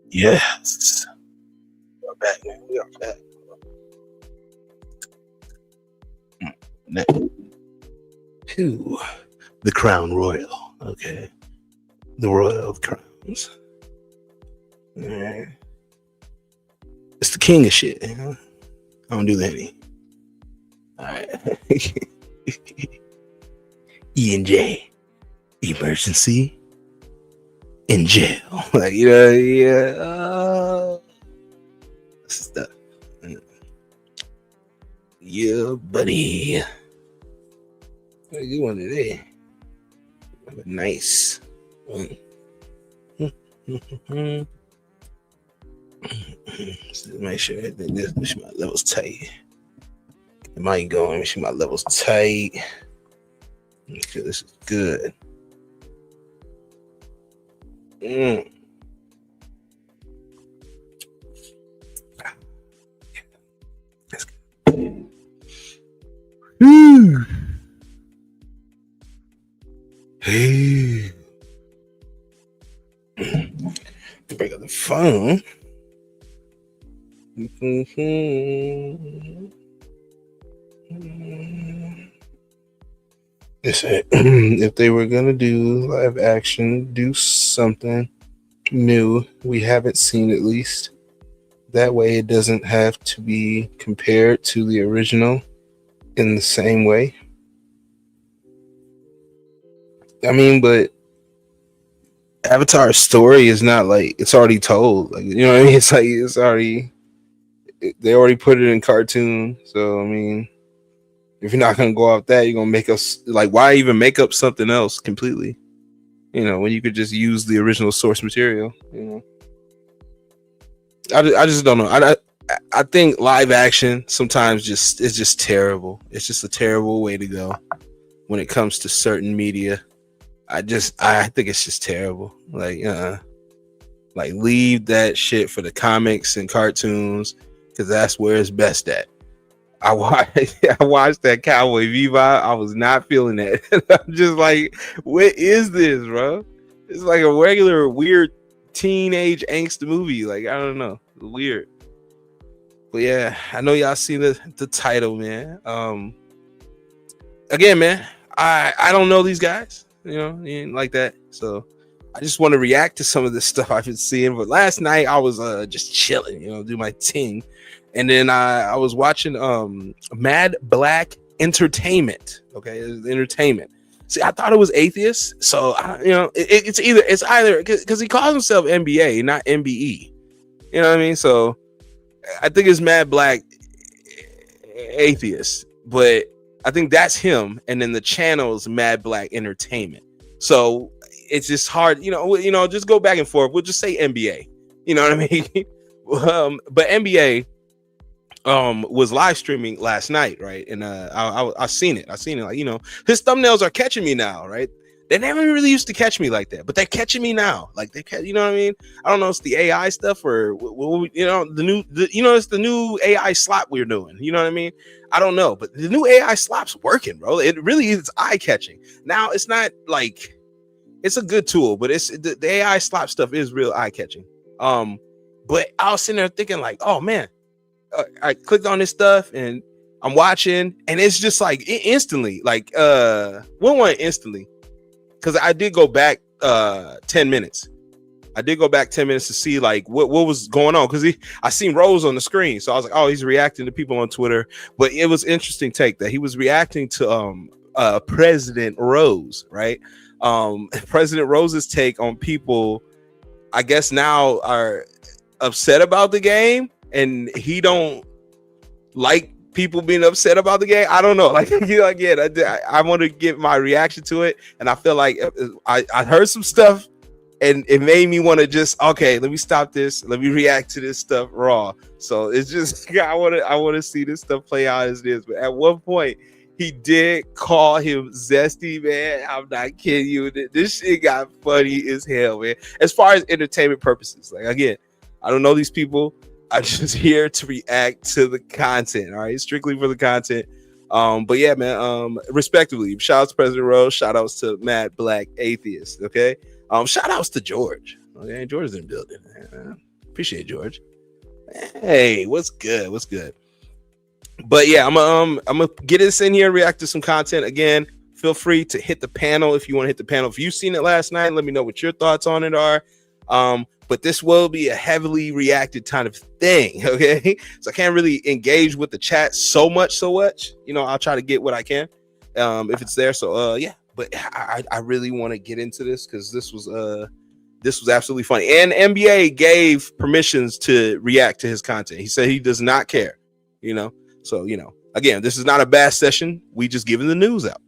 Yes. We're back, man. We are back. Next. Two. The Crown Royal. Okay. The Royal of Crowns. Alright. It's the king of shit, you know? I don't do that any. Alright. E&J. Emergency. In jail. Like, you know, yeah. Stuff. Yeah, buddy. What you want today? Nice. So make sure that this make sure my levels tight. Am I going? Make sure my levels tight. Make sure this is good. That's good. Hey. To break up the phone. If they were gonna do live action, do something new we haven't seen at least. That way it doesn't have to be compared to the original in the same way. I mean, but Avatar's story is not like it's already told. Like, you know what I mean? It's like it's already they already put it in cartoon. So I mean, if you're not gonna go off that, you're gonna make us like why even make up something else completely? You know, when you could just use the original source material. You know, I just don't know. I think live action sometimes it's just terrible. It's just a terrible way to go when it comes to certain media. I think it's just terrible. Like leave that shit for the comics and cartoons because that's where it's best at. I watched that Cowboy Bebop. I was not feeling that. I'm just like, what is this, bro? It's like a regular weird teenage angst movie. Like, I don't know, weird. But yeah, I know y'all seen the title, man. Again, man, I don't know these guys. You know, like that. So I just want to react to some of this stuff I've been seeing. But last night I was just chilling, you know, do my thing. And then I was watching Mad Black Entertainment. Okay, entertainment. See, I thought it was atheist. So it's either because he calls himself MBA, not MBE. You know what I mean? So I think it's Mad Black Atheist, but I think that's him, and then the channel's Mad Black Entertainment. So it's just hard, you know, just go back and forth. We'll just say NBA. You know what I mean? But NBA was live streaming last night, right? And I seen it. Like, you know, his thumbnails are catching me now, right? They never really used to catch me like that, but they're catching me now. Like you know what I mean? I don't know, it's the AI stuff or you know, it's the new AI slop we're doing. You know what I mean? I don't know, but the new AI slop's working, bro. It really is eye catching. Now it's not like it's a good tool, but it's the AI slop stuff is real eye catching. But I was sitting there thinking like, oh man, I clicked on this stuff and I'm watching, and it's just like instantly, like instantly. Because I did go back 10 minutes. I did go back 10 minutes to see like what was going on. Because I seen Rose on the screen. So I was like, oh, he's reacting to people on Twitter. But it was interesting take that he was reacting to President Rose, right? President Rose's take on people, I guess now are upset about the game. And he don't like people being upset about the game. I don't know. Like, again, I want to give my reaction to it, and I feel like I heard some stuff, and it made me want to just let me stop this. Let me react to this stuff raw. So it's just I want to see this stuff play out as it is. But at one point, he did call him zesty, man. I'm not kidding you. This shit got funny as hell, man. As far as entertainment purposes, like again, I don't know these people. I'm just here to react to the content. All right, strictly for the content. But yeah, man, respectively, shout outs to President Rose, shout outs to Mad Black Atheist. Okay. Shout outs to George. Okay, George is in the building. Appreciate George. Hey, what's good? What's good? But yeah, I'm gonna get this in here, react to some content again. Feel free to hit the panel if you want to hit the panel. If you've seen it last night, let me know what your thoughts on it are. But this will be a heavily reacted kind of thing, okay? So I can't really engage with the chat so much. You know, I'll try to get what I can if it's there. So yeah, but I really want to get into this because this was absolutely funny. And MBA gave permissions to react to his content. He said he does not care, you know. So, you know, again, this is not a bad session. We just giving the news out.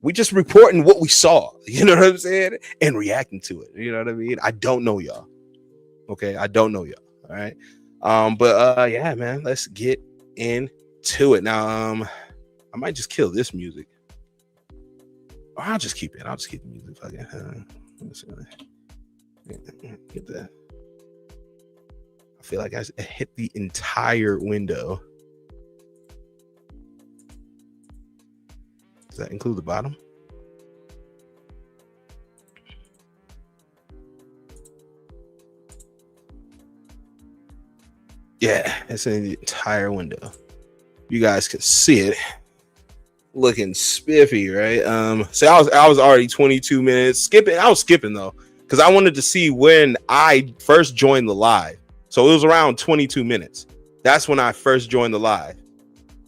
We just reporting what we saw, you know what I'm saying? And reacting to it. You know what I mean? I don't know y'all. Okay, I don't know y'all. All right. But yeah, man, let's get into it. Now, I might just kill this music. Or I'll just keep it. I'll just keep the music. Get that. I feel like I hit the entire window. Does that include the bottom? Yeah, it's in the entire window. You guys can see it. Looking spiffy, right? So I was already 22 minutes skipping. I was skipping though, because I wanted to see when I first joined the live. So it was around 22 minutes. That's when I first joined the live.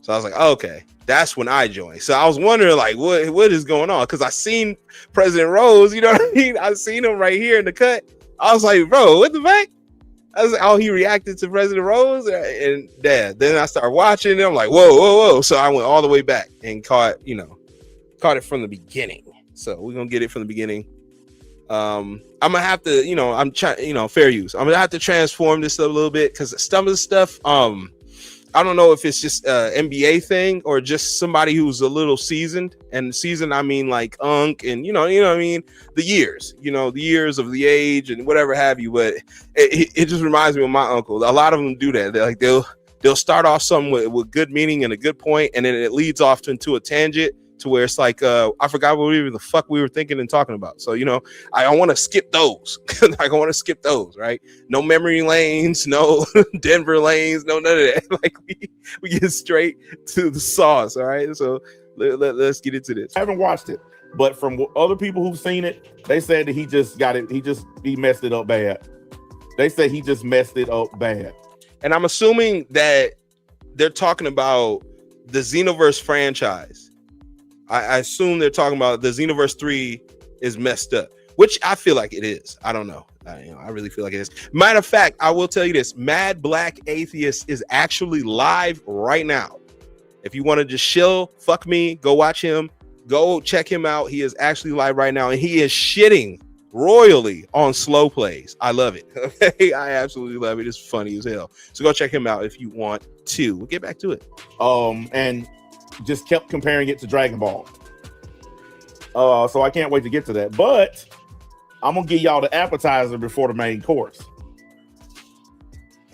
So I was like, oh, okay. That's when I joined. So I was wondering, like, what is going on? Because I seen President Rose, you know what I mean? I seen him right here in the cut. I was like, bro, what the fuck? I was like, oh, he reacted to President Rose, and then I started watching, and I'm like, whoa. So I went all the way back and caught it from the beginning. So we're gonna get it from the beginning. I'm gonna have to, you know, I'm trying, you know, fair use. I'm gonna have to transform this a little bit because some of the stuff, I don't know if it's just MBA thing or just somebody who's a little seasoned. And seasoned, I mean like Unc and you know what I mean, the years of the age and whatever have you. But it just reminds me of my uncle. A lot of them do that. They're like they'll start off something with good meaning and a good point, and then it leads off into a tangent to where it's like I forgot what the fuck we were thinking and talking about. So you know, I want to skip those. I want to skip those, right? No memory lanes, no Denver lanes, no none of that. Like we get straight to the sauce. All right, so let's get into this. I haven't watched it, but from other people who've seen it, they said that he just got it. He messed it up bad. They say he just messed it up bad. And I'm assuming that they're talking about the Xenoverse franchise. I assume they're talking about the Xenoverse 3 is messed up, which I feel like it is. I don't know. I really feel like it is. Matter of fact, I will tell you this. Mad Black Atheist is actually live right now. If you want to just chill, fuck me, go watch him. Go check him out. He is actually live right now, and he is shitting royally on slow plays. I love it. Okay, I absolutely love it. It's funny as hell. So go check him out if you want to. We'll get back to it. And just kept comparing it to Dragon Ball. So I can't wait to get to that. But I'm gonna give y'all the appetizer before the main course.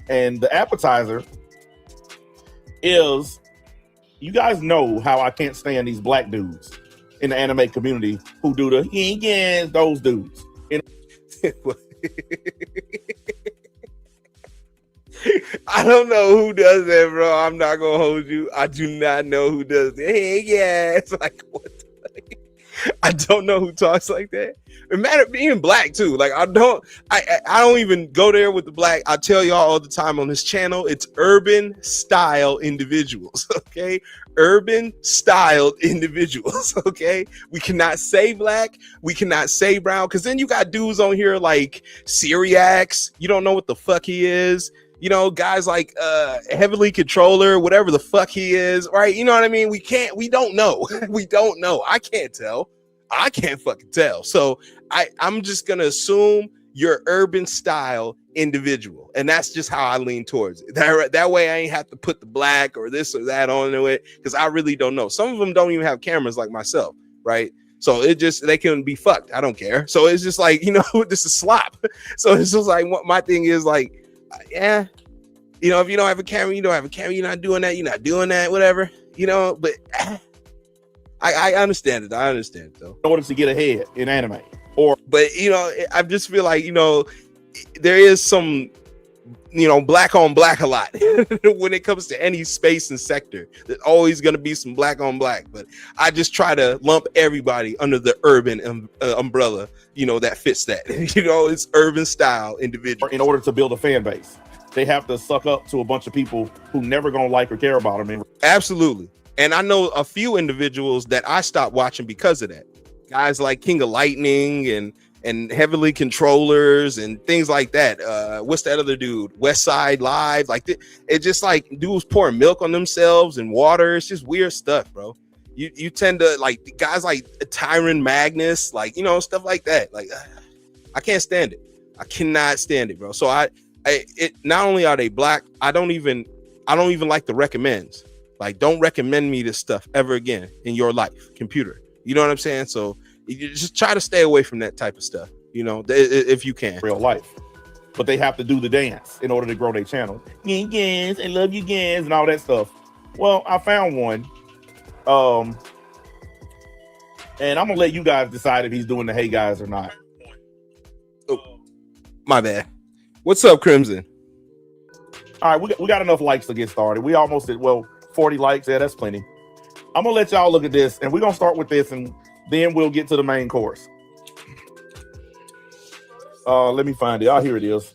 And the appetizer is, you guys know how I can't stand these black dudes in the anime community who do the yeah, those dudes. I don't know who does that, bro. I'm not gonna hold you. I do not know who does that. Hey, yeah, it's like what the fuck? I don't know who talks like that. It matter being black too. Like I don't even go there with the black. I tell y'all all the time on this channel, it's urban style individuals. Okay, urban styled individuals. Okay, we cannot say black, we cannot say brown, because then you got dudes on here like Syriacs. You don't know what the fuck he is. You know, guys like Heavenly Controller, whatever the fuck he is, right? You know what I mean? We don't know. We don't know. I can't tell. I can't fucking tell. So I'm just gonna assume you're urban style individual, and that's just how I lean towards it. That way I ain't have to put the black or this or that onto it, because I really don't know. Some of them don't even have cameras like myself, right? So they can be fucked. I don't care. So it's just like, you know, this is slop. So it's just like, what my thing is like, yeah, you know, if you don't have a camera, you don't have a camera. You're not doing that. You're not doing that. Whatever, you know. But I understand it. I understand it though. In order to get ahead in anime, or But you know, I just feel like, you know, there is some, you know, black on black a lot when it comes to any space and sector. There's always going to be some black on black, but I just try to lump everybody under the urban umbrella, you know, that fits that. You know, it's urban style individual. in order to build a fan base, they have to suck up to a bunch of people who never gonna like or care about them. Absolutely. And I know a few individuals that I stopped watching because of that. Guys like King of Lightning and Heavenly Controllers and things like that. What's that other dude? West Side Live. Like it just like dudes pouring milk on themselves and water. It's just weird stuff, bro. You tend to like guys like Tyron Magnus, like, you know, stuff like that. Like I can't stand it. I cannot stand it, bro. So it not only are they black, I don't even like the recommends. Like, don't recommend me this stuff ever again in your life, computer. You know what I'm saying? So you just try to stay away from that type of stuff, you know, if you can. Real life. But they have to do the dance in order to grow their channel. Yes, I love you guys and all that stuff. Well, I found one. And I'm gonna let you guys decide if he's doing the hey guys or not. Oh, my bad. What's up, Crimson? All right, we got enough likes to get started. We almost did, well, 40 likes. Yeah, that's plenty. I'm gonna let y'all look at this, and we're gonna start with this, and then we'll get to the main course. Let me find it. Oh, here it is.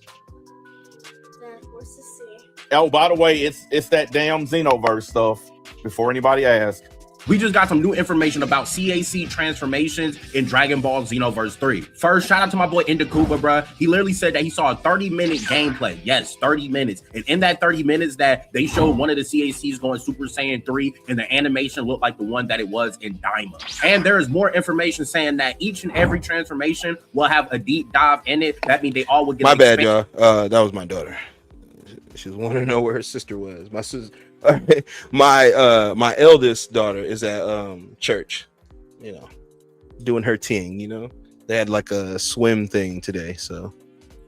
Oh, by the way, it's that damn Xenoverse stuff. Before anybody asks, we just got some new information about CAC transformations in Dragon Ball Xenoverse 3. First, shout out to my boy Indakuba, bro. He literally said that he saw a 30-minute gameplay. Yes, 30 minutes. And in that 30 minutes that they showed one of the CACs going Super Saiyan 3, and the animation looked like the one that it was in Daima. And there is more information saying that each and every transformation will have a deep dive in it. That means they all will get. My bad, y'all. That was my daughter. She was wanting to know where her sister was. My sister. My eldest daughter is at church, you know, doing her thing. You know, they had like a swim thing today, so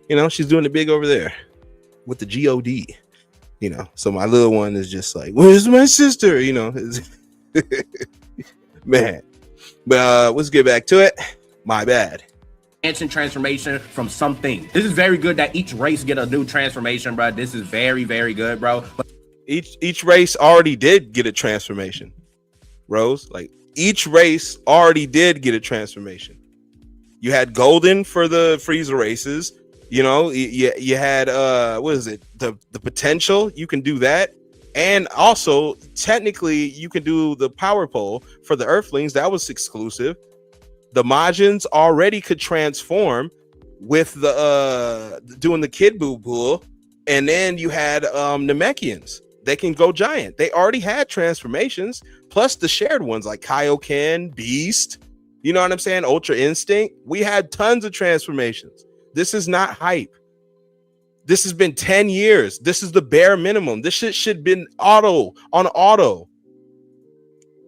you know she's doing it big over there with the God. You know, so my little one is just like, "Where's my sister?" You know, man. But let's get back to it. My bad. Transformation from something. This is very good that each race get a new transformation, bro. This is very, very good, bro. But each race already did get a transformation, Rose. Like each race already did get a transformation. You had Golden for the Frieza races. You know, you had what is it? The potential. You can do that, and also technically you can do the power pole for the Earthlings. That was exclusive. The Majins already could transform with the doing the Kid Buu Bull, and then you had Namekians. They can go giant. They already had transformations, plus the shared ones like Kaioken, Beast. You know what I'm saying? Ultra Instinct. We had tons of transformations. This is not hype. This has been 10 years. This is the bare minimum. This shit should have been on auto.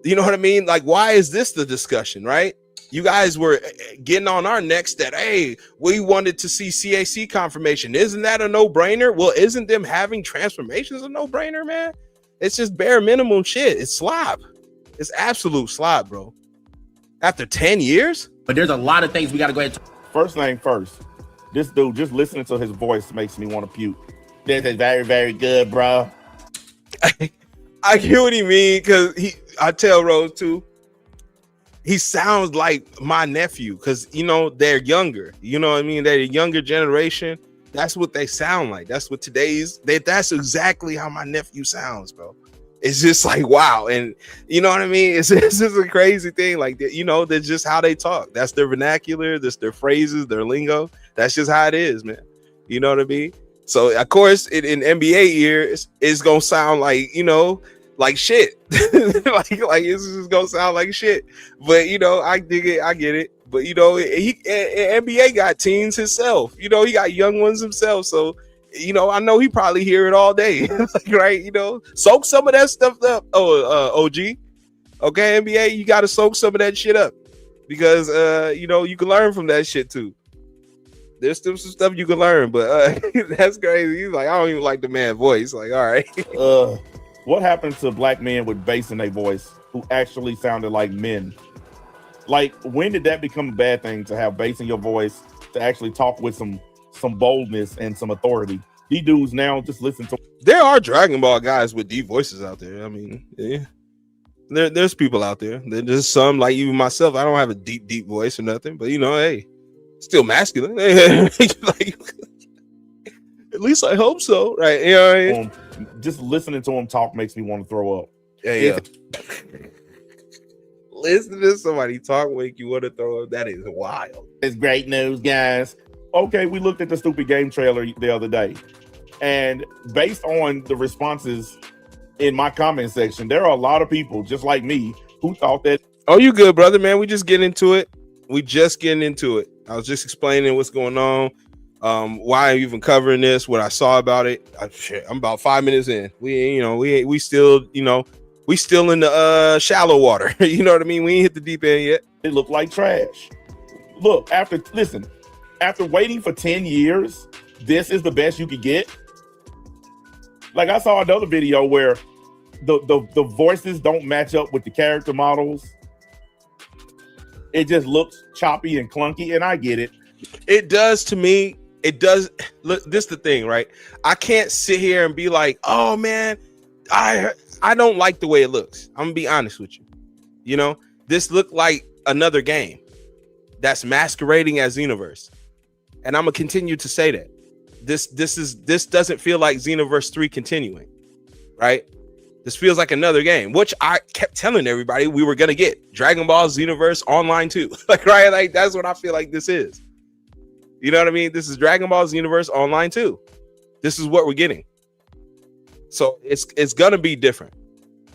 You know what I mean? Like, why is this the discussion, right? You guys were getting on our necks that, hey, we wanted to see CAC confirmation. Isn't that a no-brainer? Well, isn't them having transformations a no-brainer, man? It's just bare minimum shit. It's slop. It's absolute slop, bro. After 10 years? But there's a lot of things we got to go ahead and first thing first, this dude, just listening to his voice makes me want to puke. This is very, very good, bro. I get what he mean, because I tell Rose, too, he sounds like my nephew because, you know, they're younger. You know what I mean? They're a younger generation. That's what they sound like. That's what that's exactly how my nephew sounds, bro. It's just like, wow. And you know what I mean? It's just a crazy thing. Like, you know, that's just how they talk. That's their vernacular. That's their phrases, their lingo. That's just how it is, man. You know what I mean? So, of course, in NBA ears, it's going to sound like, you know, like shit. like it's just gonna sound like shit. But you know, I dig it, I get it. But you know, NBA got teens himself. You know, he got young ones himself. So you know, I know he probably hear it all day. Like, right? You know, soak some of that stuff up. OG. Okay, NBA, you gotta soak some of that shit up. Because you know, you can learn from that shit too. There's still some stuff you can learn, but that's crazy. He's like, I don't even like the man voice. Like, all right. What happens to black men with bass in their voice? who actually sounded like men. Like, when did that become a bad thing, to have bass in your voice, to actually talk with some boldness and some authority? These dudes now just listen to. There are Dragon Ball guys with deep voices out there. I mean, yeah. There's people out there. There's some, like even myself. I don't have a deep voice or nothing, but you know, hey, still masculine. Like, at least I hope so, right? You know what I mean? Just listening to him talk makes me want to throw up. Yeah. Listen to somebody talk make you want to throw up. That is wild. It's great news, guys. Okay, we looked at the stupid game trailer the other day, and based on the responses in my comment section, there are a lot of people just like me who thought that. Oh, you good, brother, man? We just getting into it. We just getting into it. I was just explaining what's going on, why I'm even covering this, what I saw about it. I'm about 5 minutes in. We still, we still in the shallow water. You know what I mean? We ain't hit the deep end yet. It looked like trash. Look, after waiting for 10 years, this is the best you could get. Like, I saw another video where the voices don't match up with the character models. It just looks choppy and clunky, and I get it. It does to me. It does. Look, this is the thing, right? I can't sit here and be like, oh man, I don't like the way it looks. I'm gonna be honest with you. This looked like another game that's masquerading as Xenoverse, and I'm gonna continue to say that. This doesn't feel like Xenoverse 3 continuing, right? This feels like another game, which I kept telling everybody we were gonna get. Dragon Ball Xenoverse Online 2. Right? Like, that's what I feel like this is. You know what I mean? This is Dragon Ball Xenoverse Online 2. This is what we're getting. So it's gonna be different.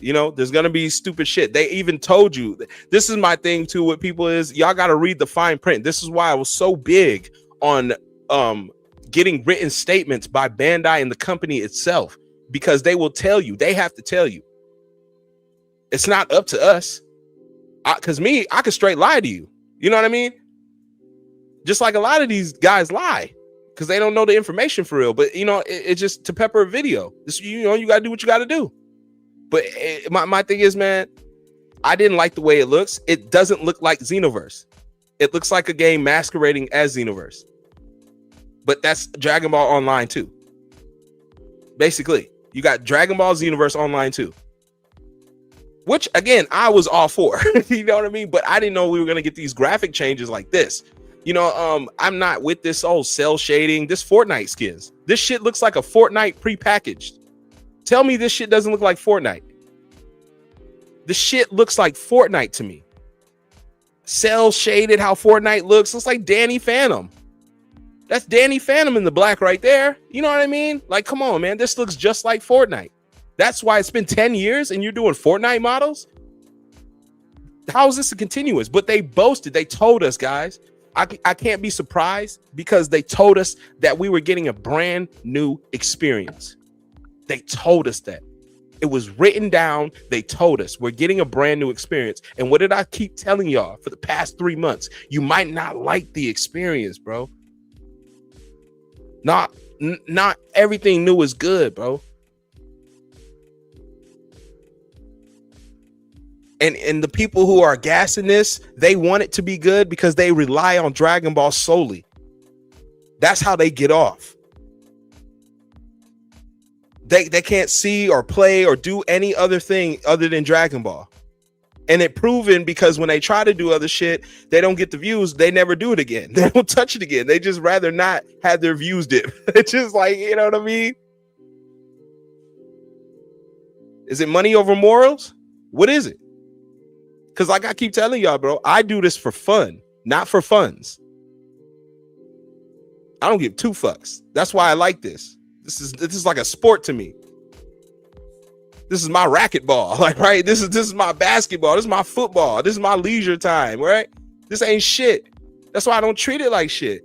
There's gonna be stupid shit. They even told you. This is my thing too with people is y'all gotta read the fine print. This is why I was so big on getting written statements by Bandai and the company itself, because they will tell you. They have to tell you. It's not up to us. Because I could straight lie to you. You know what I mean? Just like a lot of these guys lie because they don't know the information for real. But it's just to pepper a video. This, you got to do what you got to do. But my thing is, man, I didn't like the way it looks. It doesn't look like Xenoverse. It looks like a game masquerading as Xenoverse. But that's Dragon Ball Online 2. Basically, you got Dragon Ball Xenoverse Online 2. Which, again, I was all for. You know what I mean? But I didn't know we were going to get these graphic changes like this. I'm not with this old cell shading. This Fortnite skins. This shit looks like a Fortnite prepackaged. Tell me this shit doesn't look like Fortnite. This shit looks like Fortnite to me. Cell shaded how Fortnite looks. Looks like Danny Phantom. That's Danny Phantom in the black right there. You know what I mean? Like, come on, man. This looks just like Fortnite. That's why it's been 10 years and you're doing Fortnite models? How is this a continuous? But they boasted. They told us, guys. I can't be surprised because they told us that we were getting a brand new experience. They told us that. It was written down. They told us we're getting a brand new experience. And what did I keep telling y'all for the past 3 months? You might not like the experience, bro. Not everything new is good, bro. And the people who are gassing this, they want it to be good because they rely on Dragon Ball solely. That's how they get off. They can't see or play or do any other thing other than Dragon Ball. And it proven because when they try to do other shit, they don't get the views. They never do it again. They don't touch it again. They just rather not have their views dip. It's just like, you know what I mean? Is it money over morals? What is it? Because like I keep telling y'all, bro, I do this for fun, not for funds. I don't give two fucks. That's why I like this. This is like a sport to me. This is my racquetball, like, right? This is my basketball. This is my football. This is my leisure time, right? This ain't shit. That's why I don't treat it like shit.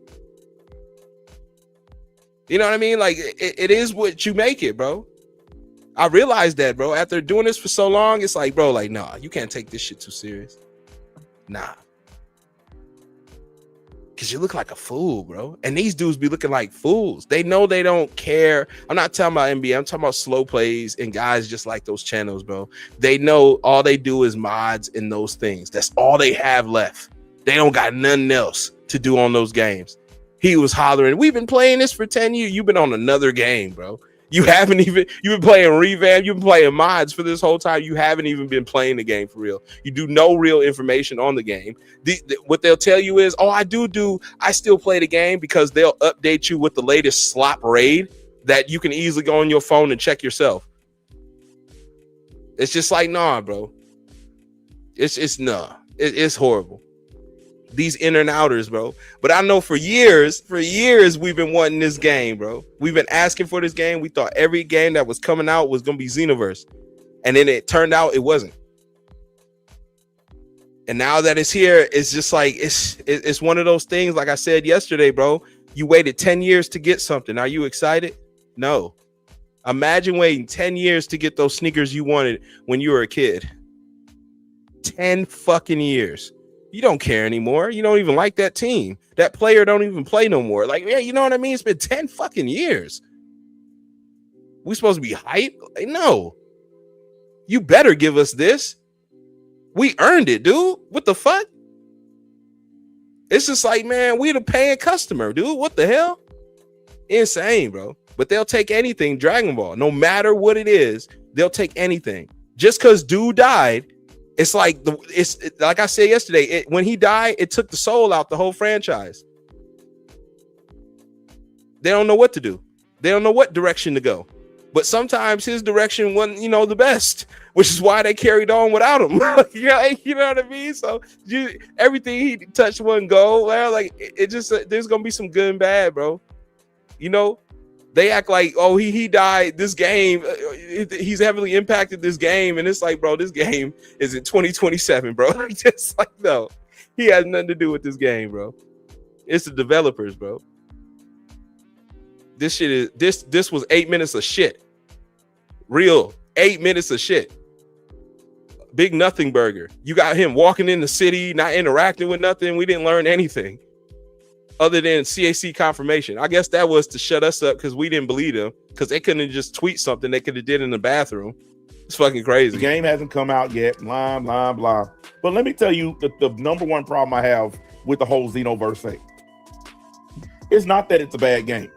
You know what I mean? Like, it is what you make it, bro. I realized that, bro. After doing this for so long, it's like, bro, like, nah, you can't take this shit too serious. Nah. Because because you look like a fool, bro. And these dudes be looking like fools. They know they don't care. I'm not talking about NBA. I'm talking about slow plays and guys just like those channels, bro. They know all they do is mods and those things. That's all they have left. They don't got nothing else to do on those games. He was hollering, we've been playing this for 10 years. You've been on another game, bro. You've been playing revamp, you've been playing mods for this whole time. You haven't even been playing the game for real. You do no real information on the game. What they'll tell you is, oh, I still play the game, because they'll update you with the latest Slop raid that you can easily go on your phone and check yourself. It's just like, nah, bro. It's horrible. These in and outers, bro. But I know for years we've been wanting this game, bro. We've been asking for this game. We thought every game that was coming out was gonna be Xenoverse, and then it turned out it wasn't. And now that it's here, it's just like it's one of those things. Like I said yesterday, bro. You waited 10 years to get something. Are you excited? No. Imagine waiting 10 years to get those sneakers you wanted when you were a kid. 10 fucking years. You don't care anymore. You don't even like that team. That player don't even play no more. Like, yeah, you know what I mean? It's been 10 fucking years. We supposed to be hype? Like, no. You better give us this. We earned it, dude. What the fuck? It's just like, man, we the paying customer, dude. What the hell? Insane, bro. But they'll take anything, Dragon Ball. No matter what it is, they'll take anything. Just because dude died, it's like like I said yesterday, when he died, it took the soul out the whole franchise. They don't know what to do. They don't know what direction to go. But sometimes his direction wasn't, the best, which is why they carried on without him. You know what I mean? So everything he touched wasn't gold. Like it just there's gonna be some good and bad, bro. They act like, oh, he died. This game, he's heavily impacted this game, and it's like, bro, this game is in 2027, bro. Just like, no, he has nothing to do with this game, bro. It's the developers, bro. This shit is this was 8 minutes of shit. Real 8 minutes of shit. Big nothing burger. You got him walking in the city, not interacting with nothing. We didn't learn anything other than CAC confirmation. I guess that was to shut us up because we didn't believe them, because they couldn't just tweet something they could have did in the bathroom. It's fucking crazy. The game hasn't come out yet. Blah, blah, blah. But let me tell you the number one problem I have with the whole Xenoverse thing. It's not that it's a bad game.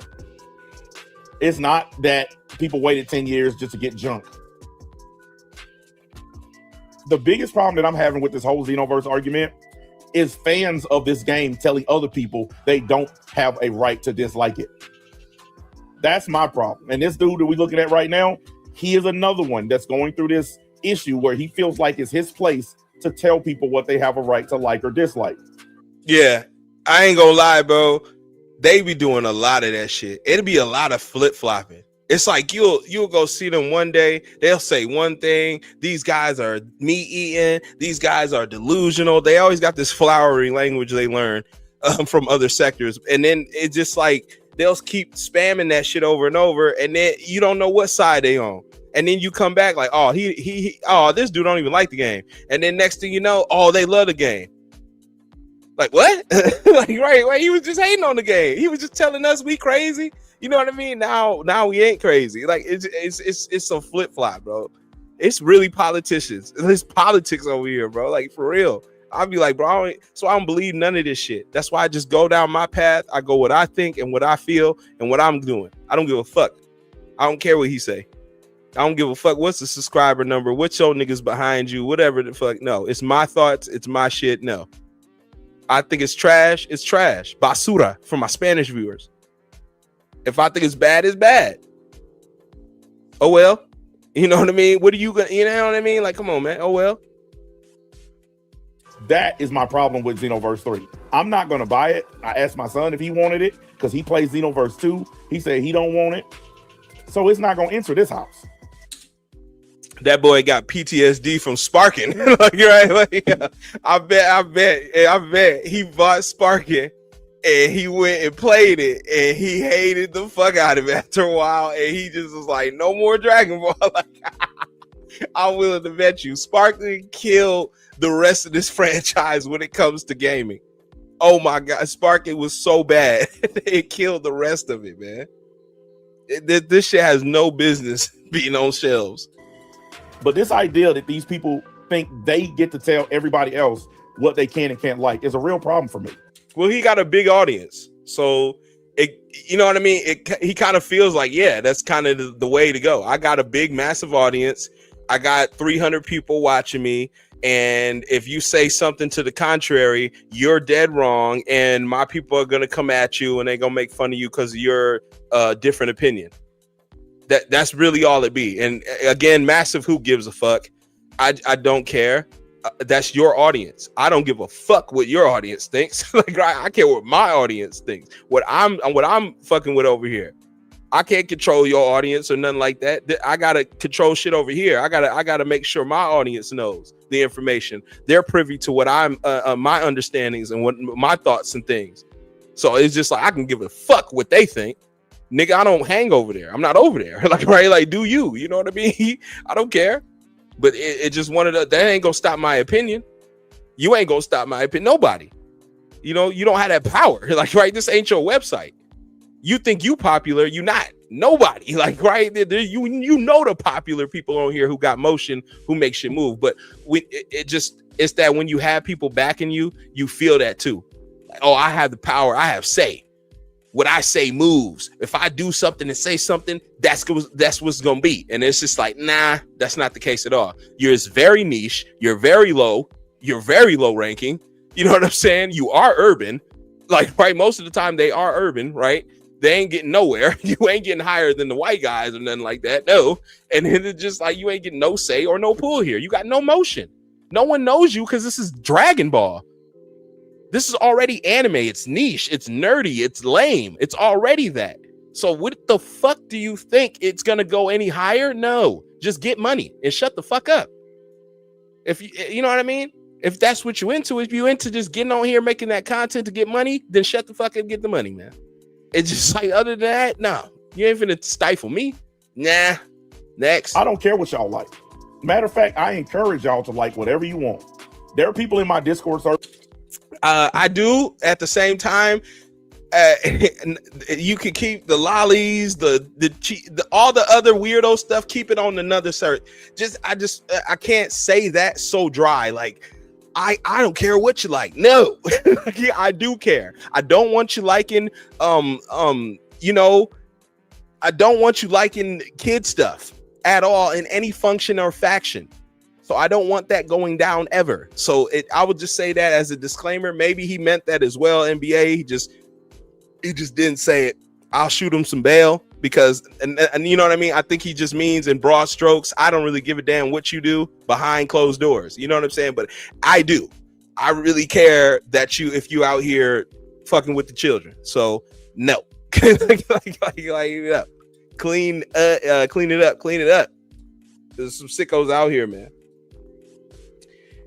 It's not that people waited 10 years just to get junk. The biggest problem that I'm having with this whole Xenoverse argument is fans of this game telling other people they don't have a right to dislike it. That's my problem. And this dude that we're looking at right now, he is another one that's going through this issue where he feels like it's his place to tell people what they have a right to like or dislike. Yeah, I ain't gonna lie, bro. They be doing a lot of that shit. It'll be a lot of flip-flopping. It's like you'll go see them one day. They'll say one thing. These guys are meat eating. These guys are delusional. They always got this flowery language they learn from other sectors. And then it's just like they'll keep spamming that shit over and over. And then you don't know what side they on. And then you come back like, oh, this dude don't even like the game. And then next thing you know, oh, they love the game. Like what? Like right. He was just hating on the game. He was just telling us we crazy. You know what I mean? Now we ain't crazy. Like it's some flip flop, bro. It's really politicians. It's politics over here, bro. Like for real. I'll be like, bro, I don't believe none of this shit. That's why I just go down my path. I go what I think and what I feel and what I'm doing. I don't give a fuck. I don't care what he say. I don't give a fuck what's the subscriber number, what's your niggas behind you, whatever the fuck. No, it's my thoughts. It's my shit. No. I think it's trash. It's trash. Basura for my Spanish viewers. If I think it's bad, it's bad. Oh, well. You know what I mean? What are you going to, you know what I mean? Like, come on, man. Oh, well. That is my problem with Xenoverse 3. I'm not going to buy it. I asked my son if he wanted it because he plays Xenoverse 2. He said he don't want it. So it's not going to enter this house. That boy got PTSD from Sparking. Like, right? Like, I bet he bought Sparking and he went and played it and he hated the fuck out of it after a while. And he just was like, no more Dragon Ball. Like, I'm willing to bet you Sparking killed the rest of this franchise when it comes to gaming. Oh my God, Sparking was so bad. It killed the rest of it, man. This shit has no business being on shelves. But this idea that these people think they get to tell everybody else what they can and can't like is a real problem for me. Well, he got a big audience, so you know what I mean? He kind of feels like, yeah, that's kind of the way to go. I got a big, massive audience. I got 300 people watching me. And if you say something to the contrary, you're dead wrong. And my people are going to come at you and they're going to make fun of you because of your different opinion. That's really all it be. And again, massive, who gives a fuck? I don't care. That's your audience. I don't give a fuck what your audience thinks. Like, I care what my audience thinks. What I'm fucking with over here. I can't control your audience or nothing like that. I gotta control shit over here. I gotta make sure my audience knows the information. They're privy to what I'm my understandings and what my thoughts and things. So it's just like, I can give a fuck what they think. Nigga, I don't hang over there. I'm not over there. Like, right? Like, do you know what I mean? I don't care. But it just that ain't gonna stop my opinion. You ain't gonna stop my opinion. Nobody. You know, you don't have that power. Like, right? This ain't your website. You think you popular, you not. Nobody. Like, right? You know the popular people on here who got motion, who make shit move. But it's that when you have people backing you, you feel that too. Like, oh, I have the power. I have say. What I say moves. If I do something and say something, that's what's gonna be. And it's just like, nah, that's not the case at all. You're very niche. You're very low. You're very low ranking. You know what I'm saying? You are urban. Like, right? Most of the time they are urban, right? They ain't getting nowhere. You ain't getting higher than the white guys or nothing like that. No. And then it's just like, you ain't getting no say or no pull here. You got no motion. No one knows you because this is Dragon Ball. This is already anime. It's niche. It's nerdy. It's lame. It's already that. So what the fuck do you think it's going to go any higher? No. Just get money and shut the fuck up. If you know what I mean? If that's what you into, if you into just getting on here making that content to get money, then shut the fuck up and get the money, man. It's just like, other than that, no. You ain't finna stifle me. Nah. Next. I don't care what y'all like. Matter of fact, I encourage y'all to like whatever you want. There are people in my Discord server. I do. At the same time, you can keep the lollies, the all the other weirdo stuff. Keep it on another server. I can't say that so dry. Like, I don't care what you like. No, I do care. I don't want you liking you know, I don't want you liking kid stuff at all in any function or faction. So I don't want that going down ever. So I would just say that as a disclaimer. Maybe he meant that as well. MBA, he just didn't say it. I'll shoot him some bail because, and you know what I mean? I think he just means in broad strokes, I don't really give a damn what you do behind closed doors. You know what I'm saying? But I do. I really care that if you out here fucking with the children. So no. like, clean it up. There's some sickos out here, man.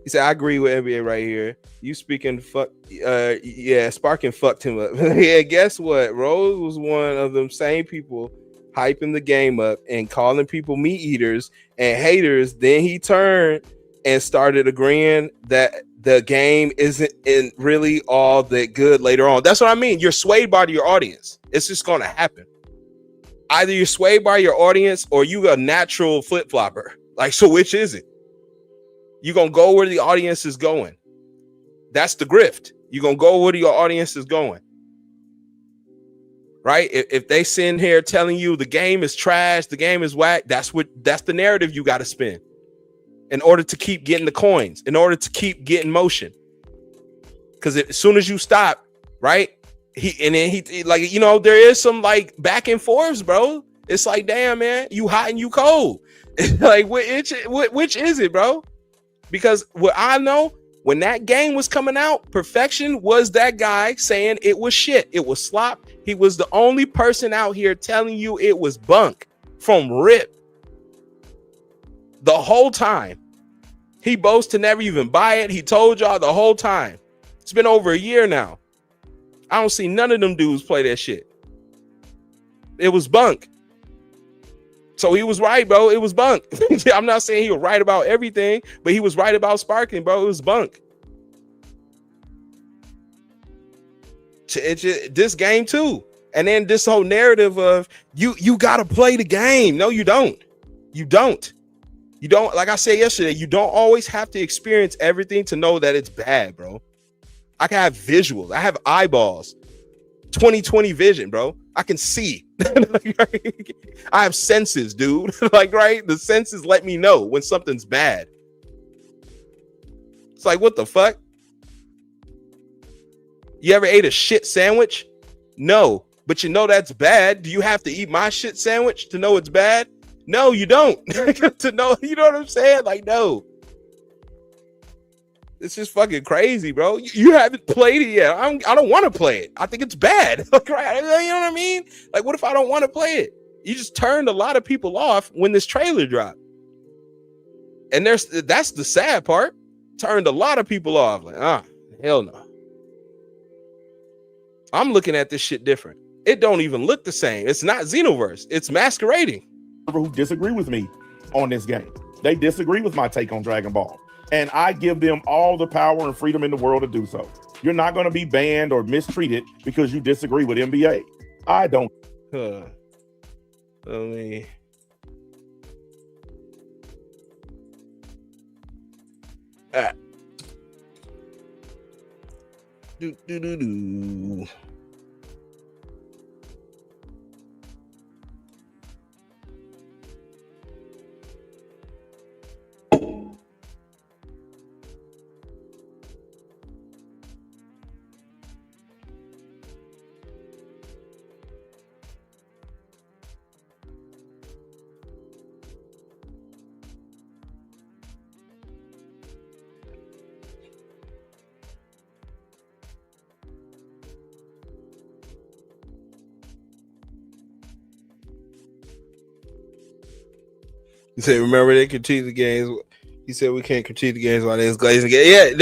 He said, I agree with NBA right here. You speaking fuck, yeah, Sparking fucked him up. Yeah, guess what? Rose was one of them same people hyping the game up and calling people meat eaters and haters. Then he turned and started agreeing that the game isn't really all that good later on. That's what I mean. You're swayed by your audience. It's just going to happen. Either you're swayed by your audience or you a natural flip-flopper. Like, so which is it? You're going to go where the audience is going. That's the grift. You're going to go where your audience is going. Right? If they sitting here telling you the game is trash, the game is whack, that's the narrative you got to spin in order to keep getting the coins, in order to keep getting motion. Because as soon as you stop, right? He like, you know, there is some like back and forths, bro. It's like, damn, man, you hot and you cold. Like, which is it, bro? Because what I know, when that game was coming out, Perfection was that guy saying it was shit. It was slop. He was the only person out here telling you it was bunk from rip. The whole time. He boasts to never even buy it. He told y'all the whole time. It's been over a year now. I don't see none of them dudes play that shit. It was bunk. So he was right, bro. It was bunk. I'm not saying he was right about everything, but he was right about Sparking, bro. It was bunk. this game too. And then this whole narrative of you gotta play the game. No, you don't. You don't. You don't, like I said yesterday, you don't always have to experience everything to know that it's bad, bro. I can have visuals. I have eyeballs. 20/20 vision, bro. I can see. I have senses, dude. Like, right? The senses let me know when something's bad. It's like, what the fuck? You ever ate a shit sandwich? No, but you know that's bad. Do you have to eat my shit sandwich to know it's bad? No, you don't. To know, you know what I'm saying? Like, no. It's just fucking crazy, bro. You haven't played it yet. I don't want to play it. I think it's bad. Like, right? You know what I mean? Like, what if I don't want to play it? You just turned a lot of people off when this trailer dropped. And that's the sad part. Turned a lot of people off. Like, hell no. I'm looking at this shit different. It don't even look the same. It's not Xenoverse. It's masquerading. Who disagree with me on this game. They disagree with my take on Dragon Ball. And I give them all the power and freedom in the world to do so. You're not going to be banned or mistreated because you disagree with MBA. I don't. Let me. Do. He said, remember they critique the games. He said we can't critique the games while they're glazing. Yeah,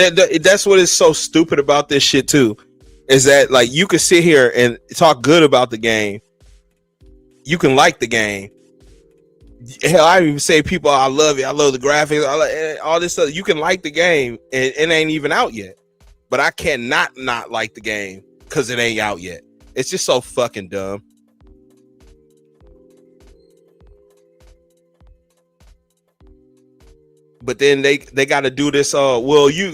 that's what is so stupid about this shit too. Is that like you can sit here and talk good about the game. You can like the game. Hell, I even say people, I love it. I love the graphics. I like all this stuff. You can like the game and it ain't even out yet. But I cannot not like the game because it ain't out yet. It's just so fucking dumb. But then they got to do this. Well, you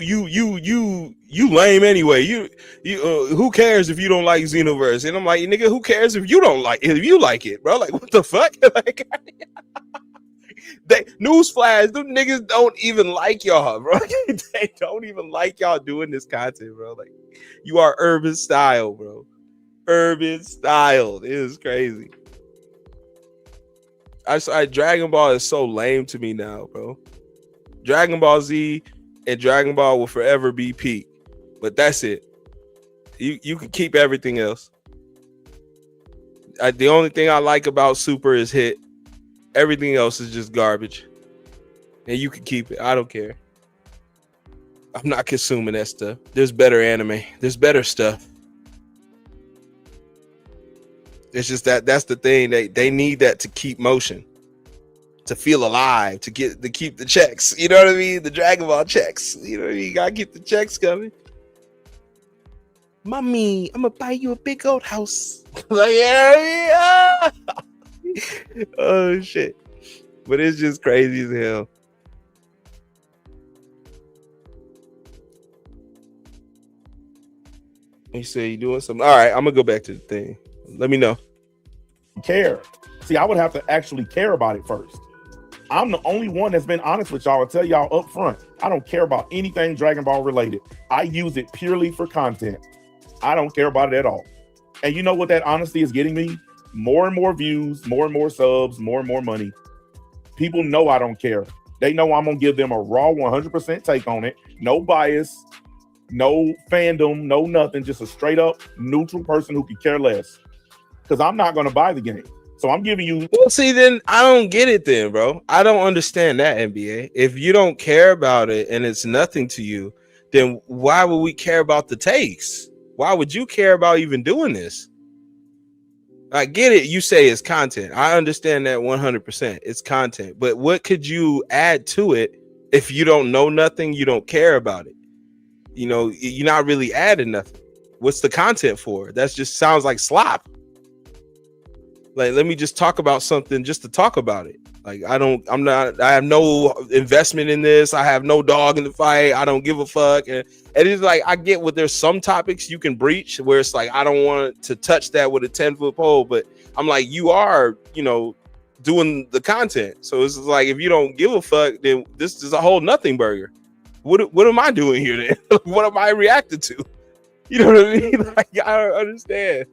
lame anyway. You who cares if you don't like Xenoverse? And I'm like, nigga, who cares if you don't like it? If you like it, bro? Like, what the fuck? Like, newsflash, them niggas don't even like y'all, bro. They don't even like y'all doing this content, bro. Like, you are urban style, bro. Urban style. It is crazy. Dragon Ball is so lame to me now, bro. Dragon Ball Z and Dragon Ball will forever be peak, but that's it. You can keep everything else. The only thing I like about Super is Hit. Everything else is just garbage, and you can keep it. I don't care. I'm not consuming that stuff. There's better anime. There's better stuff. It's just that's the thing. They need that to keep motion. To feel alive, to keep the checks, you know what I mean? The Dragon Ball checks, you know what I mean? You gotta keep the checks coming. Mommy, I'm gonna buy you a big old house. Like, yeah. Oh shit! But it's just crazy as hell. You say you doing something? All right, I'm gonna go back to the thing. Let me know. Care. See, I would have to actually care about it first. I'm the only one that's been honest with y'all. I'll tell y'all up front. I don't care about anything Dragon Ball related. I use it purely for content. I don't care about it at all. And you know what that honesty is getting me? More and more views, more and more subs, more and more money. People know I don't care. They know I'm going to give them a raw 100% take on it. No bias, no fandom, no nothing. Just a straight up neutral person who could care less. Because I'm not going to buy the game. So I'm giving you. Well, see, then I don't get it, then, bro. I don't understand that, NBA. If you don't care about it and it's nothing to you, then why would we care about the takes? Why would you care about even doing this? I get it. You say it's content. I understand that 100%. It's content. But what could you add to it if you don't know nothing? You don't care about it. You know, you're not really adding nothing. What's the content for? That just sounds like slop. Like, let me just talk about something just to talk about it. Like, I have no investment in this. I have no dog in the fight. I don't give a fuck. And it's like, I get what there's some topics you can breach where it's like, I don't want to touch that with a 10-foot pole, but I'm like, you are, doing the content. So it's like, if you don't give a fuck, then this is a whole nothing burger. What am I doing here then? What am I reacting to? You know what I mean? Like, I don't understand.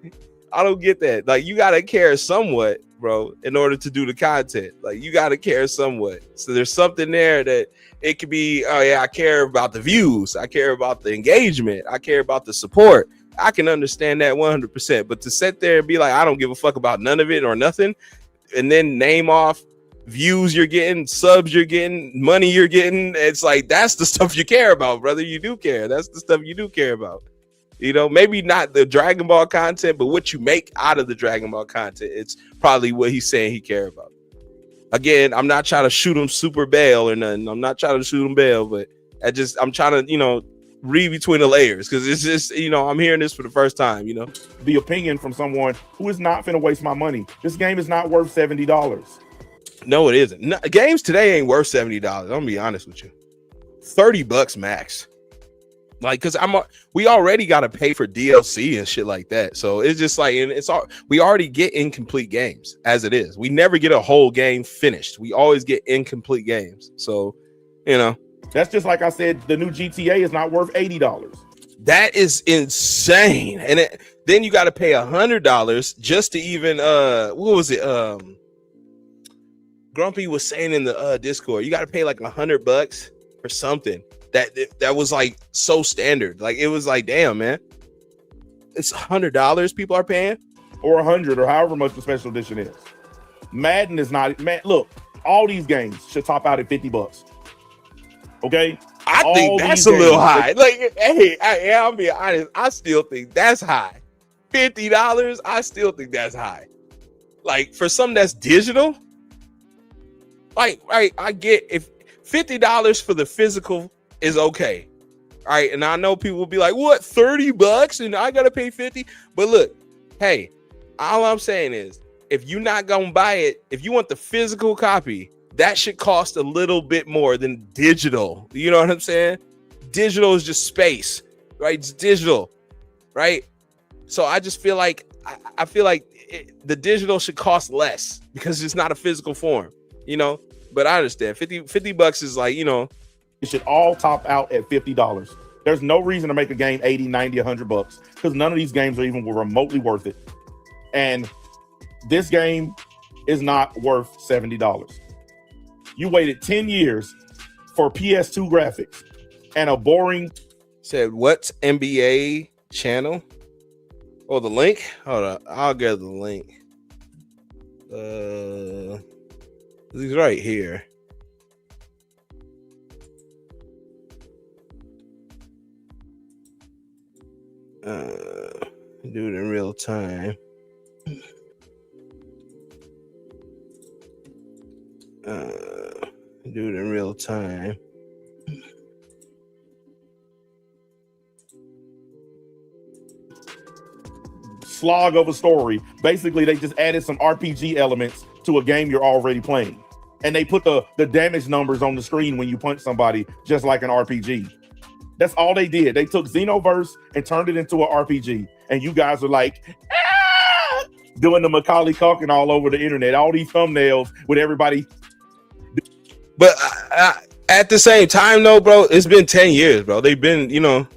I don't get that. Like, you gotta care somewhat, bro, in order to do the content. Like, you gotta care somewhat. So there's something there that it could be, oh yeah, I care about the views, I care about the engagement, I care about the support. I can understand that 100%. But to sit there and be like, I don't give a fuck about none of it or nothing, and then name off views you're getting, subs you're getting, money you're getting, it's like, that's the stuff you care about, brother. You do care. That's the stuff you do care about. Maybe not the Dragon Ball content, but what you make out of the Dragon Ball content. It's probably what he's saying he care about. Again, I'm not trying to shoot him super bail or nothing. I'm not trying to shoot him bail, but I'm trying to, read between the layers, because it's just, I'm hearing this for the first time, The opinion from someone who is not finna waste my money. This game is not worth $70. No, it isn't. No, games today ain't worth $70. I'm gonna be honest with you. $30 max. Like, because we already got to pay for DLC and shit like that. So it's just like, and we already get incomplete games as it is. We never get a whole game finished. We always get incomplete games. So, that's just like I said, the new GTA is not worth $80. That is insane. And then you got to pay $100 just to even, what was it? Grumpy was saying in the Discord, you got to pay like $100 for something. That was like so standard. Like, it was like, damn, man, it's $100 people are paying, or $100, or however much the special edition is. Madden is not. Man, look, all these games should top out at $50. Okay, I think that's a little high. Like, hey, I'm being honest. I still think that's high. $50, I still think that's high. Like, for something that's digital, like, right? I get if $50 for the physical is okay, all right. And I know people will be like, what, $30 and I gotta pay 50? But look, hey, all I'm saying is, if you're not gonna buy it, if you want the physical copy, that should cost a little bit more than digital. You know what I'm saying? Digital is just space, right? It's digital, right? So I just feel like I feel like the digital should cost less because it's not a physical form, But I understand $50 is like, it should all top out at $50. There's no reason to make a game 80, 90, $100 because none of these games are even remotely worth it. And this game is not worth $70. You waited 10 years for PS2 graphics and a boring. Said, what's MBA channel? Oh, the link? Hold on. I'll get the link. He's right here. Do it in real time. Do it in real time. Slog of a story. Basically, they just added some RPG elements to a game you're already playing. And they put the damage numbers on the screen when you punch somebody, just like an RPG. That's all they did. They took Xenoverse and turned it into an RPG. And you guys are like, doing the Macaulay Culkin all over the internet. All these thumbnails with everybody. But at the same time, though, bro, it's been 10 years, bro. They've been,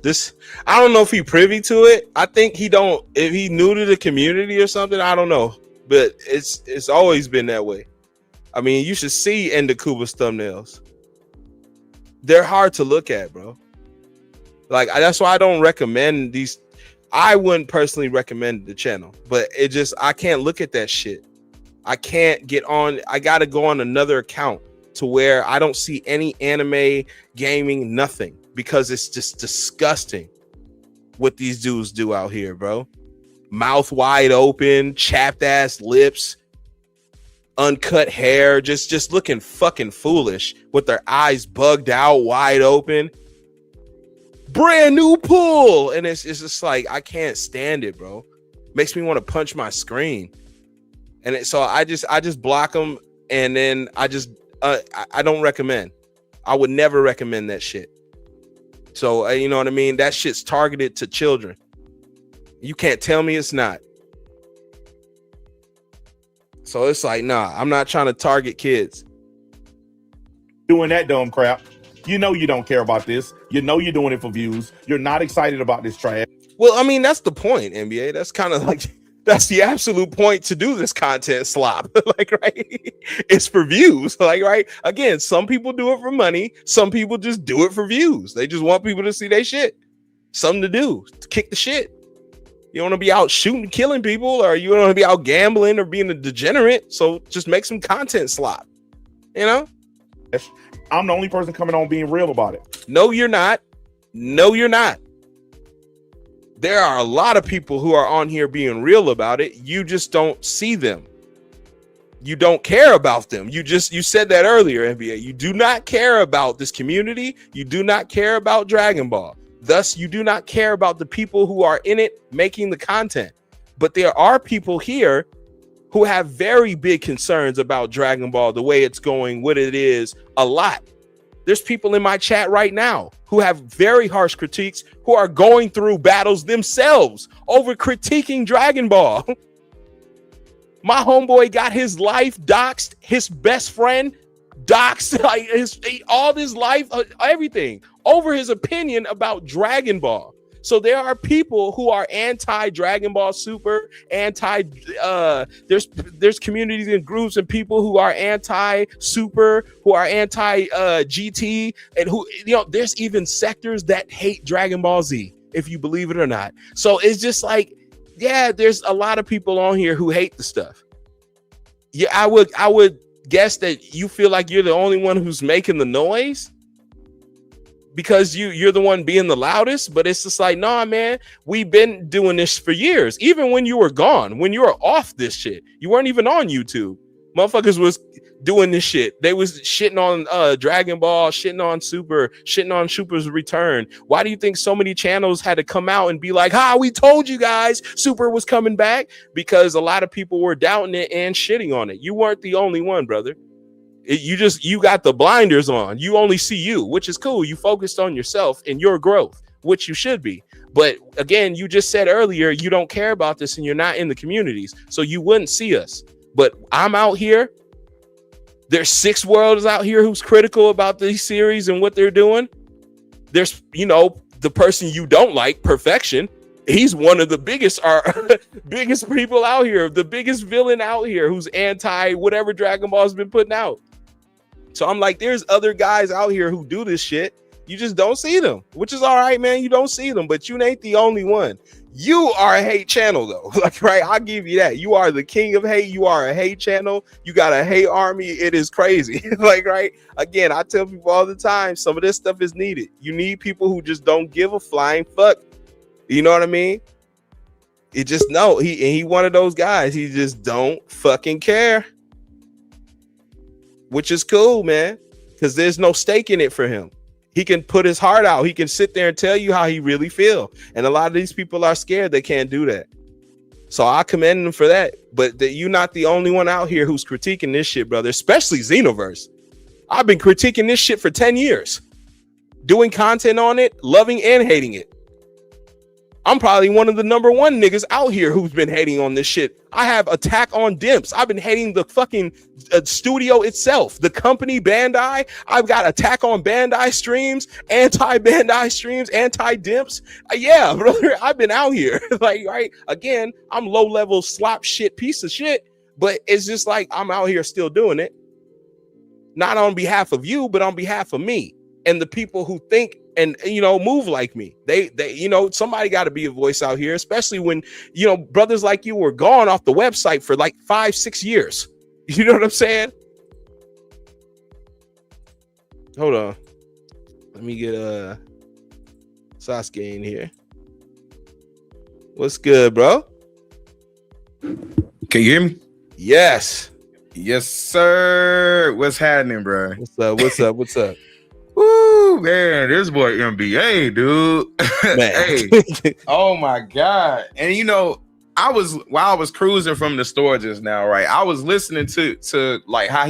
this. I don't know if he privy to it. I think if he new to the community or something, I don't know. But it's always been that way. I mean, you should see Endakuba's thumbnails. They're hard to look at, bro. Like, that's why I don't recommend these. I wouldn't personally recommend the channel, but I can't look at that shit. I can't get on. I got to go on another account to where I don't see any anime, gaming, nothing, because it's just disgusting what these dudes do out here, bro. Mouth wide open, chapped ass lips, uncut hair, just looking fucking foolish with their eyes bugged out, wide open. brand new pool, and it's just like I can't stand it, bro. Makes me want to punch my screen, and so I just block them, and then I don't recommend. I would never recommend that shit. So you know what I mean? That shit's targeted to children. You can't tell me it's not. So it's like, nah, I'm not trying to target kids. Doing that dumb crap. You know you don't care about this. You know you're doing it for views. You're not excited about this trash. Well, I mean, that's the point, NBA. That's kind of like, that's the absolute point to do this content, Slop. Like, right? It's for views. Like, right? Again, some people do it for money. Some people just do it for views. They just want people to see their shit. Something to do. To kick the shit. You want to be out shooting, killing people, or you want to be out gambling or being a degenerate. So just make some content, Slop. You know? I'm the only person coming on being real about it. No, you're not. No, you're not. There are a lot of people who are on here being real about it. You just don't see them. You don't care about them. You said that earlier, NBA. You do not care about this community. You do not care about Dragon Ball. Thus, you do not care about the people who are in it making the content. But there are people here who have very big concerns about Dragon Ball, the way it's going, what it is, a lot. There's people in my chat right now who have very harsh critiques, who are going through battles themselves over critiquing Dragon Ball. My homeboy got his life doxxed, his best friend doxxed, like all his life, everything, over his opinion about Dragon Ball. So there are people who are anti-Dragon Ball Super, there's communities and groups and people who are anti-Super, who are anti-GT, and who, you know, there's even sectors that hate Dragon Ball Z, if you believe it or not. So it's just like, yeah, there's a lot of people on here who hate the stuff. Yeah, I would guess that you feel like you're the only one who's making the noise because you're the one being the loudest, but it's just like, nah, man, we've been doing this for years. Even when you were gone, when you were off this shit, you weren't even on YouTube. Motherfuckers was doing this shit. They was shitting on Dragon Ball, shitting on Super, shitting on Super's return. Why do you think so many channels had to come out and be like, we told you guys Super was coming back? Because a lot of people were doubting it and shitting on it. You weren't the only one, brother. You got the blinders on. You only see you, which is cool. You focused on yourself and your growth, which you should be. But again, you just said earlier, you don't care about this and you're not in the communities, so you wouldn't see us. But I'm out here. There's 6 worlds out here who's critical about these series and what they're doing. There's, you know, the person you don't like, Perfection. He's one of the biggest biggest people out here, the biggest villain out here who's anti whatever Dragon Ball's been putting out. So I'm like, there's other guys out here who do this shit. You just don't see them, which is all right, man. You don't see them, but you ain't the only one. You are a hate channel, though. Like, right? I'll give you that. You are the king of hate. You are a hate channel. You got a hate army. It is crazy. Like, right? Again, I tell people all the time, some of this stuff is needed. You need people who just don't give a flying fuck. You know what I mean? It just, no, he one of those guys. He just don't fucking care. Which is cool, man. Because there's no stake in it for him. He can put his heart out. He can sit there and tell you how he really feel. And a lot of these people are scared they can't do that. So I commend him for that. But you're not the only one out here who's critiquing this shit, brother. Especially Xenoverse. I've been critiquing this shit for 10 years. Doing content on it, loving and hating it. I'm probably one of the number 1 niggas out here who's been hating on this shit. I have attack on Dimps. I've been hating the fucking studio itself, the company Bandai. I've got attack on Bandai streams, anti-Bandai streams, anti-Dimps. Yeah, brother, I've been out here. Like, right? Again, I'm low-level slop shit piece of shit, but it's just like I'm out here still doing it. Not on behalf of you, but on behalf of me and the people who think and, you know, move like me. They you know, somebody got to be a voice out here, especially when, you know, brothers like you were gone off the website for like 5-6 years. You know what I'm saying? Hold on. Let me get Sasuke in here. What's good, bro? Can you hear me? Yes. Yes, sir. What's happening, bro? What's up? What's up? What's up? Woo, Ooh, man, this boy MBA, dude. Man. Hey, oh my God. And while I was cruising from the store just now, right? I was listening to like how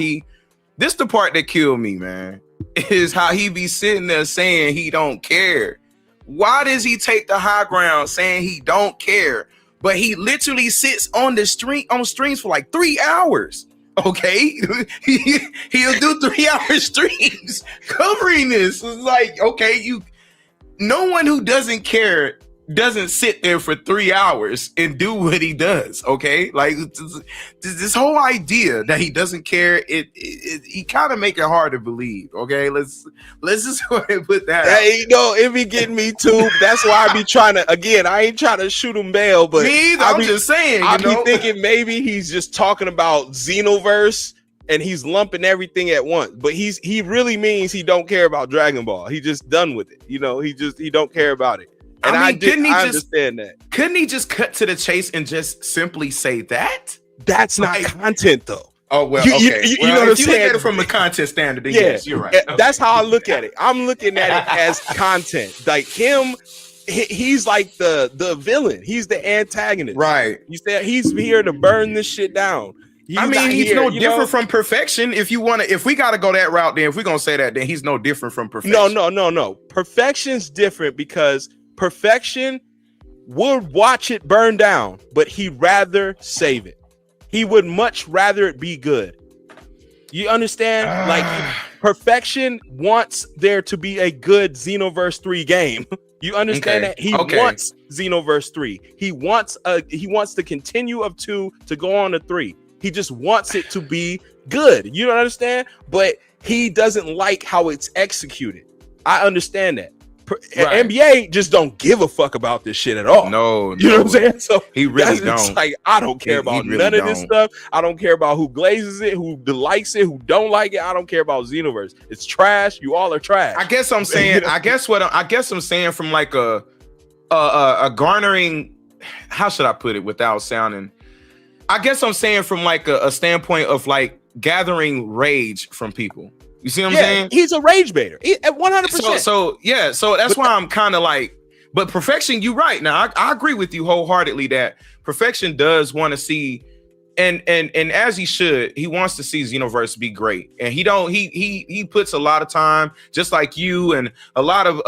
this the part that killed me, man, is how he be sitting there saying he don't care. Why does he take the high ground saying he don't care? But he literally sits on streams for like 3 hours. Okay, he'll do 3-hour streams covering this. It's like, okay, no one who doesn't care doesn't sit there for 3 hours and do what he does. Okay, like this whole idea that he doesn't care, he kind of make it hard to believe. Okay, let's just go ahead and put that. Hey, it be getting me too. That's why I be trying to. Again, I ain't trying to shoot him bail, but I'm just saying. I be thinking maybe he's just talking about Xenoverse and he's lumping everything at once. But he really means he don't care about Dragon Ball. He just done with it. He don't care about it. And I understand that. Couldn't he just cut to the chase and just simply say that? That's not content, though. Oh, well, okay. You know what I'm saying? Look at it from a content standard, then yes, you're right. Okay. That's how I look at it. I'm looking at it as content. Like him, he's like the villain. He's the antagonist. Right. You said he's here to burn this shit down. He's no different from perfection. If we got to go that route, then if we're going to say that, then he's no different from perfection. No. Perfection's different because perfection would watch it burn down, but he'd rather save it. He would much rather it be good. You understand? Like perfection wants there to be a good Xenoverse 3 game. You understand that? He wants Xenoverse 3. He wants the continue of 2 to go on to 3. He just wants it to be good. You don't understand? But he doesn't like how it's executed. I understand that. Right. NBA just don't give a fuck about this shit at all. No, you know what I'm saying? So he really don't. Like I don't care about none of this stuff. I don't care about who glazes it, who likes it, who don't like it. I don't care about Xenoverse. It's trash. You all are trash. I guess I'm saying. I guess I'm saying from like a garnering. How should I put it without sounding? I guess I'm saying from like a standpoint of like gathering rage from people. You see what I'm saying? He's a rage baiter. 100%. So that's why I'm kind of like, but perfection, you're right. Now I agree with you wholeheartedly that perfection does want to see, and as he should, he wants to see Xenoverse be great. And he puts a lot of time, just like you and a lot of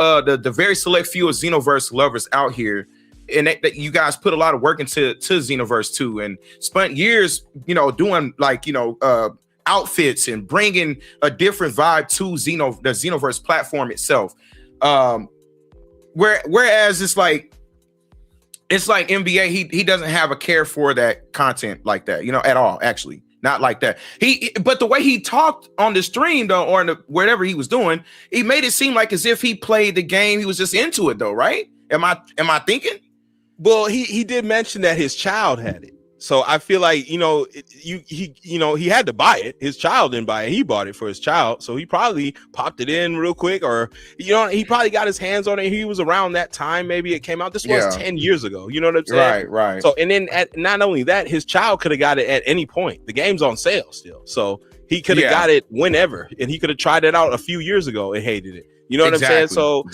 the very select few of Xenoverse lovers out here. And that you guys put a lot of work into Xenoverse 2 and spent years, doing like, outfits and bringing a different vibe to the Xenoverse platform itself. Whereas it's like NBA, he doesn't have a care for that content like that, at all. Actually, not like that. But the way he talked on the stream though, or whatever he was doing, he made it seem like as if he played the game. He was just into it though, right? Am I thinking? Well, he did mention that his child had it. So I feel like, he had to buy it. His child didn't buy it. He bought it for his child. So he probably popped it in real quick, or, he probably got his hands on it. He was around that time. Maybe it came out. This was 10 years ago. You know what I'm saying? Right. So, and then not only that, his child could have got it at any point. The game's on sale still. So he could have got it whenever, and he could have tried it out a few years ago and hated it. You know what I'm saying? So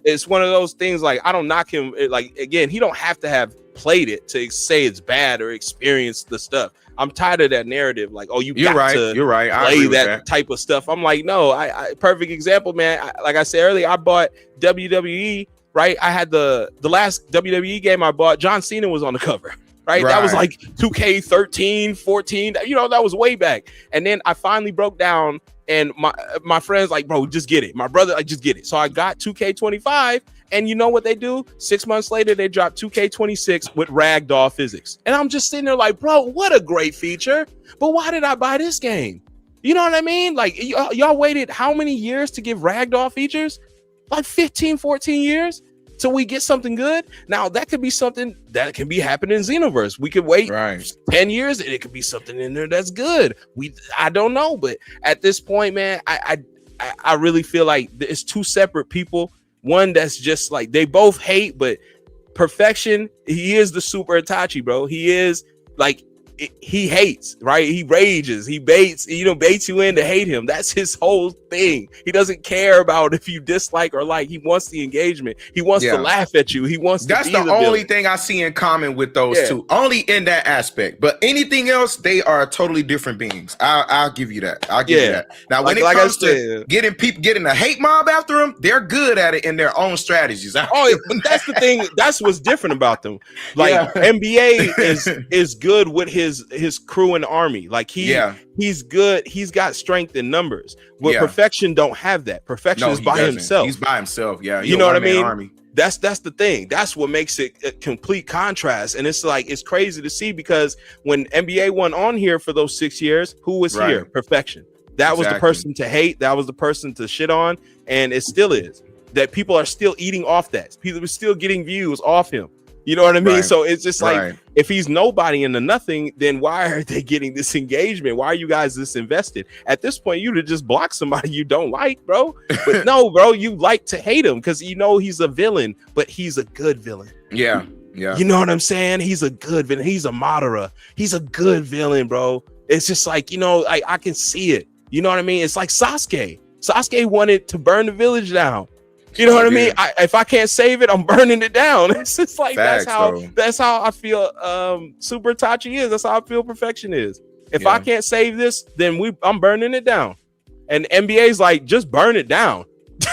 it's one of those things, like, I don't knock him. Like, again, he don't have to have played it to say it's bad or experience the stuff. I'm tired of that narrative. Like, oh, you're right. Play that type of stuff. I'm like, no, I perfect example, man. Like I said earlier, I bought WWE, right? I had the last WWE game I bought, John Cena was on the cover. Right? That was like 2K13, 14. That was way back. And then I finally broke down, and my friends like, bro, just get it. My brother, like, just get it. So I got 2K25, and you know what they do? 6 months later, they dropped 2K26 with ragdoll physics. And I'm just sitting there like, bro, what a great feature. But why did I buy this game? You know what I mean? Like, y'all waited how many years to give ragdoll features? Like 15, 14 years? Till we get something good. Now that could be something that can be happening in Xenoverse. We could wait 10 years and it could be something in there that's good. I don't know, but at this point, man, I really feel like it's two separate people. One that's just like, they both hate, but perfection, he is the super Itachi, bro. He is like, he hates, right? He rages, he baits you in to hate him. That's his whole thing. He doesn't care about if you dislike or like. He wants the engagement. He wants to laugh at you. He wants That's to be the only thing I see in common with those two. Only in that aspect. But anything else, they are totally different beings. I'll give you that. I'll give you that. Now, when it comes to getting a hate mob after them, they're good at it in their own strategies. But that's the thing. That's what's different about them. Like MBA is good with his crew and army. Like he's good. He's got strength in numbers. But Perfection don't have that. Perfection is by himself. He's by himself. Yeah, you know what I mean. Army. That's the thing. That's what makes it a complete contrast. And it's like it's crazy to see because when MBA went on here for those 6 years, who was here? Perfection. That was the person to hate. That was the person to shit on, and it still is. That people are still eating off that. People are still getting views off him. You know what I mean? So it's just like, if he's nobody into nothing, then why are they getting this engagement? Why are you guys this invested? At this point, you'd have just blocked somebody you don't like, bro. But no, bro, you like to hate him because you know he's a villain, but he's a good villain. Yeah. You know what I'm saying? He's a good villain. He's a Madara. He's a good villain, bro. It's just like, you know, I can see it. You know what I mean? It's like Sasuke. Sasuke wanted to burn the village down. You know what I mean? If I can't save it, I'm burning it down. It's just like that's how I feel Super Itachi is. That's how I feel Perfection is. If I can't save this, then I'm burning it down. And NBA's like, just burn it down.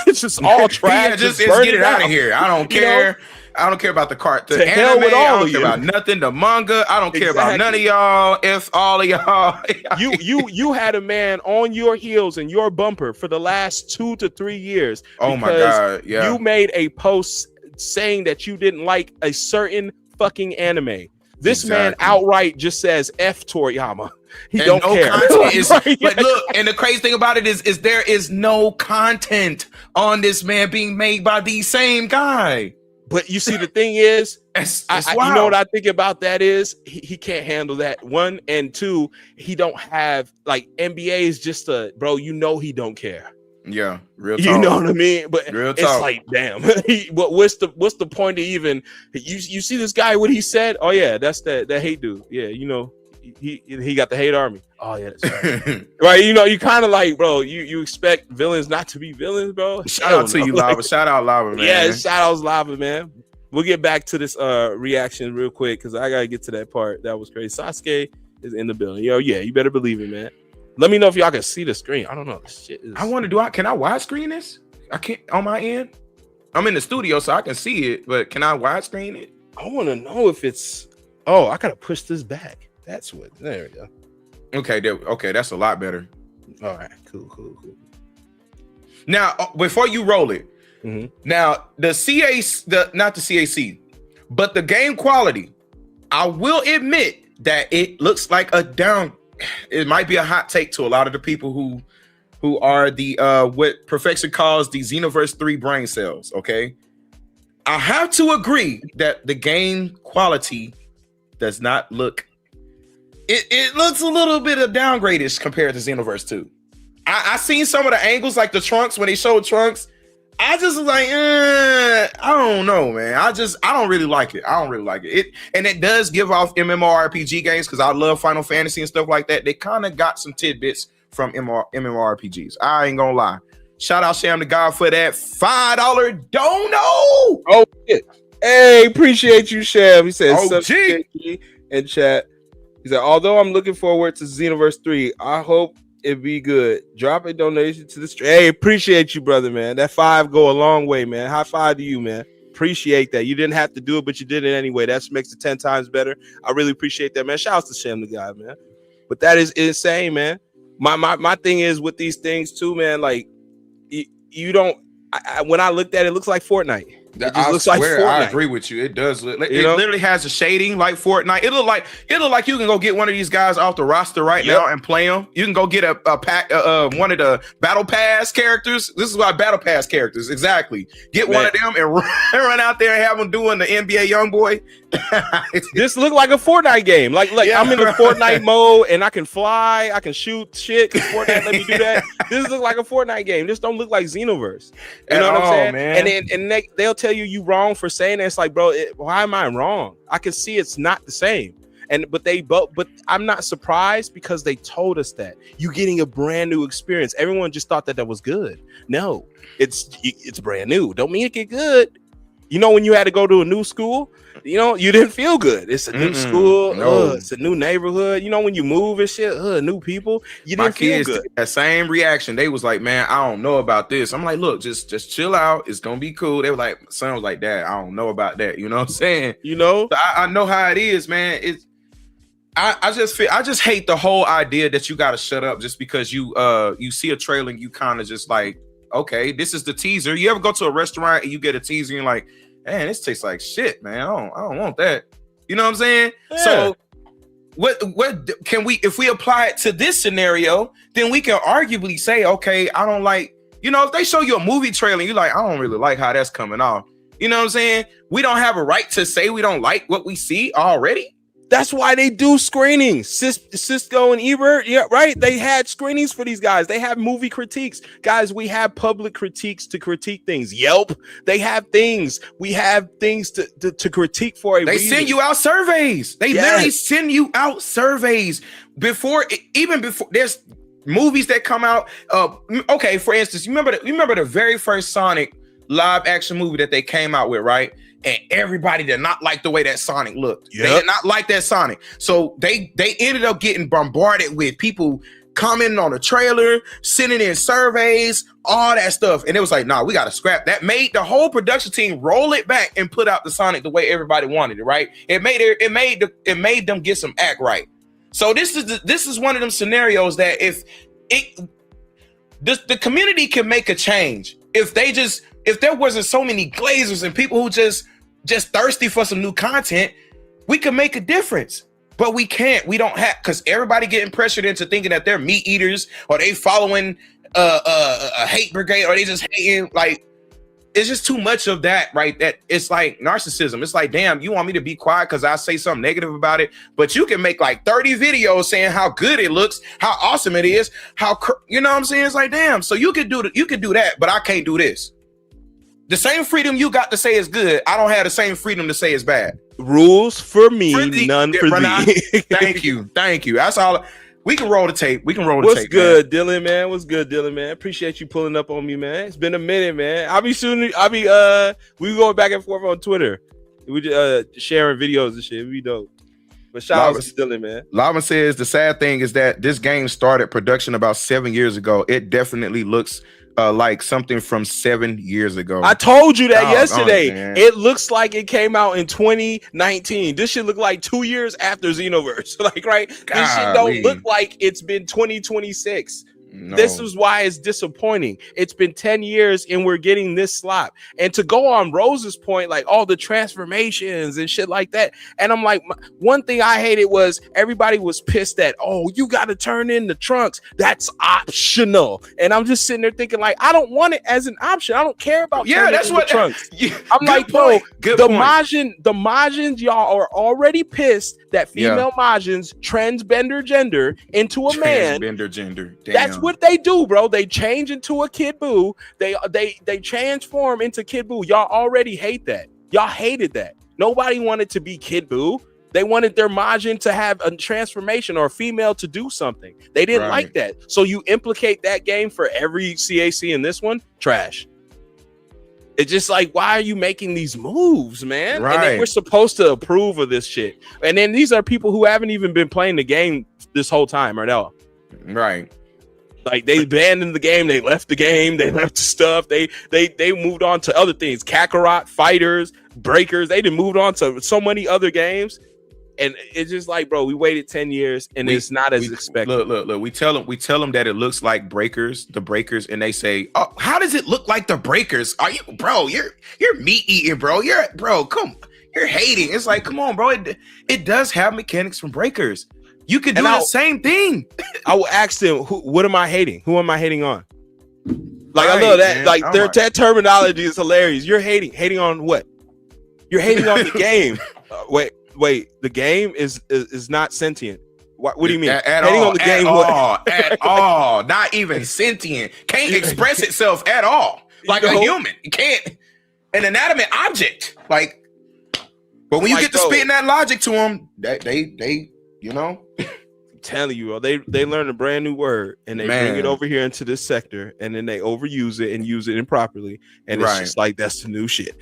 It's just all trash. Just get it out of here. I don't care. You know? I don't care about the cartoon. To hell with all I don't of care about nothing. The manga. I don't care about none of y'all. If all of y'all. you had a man on your heels and your bumper for the last 2 to 3 years. Oh my God. Yeah. You made a post saying that you didn't like a certain fucking anime. This man outright just says F Toriyama. He and don't care. But look, and the crazy thing about it is there is no content on this man being made by the same guy. But you see, the thing is, you know what I think about that is he can't handle that. 1 and 2, he don't have like NBA is just bro. You know he don't care. Yeah, real talk. You know what I mean? But real it's talk. like, damn. But what's the point of even? You see this guy? What he said? Oh yeah, that's that hate dude. Yeah, you know. He got the hate army. Oh yeah, that's right. Right, you know, you kind of like, bro, you expect villains not to be villains, bro. Shout out to you, Lava. Shout out Lava, man. Yeah, shout out Lava, man. We'll get back to this reaction real quick because I gotta get to that part. That was crazy. Sasuke is in the building. Yo, yeah, you better believe it, man. Let me know if y'all can see the screen. I don't know. This shit is... I want to can I widescreen this? I can't on my end. I'm in the studio so I can see it, but can I widescreen it? I want to know if it's. Oh, I gotta push this back. That's what. There we go. Okay, that's a lot better. All right, cool. Now, before you roll it, now not the CAC, but the game quality, I will admit that it looks like a down. It might be a hot take to a lot of the people who are the what Perfection calls the Xenoverse 3 brain cells. Okay, I have to agree that the game quality does not look. It looks a little bit of downgradish compared to Xenoverse 2. I seen some of the angles, like the Trunks, when they showed Trunks. I just was like, I don't know, man. I don't really like it. And it does give off MMORPG games because I love Final Fantasy and stuff like that. They kind of got some tidbits from MMORPGs. I ain't gonna lie. Shout out Sham to God for that $5 dono. Oh, shit. Hey, appreciate you, Sham. He said, OG in chat. He said, although I'm looking forward to Xenoverse 3, I hope it be good. Drop a donation to the stream. Hey, appreciate you, brother, man. That 5 go a long way, man. High five to you, man. Appreciate that. You didn't have to do it, but you did it anyway. That makes it 10 times better. I really appreciate that, man. Shouts to Shem the guy, man. But that is insane, man. My thing is with these things too, man. Like you don't. When I looked at it, it looks like Fortnite. It just looks like Fortnite. I agree with you. It does look. It literally has a shading like Fortnite. It look like you can go get one of these guys off the roster right now and play them. You can go get a pack one of the Battle Pass characters. This is why Battle Pass characters exactly. Get one of them and run out there and have them doing the NBA YoungBoy. This look like a Fortnite game. Like I'm in the Fortnite mode and I can fly. I can shoot shit. Fortnite let me do that. This looks like a Fortnite game. This don't look like Xenoverse. You know what I'm saying? Man. And they'll tell you wrong for saying that. It's like, bro, why am I wrong? I can see it's not the same. But I'm not surprised because they told us that you're getting a brand new experience. Everyone just thought that was good. No, it's brand new. Don't mean it get good. You know, when you had to go to a new school, you know, you didn't feel good. It's a new school. No. It's a new neighborhood. You know, when you move and shit, new people, you didn't feel good. That same reaction. They was like, man, I don't know about this. I'm like, look, just chill out. It's going to be cool. They were like, son was like, Dad, I don't know about that. You know what I'm saying? You know? So I know how it is, man. I just hate the whole idea that you got to shut up just because you see a trailer and you kind of just like, okay, this is the teaser. You ever go to a restaurant and you get a teaser and you're like, man, this tastes like shit, man. I don't want that. You know what I'm saying? Yeah. So what can we, if we apply it to this scenario, then we can arguably say, okay, I don't like, you know, if they show you a movie trailer and you're like, I don't really like how that's coming off. You know what I'm saying? We don't have a right to say we don't like what we see already. That's why they do screenings. Cisco and Ebert, yeah, right? They had screenings for these guys. They have movie critiques. Guys, we have public critiques to critique things. Yelp, they have things. We have things to critique for a reason. They send you out surveys. They literally send you out surveys before there's movies that come out. Okay, for instance, you remember the very first Sonic live action movie that they came out with, right? And everybody did not like the way that Sonic looked. Yep. They did not like that Sonic. So they ended up getting bombarded with people commenting on the trailer, sending in surveys, all that stuff. And it was like, nah, we got to scrap that. Made the whole production team roll it back and put out the Sonic the way everybody wanted it, right? It made them get some act right. So this is one of them scenarios that if the community can make a change. If there wasn't so many glazers and people who just thirsty for some new content, we could make a difference. But we can't. We don't have, because everybody getting pressured into thinking that they're meat eaters or they following a hate brigade or they just hating. Like, it's just too much of that, right? That it's like narcissism. It's like, damn, you want me to be quiet because I say something negative about it, but you can make like 30 videos saying how good it looks, how awesome it is, you know what I'm saying? It's like, damn. So you can do that, but I can't do this. The same freedom you got to say is good, I don't have the same freedom to say it's bad. Rules for me, none for thee. Thank you. That's all. We can roll the tape. What's good, man? Dylan, man? What's good, Dylan, man? Appreciate you pulling up on me, man. It's been a minute, man. We going back and forth on Twitter. We sharing videos and shit. We dope. But shout out to Dylan, man. Lava says the sad thing is that this game started production about 7 years ago. It definitely looks like something from 7 years ago. I told you that yesterday. It looks like it came out in 2019. This shit look like 2 years after Xenoverse. Like, right? This shit don't look like it's been 2026. No. This is why it's disappointing. It's been 10 years and we're getting this slop. And to go on Rose's point, like all the transformations and shit like that. And I'm like, one thing I hated was everybody was pissed that, oh, you got to turn in the trunks. That's optional. And I'm just sitting there thinking like, I don't want it as an option. I don't care about that's what the trunks. I'm like, bro, the Majins, y'all are already pissed that female Majins transgender gender into a man. Transgender gender. Damn. That's what they do, bro. They change into a Kid Buu. They transform into Kid Buu. Y'all already hate that. Y'all hated that. Nobody wanted to be Kid Buu. They wanted their Majin to have a transformation or a female to do something. They didn't like that. So you implicate that game for every CAC in this one? Trash. It's just like, why are you making these moves, man? Right. And then we're supposed to approve of this shit. And then these are people who haven't even been playing the game this whole time, right now. Right. Like they abandoned the game, they left the game, they left the stuff, they moved on to other things, Kakarot, Fighters, Breakers. They done moved on to so many other games, and it's just like, bro, we waited 10 years and it's not as expected. Look. We tell them that it looks like the Breakers, and they say, "Oh, how does it look like the Breakers? Are you, bro? You're meat eating, bro. You're hating." It's like, come on, bro. It does have mechanics from Breakers. You could do the same thing. I will ask them, what am I hating? Who am I hating on? Like, I love that. Man. Like, that terminology is hilarious. You're hating on what? You're hating on the game. Wait. The game is not sentient. What do you mean? Hating on the game? At all. Not even sentient. Can't express itself at all. Like a human. It can't. An inanimate object. Like, But when you Like, get to bro, spitting that logic to them, they you know, telling you, bro, they learn a brand new word and they bring it over here into this sector, and then they overuse it and use it improperly, and it's just like that's the new shit.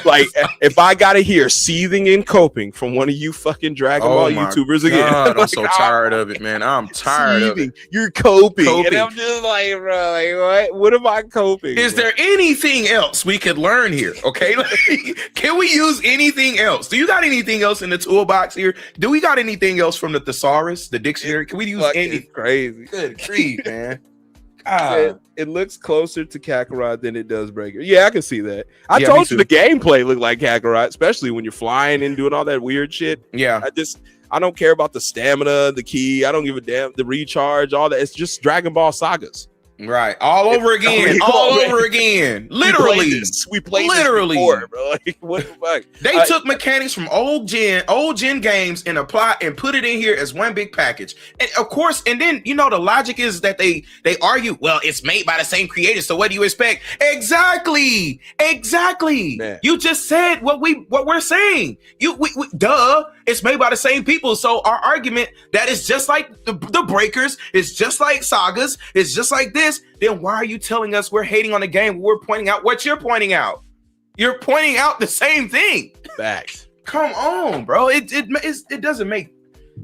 like if I gotta hear seething and coping from one of you fucking Dragon Ball YouTubers again, I'm so tired of it, man. I'm tired of it. You're coping, and I'm just like, bro, like what am I coping? Is there anything else we could learn here? Okay, can we use anything else? Do you got anything else in the toolbox here? Do we got anything else from the thesaurus, the dictionary? Can we use anything? Crazy. Good grief, man. It looks closer to Kakarot than it does Breaker. Yeah, I can see that. I Yeah, told you the gameplay looked like Kakarot, especially when you're flying and doing all that weird shit. Yeah. I don't care about the stamina, the key. I don't give a damn. The recharge, all that. It's just Dragon Ball sagas. Right. All over again. Over again. Literally. We played literally this before, bro. Like, what the fuck? They took mechanics from old gen games and put it in here as one big package. And of course, and then the logic is that they argue, well, it's made by the same creators, so what do you expect? Exactly. Man. You just said what we're saying. Duh. It's made by the same people. So our argument that it's just like the Breakers, it's just like Sagas, it's just like this. Then why are you telling us we're hating on the game? We're pointing out what you're pointing out. You're pointing out the same thing. Facts. Come on, bro. It doesn't make.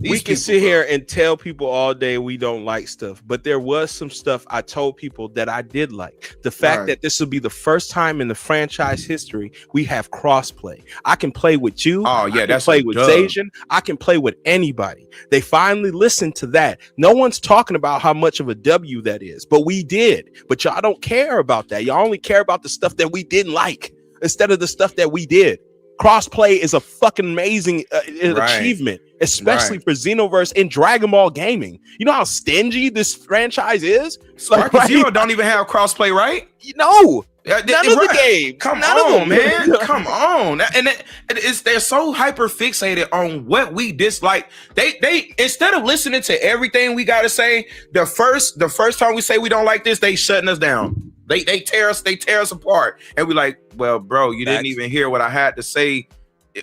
We can sit here and tell people all day we don't like stuff, but there was some stuff I told people that I did like. The fact that this will be the first time in the franchise history we have crossplay. I can play with you. Oh yeah, that's play with Zajan. I can play with anybody. They finally listened to that. No one's talking about how much of a W that is, but we did. But y'all don't care about that. Y'all only care about the stuff that we didn't like instead of the stuff that we did. Crossplay is a fucking amazing achievement, especially for Xenoverse and Dragon Ball gaming. You know how stingy this franchise is? Sparky Zero don't even have crossplay, right? No. None of the games. Come None on, of them, man. Come on. And they're so hyper fixated on what we dislike. They instead of listening to everything we gotta say, the first time we say we don't like this, they shutting us down. They tear us apart, and we like, well, bro, you didn't even hear what I had to say.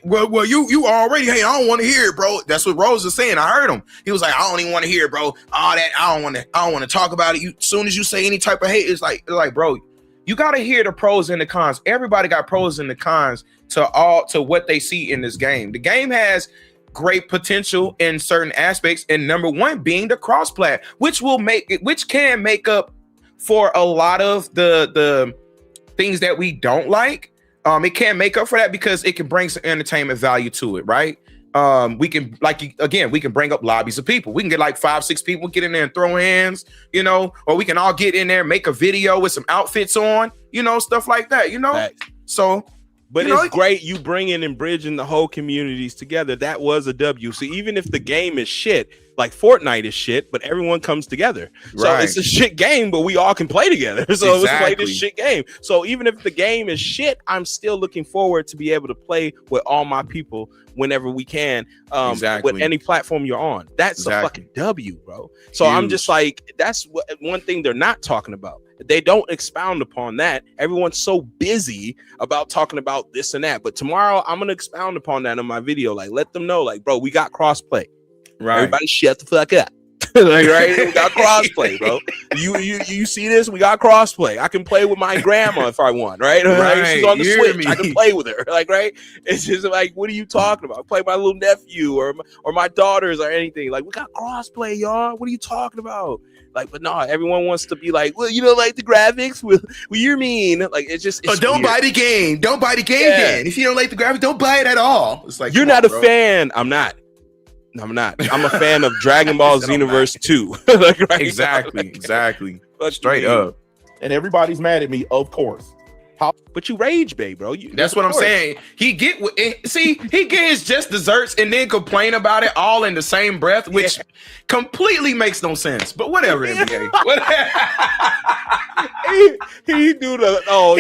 Well, you already. Hey, I don't want to hear it, bro. That's what Rose was saying. I heard him. He was like, I don't even want to hear it, bro. All that, I don't want to talk about it. As soon as you say any type of hate, it's like, bro, you gotta hear the pros and the cons. Everybody got pros and the cons to what they see in this game. The game has great potential in certain aspects, and number one being the crossplay, which can make up for a lot of the things that we don't like. It can't make up for that because it can bring some entertainment value to it, right? We can we can bring up lobbies of people. We can get like 5-6 people, get in there and throw hands, or we can all get in there, make a video with some outfits on, stuff like that, Right. So, but it's great you bringing and bridging the whole communities together. That was a W. So even if the game is shit, like Fortnite is shit, but everyone comes together. So it's a shit game, but we all can play together. So let's play this shit game. So even if the game is shit, I'm still looking forward to be able to play with all my people whenever we can, with any platform you're on. That's a fucking W, bro. So I'm just like, that's one thing they're not talking about. They don't expound upon that. Everyone's so busy about talking about this and that. But tomorrow I'm gonna expound upon that in my video. Like, let them know, like, bro, we got crossplay. Right. Everybody shut the fuck up. Like, right? We got crossplay, bro. You see this? We got crossplay. I can play with my grandma if I want, right? She's on the Switch. I can play with her. Like, right? It's just like, what are you talking about? I play my little nephew or my daughters or anything. Like, we got crossplay, y'all. What are you talking about? Like, but no, everyone wants to be like, well, you don't like the graphics? Well, you're mean. Like, it's just. It's don't buy the game. Don't buy the game then. If you don't like the graphics, don't buy it at all. It's like, you're not a fan. I'm not. I'm a fan of Dragon Ball Xenoverse 2. Like, right? Exactly. Straight up. And everybody's mad at me, of course. But you rage, babe, bro. That's what I'm saying. He get his just desserts and then complain about it all in the same breath, which completely makes no sense. But whatever, MBA. he do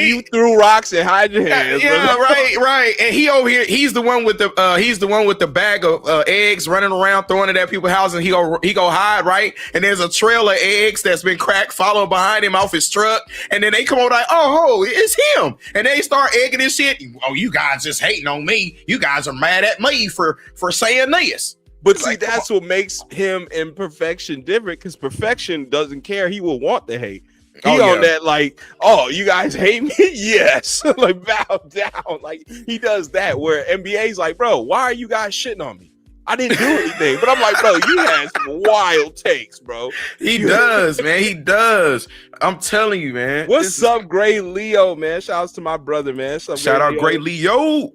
you threw rocks and hide your hands. Yeah, right. And he over here, he's the one with the bag of eggs running around throwing it at people's houses, and he go hide, right? And there's a trail of eggs that's been cracked following behind him off his truck, and then they come over like, oh, it's him. And they start egging this shit. Oh, you guys just hating on me. You guys are mad at me for saying this. But see, that's what makes him and Perfection different, because Perfection doesn't care. He will want the hate. He on that like, oh, you guys hate me? Yes. Like, bow down. Like, he does that, where MBA's like, bro, why are you guys shitting on me? I didn't do anything. But I'm like, bro, you had some wild takes, bro. He does, man. He does. I'm telling you, man. What's up, Great Leo, man? Shout outs to my brother, man. Shout out Great Leo.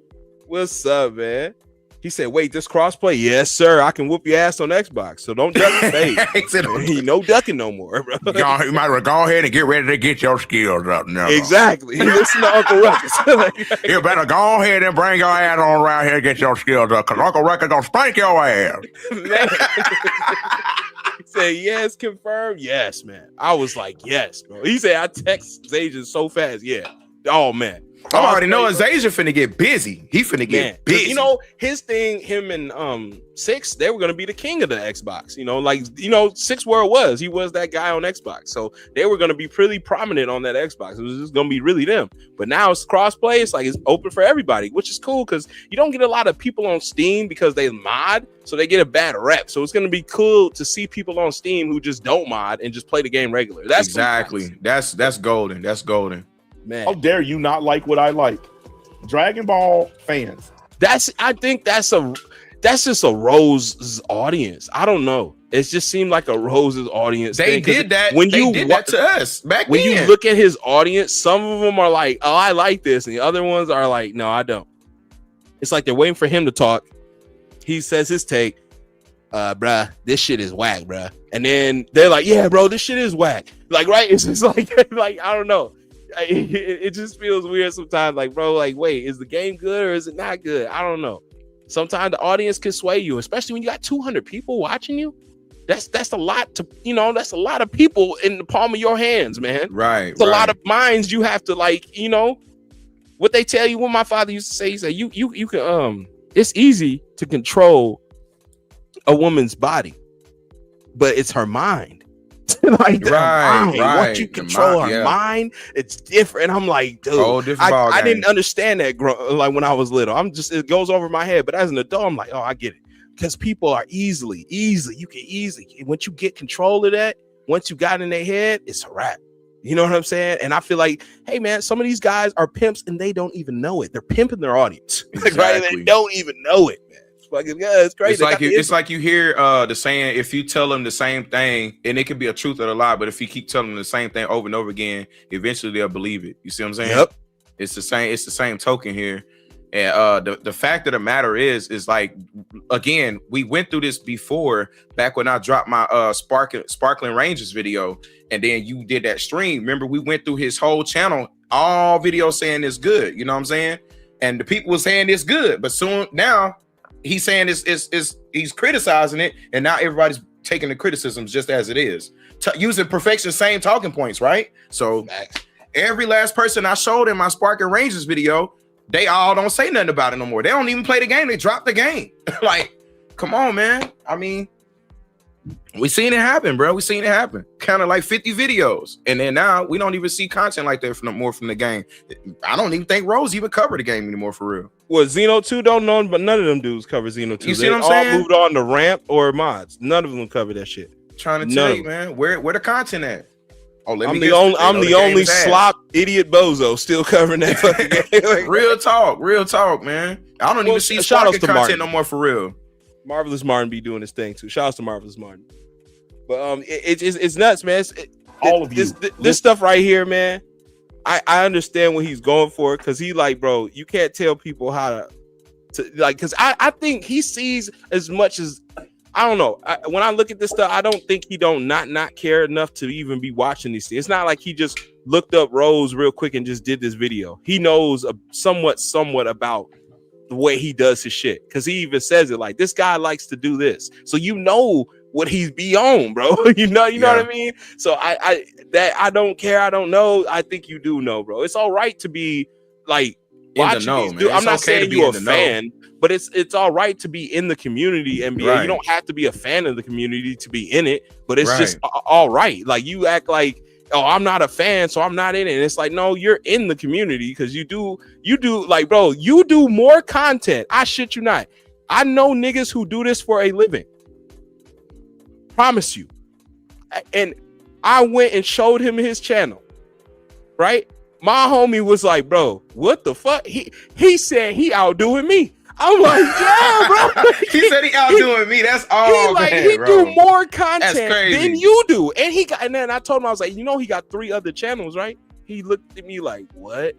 What's up, man? He said, wait, this crossplay? Yes, sir. I can whoop your ass on Xbox. So don't duck the face. No ducking no more, bro. You might well go ahead and get ready to get your skills up now. Exactly. Listen to Uncle Ruckus. You better go ahead and bring your ass on around here and get your skills up, because Uncle Ruckus gonna spank your ass. Man. He said, yes, confirmed. Yes, man. I was like, yes, bro. He said, I text Zajan so fast. Yeah. Oh, man. I already know Zaja finna get busy. He finna get busy. You know, his thing, him and Six, they were gonna be the king of the Xbox. You know, like, you know, Six World was. He was that guy on Xbox. So they were gonna be pretty prominent on that Xbox. It was just gonna be really them. But now it's crossplay. It's like it's open for everybody, which is cool, because you don't get a lot of people on Steam because they mod, so they get a bad rep. So it's gonna be cool to see people on Steam who just don't mod and just play the game regular. That's exactly cool. That's golden. That's golden. Man, how dare you not like what I like? Dragon Ball fans. I think that's just a Rose's audience. I don't know. It just seemed like a Rose's audience. They did that. When they you did that to us back when then. you look at his audience, some of them are like, "Oh, I like this," and the other ones are like, "No, I don't." It's like they're waiting for him to talk. He says his take, bruh, this shit is whack, bruh. And then they're like, "Yeah, bro, this shit is whack." Like, right? It's just like I don't know. It just feels weird sometimes. Like, bro, like, wait, is the game good or is it not good? I don't know. Sometimes the audience can sway you, especially when you got 200 people watching you. That's a lot to, you know, that's a lot of people in the palm of your hands, man. Right. It's a lot of minds you have to, like, you know, what they tell you. What my father used to say, he said, you can, it's easy to control a woman's body, but it's her mind. Like, right. Once you control her mind, it's different. I'm like, dude, I didn't understand that like when I was little. It goes over my head. But as an adult, I'm like, oh, I get it. Because people are you can easily, once you get control of that, once you got in their head, it's a wrap. You know what I'm saying? And I feel like, hey, man, some of these guys are pimps and they don't even know it. They're pimping their audience. Exactly. Right? They don't even know it, man. It's crazy. It's like you hear the saying, if you tell them the same thing, and it could be a truth or a lie, but if you keep telling them the same thing over and over again, eventually they'll believe it. You see what I'm saying? Yep. It's the same token here. And the fact of the matter is like, again, we went through this before, back when I dropped my Sparkling Rangers video, and then you did that stream. Remember, we went through his whole channel, all videos saying it's good. You know what I'm saying? And the people were saying it's good, but soon now he's saying he's criticizing it, and now everybody's taking the criticisms just as it is, using Perfection same talking points, right? So every last person I showed in my Sparking Rangers video, they all don't say nothing about it no more. They don't even play the game. They drop the game. Like, come on, man. I mean, we seen it happen, bro. We seen it happen. Kind of like 50 videos, and then now we don't even see content like that from the game. I don't even think Rose even covered the game anymore for real. Well, Xeno 2 don't know, but none of them dudes cover Xeno 2. You see what I'm saying? All moved on to Ramp or mods. None of them cover that shit. Trying to tell you, man, where the content at? Oh, I'm the only slop idiot bozo still covering that fucking game. Like, real talk, man. I don't even see Sparking content no more for real. Marvelous Martin be doing his thing too. Shout out to Marvelous Martin. But it's nuts, man. All of you. This stuff right here, man. I understand what he's going for, because he like, bro, you can't tell people how to like, because I think he sees as much as, I don't know. When I look at this stuff, I don't think he don't not care enough to even be watching these things. It's not like he just looked up Rose real quick and just did this video. He knows somewhat about the way he does his shit, because he even says it like, this guy likes to do this. So you know what he's beyond, bro. you know what I mean? So I don't care. I don't know. I think you do know, bro. It's all right to be like watching these dudes. I'm not saying you're a fan, but it's all right to be in the community, NBA. Right. You don't have to be a fan of the community to be in it, but it's just all right. Like, you act like oh, I'm not a fan, so I'm not in it. And it's like, no, you're in the community because you do like, bro, you do more content. I shit you not. I know niggas who do this for a living. Promise you. And I went and showed him his channel, right? My homie was like, bro, what the fuck? He said he outdoing me. I'm like, yeah, bro. He said he outdoing me. That's all. He bro. do more content crazy. than you do. And then I told him, I was like, you know, he got 3 other channels, right? He looked at me like, what?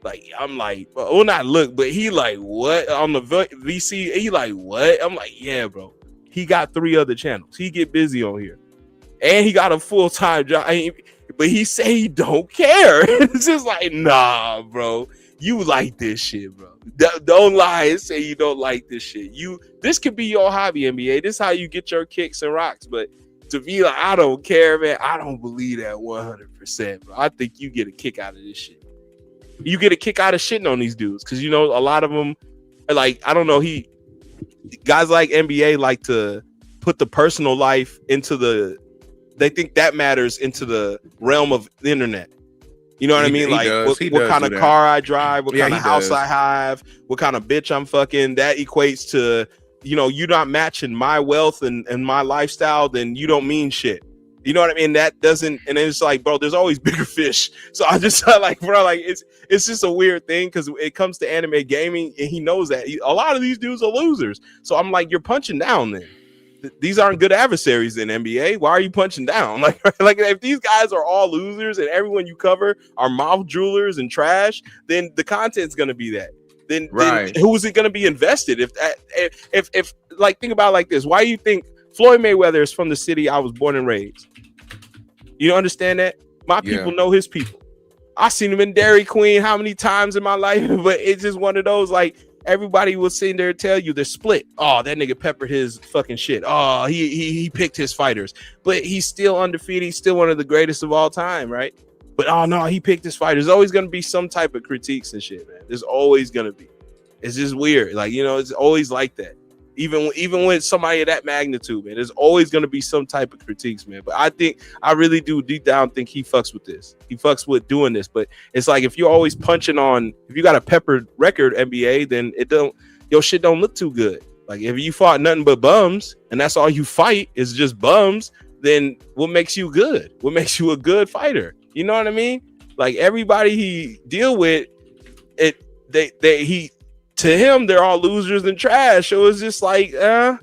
Like, I'm like, well, not look, but he like, what? On the VC, he like, what? I'm like, yeah, bro. He got 3 other channels. He get busy on here. And he got a full-time job. But he say he don't care. It's just like, nah, bro. You like this shit, bro. Don't lie and say you don't like this shit. This could be your hobby, NBA. This is how you get your kicks and rocks. But to be like, I don't care, man. I don't believe that 100%, bro. I think you get a kick out of this shit. You get a kick out of shitting on these dudes because, you know, a lot of them, like, I don't know, guys like NBA like to put the personal life they think that matters into the realm of the internet. You know what I mean? Like what kind of car I drive, what kind of house I have, what kind of bitch I'm fucking. That equates to, you know, you're not matching my wealth and my lifestyle, then you don't mean shit. You know what I mean? That doesn't, and it's like, bro, there's always bigger fish. So I just like, bro, like it's just a weird thing because it comes to anime gaming, and he knows that a lot of these dudes are losers. So I'm like, you're punching down then. These aren't good adversaries in NBA. Why are you punching down? Like if these guys are all losers and everyone you cover are mouth droolers and trash, then the content's gonna be that. Then who's it gonna be invested? If like, think about it like this. Why do you think Floyd Mayweather is from the city I was born and raised? You understand that? My people know his people. I seen him in Dairy Queen how many times in my life, but it's just one of those, like, everybody will sit there and tell you they're split. Oh, that nigga peppered his fucking shit. Oh, he picked his fighters, but he's still undefeated. He's still one of the greatest of all time, right? But oh no, he picked his fighters. There's always gonna be some type of critiques and shit, man. There's always gonna be. It's just weird, like, you know, it's always like that. Even with somebody of that magnitude, man, there's always gonna be some type of critiques, man. But I really do deep down think he fucks with this. He fucks with doing this. But it's like, if you're always punching on, if you got a peppered record, NBA, then your shit don't look too good. Like, if you fought nothing but bums and that's all you fight is just bums, then what makes you good? What makes you a good fighter? You know what I mean? Like, everybody he deal with, to him, they're all losers and trash. So it's just like, all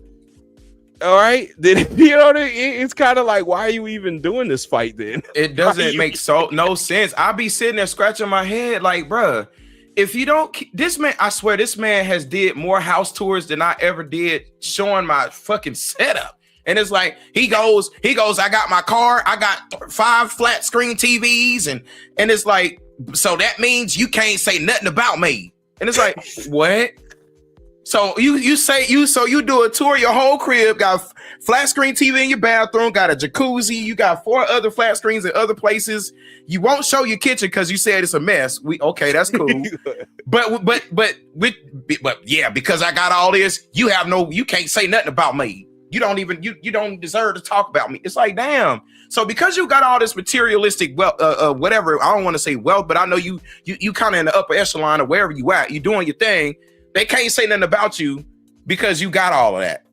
right. Then, you know, it's kind of like, why are you even doing this fight then? It doesn't make no sense. I'll be sitting there scratching my head like, bruh, if you don't, this man, I swear, this man has did more house tours than I ever did showing my fucking setup. And it's like, he goes, I got my car, I got 5 flat screen TVs, and it's like, so that means you can't say nothing about me. And it's like, what? So you do a tour of your whole crib, got flat screen TV in your bathroom, got a jacuzzi, you got 4 other flat screens in other places. You won't show your kitchen because you said it's a mess. Okay, that's cool. but yeah, because I got all this, you can't say nothing about me. You don't deserve to talk about me. It's like, damn. So because you got all this materialistic wealth, whatever, I don't want to say wealth, but I know you kind of in the upper echelon of wherever you at, you doing your thing. They can't say nothing about you because you got all of that.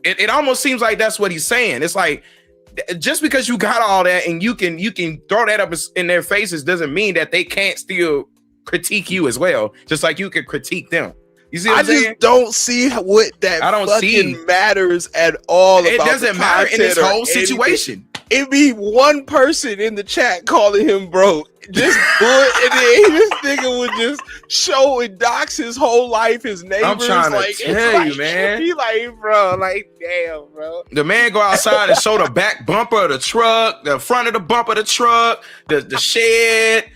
It almost seems like that's what he's saying. It's like, just because you got all that and you can throw that up in their faces doesn't mean that they can't still critique you as well. Just like you can critique them. You see what I'm saying? Just don't see what that matters at all. It doesn't matter in this whole situation. It'd be one person in the chat calling him broke. Just and then this nigga would just show and dox his whole life, his neighbors. I'm trying to tell you, man. Be like, bro, like, damn, bro. The man go outside and show the back bumper of the truck, the front of the bumper of the truck, the shed.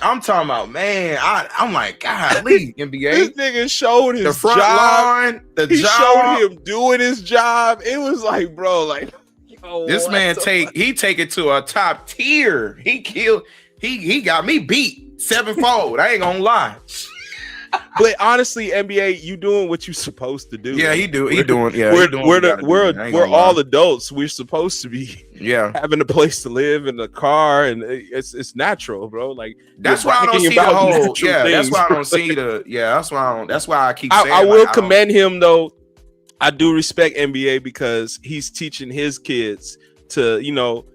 I'm talking about, man. I'm like, golly, NBA. This nigga showed his the front job. Line, he showed him doing his job. It was like, bro, like, yo, this man take it to a top tier. He got me beat 7-fold. I ain't gonna lie. But honestly, NBA, you doing what you're supposed to do. Yeah, man. he doing. Yeah, We're he doing what he gotta do, man. I ain't we're gonna lie. all adults. We're supposed to be having a place to live in a car, and it's natural, bro. Like that's why I don't see the whole. Yeah, that's why I don't see the. Yeah, that's why I don't. That's why I keep saying. I will commend him though. I do respect NBA because he's teaching his kids to, you know,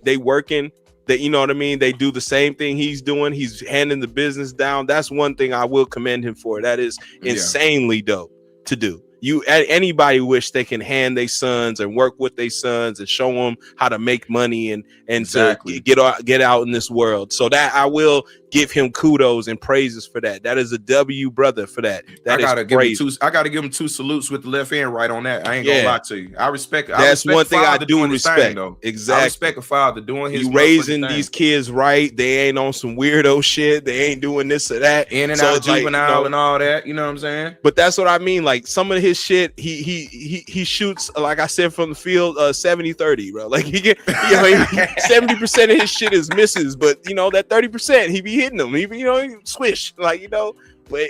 they working. That, you know what I mean? They do the same thing he's doing. He's handing the business down. That's one thing I will commend him for. That is insanely dope to do. Anybody wish they can hand their sons and work with their sons and show them how to make money and to get out in this world. So that I will give him kudos and praises for that. That is a W, brother, for that. I gotta give him two salutes with the left hand right on that. I ain't gonna lie to you. I respect. That's one thing I do respect. Exactly. I respect a father doing his. You raising these kids right. They ain't on some weirdo shit. They ain't doing this or that. In and out juvenile and all that. You know what I'm saying? But that's what I mean. Like some of his shit, he shoots, like I said, from the field 70-30, bro. Like he get 70% of his shit is misses, but you know that 30% he be hitting them. Even he swish, like but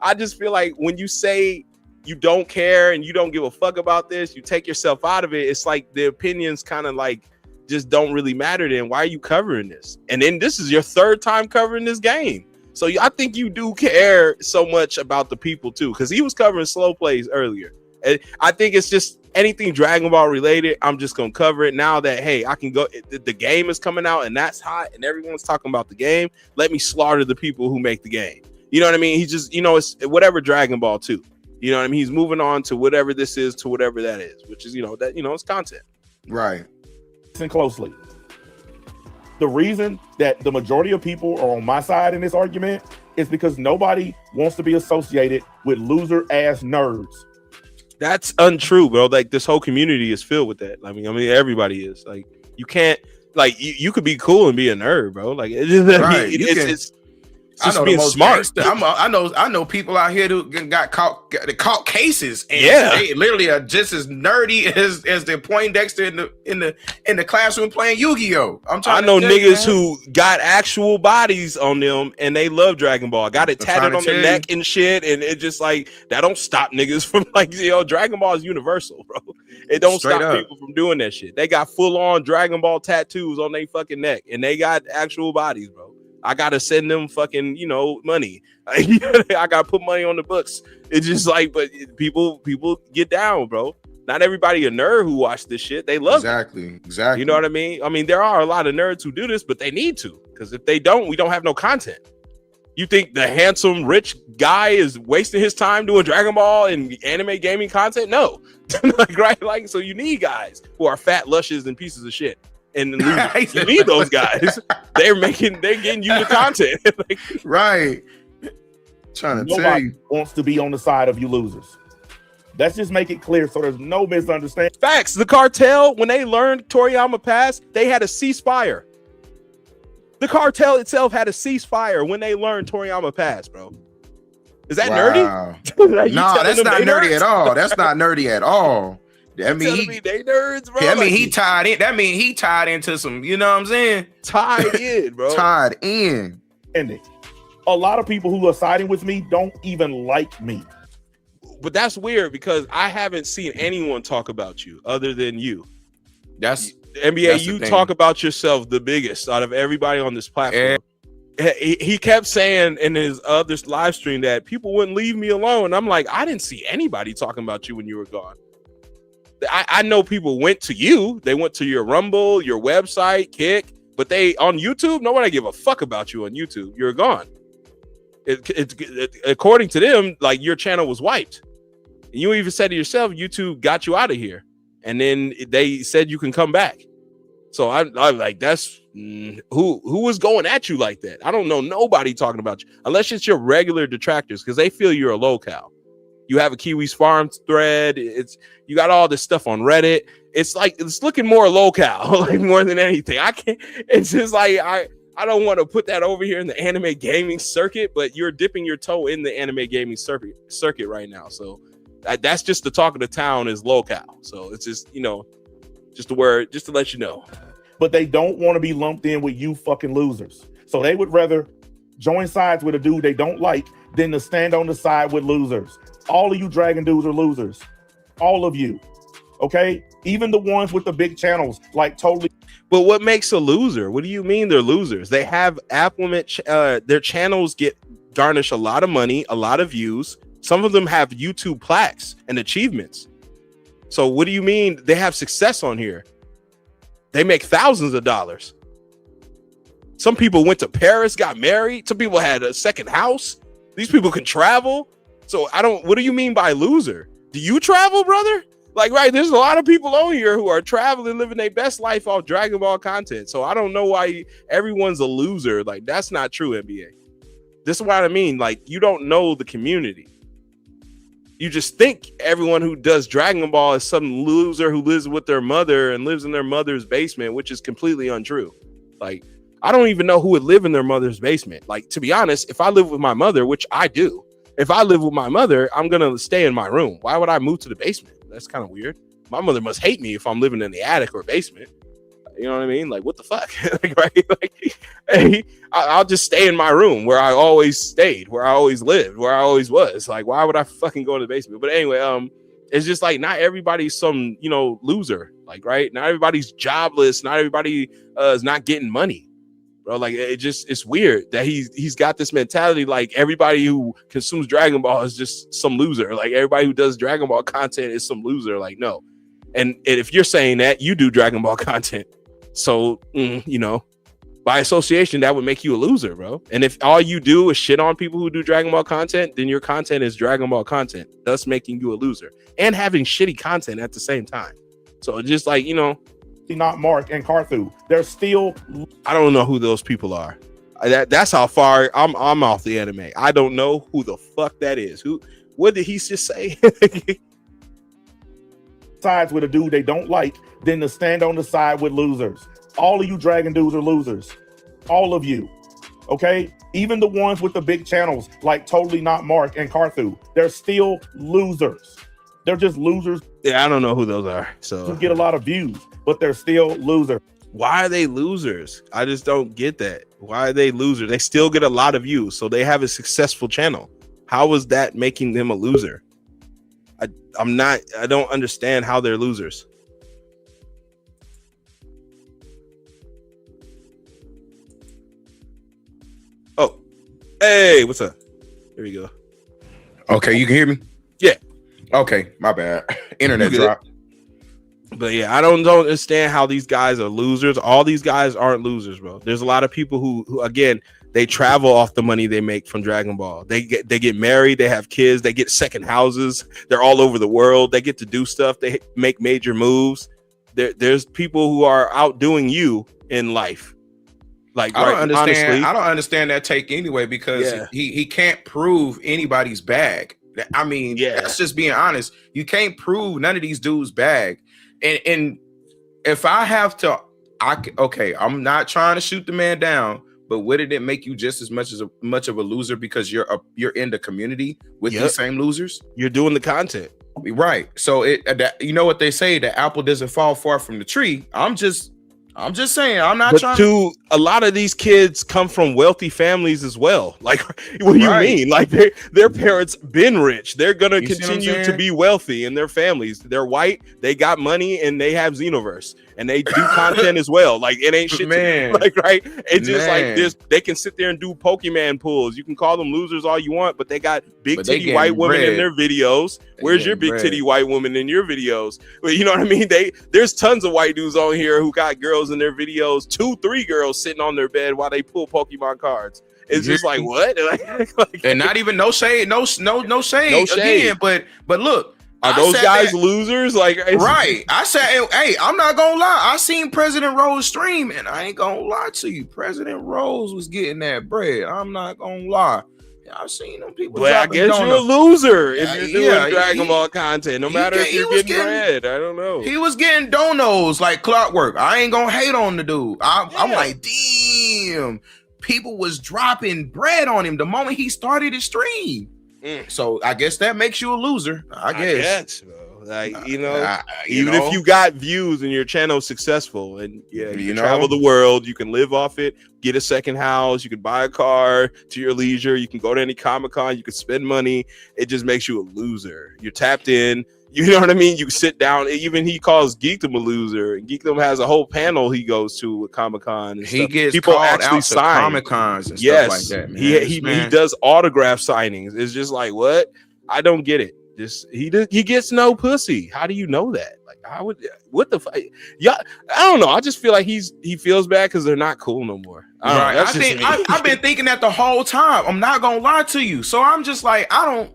I just feel like when you say you don't care and you don't give a fuck about this, you take yourself out of it. It's like the opinions kind of like just don't really matter. Then why are you covering this? And then this is your third time covering this game. So I think you do care so much about the people too, because he was covering slow plays earlier. And I think it's just anything Dragon Ball related, I'm just gonna cover it now that hey, I can go. The game is coming out and that's hot, and everyone's talking about the game. Let me slaughter the people who make the game. You know what I mean? He just, it's whatever Dragon Ball 2. You know what I mean? He's moving on to whatever this is, to whatever that is, which is it's content. Right. Listen closely. The reason that the majority of people are on my side in this argument is because nobody wants to be associated with loser ass nerds. That's untrue, bro. Like this whole community is filled with that. I mean, everybody is. Like you can't, like you could be cool and be a nerd, bro. Like it's just being smart. I know people out here who got caught cases, and they literally are just as nerdy as the Poindexter in the classroom playing Yu-Gi-Oh. I know niggas who got actual bodies on them and they love Dragon Ball. Got it tatted on their neck and shit, and it just like that don't stop niggas from Dragon Ball is universal, bro. It don't stop people from doing that shit. They got full on Dragon Ball tattoos on their fucking neck, and they got actual bodies, bro. I gotta send them fucking, money. I gotta put money on the books. It's just like, but people get down, bro. Not everybody a nerd who watch this shit. They love it. Exactly. You know what I mean? I mean, there are a lot of nerds who do this, but they need to, because if they don't, we don't have no content. You think the handsome rich guy is wasting his time doing Dragon Ball and anime gaming content? No, right? So you need guys who are fat, luscious, and pieces of shit. And you need those guys. They're getting you the content. Right. Trying to tell you. Wants to be on the side of you losers. Let's just make it clear so there's no misunderstanding. Facts. The cartel, when they learned Toriyama passed, they had a ceasefire. The cartel itself had a ceasefire when they learned Toriyama passed, bro. Is that nerdy? No, that's not nerdy at all. That's not nerdy at all. That mean they nerds, bro. That mean he tied in. That mean he tied into some. You know what I'm saying? Tied in, bro. Tied in. And a lot of people who are siding with me don't even like me. But that's weird because I haven't seen anyone talk about you other than you. That's NBA. You talk about yourself the biggest out of everybody on this platform. He kept saying in his other live stream that people wouldn't leave me alone. I'm like, I didn't see anybody talking about you when you were gone. I know people went to you. They went to your Rumble, your website, Kick, but they on YouTube, nobody give a fuck about you on YouTube. You're gone. According to them, like your channel was wiped. And you even said to yourself, YouTube got you out of here. And then they said you can come back. So I'm like, that's who was going at you like that? I don't know nobody talking about you unless it's your regular detractors because they feel you're a locale. You have a Kiwis Farm thread. You got all this stuff on Reddit. It's like it's looking more locale, like more than anything. I can't. It's just like I don't want to put that over here in the anime gaming circuit, but you're dipping your toe in the anime gaming circuit right now. So that's just the talk of the town is locale. So it's just just a word, just to let you know. But they don't want to be lumped in with you fucking losers. So they would rather join sides with a dude they don't like than to stand on the side with losers. All of you dragon dudes are losers. All of you. Okay? Even the ones with the big channels, like totally. But what makes a loser? What do you mean they're losers? They have affluent, their channels garnish a lot of money, a lot of views. Some of them have YouTube plaques and achievements. So what do you mean they have success on here? They make thousands of dollars. Some people went to Paris, got married. Some people had a second house. These people can travel. So what do you mean by loser? Do you travel, brother? Like, right, there's a lot of people on here who are traveling, living their best life off Dragon Ball content. So I don't know why everyone's a loser. Like, that's not true, NBA. This is what I mean. Like, you don't know the community. You just think everyone who does Dragon Ball is some loser who lives with their mother and lives in their mother's basement, which is completely untrue. Like, I don't even know who would live in their mother's basement. Like, to be honest, if I live with my mother, which I do, if I live with my mother, I'm going to stay in my room. Why would I move to the basement? That's kind of weird. My mother must hate me if I'm living in the attic or basement. You know what I mean? Like, what the fuck? Like, right? Like, hey, I'll just stay in my room where I always stayed, where I always lived, where I always was. Like, why would I fucking go to the basement? But anyway, it's just like not everybody's some, loser. Like, right? Not everybody's jobless. Not everybody is not getting money. Bro, like it's weird that he's got this mentality like everybody who consumes Dragon Ball is just some loser. Like everybody who does Dragon Ball content is some loser. Like, no. And if you're saying that, you do Dragon Ball content. So, by association, that would make you a loser, bro. And if all you do is shit on people who do Dragon Ball content, then your content is Dragon Ball content, thus making you a loser and having shitty content at the same time. So just like, not Mark and Carthu. They're still. I don't know who those people are. That's how far I'm off the anime. I don't know who the fuck that is. What did he just say? Sides with a dude they don't like than to stand on the side with losers. All of you dragon dudes are losers. All of you. Okay? Even the ones with the big channels, like Totally Not Mark and Carthu. They're still losers. They're just losers. Yeah, I don't know who those are. So who get a lot of views, but they're still losers. Why are they losers? I just don't get that. Why are they losers? They still get a lot of views, so they have a successful channel. How is that making them a loser? I don't understand how they're losers. Oh, hey, what's up? Here we go. Okay, you can hear me? Yeah. Okay, my bad. Internet dropped. But yeah, I don't understand how these guys are losers. All these guys aren't losers, bro. There's a lot of people who again, they travel off the money they make from Dragon Ball. They get married, they have kids, they get second houses. They're all over the world. They get to do stuff. They make major moves. There's people who are outdoing you in life. Like, I don't understand. Honestly, I don't understand that take anyway because he can't prove anybody's bag. I mean, that's just being honest. You can't prove none of these dudes' bag. And if I have to, I'm not trying to shoot the man down, but wouldn't it make you just as much of a loser because you're in the community with these same losers? You're doing the content, right? So you know what they say, the apple doesn't fall far from the tree. I'm just saying, I'm not trying. A lot of these kids come from wealthy families as well. Like, what do you mean? Like, their parents been rich. They're gonna continue to be wealthy in their families. They're white. They got money, and they have Xenoverse, and they do content as well. Like, it ain't shit. Man. Like, right? It's just like this. They can sit there and do Pokemon pulls. You can call them losers all you want, but they got big titty white women in their videos. Where's your big titty white woman in your videos? Well, you know what I mean? There's tons of white dudes on here who got girls in their videos, 2-3 girls sitting on their bed while they pull Pokemon cards. It's just like, what? And not even no shade again, but look, are those guys losers? Like, right? I said, hey, I'm not gonna lie. I seen President Rose stream, and I ain't gonna lie to you. President Rose was getting that bread. I'm not gonna lie. I've seen them people. Well, I guess you're a loser if you're doing Dragon Ball content, no matter if you're getting bread. I don't know. He was getting donos like clockwork. I ain't gonna hate on the dude. I'm like, damn. People was dropping bread on him the moment he started his stream. So I guess that makes you a loser. I guess. Like, even if you got views and your channel is successful, and you can know? travel the world, you can live off it, get a second house, you can buy a car to your leisure, you can go to any Comic-Con, you can spend money. It just makes you a loser. You're tapped in. You know what I mean? You sit down. Even he calls Geekdom a loser. And Geekdom has a whole panel he goes to at Comic-Con. And He stuff. gets people called actually out to sign Comic-Cons and yes, stuff like that, man. He does autograph signings. It's just like, what? I don't get it. Just he gets no pussy. How do you know that? Like, what the fuck? Yeah, I don't know. I just feel like he feels bad because they're not cool no more. Right. I've been thinking that the whole time. I'm not gonna lie to you. So I'm just like, I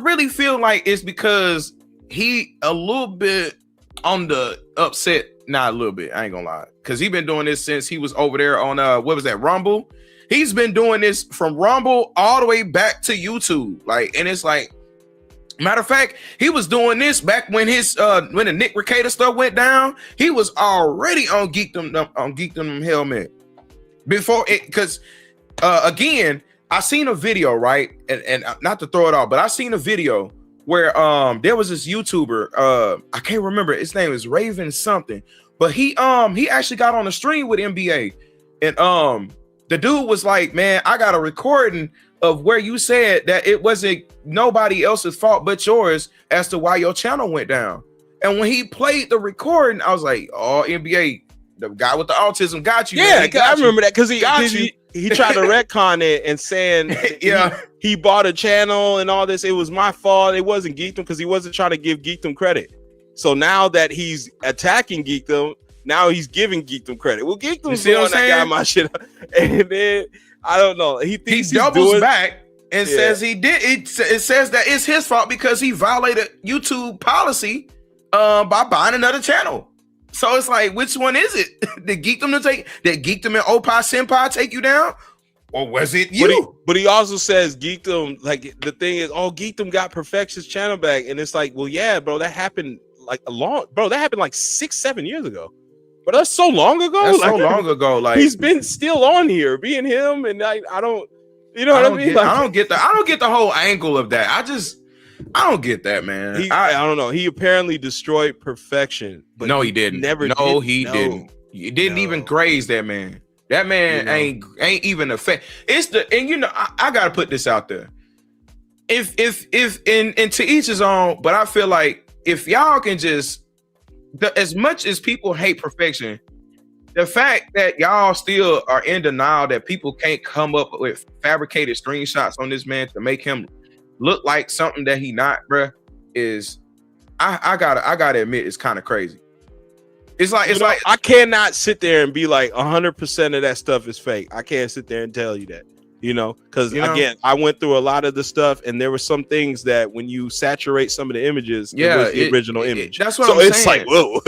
really feel like it's because he a little bit on the upset. Not a little bit. I ain't gonna lie, because he been doing this since he was over there on what was that, Rumble. He's been doing this from Rumble all the way back to YouTube. Like, and it's like, matter of fact, he was doing this back when when the Nick Recator stuff went down. He was already on Geekdom helmet before it, because again, I seen a video, right? And not to throw it off, but I seen a video where there was this YouTuber, I can't remember, his name is Raven something, but he actually got on the stream with MBA, and the dude was like, man, I got a recording of where you said that it wasn't nobody else's fault but yours as to why your channel went down. And when he played the recording, I was like, oh, NBA, the guy with the autism got you. Yeah, I remember that because he tried to retcon it and saying he bought a channel and all this. It was my fault. It wasn't Geekdom because he wasn't trying to give Geekdom credit. So now that he's attacking Geekdom, now he's giving Geekdom credit. Well, Geekdom's the one that got my shit. And then I don't know. He doubles back and says he did. It says that it's his fault because he violated YouTube policy by buying another channel. So it's like, which one is it? Did Geekdom and Opie Senpai take you down, or was it you? But he also says Geekdom. Like, the thing is, Geekdom got Perfection's channel back, and it's like, well, yeah, bro, that happened like 6-7 years ago. But that's so long ago. That's so long ago. Like, he's been still on here, being him, and I don't. You know what I mean? I don't get the whole angle of that. I don't get that, man. I don't know. He apparently destroyed Perfection, but no, he didn't. Didn't. He didn't even graze that man. That man ain't even a fan. I gotta put this out there. If and to each his own, but I feel like if y'all can just, as much as people hate Perfection, the fact that y'all still are in denial that people can't come up with fabricated screenshots on this man to make him look like something that he not, bruh, is I gotta admit, it's kind of crazy. It's like I cannot sit there and be like 100% of that stuff is fake. I can't sit there and tell you that. Because again, I went through a lot of the stuff, and there were some things that when you saturate some of the images, it was the original image. That's what I'm saying. It's like, whoa.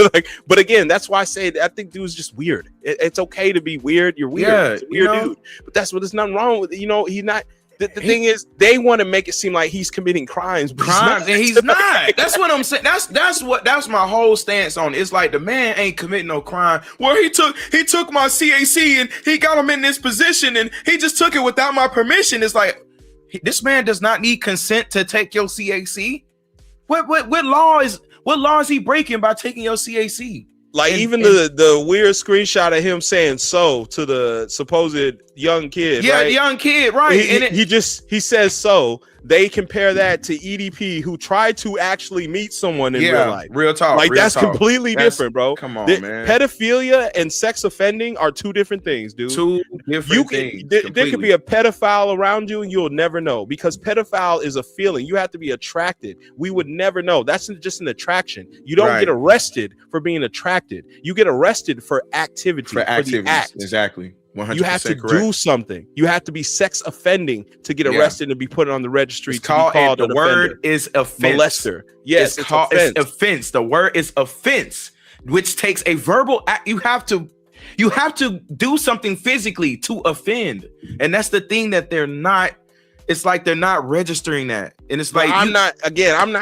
But again, that's why I say I think dude's just weird. It's okay to be weird. You're weird. Yeah, it's a weird dude. But there's nothing wrong with it. He's not. The thing is, they want to make it seem like he's committing crimes, and he's not. That's what I'm saying. That's my whole stance on it. It's like the man ain't committing no crime. Well, he took my CAC and he got him in this position, and he just took it without my permission. It's like, this man does not need consent to take your CAC. What law is he breaking by taking your CAC? Like, the weird screenshot of him saying so to the supposed young kid. Yeah, right? the young kid, right. He says so. They compare that to EDP, who tried to actually meet someone in real life. Real talk. Like, that's completely different, bro. Come on, man. Pedophilia and sex offending are two different things, dude. Two different things. There could be a pedophile around you and you'll never know, because pedophile is a feeling. You have to be attracted. We would never know. That's just an attraction. You don't get arrested for being attracted. You get arrested for activity. For the act. Exactly. 100% you have to do something. You have to be sex offending to get arrested and be put on the registry. It's called the word is offense. Molester. Yes, it's called offense. The word is offense, which takes a verbal act. You have to do something physically to offend, and that's the thing that they're not. It's like they're not registering that, and it's like I'm not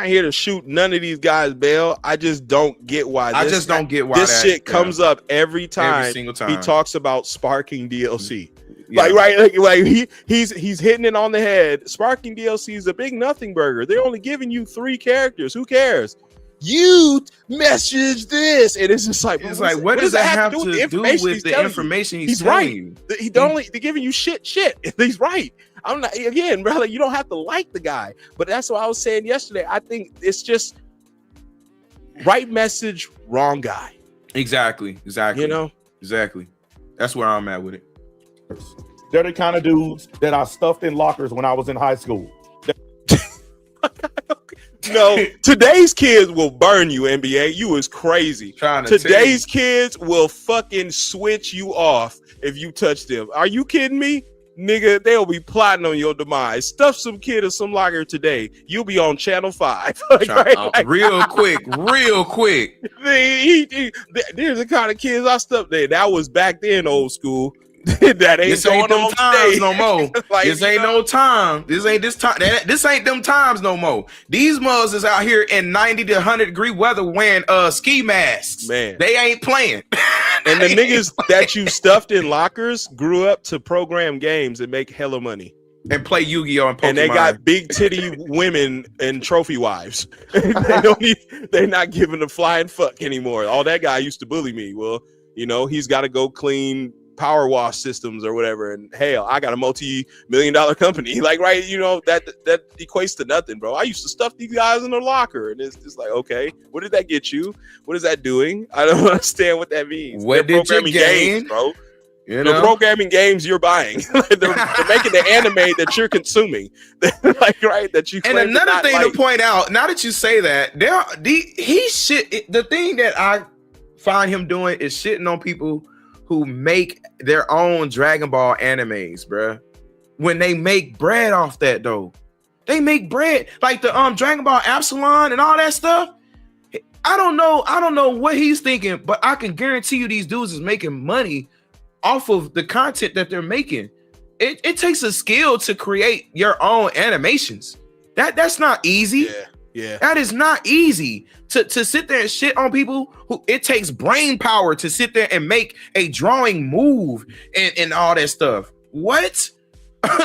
here to shoot none of these guys bail. I just don't get why. This shit comes up every single time he talks about sparking DLC. Yeah. Like he's hitting it on the head. Sparking DLC is a big nothing burger. They're only giving you 3 characters. Who cares? you message this, and it's just like, it's like, what does that have to do with the information he's telling right. you? They're giving you shit. He's right. I'm not, again, brother, you don't have to like the guy, but that's what I was saying yesterday. I think it's just right message, wrong guy. Exactly. You know? Exactly. That's where I'm at with it. They're the kind of dudes that I stuffed in lockers when I was in high school. No, today's kids will burn you, NBA. You is crazy. Today's kids will fucking switch you off if you touch them. Are you kidding me? Nigga, they'll be plotting on your demise. Stuff some kid or some locker today. You'll be on Channel 5. Real quick. There's the kind of kids I stuffed there. That was back then, old school. That ain't this ain't them times no more. Like, this ain't no time. This ain't this time. This ain't them times no more. These mothers is out here in 90 to 100 degree weather wearing ski masks. Man, they ain't playing. And the niggas that you stuffed in lockers grew up to program games and make hella money and play Yu-Gi-Oh and Pokemon. And they got big titty women and trophy wives. They're not giving a flying fuck anymore. All that guy used to bully me. Well, you know, he's got to go clean power wash systems or whatever, and hell, I got a multi-million-dollar company. Like, right, you know, that equates to nothing, bro. I used to stuff these guys in the locker, and it's just like, okay, what did that get you? What is that doing? I don't understand what that means. What did you gain, games, bro? You know? The programming games you're buying. they're making the anime that you're consuming. Like, right, that you. And another thing to point out, now that you say that, the thing that I find him doing is shitting on people who make their own Dragon Ball animes, bruh. When they make bread off that, though. They make bread. Like the Dragon Ball Absalon and all that stuff. I don't know what he's thinking, but I can guarantee you these dudes is making money off of the content that they're making. It takes a skill to create your own animations. That's not easy. Yeah. That is not easy to sit there and shit on people who it takes brain power to sit there and make a drawing move and all that stuff. What?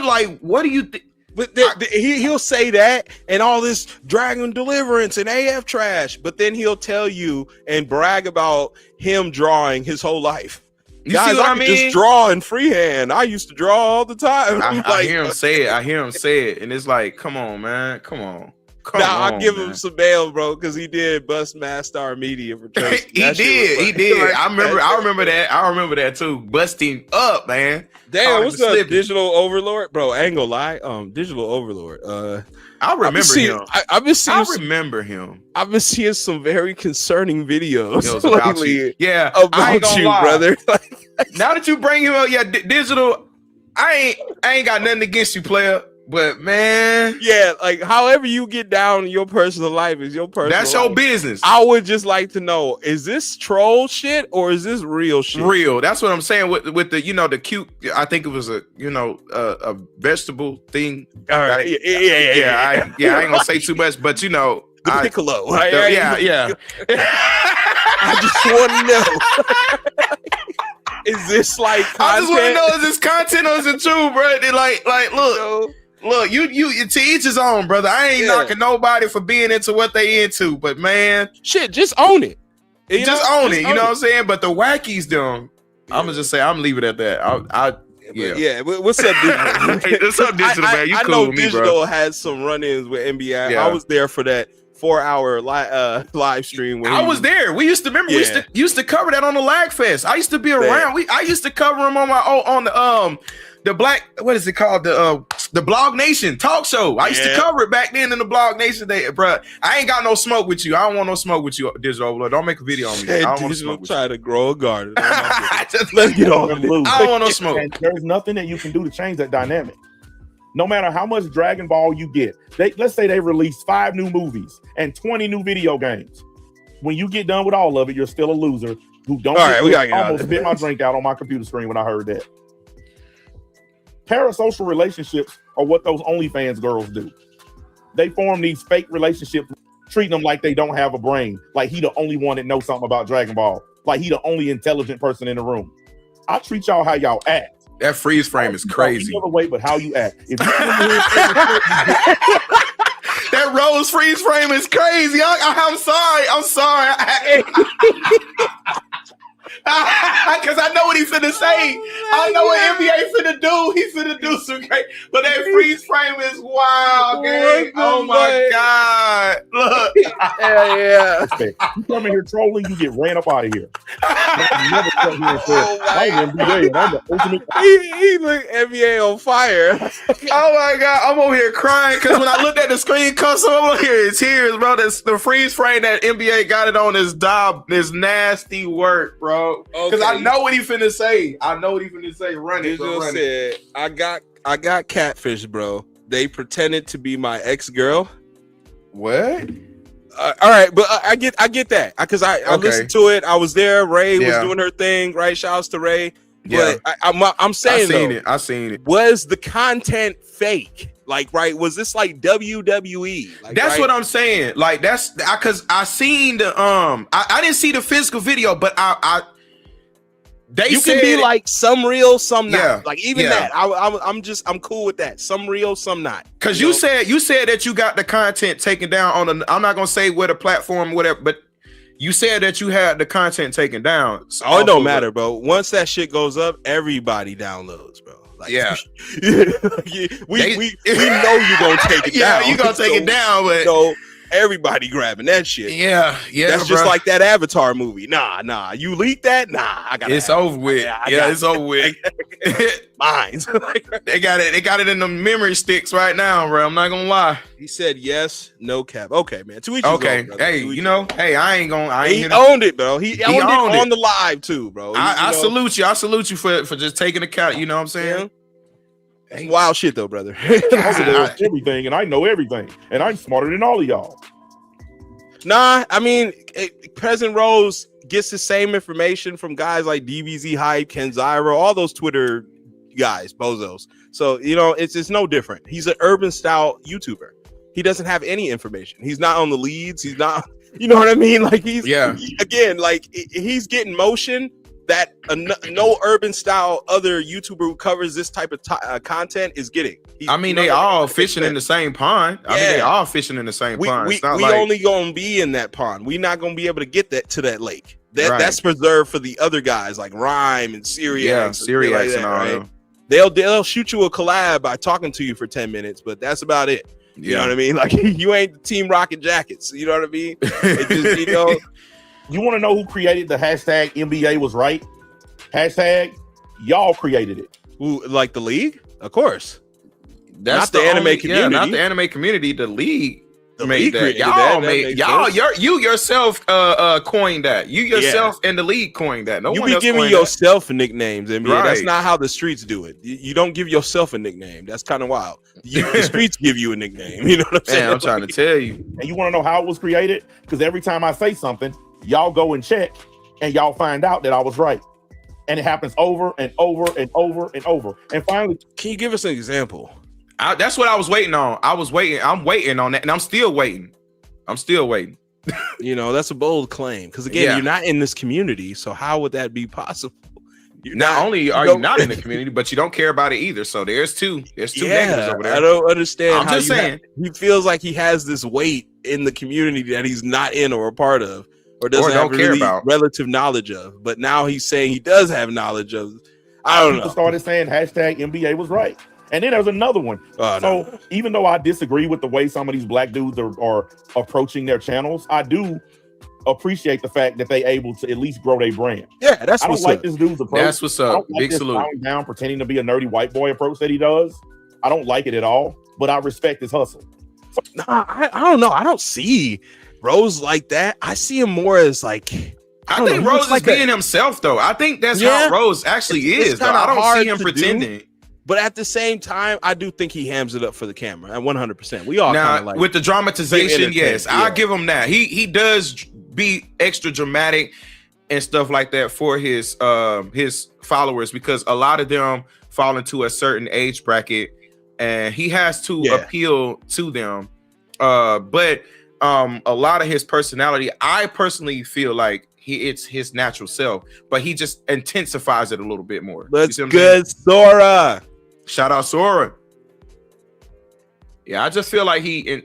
Like, what do you think? But he'll say that and all this Dragon Deliverance and AF trash, but then he'll tell you and brag about him drawing his whole life. You Guys, see what I can mean? Just draw in freehand. I used to draw all the time. I hear him say it. And it's like, come on, man. Come on. I'll give him some bail, bro, because he did bust Mastar Media for Tracy. He did. I remember that too. Busting up, man. Damn, what's up, Digital Overlord? Bro, I ain't gonna lie. Digital Overlord. I remember him. I remember him. I've been seeing some very concerning videos about you. Yeah, about you, brother. Now that you bring him up, Digital, I ain't got nothing against you, player. But man, yeah, like however you get down in your personal life is your personal. That's your business. I would just like to know: is this troll shit or is this real shit? Real. That's what I'm saying with the the cute. I think it was a vegetable thing. All right. Yeah. I ain't gonna say too much, but the piccolo. Yeah. I just want to know. Is this like content? I just want to know, is this content or is it true, bro? They like look. Look, you to each his own, brother. I ain't knocking nobody for being into what they into, but man, shit, just own it. Just own it. You know what I'm saying? But the wackies, them, I'm gonna just say I'm leave it at that. Yeah. What's up, Digital? What's up, Digital, man? You cool know with me, Digital bro. had some run-ins with NBA. Yeah. I was there for that 4-hour live stream. I was there. We used to remember. We used to cover that on the Lag Fest. I used to be around. I used to cover him on the black, what is it called? The Blog Nation talk show. I used to cover it back then in the Blog Nation day, bro. I ain't got no smoke with you. I don't want no smoke with you, Digital Overlord. Don't make a video on me. I don't want to smoke with you. Try to grow a garden. Just let's get on and lose. I don't want no smoke. And there's nothing that you can do to change that dynamic. No matter how much Dragon Ball you get, let's say they release 5 new movies and 20 new video games. When you get done with all of it, you're still a loser who don't. Almost spit my drink out on my computer screen when I heard that. Parasocial relationships are what those OnlyFans girls do. They form these fake relationships, treating them like they don't have a brain, like he the only one that knows something about Dragon Ball, like he the only intelligent person in the room. I treat y'all how y'all act. That freeze frame is crazy. Any other way but how you act. If That Rose freeze frame is crazy. I'm sorry. Because I know what he's finna say. I know what NBA finna do. He's finna do some great. But that freeze frame is wild, gang. Oh my God. Look. Yeah. You come in here trolling, you get ran up out of here. Never come here and say, I'm NBA, I'm the ultimate. He look NBA on fire. Oh my God. I'm over here crying because when I looked at the screen console, I'm over here in tears, bro. The freeze frame that NBA got it on is nasty work, bro. Because I know what he finna say. Run it, bro. Run it. I got catfish, bro. They pretended to be my ex-girl. What? All right, but I get that because I listened to it. I was there. Ray was doing her thing, right? Shouts to Ray. But I'm saying I seen it. Was the content fake? Like, right? Was this like WWE? Like, that's what I'm saying. Like, that's because I seen the I didn't see the physical video, but you can be like some real, some not. Like even that, I'm cool with that. Some real, some not. Because you said that you got the content taken down on I'm not gonna say what a platform, whatever, but you said that you had the content taken down. Oh, it don't matter, bro. Once that shit goes up, everybody downloads, bro. Like, we know you're gonna take it down. Yeah, you're gonna take it down, but so everybody grabbing that shit. Yeah. That's just like that Avatar movie. Nah. You leaked that? Nah, I got it's over with. It's over with. Mine. They got it in the memory sticks right now, bro. I'm not gonna lie. He said yes, no cap. Okay, man. To each his own, hey, I ain't gonna. He owned it, bro. He owned it on the live too, bro. I salute you. I salute you for just taking account. You know what I'm saying? Hey. Wild shit though, brother. Everything, and I know everything, and I'm smarter than all of y'all. Nah, I mean, President Rose gets the same information from guys like DBZ Hype, Ken Zyro, all those Twitter guys, bozos. So it's no different. He's an urban style YouTuber. He doesn't have any information. He's not on the leads. He's not. You know what I mean? Like he's getting motion that no urban style other YouTuber who covers this type of content is getting. They all fishing in the same pond. They all fishing in the same pond. We only gonna be in that pond. We're not gonna be able to get that to that lake. That's preserved for the other guys like Rhyme and Syriax. Syriax and all right? They'll shoot you a collab by talking to you for 10 minutes, but that's about it. You know what I mean? Like you ain't Team Rocket Jackets. You know what I mean? It just, You want to know who created the hashtag NBA was right? Hashtag y'all created it. Who, like the league? Of course. That's not the anime community. Yeah, not the anime community. The league made that. You yourself coined that. You yourself and the league coined that. No you one be else giving yourself nicknames, NBA. Right. That's not how the streets do it. You don't give yourself a nickname. That's kind of wild. The streets give you a nickname. You know what I'm saying? Man, I'm trying to tell you. And you want to know how it was created? Because every time I say something, y'all go and check, and y'all find out that I was right. And it happens over and over and over and over. And finally, can you give us an example? That's what I was waiting on. I'm waiting on that, and I'm still waiting. That's a bold claim. Because again, you're not in this community, so how would that be possible? Not only are you not in the community, but you don't care about it either. So there's two negatives over there. I don't understand. I'm just saying he feels like he has this weight in the community that he's not in or a part of, or doesn't have really relative knowledge of. But now he's saying he does have knowledge of. I don't know. People started saying hashtag NBA was right. And then there's another one. Even though I disagree with the way some of these black dudes are approaching their channels, I do appreciate the fact that they able to at least grow their brand. Yeah, that's I don't what's like up. This dude's approach. That's what's up. Big salute. Down, pretending to be a nerdy white boy approach that he does. I don't like it at all, but I respect his hustle. I don't know. I don't see Rose like that. I see him more as like. I think Rose is being himself, though. I think that's how Rose actually is. I don't see him pretending. But at the same time, I do think he hams it up for the camera at 100%. We all now kind of like with the dramatization. Yes, I'll give him that. He does be extra dramatic and stuff like that for his followers, because a lot of them fall into a certain age bracket, and he has to appeal to them. But a lot of his personality, I personally feel like it's his natural self, but he just intensifies it a little bit more. Let's good, Sora. Shout out Sora. Yeah, I just feel like he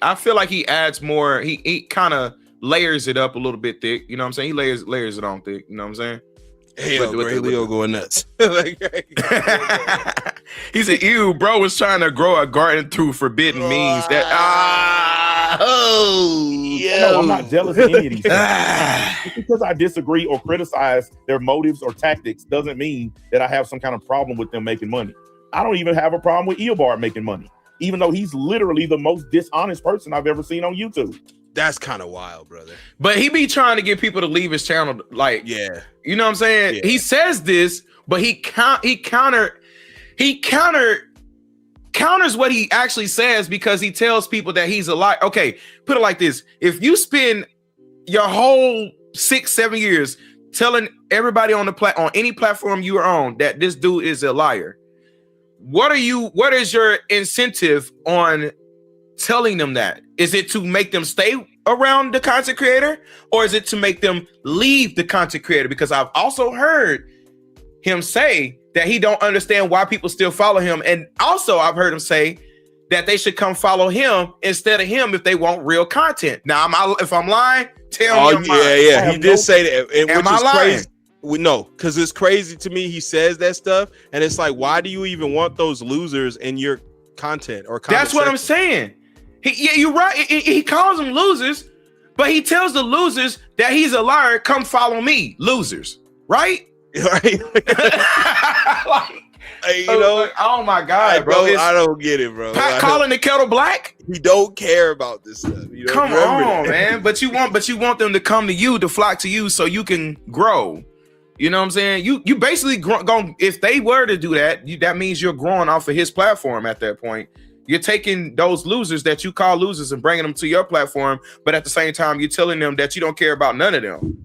adds more. He kind of layers it up a little bit thick. You know what I'm saying? He layers it on thick. You know what I'm saying? Hey, Gray Leo going nuts. Like, he said, "Ew, bro was trying to grow a garden through forbidden means." That No, I'm not jealous of any of these things. Just because I disagree or criticize their motives or tactics doesn't mean that I have some kind of problem with them making money. I don't even have a problem with Eobard making money, even though he's literally the most dishonest person I've ever seen on YouTube. that's kind of wild, brother. But he be trying to get people to leave his channel. Like, Yeah. you know what I'm saying? Yeah. He says this, but he counters what he actually says because he tells people that he's a liar. Okay, put it like this: if you spend your whole 6-7 years telling everybody on on any platform you are on that this dude is a liar, what is your incentive on telling them that? Is it to make them stay around the content creator, or is it to make them leave the content creator? Because I've also heard him say that he don't understand why people still follow him, and also I've heard him say that they should come follow him instead of him if they want real content. Now, if I'm lying, tell me. Yeah. He did say that, and Am which I is lying? crazy. No, because it's crazy to me. He says that stuff, and it's like, why do you even want those losers in your content or comment That's what I'm section? saying. You're right. He calls them losers, but he tells the losers that he's a liar. Come follow me, losers. Right? Right? Like, you know, oh my God, bro. I don't get it, bro. Calling the kettle black. He don't care about this stuff. You know? Come Remember on, that. man. But you want them to come to you, to flock to you, so you can grow. You know what I'm saying? You basically going. If they were to do that, that means you're growing off of his platform. At that point, you're taking those losers that you call losers and bringing them to your platform. But at the same time, you're telling them that you don't care about none of them.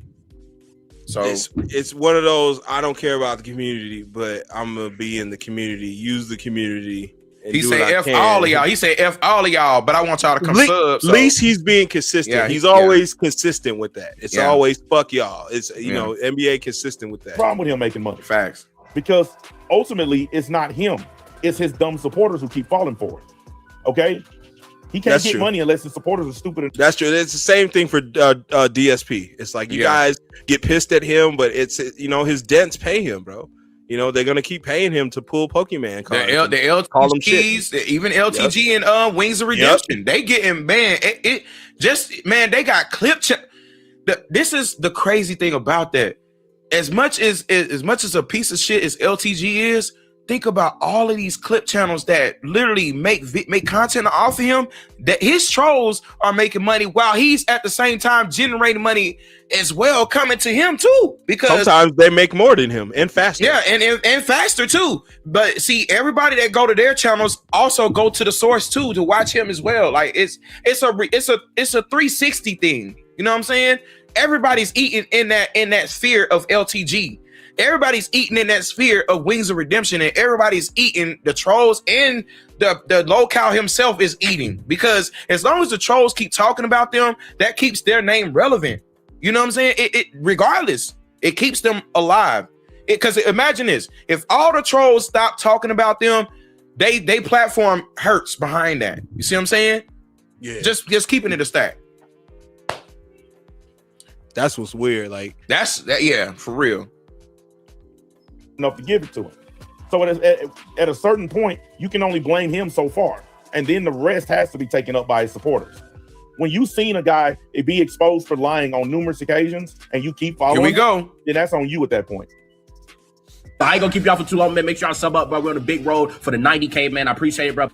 So it's one of those, I don't care about the community, but I'm gonna be in the community, use the community. And he do said what I F can. all of y'all. He said F all of y'all, but I want y'all to come sub. At least he's being consistent. Yeah, he's always consistent with that. It's Yeah. always fuck y'all. It's you know, NBA consistent with that. Problem with him making money, Facts. because ultimately it's not him, it's his dumb supporters who keep falling for it. Okay, he can't That's get true. money unless his supporters are stupid. That's true. It's the same thing for DSP. It's like you guys get pissed at him, but it's, you know, his dents pay him, bro. You know, they're gonna keep paying him to pull Pokemon cards. The Call them LTGs, even LTG and Wings of Redemption, they getting, man. It just, man, they got clip. This is the crazy thing about that. As much as a piece of shit as LTG is, think about all of these clip channels that literally make content off of him, that his trolls are making money while he's at the same time generating money as well, coming to him too. Because sometimes they make more than him and faster. yeah, and faster too. But see, everybody that go to their channels also go to the source too to watch him as well. Like it's a 360 thing. You know what I'm saying? Everybody's eating in that sphere of LTG. Everybody's eating in that sphere of Wings of Redemption, and everybody's eating, the trolls and the locale himself is eating, because as long as the trolls keep talking about them, that keeps their name relevant. You know what I'm saying? It regardless, it keeps them alive. Because imagine this: if all the trolls stop talking about them, they platform hurts behind that. You see what I'm saying? Yeah. Just keeping it a stack. That's what's weird. Like Yeah, for real. Enough to give it to him. So at a certain point, you can only blame him so far, and then the rest has to be taken up by his supporters. When you've seen a guy be exposed for lying on numerous occasions, and you keep following, Here we go. then that's on you at that point. I ain't gonna keep y'all for too long, man. Make sure y'all sub up, bro. We're on the big road for the 90K, man. I appreciate it, bro.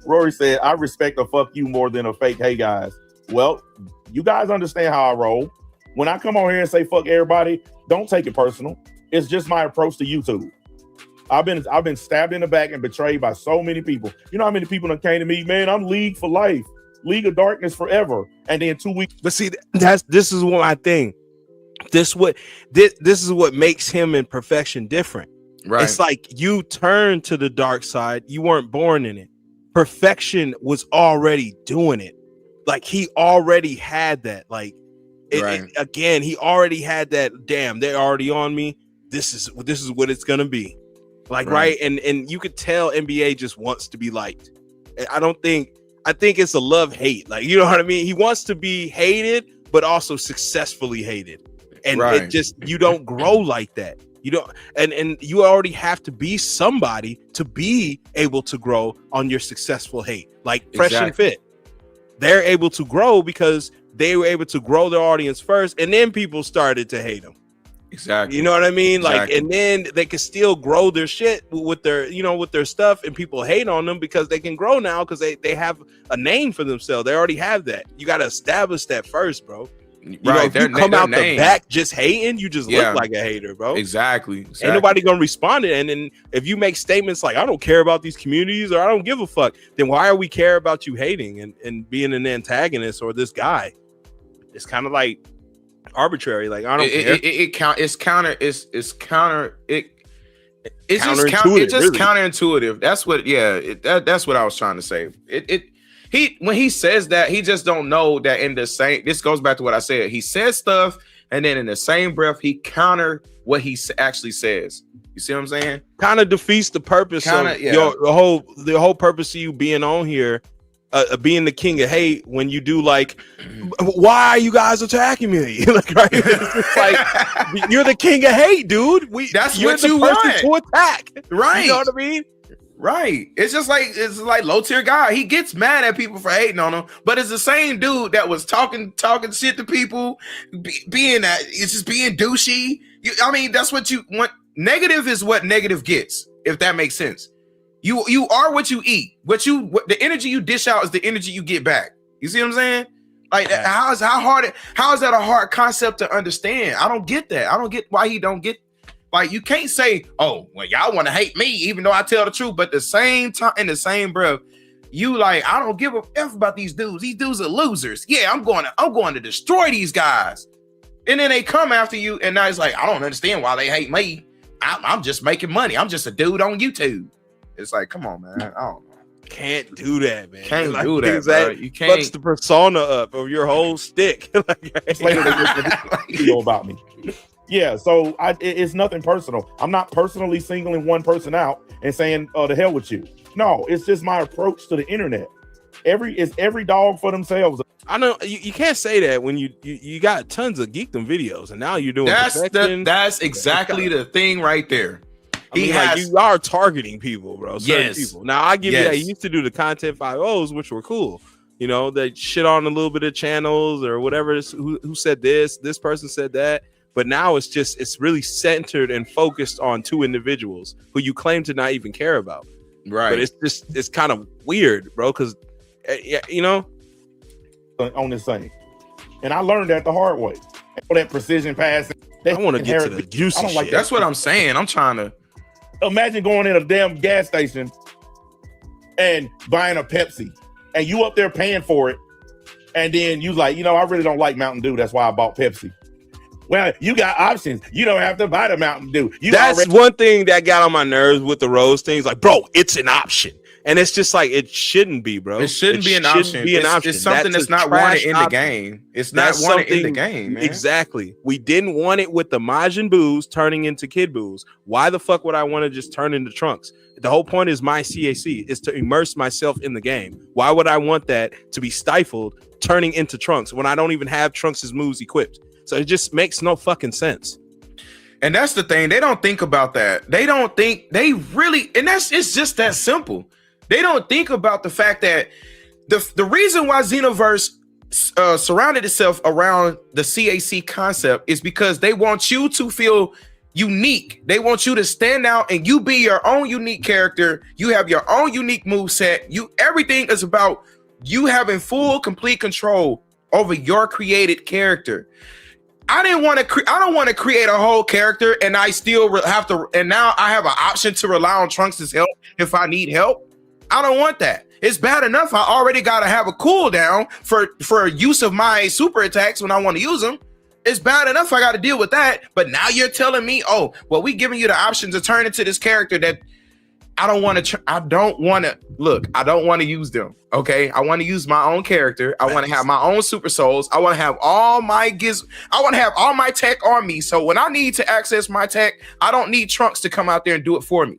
Rory said, "I respect a fuck you more than a fake hey guys." Well, you guys understand how I roll. When I come on here and say fuck everybody, don't take it personal. It's just my approach to YouTube. I've been stabbed in the back and betrayed by so many people. You know how many people that came to me, man, I'm League for life, League of Darkness forever. And then 2 weeks. But see, this is what I think. This is what makes him in Perfection different. Right. It's like you turn to the dark side. You weren't born in it. Perfection was already doing it. Like he already had that. Like again, he already had that. Damn, they're already on me. This is what it's gonna be. Like right. And you could tell NBA just wants to be liked. I think it's a love-hate. Like, you know what I mean? He wants to be hated, but also successfully hated. And it just, you don't grow like that. You don't, and you already have to be somebody to be able to grow on your successful hate. Like Fresh and Fit. They're able to grow because they were able to grow their audience first, and then people started to hate them. Exactly. You know what I mean? Exactly. Like, and then they can still grow their shit with their, you know, with their stuff, and people hate on them because they can grow now because they have a name for themselves. They already have that. You got to establish that first, bro. You know, if you come out the back just hating, you just look like a hater, bro. Exactly. Ain't nobody gonna respond to it. And then if you make statements like, I don't care about these communities, or I don't give a fuck, then why are we care about you hating and being an antagonist or this guy? It's kind of like arbitrary. Like, I don't care. It's counterintuitive. That's what, that's what I was trying to say. When he says that, he just don't know that in the same, this goes back to what I said. He says stuff, and then in the same breath, he counter what he actually says. You see what I'm saying? Kind of defeats the purpose of the whole purpose of you being on here, being the king of hate. When you do like, why are you guys attacking me? Like, right? It's like, you're the king of hate, dude. That's you're what the you person want to attack, right? You know what I mean? Right. It's like low tier guy. He gets mad at people for hating on him, but it's the same dude that was talking shit to people, being douchey. I mean, that's what you want. Negative is what negative gets, if that makes sense. You are what you eat. The energy you dish out is the energy you get back. You see what I'm saying? Like, how is that a hard concept to understand? I don't get that. I don't get why he don't get. Like, you can't say, oh, well, y'all want to hate me, even though I tell the truth. But the same time, in the same breath, you like, I don't give a F about these dudes. These dudes are losers. Yeah, I'm going to destroy these guys. And then they come after you, and now it's like, I don't understand why they hate me. I'm just making money. I'm just a dude on YouTube. It's like, come on, man. I don't know. Can't do that, man. Can't do that, bro. You can't. Fucks the persona up of your whole stick. It's later they make a video about me. Yeah, so it's nothing personal. I'm not personally singling one person out and saying, "Oh, the hell with you." No, it's just my approach to the internet. Every dog for themselves. I know you can't say that when you got tons of geekdom videos, and now you're doing that's exactly the thing right there. You are targeting people, bro. Certain people. Now I give you that. He used to do the content 5.0s, which were cool. You know, they shit on a little bit of channels or whatever. Who said this? This person said that. But now it's really centered and focused on two individuals who you claim to not even care about. Right. But it's kind of weird, bro, because, you know. On this thing. And I learned that the hard way. All that precision passing. I want to get to the juicy shit. Like that's what I'm saying. I'm trying to. Imagine going in a damn gas station and buying a Pepsi. And you up there paying for it. And then you like, I really don't like Mountain Dew. That's why I bought Pepsi. Well, you got options. You don't have to buy the Mountain Dew. That's one thing that got on my nerves with the Rose things. Like, bro, it's an option. And it's just like, it shouldn't be, bro. It shouldn't be an option. It's something that's not wanted in the game. It's not wanted in the game, man. Exactly. We didn't want it with the Majin Boos turning into Kid Boos. Why the fuck would I want to just turn into Trunks? The whole point is my CAC is to immerse myself in the game. Why would I want that to be stifled turning into Trunks when I don't even have Trunks' moves equipped? So it just makes no fucking sense. And that's the thing. They don't think about that. They don't think they really, and it's just that simple. They don't think about the fact that the reason why Xenoverse surrounded itself around the CAC concept is because they want you to feel unique. They want you to stand out and you be your own unique character. You have your own unique moveset. Everything is about you having full, complete control over your created character. I don't want to create a whole character and I still have to, and now I have an option to rely on Trunks' help if I need help. I don't want that. It's bad enough I already got to have a cooldown for use of my super attacks when I want to use them. It's bad enough I got to deal with that. But now you're telling me, oh, well, we giving you the option to turn into this character that I don't want to use them. Okay. I want to use my own character. I want to have my own super souls. I want to have all my I want to have all my tech on me. So when I need to access my tech, I don't need Trunks to come out there and do it for me.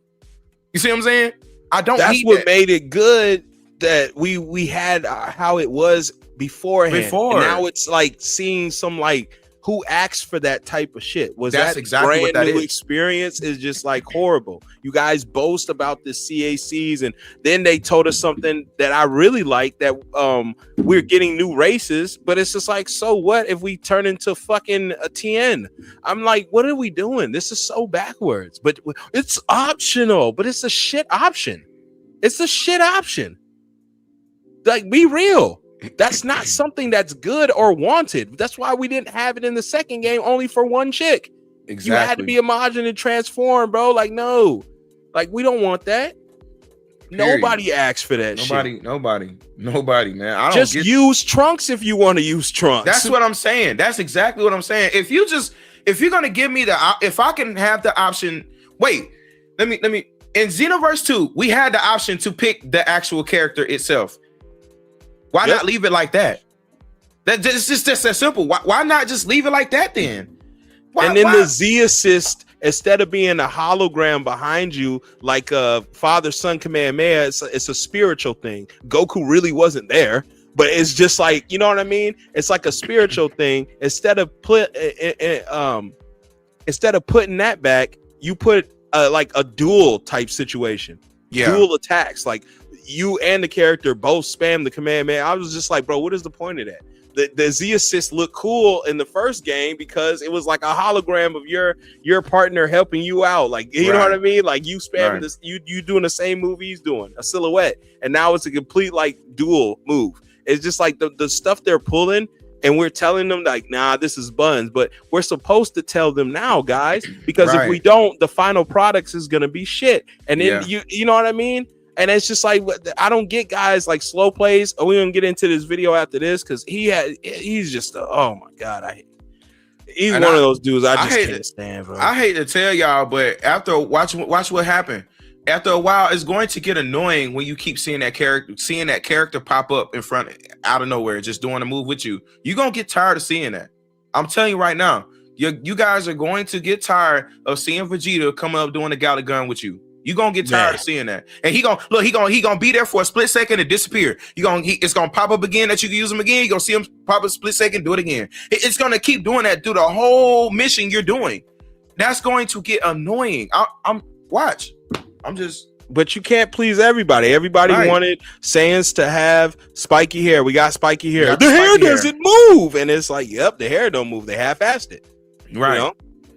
You see what I'm saying? I don't. That's what made it good that we had how it was beforehand. Before. And now it's like seeing some like who asked for that type of shit. Was That's that exactly brand what that new is. experience is just like horrible. You guys boast about the CACs, and then they told us something that I really like, that we're getting new races, but it's just like, so what if we turn into fucking a TN? I'm like, what are we doing? This is so backwards. But it's optional, but it's a shit option. It's a shit option. Like, be real. That's not something that's good or wanted. That's why we didn't have it in the second game, only for one chick. Exactly. You had to be homogen and transform, bro. Like, no. Like, we don't want that. Period. Nobody asked for that shit. Nobody, man. I don't just use Trunks if you want to use Trunks. That's what I'm saying. That's exactly what I'm saying. If you're gonna give me if I can have the option, wait, let me in Xenoverse 2, we had the option to pick the actual character itself. Why not leave it like that? It's just that simple. Why not just leave it like that then? The Z assist, instead of being a hologram behind you like a father son Kamehameha, it's a spiritual thing. Goku really wasn't there, but it's just like, you know what I mean? It's like a spiritual thing. Instead of putting that back, you put like a dual type situation. Dual attacks, like you and the character both spam the command, man. I was just like, bro, what is the point of that? The Z assist looked cool in the first game because it was like a hologram of your partner helping you out. Like, you know what I mean? Like, you spamming this, you doing the same move he's doing, a silhouette. And now it's a complete like dual move. It's just like the stuff they're pulling, and we're telling them like, nah, this is buns. But we're supposed to tell them now, guys, because if we don't, the final products is gonna be shit. And then you know what I mean? And it's just like, I don't get guys like Slow Plays. We're gonna get into this video after this because he's just oh my god, he's one of those dudes I just can't stand, bro. I hate to tell y'all, but after watch what happened. After a while, it's going to get annoying when you keep seeing that character pop up in front out of nowhere, just doing a move with you. You're gonna get tired of seeing that. I'm telling you right now, you guys are going to get tired of seeing Vegeta coming up doing the Galley Gun with you. You're gonna get tired of seeing that. And he gonna be there for a split second and disappear. It's gonna pop up again that you can use him again. You're gonna see him pop up a split second, do it again. It's gonna keep doing that through the whole mission you're doing. That's going to get annoying. But you can't please everybody. Everybody wanted Saiyans to have spiky hair. We got spiky hair. The hair doesn't move. And it's like, yep, the hair don't move. They half-assed it. Right. You know?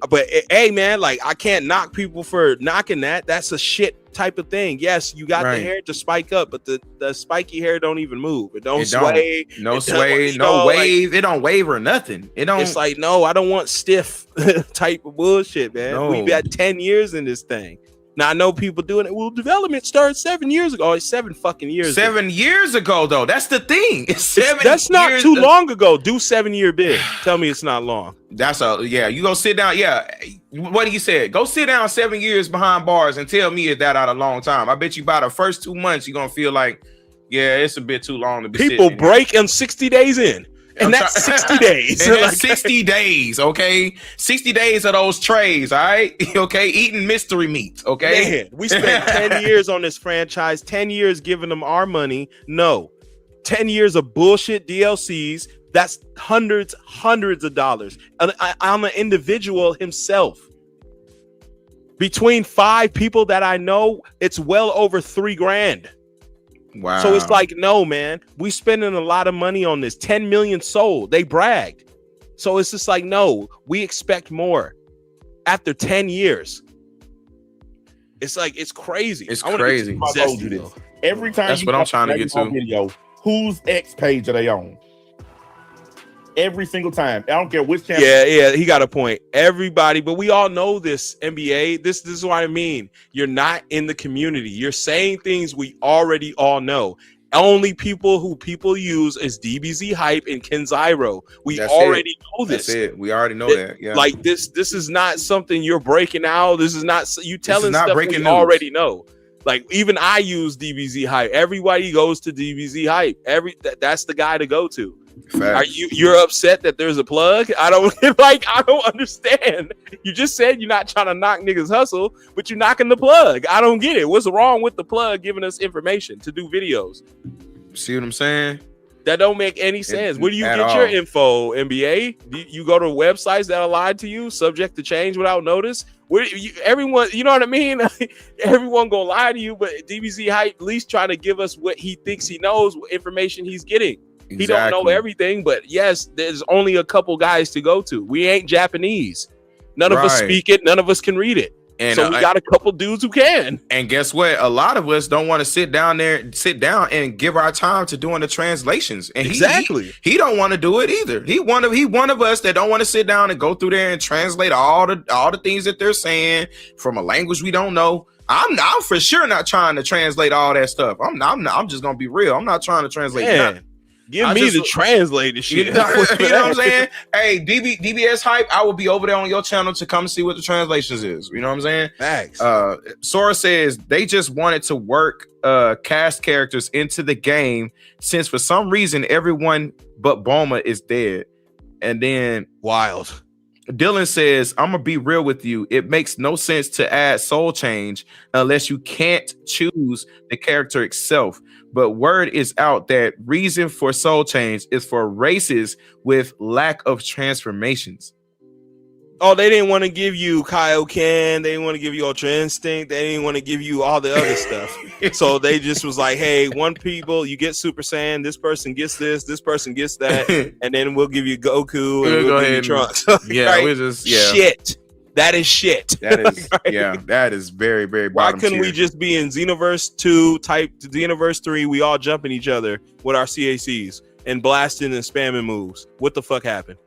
But hey, man, like, I can't knock people for knocking that. That's a shit type of thing. Yes, you got the hair to spike up, but the spiky hair don't even move. It don't sway. No sway, no wave. Like, it don't wave or nothing. It don't. It's like, no, I don't want stiff type of bullshit, man. No. We've got 10 years in this thing. Now, I know people doing it. Well, development started 7 years ago. It's 7 fucking years. 7 years ago, though. That's the thing. That's not too long ago. Do 7 year bid. Tell me it's not long. You go sit down. Yeah. What do you say? Go sit down 7 years behind bars and tell me is that out a long time. I bet you by the first 2 months, you're going to feel like, yeah, it's a bit too long to be people break in 60 days in. And that's 60 days. And that's 60 days, okay? 60 days of those trays, all right? Okay, eating mystery meat, okay? Man, we spent 10 years on this franchise, 10 years giving them our money. No, 10 years of bullshit DLCs. That's hundreds of dollars. I'm an individual himself. Between 5 people that I know, it's well over $3,000. Wow. So it's like, no, man, we spending a lot of money on this. 10 million sold. They bragged. So it's just like, no, we expect more after 10 years. It's like, it's crazy. It's crazy. I told you this. Every time that's what I'm trying to get to. Video, whose X page are they on? Every single time. I don't care which channel. Yeah, he got a point. Everybody, but we all know this, MBA. This is what I mean. You're not in the community. You're saying things we already all know. Only people use is DBZ Hype and Kenzairo. We already know this. That's it. We already know that. Yeah. Like this is not something you're breaking out. This is not you telling stuff we news. Already know. Like, even I use DBZ Hype. Everybody goes to DBZ Hype. That's the guy to go to. Are you're upset that there's a plug? I don't I don't understand. You just said you're not trying to knock niggas hustle, but you're knocking the plug. I don't get it. What's wrong with the plug giving us information to do videos? See what I'm saying? That don't make any sense. Where do you get your info, MBA? You go to websites that are lied to you, subject to change without notice? Everyone, you know what I mean? Everyone gonna lie to you, but DBZ Hype at least trying to give us what he thinks he knows, what information he's getting. Exactly. He don't know everything, but yes, there's only a couple guys to go to. We ain't Japanese. None of us speak it. None of us can read it. And so we got a couple dudes who can. And guess what? A lot of us don't want to sit down and give our time to doing the translations. And he don't want to do it either. He one of us that don't want to sit down and go through there and translate all the things that they're saying from a language we don't know. I'm for sure not trying to translate all that stuff. I'm just gonna be real. I'm not trying to translate nothing. Give me the translated shit. You know what I'm saying? Hey, DBS Hype, I will be over there on your channel to come see what the translations is. You know what I'm saying? Thanks. Sora says they just wanted to work cast characters into the game since for some reason everyone but Bulma is dead. And then wild. Dylan says, I'm gonna be real with you. It makes no sense to add soul change unless you can't choose the character itself. But word is out that reason for soul change is for races with lack of transformations. Oh, they didn't want to give you Kaioken. They didn't want to give you Ultra Instinct. They didn't want to give you all the other stuff. So they just was like, hey, one people, you get Super Saiyan. This person gets this person gets that. And then we'll give you Goku and we'll give you Trunks. Yeah, right? We're just, shit. That is shit. That is, right? That is very, very bottom Why couldn't we just be in Xenoverse 2 type Xenoverse 3? We all jumping each other with our CACs and blasting and spamming moves. What the fuck happened?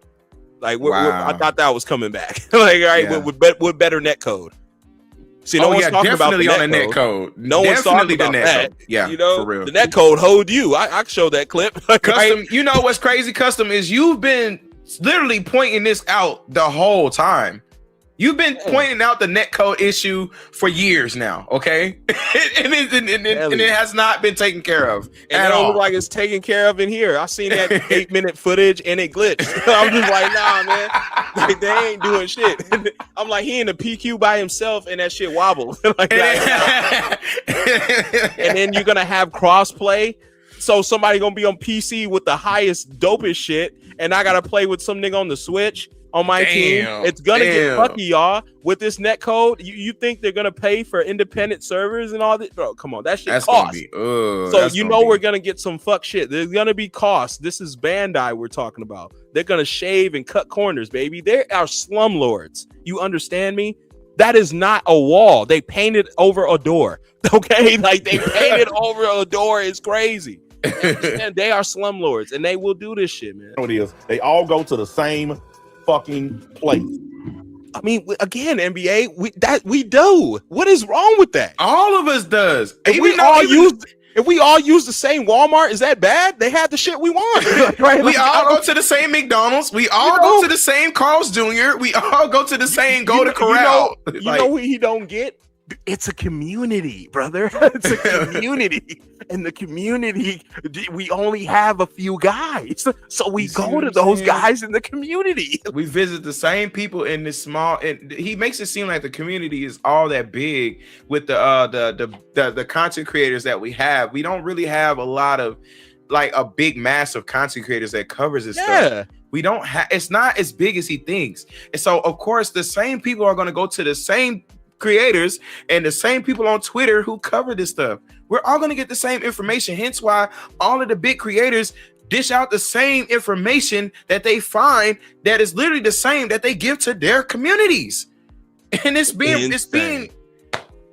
Like, I thought that was coming back. Like, all right, with better net code. See, no one's talking about the net code. No one's talking about that. Yeah, you know, for real. The net code hold you. I showed that clip. Custom, right? You know what's crazy, Custom, is you've been literally pointing this out the whole time. You've been pointing out the netcode issue for years now, okay? and it has not been taken care of at all. Look like it's taken care of in here. I seen that 8-minute footage and it glitched. I'm just like, nah, man. Like, they ain't doing shit. I'm like, he in the PQ by himself and that shit wobbled. Like, and then you're gonna have crossplay. So somebody gonna be on PC with the highest, dopest shit, and I gotta play with some nigga on the Switch. On my team, it's gonna get fucky, y'all. With this net code, you think they're gonna pay for independent servers and all that? Bro, come on, that shit costs. So you know we're gonna get some fuck shit. There's gonna be costs. This is Bandai we're talking about. They're gonna shave and cut corners, baby. They are slumlords. You understand me? That is not a wall. They painted over a door. Okay, like they painted over a door. It's crazy. And they are slumlords, and they will do this shit, man. What it is? They all go to the same fucking place. I mean, again, NBA, we do. What is wrong with that? All of us does. If we all use the same Walmart, is that bad? They have the shit we want. Right? We all go to the same McDonald's. We all go to the same Carl's Jr. We all go to the same Golden Corral. You know what he don't get? It's a community, brother. It's a community. And the community, we only have a few guys. So we go to those guys in the community. We visit the same people in this small, and he makes it seem like the community is all that big with the content creators that we have. We don't really have a lot of like a big mass of content creators that covers this stuff. We don't have, it's not as big as he thinks. And so of course the same people are going to go to the same creators and the same people on Twitter who cover this stuff. We're all going to get the same information. Hence why all of the big creators dish out the same information that they find that is literally the same that they give to their communities. And it's being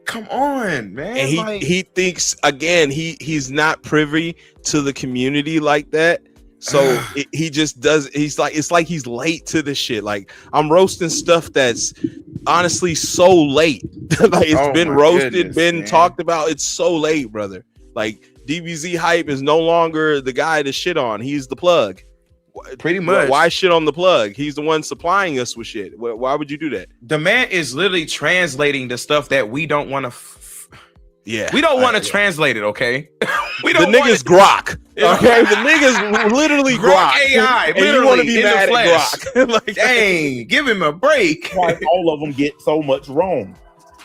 come on, man. And he thinks again, he's not privy to the community like that. So he just does. He's like, it's like he's late to the shit. Like I'm roasting stuff that's honestly so late. Like it's been roasted, talked about. It's so late, brother. Like DBZ Hype is no longer the guy to shit on. He's the plug. Pretty much. Why shit on the plug? He's the one supplying us with shit. Why would you do that? The man is literally translating the stuff that we don't want to. Yeah, We don't want to translate it, okay? We The don't want niggas it. Grok. Okay, the niggas literally Grok. AI, And you want to literally be in the mad at flesh. Grok? Like, Dang, give him a break. Why all of them get so much wrong?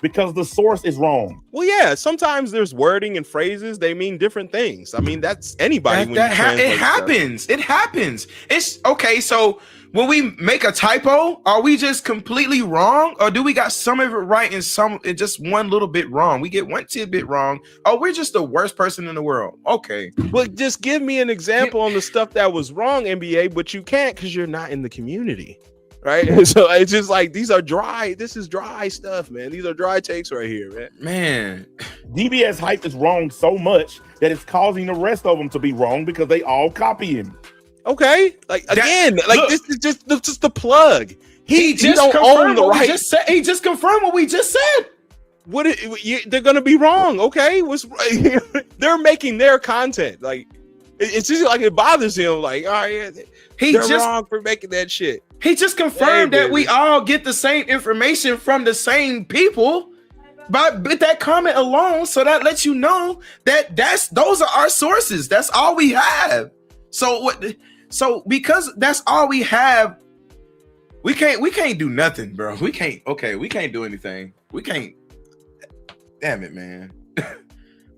Because the source is wrong. well, yeah. Sometimes there's wording and phrases; they mean different things. I mean, that's anybody. When you It translate stuff. happens. It happens. It's okay. So when we make a typo, are we just completely wrong, or do we got some of it right and some just one little bit wrong? We get one tidbit wrong. Oh, we're just the worst person in the world. Okay. But just give me an example on the stuff that was wrong, NBA. But you can't because you're not in the community, right? So it's just like these are dry. This is dry stuff, man. These are dry takes right here, man. Man, DBS hype is wrong so much that it's causing the rest of them to be wrong because they all copy him. Okay, like again, like look, this is just the plug. He just don't own confirmed the what we right. just said. He just confirmed what we just said. They're gonna be wrong. Okay, they're making their content. Like it's just like it bothers him. Like, all right, they're wrong for making that shit. He just confirmed that baby. we all get the same information from the same people with that comment alone. So that lets you know that those are our sources. That's all we have. So what? So because that's all we have, we can't do nothing, bro. We can't do anything. We can't. Damn it, man.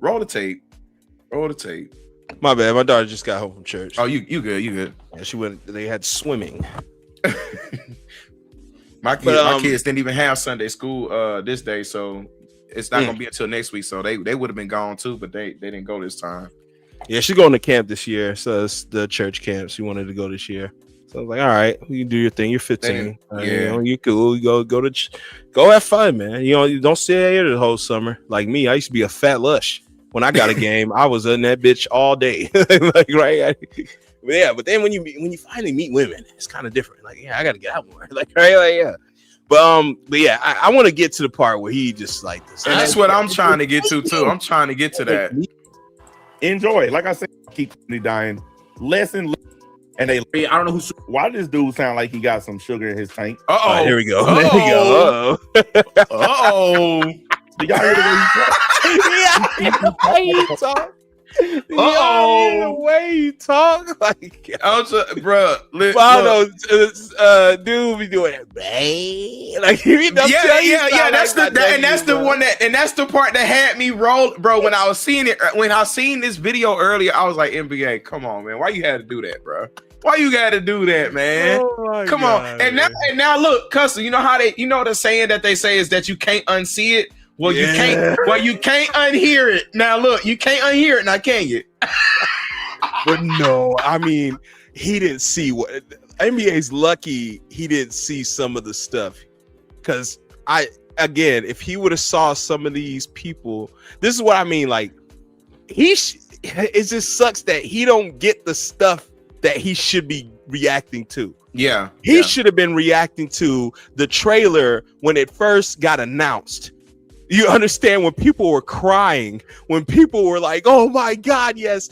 Roll the tape. My bad. My daughter just got home from church. Oh, you good. Yeah, she went. They had swimming. My kids didn't even have Sunday school this day, so it's not gonna be until next week. So they would have been gone too, but they didn't go this time. Yeah, she's going to camp this year. So it's the church camp. She wanted to go this year. So I was like, all right, you can do your thing. You're 15. Yeah. You know, you're cool. You go have fun, man. You know, you don't stay here the whole summer. Like me, I used to be a fat lush. When I got a game, I was in that bitch all day. Like, right? Yeah, but then when you finally meet women, it's kind of different. Like, yeah, I gotta get out more. Like, right? Like, yeah. But yeah, I want to get to the part where he just like this. And that's what I'm trying to get to too. I'm trying to get to that. Enjoy. Like I said, keep dying. Lesson. And I don't know why does this dude sound like he got some sugar in his tank. Oh, here we go. There we go. Uh-oh. Do y'all hear the way he talk? Yeah, the way he talk. The way he talk. Like, Bro, dude be doing it, man. Like, he yeah. That's the part that had me roll, bro. When I was seeing this video earlier, I was like, NBA, come on, man. Why you had to do that, bro? Why you got to do that, man? Come on. And now look, Custer, you know the saying that they say is that you can't unsee it. Well, you can't unhear it. Now look, you can't unhear it now, can you? But no, I mean, he didn't see what NBA's lucky he didn't see some of the stuff. Cause if he would have saw some of these people, this is what I mean. Like it just sucks that he don't get the stuff that he should be reacting to. Yeah. He should have been reacting to the trailer when it first got announced. You understand, when people were crying, when people were like, "Oh my God, yes!"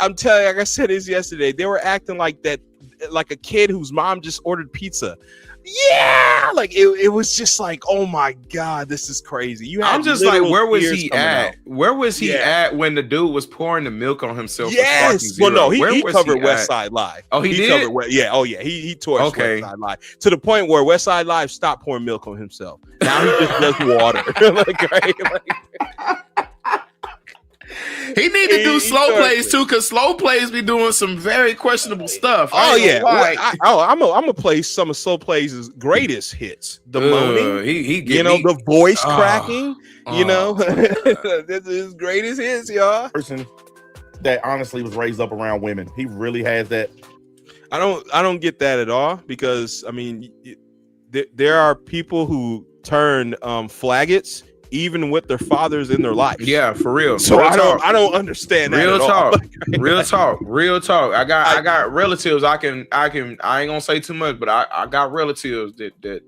I'm telling you, like I said this yesterday, they were acting like that, like a kid whose mom just ordered pizza. Yeah, like it was just like, oh my God, this is crazy. I'm just like, where was he at? Where was he at when the dude was pouring the milk on himself? Yes, well, no, he covered West Side Live. Oh, he did. He torched West Side Live to the point where West Side Live stopped pouring milk on himself. Now he just does water. He need to do slow plays too, because slow plays be doing some very questionable stuff. I'm gonna play some of slow plays' greatest hits. The moaning, the voice cracking. This is his greatest hits, y'all. Person that honestly was raised up around women. He really has that. I don't get that at all, because I mean, there are people who turn faggots even with their fathers in their life. Yeah, for real. So I don't understand that. Real talk. I got relatives. I ain't gonna say too much, but I got relatives that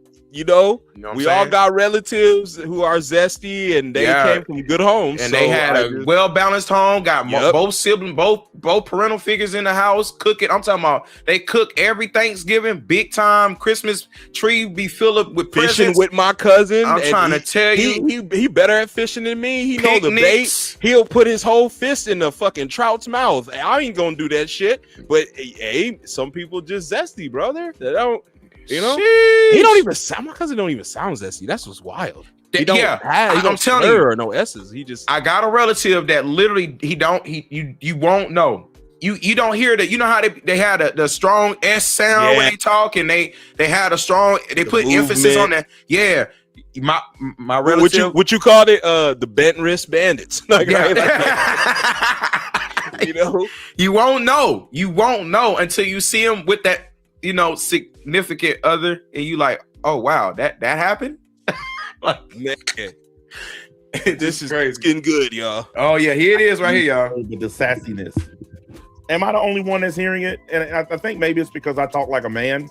we all got relatives who are zesty, and they came from good homes, and they had a well-balanced home. Got both siblings, both parental figures in the house cooking. I'm talking about they cook every Thanksgiving, big time. Christmas tree be filled up with fishing presents. with my cousin. I'm trying to tell you, he better at fishing than me. He know the Picnics. bait. He'll put his whole fist in the fucking trout's mouth. I ain't gonna do that shit. But hey, some people just zesty, brother. They don't, you know. He don't even sound. My cousin don't even sound zesty. That's what's wild. He don't have. He don't telling you, or no S's. He just. I got a relative that literally you won't know. You don't hear that. You know how they had the strong S sound when they talk, and they had a strong. They put emphasis on that. Yeah, my relative. What you called it? The bent wrist bandits. Like, right? You know, you won't know. You won't know until you see him with that, significant other, and you like, oh wow, that happened. Like, man, this is crazy. It's getting good, y'all. Oh yeah, here it is, right here, y'all. With the sassiness. Am I the only one that's hearing it? And I think maybe it's because I talk like a man.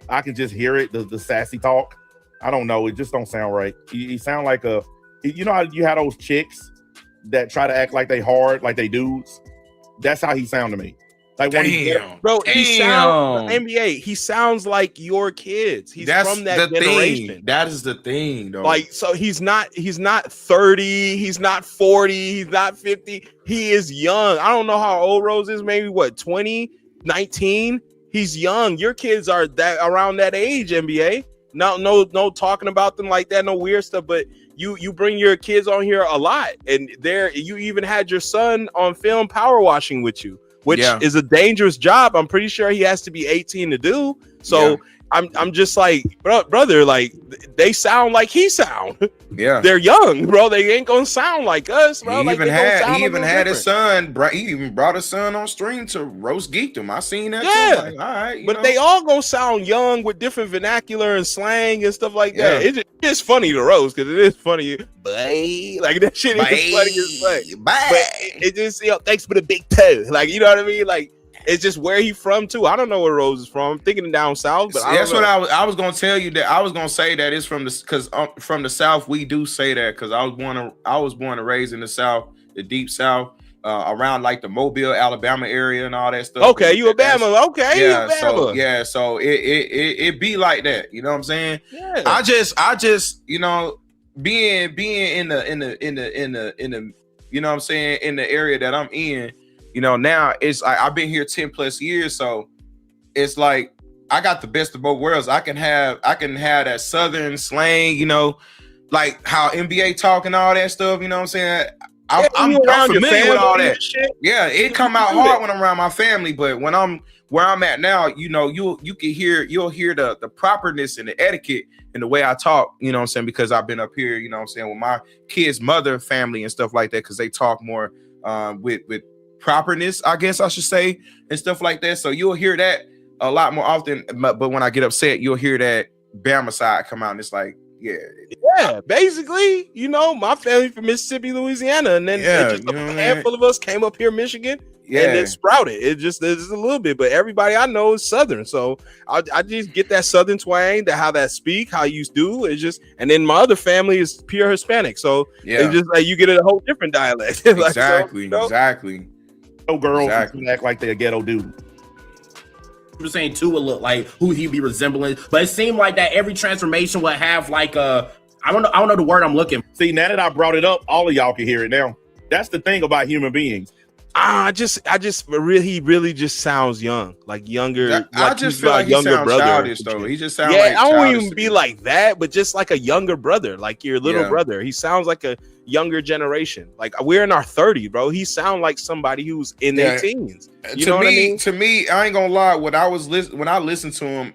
I can just hear it, the sassy talk. I don't know. It just don't sound right. He sound like how you had those chicks that try to act like they hard, like they dudes. That's how he sound to me. Like when he sounds MBA. He sounds like your kids. He's from that generation. Thing. That is the thing, though. Like, so he's not 30, he's not 40, he's not 50. He is young. I don't know how old Rose is, maybe what, 20, 19? He's young. Your kids are around that age, MBA. No talking about them like that, no weird stuff, but you bring your kids on here a lot, and you even had your son on film power washing with you, which is a dangerous job. I'm pretty sure he has to be 18 to do. So I'm just like, brother, like they sound like he sound. Yeah, they're young, bro. They ain't gonna sound like us, bro. He even had his son. He even brought his son on stream to roast geek him. I seen that. Yeah, too. Like, all right, but they all gonna sound young with different vernacular and slang and stuff like that. It's funny to roast because it is funny. Like that shit is funny as fuck. But it just thanks for the big toe. Like, you know what I mean? Like, it's just where he from too. I don't know where Rose is from. I'm thinking down south, but that's what I was gonna tell you. That I was gonna say that it's from from the south. We do say that because I was born and raised in the south, the deep south, around like the Mobile, Alabama area and all that stuff. Okay, you Alabama. Okay, yeah. So it be like that. You know what I'm saying? Yeah. I just being in the you know what I'm saying, in the area that I'm in. Now it's like I've been here 10 plus years, so it's like I got the best of both worlds. I can have that southern slang, like how MBA talk and all that stuff. You know what I'm saying? I'm familiar with all that. Yeah, it come out hard when I'm around my family, but when I'm where I'm at now, you'll hear the properness and the etiquette and the way I talk. You know what I'm saying? Because I've been up here, you know what I'm saying, with my kids' mother family and stuff like that, because they talk more with properness, I guess I should say, and stuff like that. So you'll hear that a lot more often. But when I get upset, you'll hear that Bama side come out, and it's like, basically, my family from Mississippi, Louisiana, and then just a handful of us came up here, Michigan, and then sprouted. It's a little bit, but everybody I know is Southern, so I just get that Southern twang, how that speak, how you do. It's just, and then my other family is pure Hispanic, so it's just like you get a whole different dialect. Exactly. No girls who act like they're a ghetto dude. I'm just saying too, would look like who he'd be resembling, but it seemed like that every transformation would have like I don't know the word I'm looking. See, now that I brought it up, all of y'all can hear it now. That's the thing about human beings. He really just sounds young, like younger. I just feel like younger brother. Childish, though. He just sounds I don't even be like that, but just like a younger brother, like your little brother. He sounds like a younger generation. Like we're in our 30s, bro. He sounds like somebody who's in their teens. You know what I mean? To me, I ain't gonna lie. When I listened to him,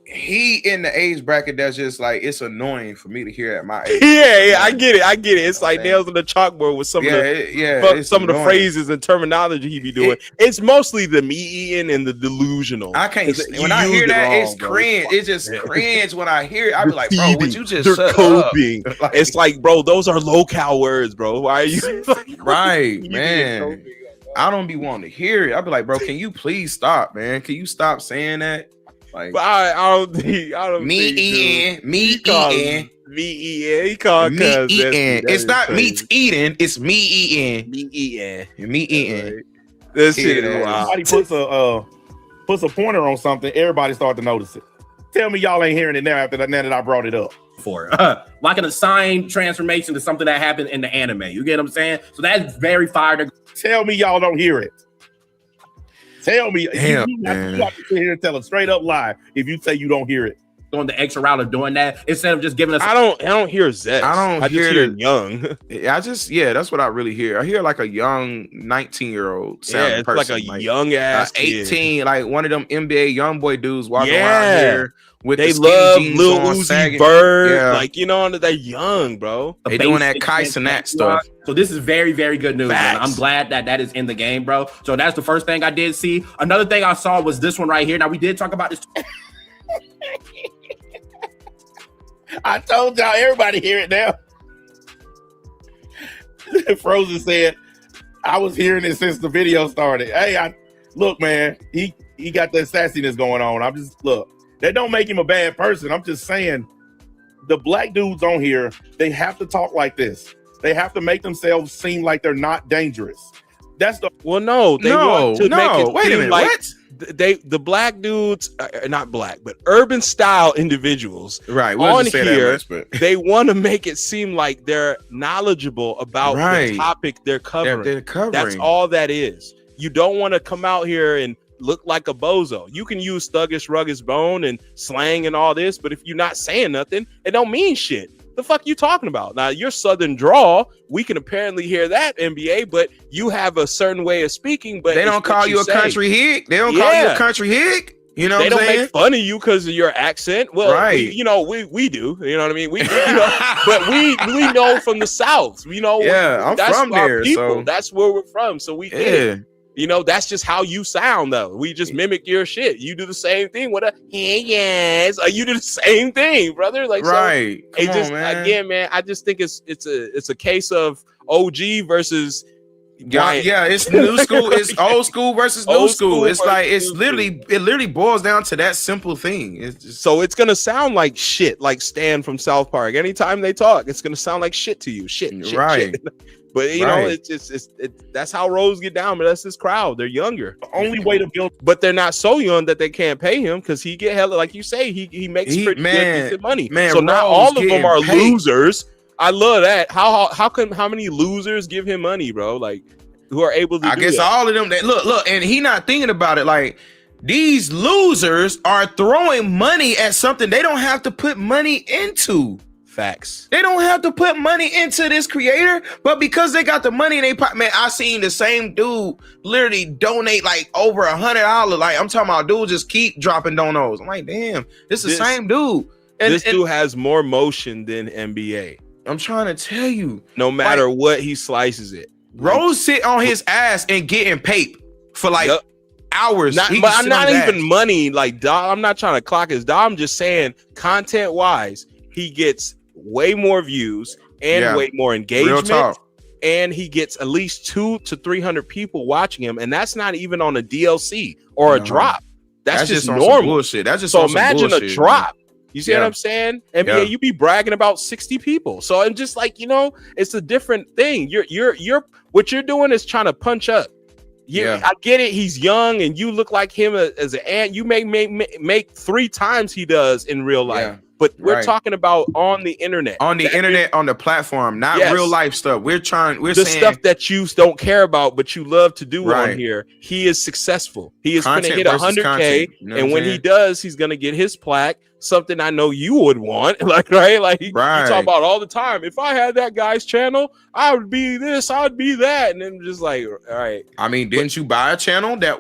he in the age bracket that's just like, it's annoying for me to hear at my age. I get it. It's like nails on the chalkboard with some of the phrases and terminology he be doing. It's mostly the me eating and the delusional. I can't. When I hear that, it's cringe. It's just cringe when I hear it. I be like, bro, would you just shut up? Like, it's like, bro, those are low-cal words, bro. Why are you right, man? I don't be wanting to hear it. I be like, bro, can you please stop, man? Can you stop saying that? Like, but I don't think me eating. He called it's not meat eating, it's me eating. Me eating. This shit is wild. Somebody puts a pointer on something, everybody start to notice it. Tell me y'all ain't hearing it now after that. Now that I brought it up. For like an assigned transformation to something that happened in the anime. You get what I'm saying? So that's very fire to Tell me y'all don't hear it. Tell me. Damn, you have to sit here and tell a straight up lie if you say you don't hear it. going the extra route of doing that instead of just giving us. I don't hear Zest. I just hear hear the- young. That's what I really hear. I hear like a young 19-year-old Yeah, it's person, like a young ass 18, like one of them NBA young boy dudes walking around Yeah. here with They the skinny love jeans Lil on, Uzi sagging. Vert. Yeah. Like, you know, they're young, bro. They doing that Kais and that stuff. So this is very, very good news. Man. Facts. I'm glad that is in the game, bro. So that's the first thing I did see. Another thing I saw was this one right here. Now we did talk about this. I told y'all, everybody hear it now. Frozen said, I was hearing it since the video started. Hey, look, man, he got that sassiness going on. I'm just, look, that don't make him a bad person. I'm just saying, the black dudes on here, they have to talk like this. They have to make themselves seem like they're not dangerous. That's the Well, no, they want to make it wait a seem minute, like what? the black dudes are not black, but urban style individuals Right, on just say here, that much, but they want to make it seem like they're knowledgeable about Right. the topic they're covering. they're covering. That's all that is. You don't want to come out here and look like a bozo. You can use thuggish, rugged bone and slang and all this, but if you're not saying nothing, it don't mean shit. The fuck you talking about? Now, your southern drawl, we can apparently hear that, MBA, but you have a certain way of speaking, but They don't it's call what you a say. country hick. They don't call you a country hick. You know They what don't I'm saying? make fun of you because of your accent. Well, Right. we do. You know what I mean? We you know, but we know from the South. You know, Yeah, I'm that's from our there, people. so- That's where we're from. So we get it. Yeah. You know, that's just how you sound, though. We just mimic your shit. You do the same thing with a hey, yes. You do the same thing, brother. Like, Right. So, it Come just on, man. again, man. I just think it's a case of OG versus Yeah, it's new school. It's old school versus new Old school. school It's like versus it's new literally boils down to that simple thing. It's just So it's gonna sound like shit, like Stan from South Park. Anytime they talk, it's gonna sound like shit to you. Shit, Right. shit. But you know, Right. it's that's how Rose get down. But that's his crowd. They're younger, only way to build. but they're not so young that they can't pay him because he get hella, like you say, he makes pretty good decent money. man, so not Rose all of them getting are paid. losers. I love that. How many losers give him money, bro? Like who are able to? I do guess that? all of them that look, and he not thinking about it. Like these losers are throwing money at something they don't have to put money into. Facts. They don't have to put money into this creator, but because they got the money in their pocket, man, I seen the same dude literally donate like over $100. Like I'm talking about, dude just keep dropping donos. I'm like, damn, this is the same dude. This dude has more motion than MBA. I'm trying to tell you, No matter what, he slices it. Rose sit on his ass and getting paid for like Yup. hours. Not, He but can I'm sit not on his even ass. money. Like, dog, I'm not trying to clock his dog. I'm just saying, content wise, he gets way more views and Yeah. way more Real engagement. talk. And he gets at least 200 to 300 people watching him, and that's not even on a DLC or a No. drop. That's just on some normal. bullshit. That's just So on some imagine bullshit, a drop. You see what Yeah. I'm saying? NBA, Yeah. you be bragging about 60 people. So I'm just like, you know, it's a different thing. You're what you're doing is trying to punch up. Yeah. I get it. He's young, and you look like him as an ant. You may make 3 times he does in real life. Yeah. But we're Right. talking about on the internet. On the internet, on the platform, not Yes. real life stuff. We're The saying stuff that you don't care about, but you love to do Right. on here. He is successful. He is going to Content hit versus 100K, content, you know what and I'm when he saying? does, he's going to get his plaque. Something I know you would want, like right, like you Right. talk about all the time. If I had that guy's channel, I would be this, I would be that, and then just like, all right, I mean, didn't you buy a channel that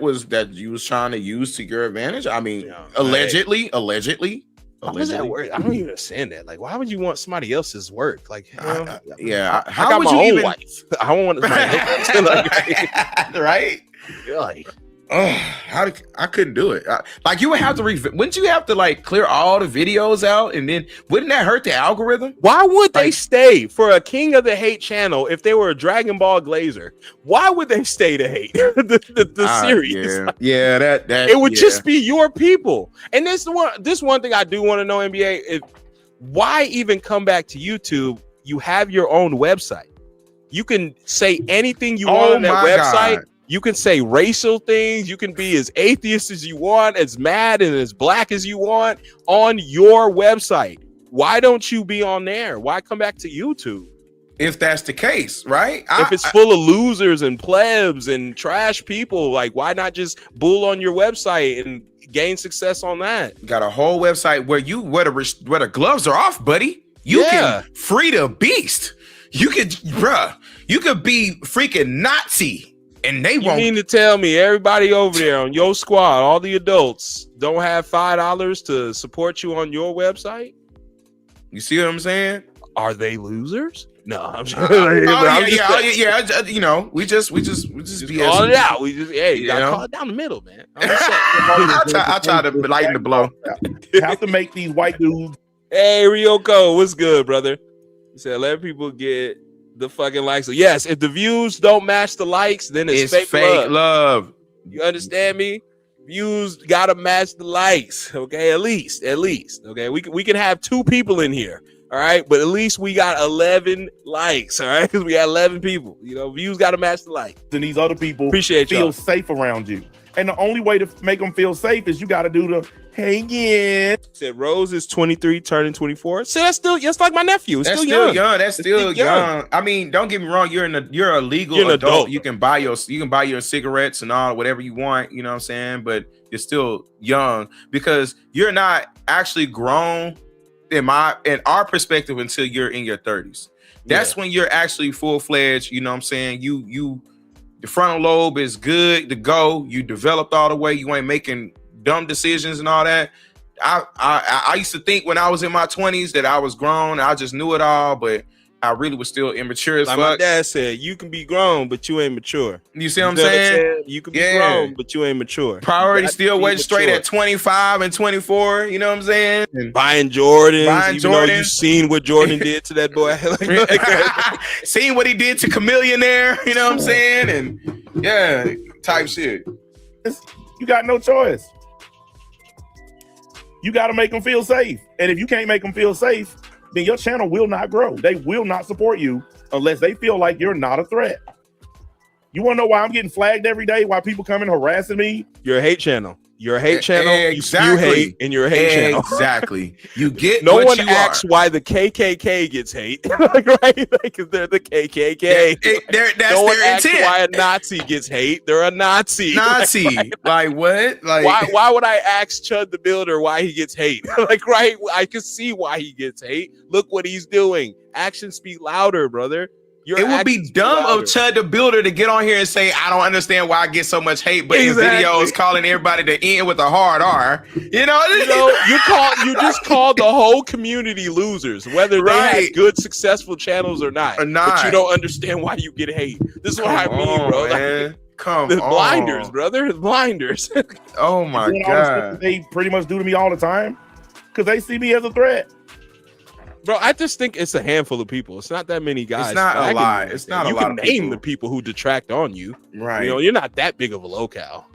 you was trying to use to your advantage? I mean, Yeah, allegedly. how does that work? I don't even understand that. Like, why would you want somebody else's work? Like, you know, I How got would my you own even wife. I don't want to like, right? like, Oh, I couldn't do it. Like you would have to wouldn't you have to like clear all the videos out, and then wouldn't that hurt the algorithm? why would they Like- stay for a King of the Hate channel if they were a Dragon Ball Glazer? Why would they stay to hate the series? Yeah, that It would yeah. just be your people. And this one thing I do want to know, NBA, is why even come back to YouTube? You have your own website. You can say anything you want on that website, You can say racial things. You can be as atheist as you want, as mad and as black as you want on your website. Why don't you be on there? Why come back to YouTube? If that's the case, right? If it's full of losers and plebs and trash people, like why not just bull on your website and gain success on that? Got a whole website where the gloves are off, buddy. You can free the beast. You could be freaking Nazi. And they won't. You mean to tell me everybody over there on your squad, all the adults, don't have $5 to support you on your website? You see what I'm saying? Are they losers? No, I'm just. You know, we just call it out. We just you gotta call it down the middle, man. I try to lighten the blow. Have to make these white dudes. Hey, Ryoko, what's good, brother? He said, let people get the fucking likes. So yes, if the views don't match the likes, then it's fake love. You understand me? Views gotta match the likes. Okay, at least. Okay, we can have 2 people in here. All right, but at least we got 11 likes. All right, because we got 11 people. You know, views gotta match the likes. And these other people feel safe around you. And the only way to make them feel safe is you got to do the hang in. Said Rose is 23, turning 24. So that's like my nephew. That's still young. That's still young. I mean, don't get me wrong. You're a legal adult. You can buy your cigarettes and all whatever you want. You know what I'm saying? But you're still young because you're not actually grown in our perspective until you're in your 30s. That's when you're actually full-fledged. You know what I'm saying? The frontal lobe is good to go. You developed all the way. You ain't making dumb decisions and all that. I used to think when I was in my 20s that I was grown. I just knew it all, but I really was still immature as fuck. My dad said, you can be grown, but you ain't mature. You see what I'm saying? You can be grown, but you ain't mature. Priority still went straight at 25 and 24. You know what I'm saying? And buying Jordans, even though you seen what Jordan did to that boy. Seen what he did to Chameleonaire. You know what I'm saying? And type shit. You got no choice. You got to make them feel safe. And if you can't make them feel safe, then your channel will not grow. They will not support you unless they feel like you're not a threat. You want to know why I'm getting flagged every day? Why people come in harassing me? You're a hate channel. You're a hate channel. Exactly. You hate, and you're a hate channel. Exactly. You get no what one you asks are. why the KKK gets hate, right? Because they're the KKK. That's no one their asks intent. why a Nazi gets hate. They're a Nazi. Like what? Like why would I ask Chud the Builder why he gets hate? Right? I can see why he gets hate. Look what he's doing. Actions speak louder, brother. It would be dumb of Chud the Builder to get on here and say, I don't understand why I get so much hate, but his videos calling everybody to end with a hard R. You You just called the whole community losers, whether they have good, successful channels or not. But you don't understand why you get hate. This is what I mean, bro. Man. Come on. Blinders, brother. Blinders. Oh my God. They pretty much do to me all the time because they see me as a threat. Bro, I just think it's a handful of people. It's not that many guys. It's not a lot. It's not a lot of people. You can name the people who detract on you. Right. You know, you're not that big of a locale.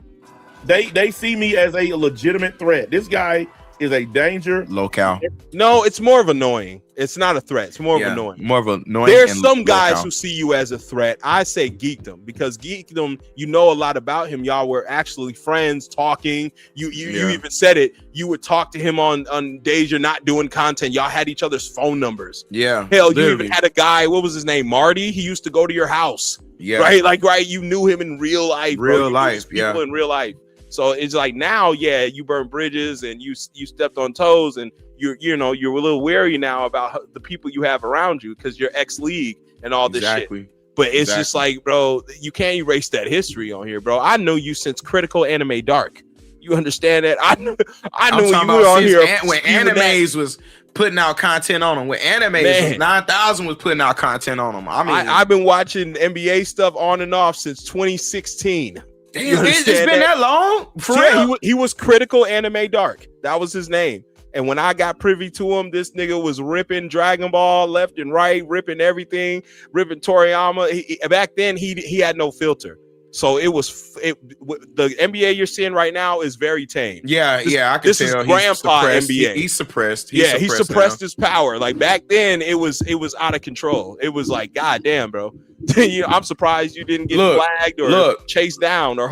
They see me as a legitimate threat. This guy is a danger. Locale. No, it's more of annoying. It's not a threat. It's more of annoying. More of annoying. There's some guys who see you as a threat. I say geekdom because geekdom, you know a lot about him. Y'all were actually friends talking. You even said it. You would talk to him on days you're not doing content. Y'all had each other's phone numbers. Yeah. Hell, literally. You even had a guy, what was his name? Marty. He used to go to your house. Yeah. Right. You knew him in real life. Real life. People in real life. So it's like now, you burn bridges and you stepped on toes and you're a little wary now about the people you have around you because you're ex-league and all this shit. But it's just like, bro, you can't erase that history on here, bro. I know you since Critical Anime Dark. You understand that? I knew you were on here when Animes was putting out content on them. When Animes was 9,000 was putting out content on them. I mean, I've been watching NBA stuff on and off since 2016. Damn, it's been that long? For real? He was Critical Anime Dark. That was his name. And when I got privy to him, this nigga was ripping Dragon Ball left and right, ripping everything, ripping Toriyama. Back then, he had no filter. So the NBA you're seeing right now is very tame. Yeah, I can tell. This is grandpa NBA. He's suppressed. He suppressed his power. Like back then, it was out of control. It was like, God damn, bro. I'm surprised you didn't get Look, flagged or chased down or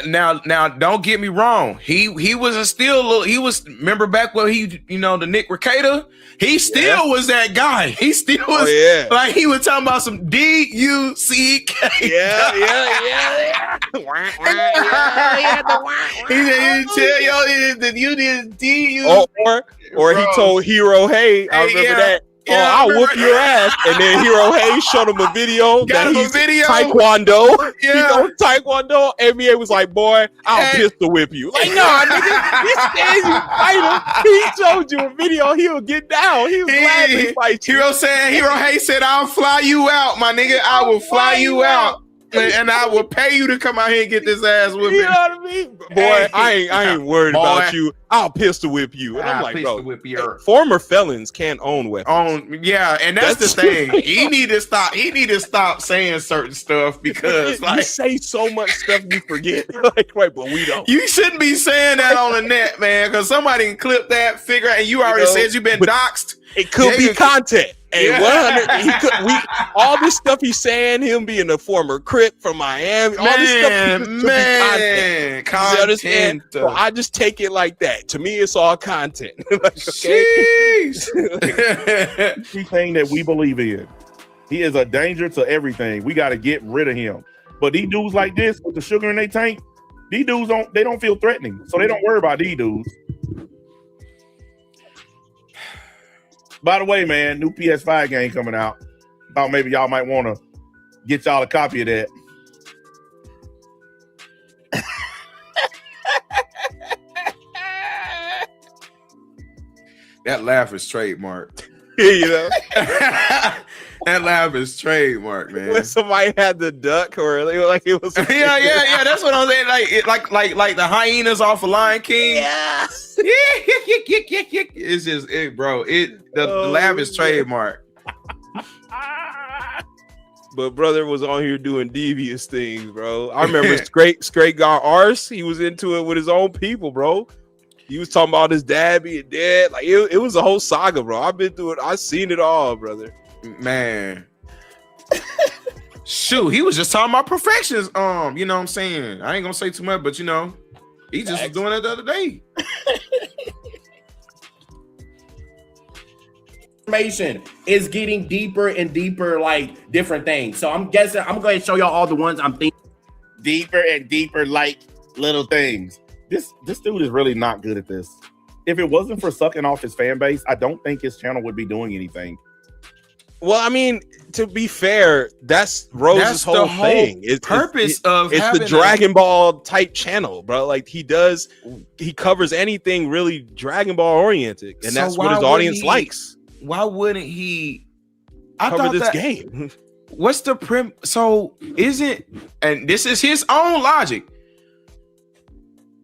now don't get me wrong. He was remember back when he the Nick Recator, he still was that guy. He still was like he was talking about some D-U-C-K. Yeah. He didn't tell y'all that you did D-U. Or he told Hero, hey, I remember that. Yeah, I'll whoop your ass. And then Hero Hayes showed him a video. Taekwondo. Yeah. He knows Taekwondo. NBA was like, boy, I'll pistol whip you. Like, no, nigga, he said you fight him. He showed you a video. He'll get down. He was glad to fight you. Hero Hayes said, I'll fly you out, my nigga. I will fly you out. And I will pay you to come out here and get this ass whipping. You know what I mean? Boy, I ain't worried about you. I'll pistol whip you. And I'm like, bro, former felons can't own weapons. Yeah, and that's the thing. He need to stop saying certain stuff because you say so much stuff you forget. But we don't. You shouldn't be saying that on the net, man, because somebody can clip that, figure out, and you already said you've been doxxed. It could be content. And 100, all this stuff he's saying, him being a former Crip from Miami, all this stuff could be content. So I just take it like that. To me, it's all content. Everything that we believe in. He is a danger to everything. We got to get rid of him. But these dudes like this with the sugar in their tank, these dudes don't feel threatening, so they don't worry about these dudes. By the way, man, new PS5 game coming out. Thought maybe y'all might want to get y'all a copy of that. That laugh is trademarked. That laugh is trademark, man. When somebody had the duck, or like it was. Yeah. That's what I'm saying. Like the hyenas off of Lion King. Yeah. It's just it, bro. The laugh is trademark. But brother was on here doing devious things, bro. I remember straight guy Ars. He was into it with his own people, bro. He was talking about his dad being dead. Like it was a whole saga, bro. I've been through it. I've seen it all, brother. Man. Shoot, he was just talking about perfections. You know what I'm saying? I ain't gonna say too much, but he just was doing it the other day. Information is getting deeper and deeper, like different things. So I'm guessing I'm going to show y'all all the ones I'm thinking. Deeper and deeper, like little things. This dude is really not good at this. If it wasn't for sucking off his fan base, I don't think his channel would be doing anything. Well, I mean, to be fair, that's Rose's whole thing. It's the Dragon Ball type channel, bro. Like he covers anything really Dragon Ball oriented, and that's what his audience likes. Why wouldn't he cover this game? What's the So and this is his own logic.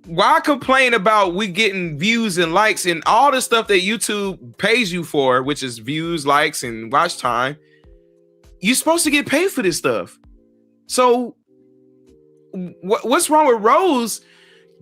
Why complain about we getting views and likes and all the stuff that YouTube pays you for, which is views, likes, and watch time? You're supposed to get paid for this stuff. So what's wrong with Rose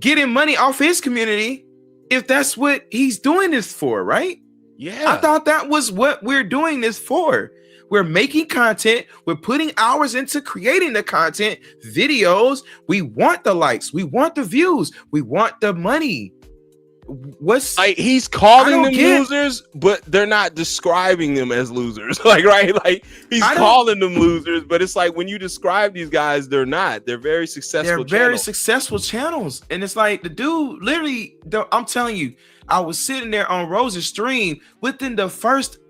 getting money off his community if that's what he's doing this for, right? Yeah. I thought that was what we're doing this for. We're making content. We're putting hours into creating the content, videos. We want the likes. We want the views. We want the money. What's like he's calling them losers, but they're not describing them as losers. Right? Like he's calling them losers, but it's like when you describe these guys, they're not. They're very successful. They're very successful channels. And it's like the dude literally, I'm telling you, I was sitting there on Rose's stream within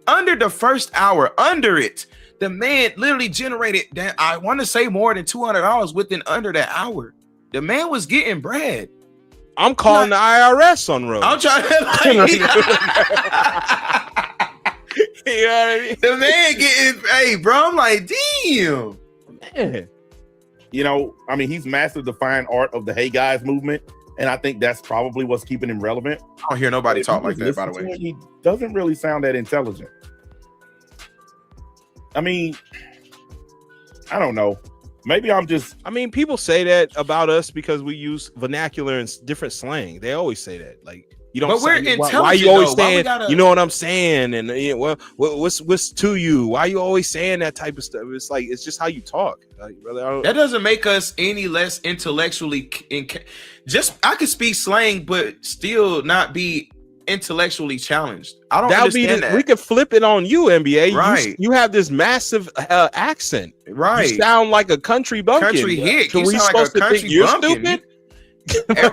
under the first hour, the man literally generated that. I want to say more than $200 within under that hour. The man was getting bread. I'm calling the IRS on Rose. I'm trying to you know what I mean? The man getting paid, bro. I'm like, damn. Man. I mean, he's mastered the fine art of the Hey Guys movement. And I think that's probably what's keeping him relevant. I don't hear nobody talk like that, by the way. He doesn't really sound that intelligent. I mean, I don't know. Maybe I mean, people say that about us because we use vernacular and different slang. They always say that. Like, You don't. But we're say, intelligent. why you always though? Why we saying? gotta- You know what I'm saying? And well, what's to you? Why you always saying that type of stuff? It's like it's just how you talk, like, brother. That doesn't make us any less intellectually. Just I could speak slang, but still not be intellectually challenged. I don't understand that. We could flip it on you, MBA. Right. You have this massive accent. Right. You sound like a country bumpkin. Country hit. So You we sound like supposed a to think country you're bumpkin. stupid?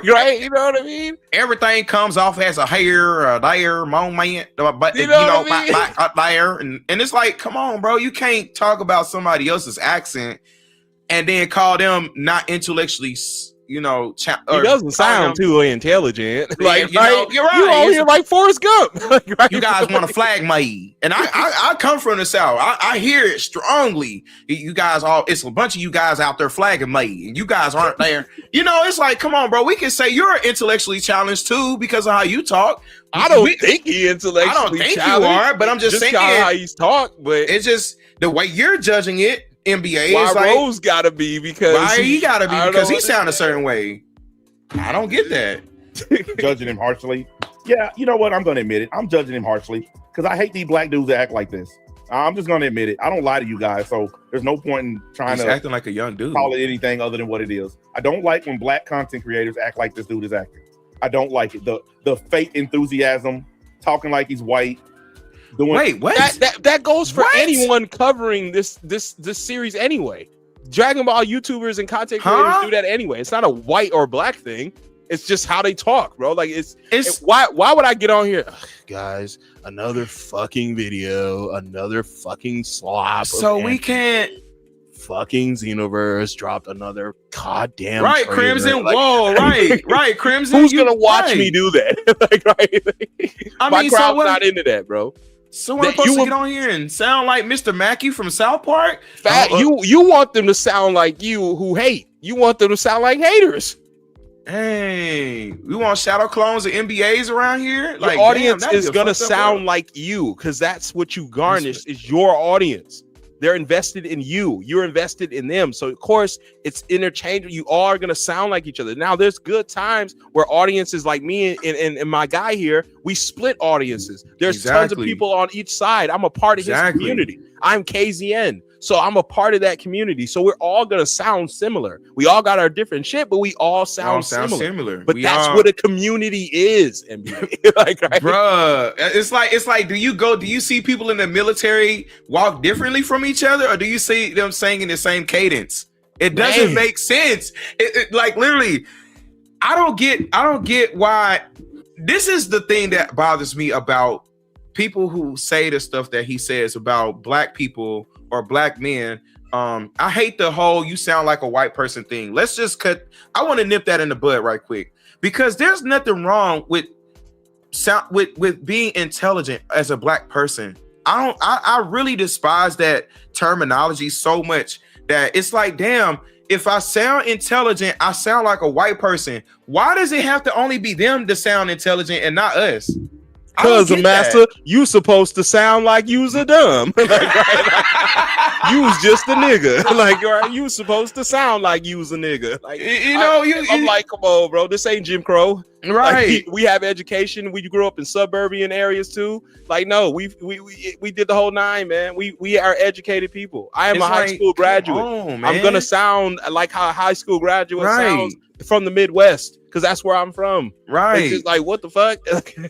Right? You know what I mean? Everything comes off as a here, there, moment, but You know what I mean? there, and it's like, come on, bro, you can't talk about somebody else's accent and then call them not intellectually, He doesn't sound too intelligent. Yeah, Like, you know, you're right. You all here like Forrest Gump. Like, right? You guys want to flag me, and I come from the South. I hear it strongly. You guys it's a bunch of you guys out there flagging me, and you guys aren't there. It's like, come on, bro. We can say you're intellectually challenged too because of how you talk. I don't think he intellectually. I don't think challenged. you are, but I'm just saying how he's talked. But it's just the way you're judging it. MBA why is like, Rose gotta be because why he gotta be because he sound a saying. certain way. I don't get that. Judging him harshly. Yeah, you know what? I'm going to admit it. I'm judging him harshly because I hate these black dudes that act like this. I'm just going to admit it. I don't lie to you guys, so there's no point in trying He's to acting like a young dude. call it anything other than what it is. I don't like when black content creators act like this dude is acting. I don't like it. The fake enthusiasm, talking like he's white. Wait, what? That goes for What? anyone covering this series anyway. Dragon Ball YouTubers and content creators do that anyway. It's not a white or black thing. It's just how they talk, bro. Like why would I get on here, ugh, guys? Another fucking video, another fucking slop. So we can't. Fucking Xenoverse dropped another goddamn Right, trailer. Crimson. Like, Whoa, right, Crimson. Who's gonna watch me do that? Like, right? I My mean, crowd's so what? not into that, bro. So we're supposed to get on here and sound like Mr. Mackey from South Park? You want them to sound like you who hate. You want them to sound like haters. Hey, we want shadow clones of MBAs around here. Your audience is gonna sound like you because that's what you garnish is your audience. They're invested in you. You're invested in them. So of course it's interchangeable. You all are gonna sound like each other. Now there's good times where audiences like me and my guy here, we split audiences. There's tons of people on each side. I'm a part of his community. I'm KZN. So I'm a part of that community. So we're all gonna sound similar. We all got our different shit, but we all sound similar. But that's what a community is. Like, right? Bruh, it's like, do you see people in the military walk differently from each other, or do you see them singing the same cadence? It doesn't make sense. It like literally, I don't get why. This is the thing that bothers me about people who say the stuff that he says about black people or black men. I hate the whole you sound like a white person thing. Let's just I want to nip that in the bud right quick, because there's nothing wrong with being intelligent as a black person. I really despise that terminology so much that it's like, damn, if I sound intelligent, I sound like a white person. Why does it have to only be them to sound intelligent and not us? Because a master, you supposed to sound like you's a dumb. Like, right? You was just a nigga. Like, right? You supposed to sound like you's a nigga. Like, I'm like, come on, bro. This ain't Jim Crow. Right. Like, we have education. We grew up in suburban areas too. Like, no, we did the whole nine, man. We are educated people. I am a high school graduate. I'm gonna sound like how a high school graduate sounds from the Midwest, because that's where I'm from. Right. It's just like, what the fuck?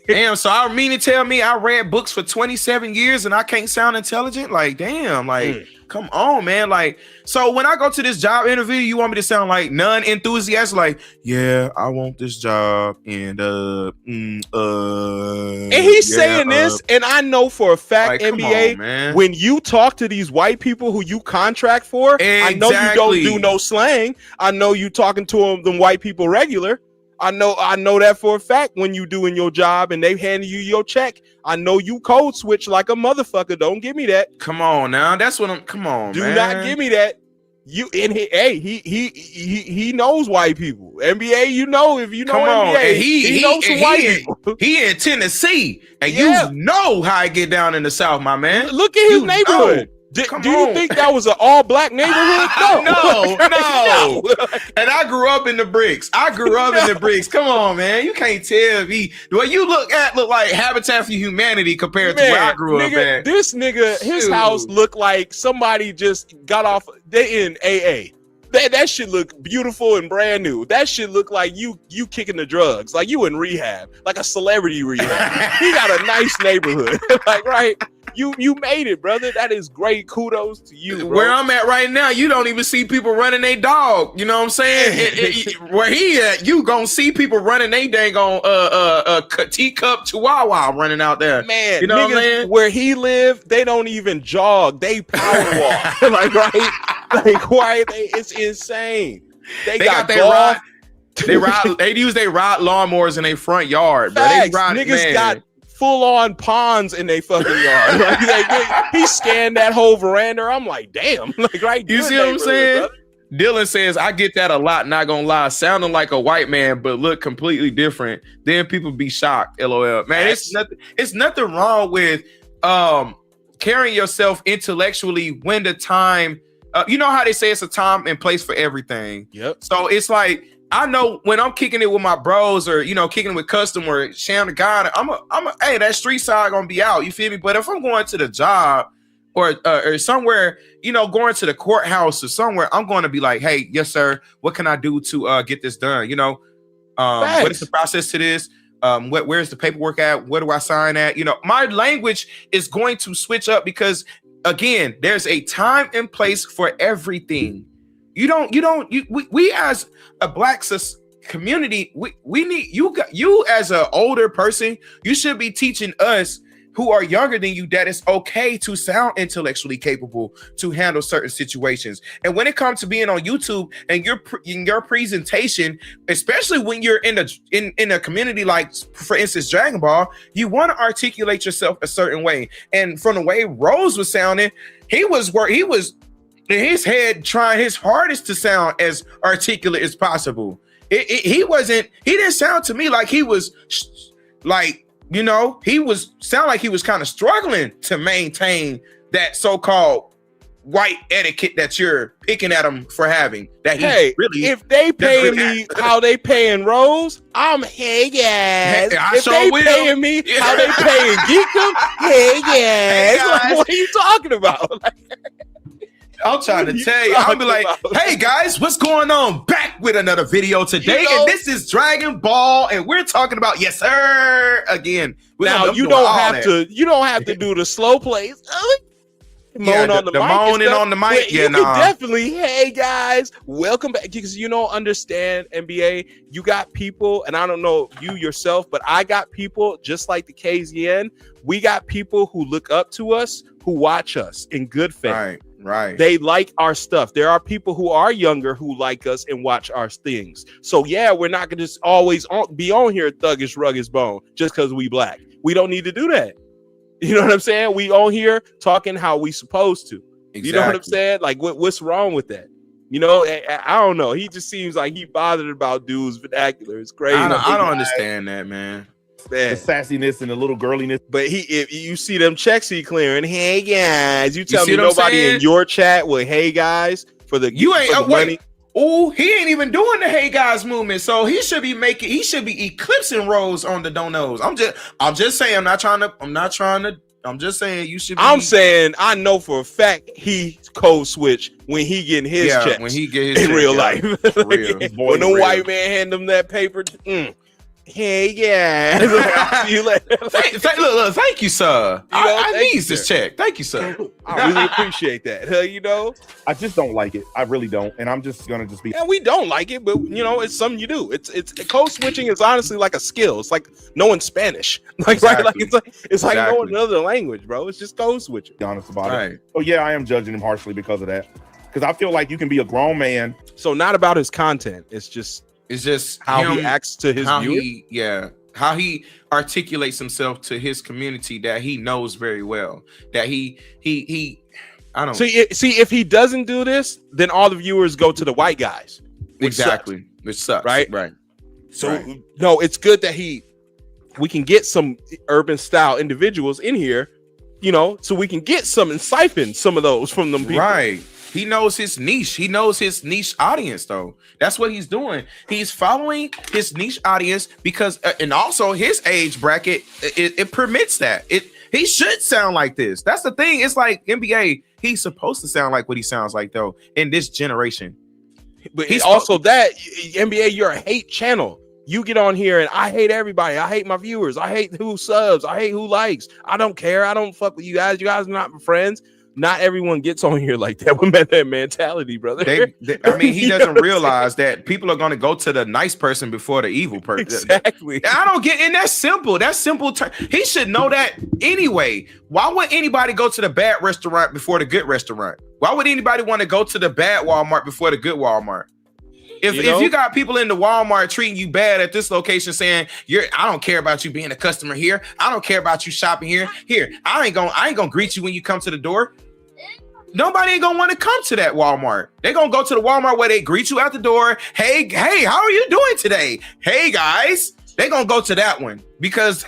Damn, so I mean to tell me I read books for 27 years and I can't sound intelligent? Like, damn, like, come on, man. Like, so when I go to this job interview, you want me to sound like non-enthusiastic? Like, yeah, I want this job, and he's saying this, and I know for a fact, like, MBA, when you talk to these white people who you contract for, I know you don't do no slang. I know you talking to them white people regular. I know that for a fact. When you doing your job and they hand you your check, I know you code switch like a motherfucker. Don't give me that. Come on now, that's what I'm. Come on, do not give me that. You in here? Hey, he knows white people. NBA, you know, if you know NBA, he knows some white people. He in Tennessee, and you know how I get down in the South, my man. Look at his neighborhood. Do you think that was an all black neighborhood? No. And I grew up in the bricks. Come on, man. You can't tell me what you look like Habitat for Humanity compared to where I grew up at. This nigga, his house looked like somebody just got off. They in AA. That shit look beautiful and brand new. That shit look like you kicking the drugs, like you in rehab, like a celebrity rehab. He got a nice neighborhood, like right. You made it, brother. That is great. Kudos to you, bro. Where I'm at right now, you don't even see people running their dog. You know what I'm saying? Where he at, you gonna see people running they dang on teacup chihuahua running out there. Man, you know what I'm saying? Where he live, they don't even jog. They power walk. Like right? Like why? It's insane. They got their ride. They use their ride lawnmowers in their front yard, bro. They ride, niggas got full-on ponds in their fucking yard. Like, he scanned that whole veranda. I'm like, damn. Like, right? You see what I'm saying? Brother. Dylan says, I get that a lot, not gonna lie. Sounding like a white man, but look completely different. Then people be shocked. LOL. Man, it's nothing wrong with carrying yourself intellectually when the time, you know how they say it's a time and place for everything. Yep. So it's like, I know when I'm kicking it with my bros or, kicking it with custom or sharing the guy, hey, that street side gonna be out. You feel me? But if I'm going to the job or somewhere, going to the courthouse or somewhere, I'm going to be like, hey, yes, sir. What can I do to get this done? What is the process to this? Where's the paperwork at? Where do I sign at? My language is going to switch up because, again, there's a time and place for everything. We as a black community, we need you as an older person, you should be teaching us who are younger than you that it's okay to sound intellectually capable to handle certain situations. And when it comes to being on YouTube and your presentation, especially when you're in a community like, for instance, Dragon Ball, you want to articulate yourself a certain way. And from the way Rose was sounding, he was in his head trying his hardest to sound as articulate as possible. He didn't sound to me like he was sound like he was kind of struggling to maintain that so-called white etiquette that you're picking at him for having. That if they pay me how they paying Rose, I'm hey guys. If they paying me how they paying Geekum, hey guys. Like, what are you talking about? I'm trying to tell you, I'll be like, hey guys, what's going on? Back with another video today. And this is Dragon Ball, and we're talking about, yes, sir, again. Now you don't have to do the slow plays. Moan on the mic. Moaning on the mic. You can definitely, hey guys, welcome back. Because understand MBA, you got people, and I don't know you yourself, but I got people just like the KZN. We got people who look up to us, who watch us in good faith. Right. They like our stuff. There are people who are younger who like us and watch our things. So yeah, we're not gonna just always be on here thuggish, ruggish bone just because we black. We don't need to do that. You know what I'm saying? We on here talking how we supposed to. Exactly. You know what I'm saying? Like what's wrong with that? I don't know. He just seems like he bothered about dudes' vernacular. It's crazy. I don't understand that, man. The sassiness and the little girliness. But if you see them checks he clearing, hey guys, you tell me nobody in your chat with hey guys for the money. Oh, he ain't even doing the hey guys movement, so he should be eclipsing Rose on the donos. I'm just saying, I'm just saying you should be. I'm saying I know for a fact he code switch when he getting his checks. When he get his in real life. For real. When the white man hand him that paper, hey, yeah. See you later. Look, thank you, sir. I need this check. Thank you, sir. I really appreciate that. I just don't like it. I really don't. And I'm just gonna be. Yeah, we don't like it, but it's something you do. It's code switching is honestly like a skill. It's like knowing Spanish. It's like knowing another language, bro. It's just code switching. Be honest about it. So yeah, I am judging him harshly because of that. Because I feel like you can be a grown man. So not about his content. It's just how he acts to his viewers. How he articulates himself to his community that he knows very well. That he I don't see if he doesn't do this, then all the viewers go to the white guys. Which sucks. Right. So no, it's good that we can get some urban style individuals in here you know, so we can get some and siphon some of those from them people. Right. He knows his niche. He knows his niche audience, though. That's what he's doing. He's following his niche audience because, and also his age bracket, it permits that. He should sound like this. That's the thing. It's like NBA. He's supposed to sound like what he sounds like, though, in this generation. But he's also that NBA. You're a hate channel. You get on here and I hate everybody. I hate my viewers. I hate who subs. I hate who likes. I don't care. I don't fuck with you guys. You guys are not my friends. Not everyone gets on here like that with that mentality, brother. I mean, he doesn't realize that people are going to go to the nice person before the evil person. Exactly. I don't get, and that's simple. That's simple. He should know that anyway. Why would anybody go to the bad restaurant before the good restaurant? Why would anybody want to go to the bad Walmart before the good Walmart? If you got people in the Walmart treating you bad at this location, saying I don't care about you being a customer here. I don't care about you shopping here. Here, I ain't gonna greet you when you come to the door. Nobody ain't gonna want to come to that Walmart. They're gonna go to the Walmart where they greet you at the door. Hey, how are you doing today? Hey guys, they're gonna go to that one because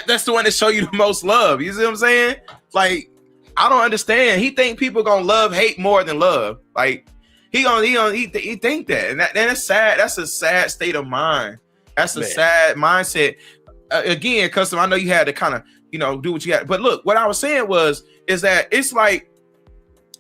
that's the one that show you the most love. You see what I'm saying? Like, I don't understand. He think people gonna hate more than love. Like, he think that, and that's sad. That's a sad state of mind. That's a sad mindset. Again, Custom, I know you had to kind of, do what you had. But look, what I was saying is that it's like,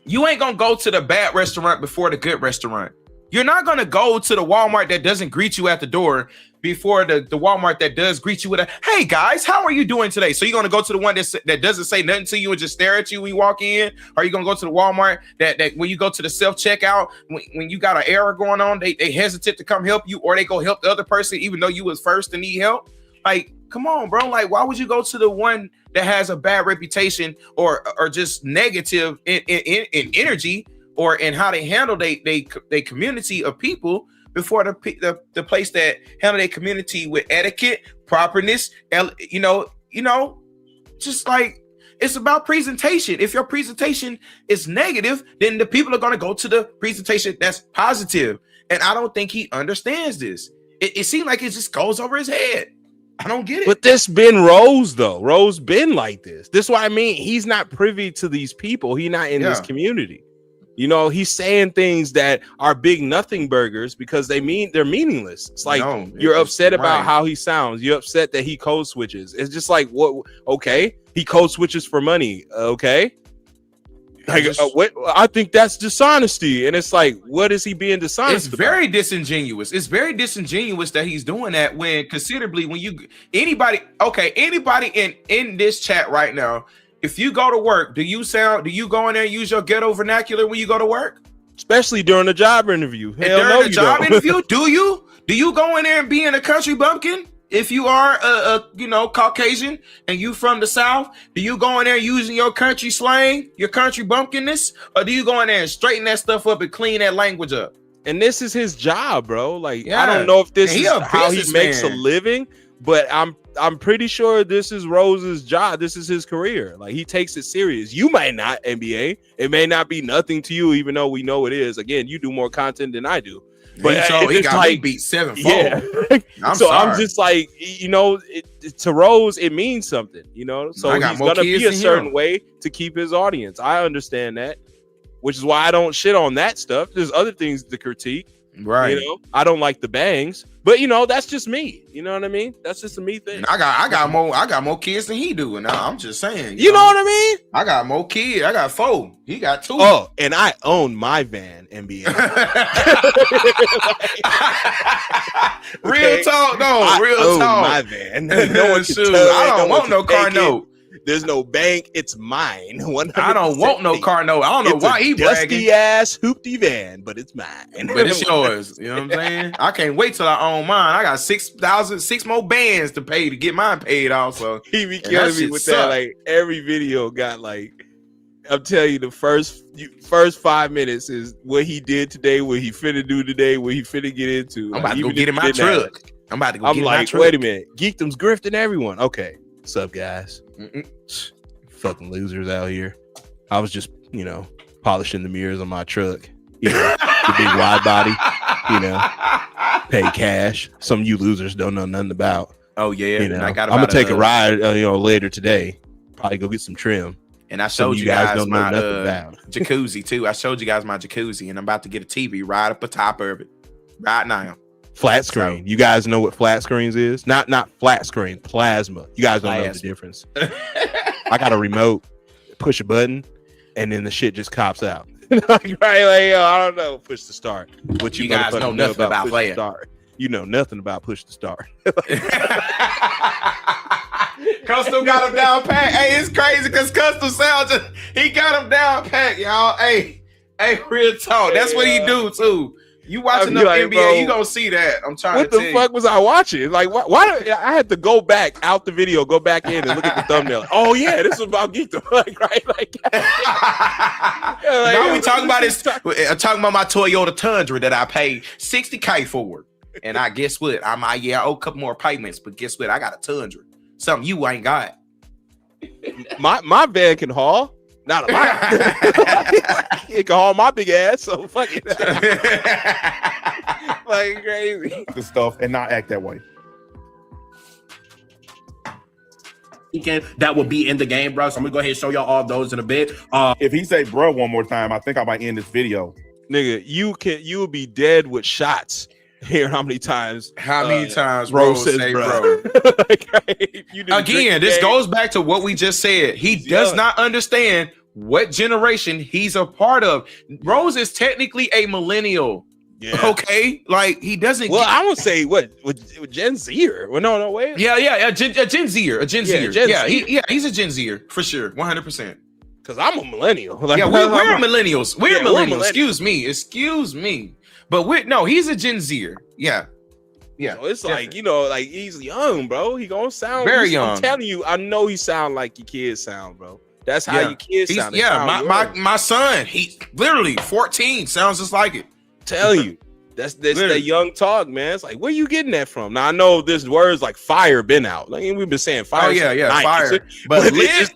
you ain't gonna go to the bad restaurant before the good restaurant. You're not gonna go to the Walmart that doesn't greet you at the door before the Walmart that does greet you with a, hey guys, how are you doing today? So you're gonna go to the one that doesn't say nothing to you and just stare at you when you walk in? Or are you gonna go to the Walmart that when you go to the self-checkout, when you got an error going on, they hesitate to come help you, or they go help the other person even though you was first to need help? Like, come on, bro. Like, why would you go to the one that has a bad reputation or just negative in energy or in how they handle they community of people before the place that handle their community with etiquette, properness, just like, it's about presentation. If your presentation is negative, then the people are going to go to the presentation that's positive. And I don't think he understands this. It seems like it just goes over his head. I don't get it. But this been Rose though. Rose been like this. This is what I mean. He's not privy to these people. He's not in this community. He's saying things that are big nothing burgers because they're meaningless. It's like you're upset about how he sounds. You're upset that he code switches. It's just like, what? Okay, he code switches for money. Okay. Like, what? I think that's dishonesty, and it's like, what is he being dishonest? It's very disingenuous. It's very disingenuous that he's doing that when anybody in this chat right now, if you go to work, do you go in there and use your ghetto vernacular when you go to work? Especially during a job interview. During a job interview, do you go in there and be in a country bumpkin? If you are a Caucasian and you from the South, do you go in there using your country slang, your country bumpkinness, or do you go in there and straighten that stuff up and clean that language up? And this is his job, bro. Like, I don't know if this is how he makes a living, but I'm pretty sure this is Rose's job. This is his career. Like, he takes it serious. You might not, NBA. It may not be nothing to you, even though we know it is. Again, you do more content than I do. But he got me beat 7-4. Yeah. I'm just like, to Rose, it means something, so he's gonna be a certain way to keep his audience. I understand that, which is why I don't shit on that stuff. There's other things to critique, right? I don't like the bangs, but that's just me. You know what I mean? That's just a me thing. And I got more kids than he do, and I'm just saying. You know what I mean? I got more kids. I got 4. He got 2. Oh, and I own my van, NBA. Real talk, no. Real talk. My van. No one can tell. I don't want no car note. There's no bank. It's mine. I don't want no car note. I don't know why he bragging. Dusty ass hoopty van, but it's mine. But it's yours. You know what I'm saying? I can't wait till I own mine. I got 6 more bands to pay to get mine paid also. He be killing me with that. Like, every video got like, I'm telling you, the first 5 minutes is what he did today, what he finna do today, what he finna get into. I'm about to go get in my truck. I'm about to go get in my truck. Wait a minute. Geekdom's grifting everyone. Okay. What's up, guys? Fucking losers out here. I was just, polishing the mirrors on my truck. The big wide body, pay cash. Some of you losers don't know nothing about. Oh, yeah. I'm going to take a ride, later today. Probably go get some trim. And I Some of showed you guys don't know my nothing about. jacuzzi too. I showed you guys my jacuzzi, and I'm about to get a TV right up the top of it right now. Flat screen. You guys know what flat screens is? Not flat screen, plasma. You guys don't know the difference. I got a remote, push a button, and then the shit just cops out. Like, I don't know. Push the start. What you guys know nothing about playing. You know nothing about push the start. Custom got him down pat. Hey, it's crazy because Custom sounds he got him down pat, y'all. Hey, real talk. That's what he do too. You watching the NBA, bro, you gonna see that. I'm trying to tell you. What the fuck was I watching? Like, why I had to go back out the video, go back in and look at the thumbnail. Oh yeah, this is about Geekdom. Like, right? Like, now we talking about this. Talking about my Toyota Tundra that I paid $60K for. And I guess what? I owe a couple more payments, but guess what? I got a Tundra. Something you ain't got. My van can haul. Not a lot. It can haul my big ass, so fuck it. Like crazy. The stuff and not act that way. That will be in the game, bro. So I'm gonna go ahead and show y'all all those in a bit. If he say bro one more time, I think I might end this video. Nigga, you will be dead with shots. Hear how many times bro says bro. Like, again, this goes back to what we just said. He does not understand what generation he's a part of. Rose is technically a millennial. Yeah. Okay, like he doesn't. Well, I would say what Gen Zer. Well, no, wait. Yeah, a Gen Zer. He's a Gen Zer for sure, 100%. Because I'm a millennial. Like, yeah, we're millennials. We're millennials. Excuse me. But he's a Gen Zer. Yeah. So it's like, like he's young, bro. He gonna sound very young. I'm telling you, I know he sound like your kids sound, bro. That's how your kids sound. My son, he's literally 14, sounds just like it. Tell you. That's that young talk, man. It's like, where you getting that from? Now I know there's words like fire been out. Like we've been saying fire. Oh yeah, fire. But lit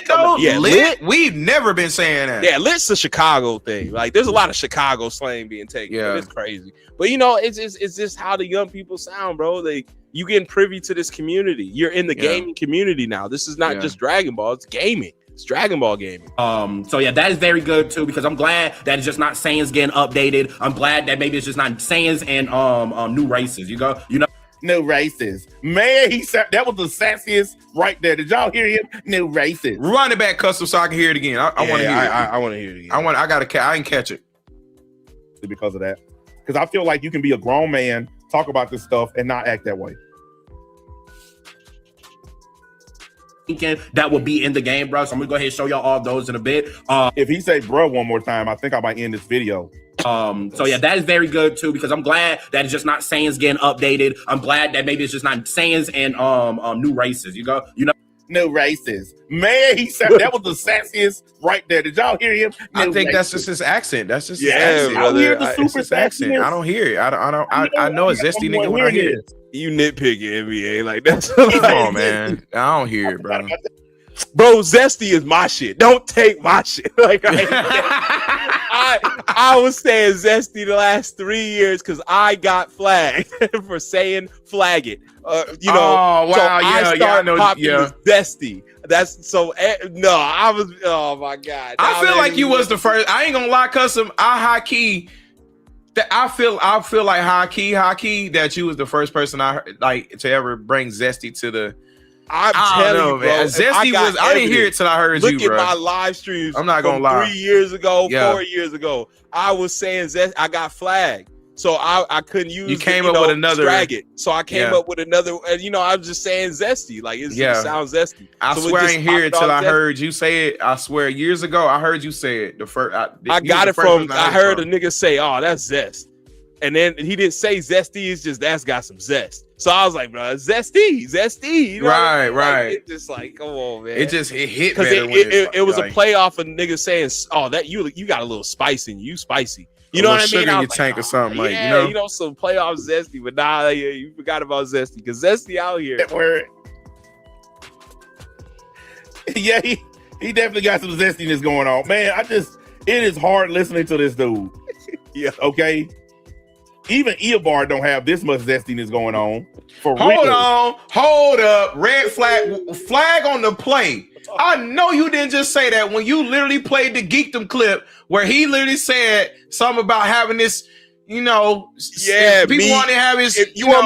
though. Yeah, lit. We've never been saying that. Yeah, lit's a Chicago thing. Like there's a lot of Chicago slang being taken. Yeah, it's crazy. But it's just how the young people sound, bro. Like you getting privy to this community. You're in the gaming community now. This is not just Dragon Ball. It's gaming. It's Dragon Ball gaming. So yeah, that is very good too, because I'm glad that it's just not Saiyans getting updated. I'm glad that maybe it's just not Saiyans and new races. New races. Man, that was the sassiest right there. Did y'all hear him? New races. Run it back, Custom, so I can hear it again. I want to hear it. I want to hear it again. I didn't catch it. Because of that. Because I feel like you can be a grown man, talk about this stuff, and not act that way. That will be in the game, bro. So I'm gonna go ahead and show y'all all those in a bit. If he say bro one more time, I think I might end this video. So yeah, that is very good too, because I'm glad that it's just not Saiyans getting updated. I'm glad that maybe it's just not Saiyans and new races. New races. Man, that was the sassiest right there. Did y'all hear him? I think that's just his accent. That's just his accent. I hear the super accent. I don't hear it. I know a zesty nigga when I hear it. You nitpicking NBA like that's come on, man. I don't hear it, bro. Bro, zesty is my shit. Don't take my shit. Like I was saying zesty the last 3 years because I got flagged for saying flag it. Oh wow, so I know. Zesty. That's so. No, I was. Oh my god. I feel like you was the first. I ain't gonna lie, Custom. I feel like high key that you was the first person I heard, like to ever bring zesty to the. I'm telling you, bro. Man. Zesty was. I didn't hear it till I heard you, bro. Look at my live streams. I'm not gonna lie. 3 years ago, 4 years ago, I was saying zesty. I got flagged. So I couldn't use. You came up with another. Drag it. So I came up with another. And I was just saying zesty. Like it sounds zesty. I swear I ain't hear it till I heard you say it. I swear years ago I heard you say it. The first. I got it from. I heard a nigga say, "Oh, that's zest," and then he didn't say zesty. It's just that's got some zest. So I was like, bro, zesty. Right. Like, it's just like, come on, man. It hit because it was like, a playoff of niggas saying, "Oh, that you got a little spice in you, spicy." You know what I mean? Sugar in your tank or something, like, some playoff zesty, but you forgot about zesty because zesty out here. Yeah, he definitely got some zestiness going on, man. It is hard listening to this dude. Yeah, okay. Even Eobard don't have this much zestiness going on. Hold up, red flag on the play. I know you didn't just say that when you literally played the Geekdom clip where he literally said something about having this, you know, yeah, people want to have his. If you want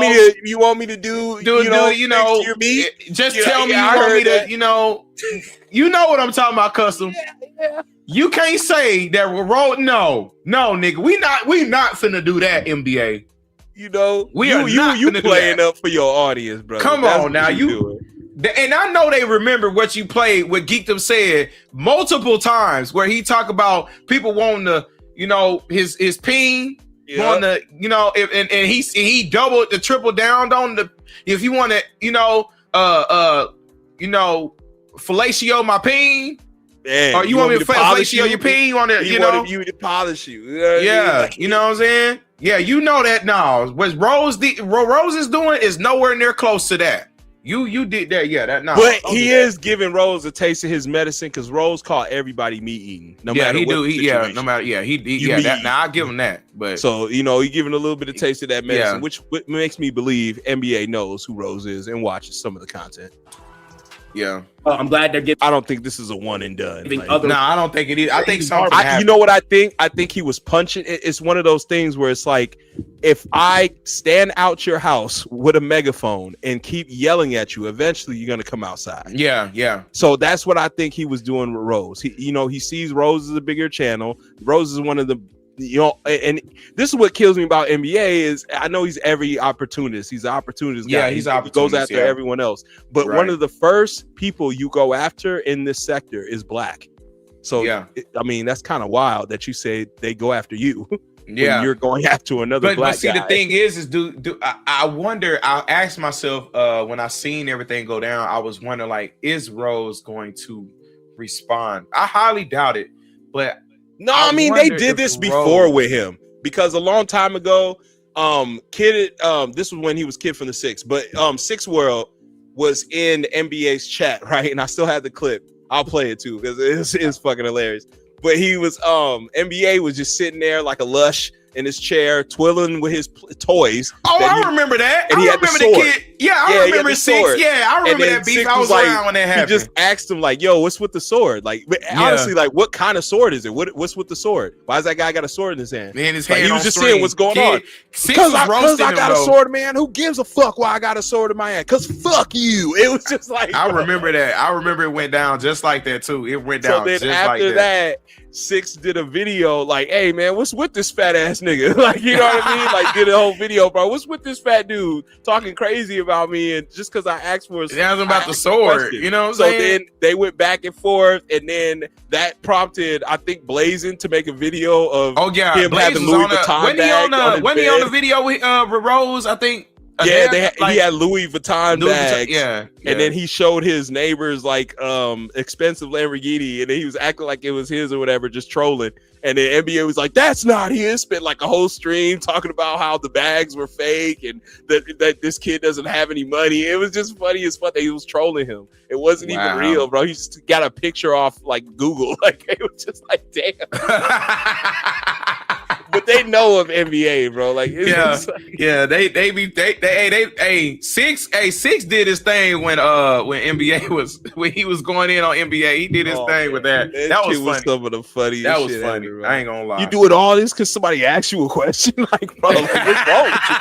me to do your meat, just tell me you want me to, you know what I'm talking about, custom. Yeah. You can't say that we're rolling. No, nigga, we not finna do that, MBA. You know, you playing up for your audience, bro. Come on now, and I know they remember what you played. What Geekdom said multiple times, where he talk about people wanting to, you know, his ping, want to, you know, and he doubled the triple down on the if you want to, fellatio my ping. Man, or you want me to fellatio your ping? You want to, you know, you to polish you. You know you know what I'm saying? Yeah, you know that now. What Rose is doing is nowhere near close to that. You did that, yeah. That no, but he is giving Rose a taste of his medicine because Rose called everybody meat eating. No matter what situation. No matter. Yeah, now I give him that. But so you know, he giving a little bit of taste of that medicine, which makes me believe NBA knows who Rose is and watches some of the content. Yeah, I'm glad they're giving. I don't think this is a one and done. No, I don't think it is. I think something. You know what I think? I think he was punching. It's one of those things where it's like, if I stand out your house with a megaphone and keep yelling at you, eventually you're gonna come outside. Yeah. So that's what I think he was doing with Rose. He sees Rose as a bigger channel. Rose is one of the. And this is what kills me about NBA is I know he's every opportunist. He's an opportunist guy. He goes after everyone else. But one of the first people you go after in this sector is black. So I mean, that's kind of wild that you say they go after you. Yeah, you're going after another black guy. The thing is do I wonder? I asked myself when I seen everything go down. I was wondering, like, is Rose going to respond? I highly doubt it, but. No, I mean they did this before with him because a long time ago, this was when he was Kid from the Six, but Six World was in NBA's chat, right? And I still have the clip. I'll play it too because it's fucking hilarious. But he was NBA was just sitting there like a lush in his chair, twirling with his toys. Oh, I remember that. And I remember the kid. Yeah, I remember Six. Yeah, I remember that beef. Six I was like, around when that happened. He just asked him like, "Yo, what's with the sword?" Like, honestly, like, what kind of sword is it? What's with the sword? Why does that guy got a sword in his hand? Man, his hand he was just stream. seeing what's going on. Because I got a sword, man. Who gives a fuck why I got a sword in my hand? Because fuck you. It was just like I remember that. I remember it went down just like that too. It went down. So then just after like that. Six did a video like, "Hey man, what's with this fat ass nigga?" Like, you know what I mean? Like, did a whole video, bro. What's with this fat dude talking crazy about me? And just because I asked for it was about the sword, you know what I'm saying? So then they went back and forth, and then that prompted, I think, Blazin to make a video of him having Louis Vuitton bag. When he on the video with Rose, I think. He had Louis Vuitton bags. Yeah. And then he showed his neighbors like expensive Lamborghini, and then he was acting like it was his or whatever, just trolling. And then NBA was like, "That's not his." Spent like a whole stream talking about how the bags were fake and that this kid doesn't have any money. It was just funny as fuck that he was trolling him. It wasn't even real, bro. He just got a picture off like Google. Like, it was just like, damn. But they know of NBA, bro. Like, Six did his thing when NBA was when he was going in on NBA. He did his thing with that. That was funny. Some of the funniest. That was shit funny. ever, I ain't gonna lie. You doing all this because somebody asked you a question? Like, bro, like, what's wrong with you?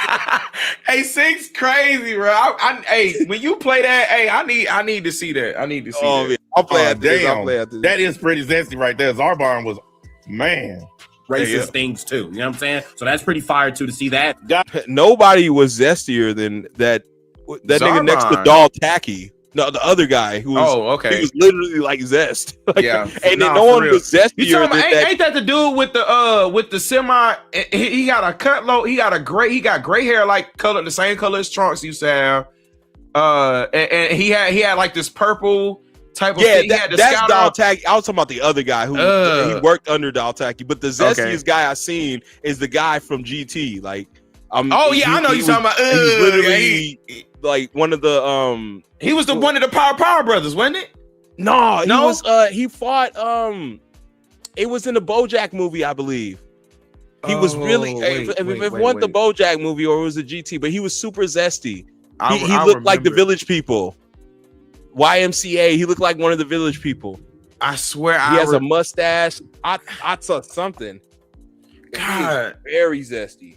Hey, Six crazy, bro. Hey, when you play that, hey, I need to see that. I need to see that. Man. I'll play after this. That is pretty zesty right there. Zarbarn was, man. Racist things too, you know what I'm saying? So that's pretty fire too to see that. Nobody was zestier than that nigga next to Doll Tacky. No, the other guy who was he was literally like Zest. Like, and then no one was zestier than that. Ain't that the dude with the semi? He got a cut low. He got gray hair like color, the same color as Trunks used to have. And he had like this purple type of thing. That's Doll Tacky. I was talking about the other guy who he worked under Doll Tacky, but the zestiest guy I seen is the guy from GT. Like, I know you're talking about. He was literally like one of the He was one of the Power Brothers, wasn't it? No, he was. He fought. It was in the BoJack movie, I believe. He was really. If it wasn't the BoJack movie or it was the GT, but he was super zesty. He looked like the Village People. YMCA. He looked like one of the Village People. I swear, He has a mustache. I saw something. God, very zesty.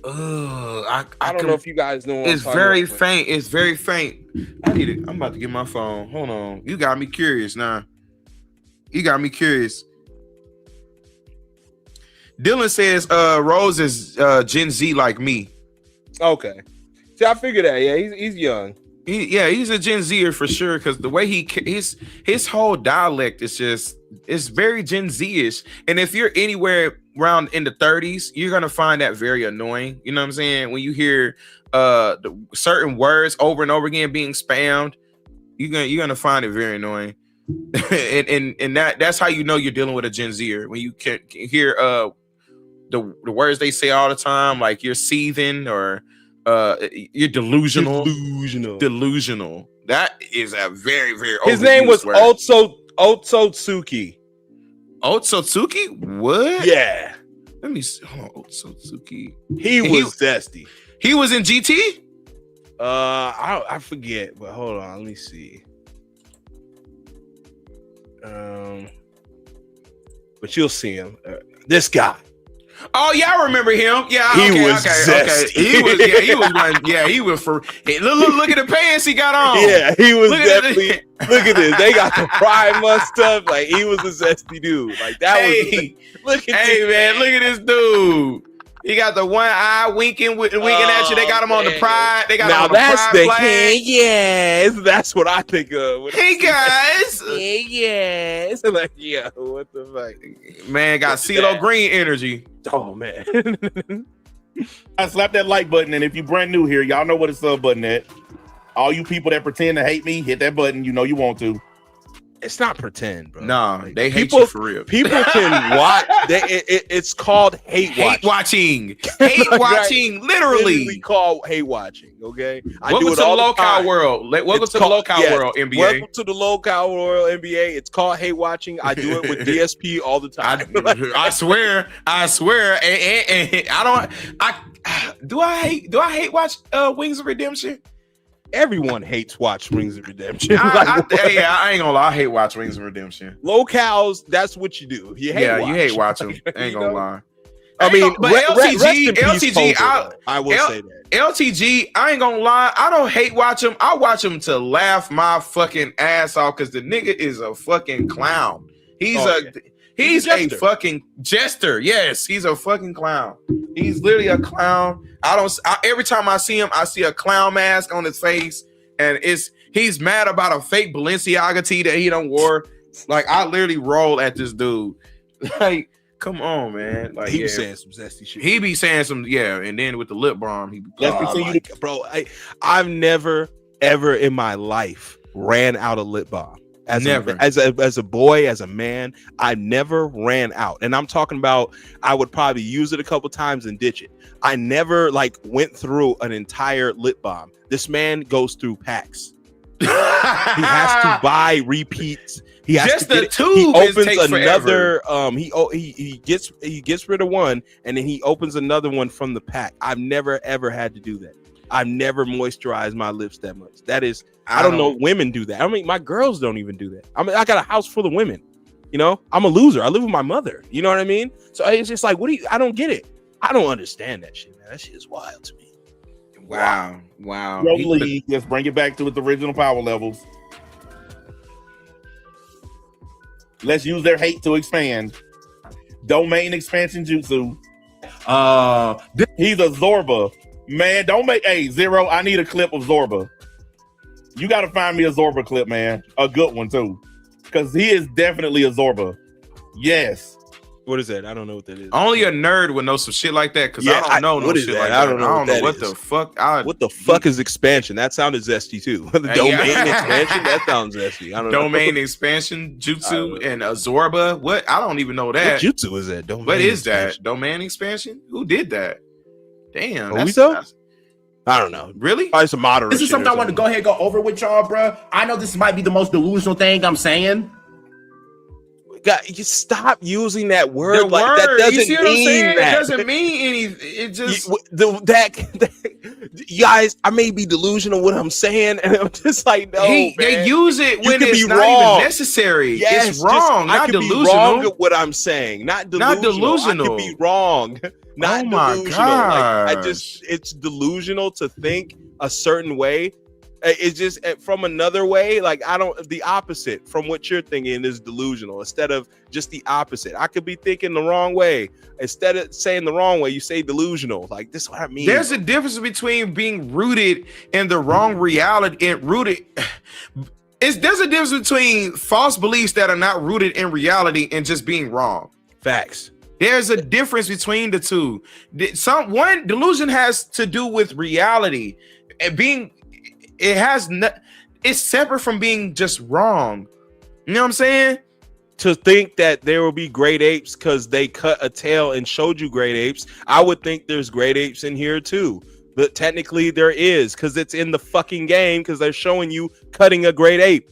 I don't know if you guys know. It's very faint. It's very faint. I need it. I'm about to get my phone. Hold on. You got me curious now. You got me curious. Dylan says, Rose is Gen Z like me. Okay. See, I figured that. Yeah, he's young. He's a Gen Zer for sure. Because the way his whole dialect is just, it's very Gen Z-ish. And if you're anywhere around in the 30s, you're gonna find that very annoying. You know what I'm saying? When you hear the certain words over and over again being spammed, you're gonna find it very annoying. and that's how you know you're dealing with a Gen Zer, when you can hear the words they say all the time, like you're seething or you're delusional. That is a very, very his name was Otsotsuki. Otsotsuki? What? Yeah. Let me see. Hold on, Otsotsuki. He was zesty. He was in GT? I forget, but hold on, let me see. But you'll see him. This guy. Oh yeah, I remember him. Yeah, he was zesty. He was one. Yeah, he was for. Hey, look at the pants he got on. Yeah, he was definitely. Look at this. They got the Pride Month stuff. Like, he was a zesty dude. Like, that was. Look at this man. Look at this dude. He got the one eye winking at you. They got him on the Pride. They got him on the Pride flag. Yes, that's what I think of. Hey guys. Yes. Like, yeah, what the fuck? Man, got CeeLo Green energy. Oh man. I slap that like button, and if you brand new here, y'all know what a sub button at. All you people that pretend to hate me, hit that button. You know you want to. It's not pretend, bro. No, like, they hate you for real. People can watch. It's called hate watching. Hate watching, literally called hate watching. Okay. Welcome to the low-cow world. Welcome to the low-cow world, NBA. Welcome to the low-cow world, NBA. It's called hate watching. I do it with DSP all the time. I swear. And do I hate watch Wings of Redemption? Everyone hates watch Wings of Redemption. I ain't gonna lie. I hate watch Wings of Redemption. Locals, that's what you do. You hate watch them. Ain't gonna lie. I mean, but LTG, I will say that. LTG, I ain't gonna lie. I don't hate watch him. I watch him to laugh my fucking ass off because the nigga is a fucking clown. He's a fucking jester. Yes, he's a fucking clown. He's literally a clown. Every time I see him, I see a clown mask on his face, and he's mad about a fake Balenciaga tee that he done wore. Like, I literally roll at this dude. Like, come on, man. Like, he be saying some zesty shit. He be saying some, and then with the lip balm, he be bro. I've never ever in my life ran out of lip balm. As a boy, as a man, I never ran out. And I'm talking about, I would probably use it a couple times and ditch it. I never went through an entire lip balm. This man goes through packs. He has to buy repeats. He has just to the tube. He opens another. He gets rid of one, and then he opens another one from the pack. I've never ever had to do that. I've never moisturized my lips that much. That is, I don't know. Women do that. I mean, my girls don't even do that. I mean, I got a house full of women. You know, I'm a loser. I live with my mother. You know what I mean? So it's just like, I don't get it. I don't understand that shit, man. That shit is wild to me. Wow. Just bring it back to its original power levels. Let's use their hate to expand. Domain expansion jutsu. He's a Zorba. Man, don't make Zero. I need a clip of Zorba. You got to find me a Zorba clip, man. A good one too, because he is definitely a Zorba. Yes. What is that? I don't know what that is. Only a nerd would know some shit like that, because I don't know no shit like that. I don't know what the fuck. What the fuck is expansion? That sounded zesty too. The domain expansion. That sounds zesty. I don't know. Domain expansion jutsu and a Zorba. What? I don't even know that. What jutsu is that? What is that? Domain expansion? Who did that? Damn. I don't know. Really? Probably some moderate. This is something I want to go go over with y'all, bro. I know this might be the most delusional thing I'm saying. you stop using that word. The Like word, that doesn't you see what I'm mean saying? that. It doesn't mean anything. It just You guys, I may be delusional what I'm saying, and I'm just like, no, man. they use it You when could it's be not wrong. even necessary. Yes, it's wrong, I not could delusional. be wrong at what I'm saying, not delusional. delusional. I could be wrong, not Oh my delusional. Like gosh. it's delusional to think a certain way. It's just from another way. Like the opposite from what you're thinking is delusional. Instead of just the opposite, I could be thinking the wrong way. Instead of saying the wrong way, you say delusional. Like this is what I mean. There's a difference between being rooted in the wrong reality and rooted. There's a difference between false beliefs that are not rooted in reality and just being wrong. Facts. There's a difference between the two. One delusion has to do with reality and it's separate from being just wrong. You know what I'm saying? To think that there will be great apes because they cut a tail and showed you great apes, I would think there's great apes in here too. But technically there is, because it's in the fucking game, because they're showing you cutting a great ape.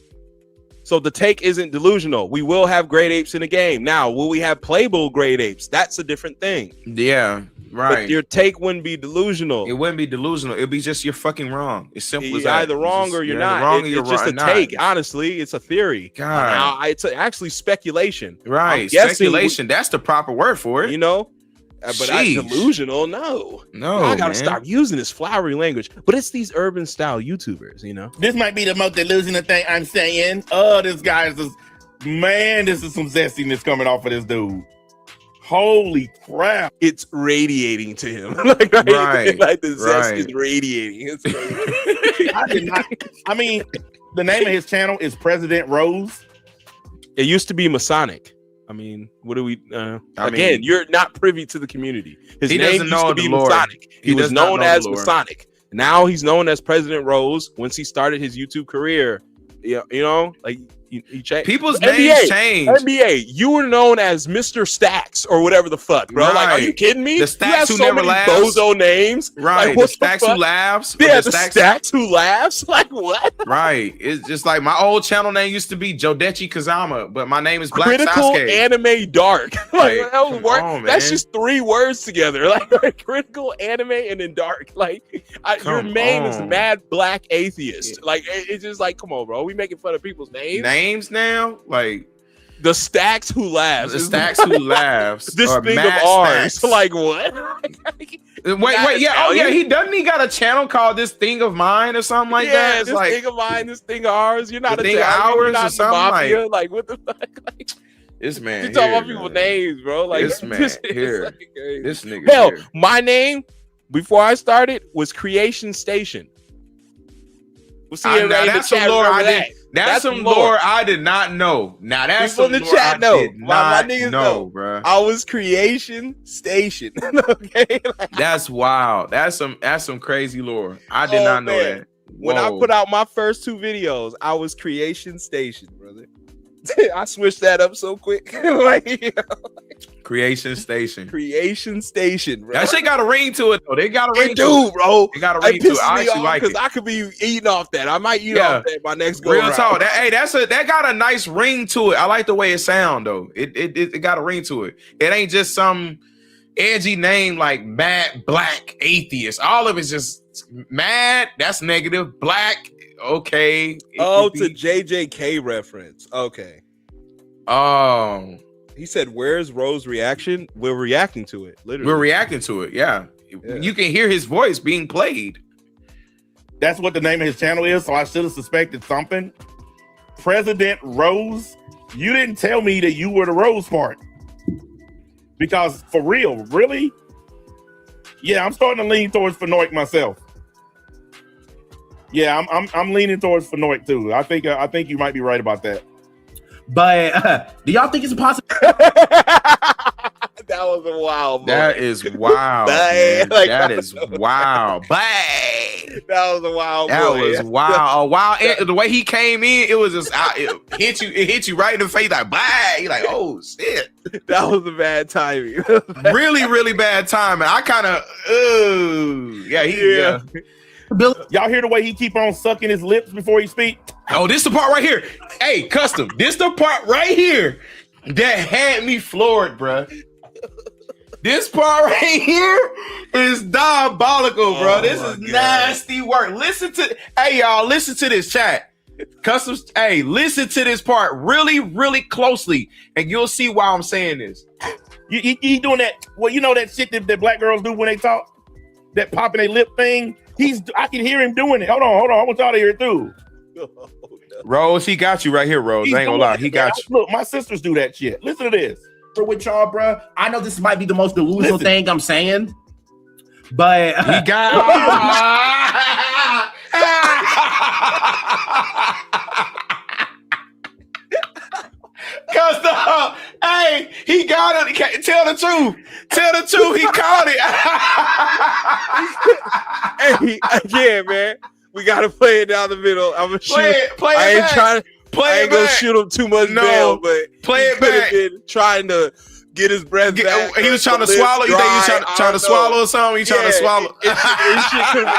So the take isn't delusional. We will have great apes in the game. Now, will we have playable great apes? That's a different thing. Yeah, right. But your take wouldn't be delusional. It wouldn't be delusional. It'd be just you're fucking wrong. It's simple as You're that. either wrong or you're not. Wrong or It's just a not. take. Honestly, it's a theory. God. It's actually speculation. Right. I'm guessing Speculation. That's the proper word for it. You know? But I Sheesh. delusional, no. No, I gotta man. stop using this flowery language. But it's these urban style YouTubers, you know. This might be the most delusional thing I'm saying. Oh, this guy is this is some zestiness coming off of this dude. Holy crap. It's radiating to him. Like, Right. Like the zest Right. is radiating. It's I did not. I mean, the name of his channel is President Rose. It used to be Masonic. I mean, what do we I again, mean, you're not privy to the community. His he name doesn't used know to be the lore. Masonic. He was does not known know the as lore. Masonic. Now he's known as President Rose. Once he started his YouTube career, you know, like you check People's NBA, names change. NBA, you were known as Mr. Stacks or whatever the fuck, bro. Like, are you Right. kidding me? The Stacks you have who so never many laughs. bozo names. Right. Like, The what Stacks fuck? who laughs. Yeah, or the Stacks who laughs. Like what? Right. It's just like my old channel name used to be Jodechi Kazama, but my name is Black Critical Sasuke. anime dark. Like, Like, that was come work. on, That's man. just 3 words together. Like critical anime and then dark. Like your Come name is on. Mad Black Atheist. Like it's just like, come on, bro. We making fun of people's names. Names now? Like The Stacks who laughs. the is Stacks who laughs. This or thing of Mad ours. Stacks. Like what? Wait, yeah. Oh, yeah. Doesn't he got a channel called This Thing of Mine or something like yeah, that? It's this like, thing of mine, this thing of ours. You're not The a thing of Italian, you're ours not or the something mafia. Like what the fuck? Like, this man. you talking here, about people's man. names, bro. Like This man it's here. like crazy. This nigga. Hell, here. my name before I started was Creation Station. We'll see Now everybody in the that's some chat. lore Remember I that. did. That's some lore I did not know. Now that's People some in the lore chat I know. did My not niggas know, know. bro. I was Creation Station. Okay. Like, That's wild. That's some crazy lore. I did Oh, not know man. that. when I Whoa. put out my first 2 videos, I was Creation Station, brother. I switched that up so quick. Like, you know, Creation Station. Creation Station, bro. That shit got a ring to it though. They got a ring It to do, it. bro. They got a It ring to it. pisses I me actually off like because it. I could be eating off that. I might eat Yeah. off that my next go Real around. talk. That got a nice ring to it. I like the way it sound though. It got a ring to it. It ain't just some edgy name like Mad Black Atheist. All of it's just mad. That's negative. Black. Okay. It Oh, could to be- JJK reference. Okay. Oh, He said, "Where's Rose's reaction?" We're reacting to it. Literally. we're reacting to it. Yeah. Yeah. You can hear his voice being played. That's what the name of his channel is, so I should have suspected something. President Rose, you didn't tell me that you were the Rose part. Because for real, really? Yeah, I'm starting to lean towards Fanoik myself. Yeah, I'm leaning towards Fanoik too. I think you might be right about that. But do y'all think it's possible? That was a wild moment. That is wild. Bang. Man. Like, That is wild. Bang. That was a wild That boy. was wild. A wild. The way he came in, it was just it hit you right in the face like bang. You're like, oh shit. That was a bad timing. Really, really bad timing. I kind of yeah. Y'all hear the way he keep on sucking his lips before he speak? Oh, this the part right here. Hey, custom. This the part right here. that had me floored, bro. This part right here is diabolical, bro. This is nasty work. Listen to, hey y'all, listen to this chat. Customs, hey, listen to this part really, really closely, and you'll see why I'm saying this. You doing that? Well, you know that shit that black girls do when they talk, that popping their lip thing. I can hear him doing it. Hold on. I want y'all to hear it too. Rose, he got you right here, Rose. I ain't gonna lie, he got you. Look, my sisters do that shit. Listen to this. With y'all, bro. I know this might be the most delusional thing I'm saying, but he got. Cause hey, he got it. Tell the truth. He caught it. Hey, again, man, we gotta play it down the middle. I'm gonna play shoot. It, play I it ain't back. trying. Play I it ain't gonna back. shoot him too much No, bail, but play it could have back. been trying to get his breath back. He was trying to swallow. You think he was trying to swallow or something? He trying to swallow. There's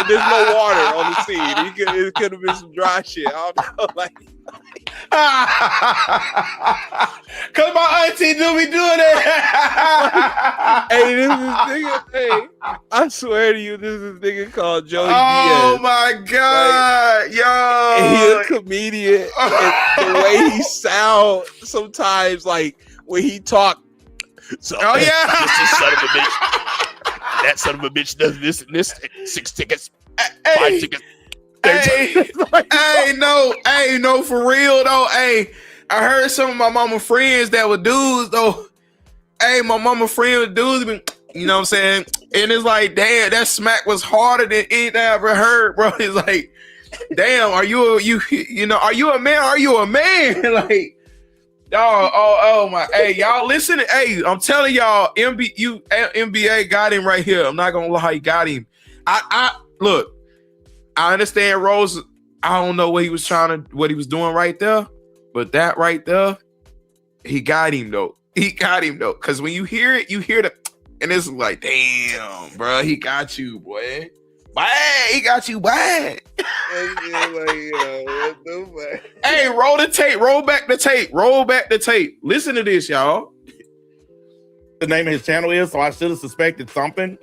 no water on the seed. It could have been some dry shit. I don't know, like. Cause my auntie do be doing that. Hey, this is nigga. Hey, I swear to you, this is nigga called Joey Oh Diaz. my god, Like, yo! He a comedian. And the way he sound sometimes, like when he talk. So, Oh yeah, this son of a bitch. That son of a bitch does this and this. 6 tickets, 5 tickets. Hey, no, for real though. Hey, I heard some of my mama friends that were dudes though. Hey, my mama friend with dudes, you know what I'm saying? And it's like, damn, that smack was harder than anything I ever heard, bro. It's like, damn, are you a man? Are you a man? Like, oh my, hey, y'all listen. Hey, I'm telling y'all, MBA got him right here. I'm not gonna lie, he got him. I look. I understand Rose. I don't know what he was doing right there, but that right there, he got him though. Because when you hear it, you hear the, and it's like, damn, bro, he got you, boy. Bang, he got you, bang. Hey, roll the tape. Roll back the tape. Listen to this, y'all. The name of his channel is, so I should have suspected something.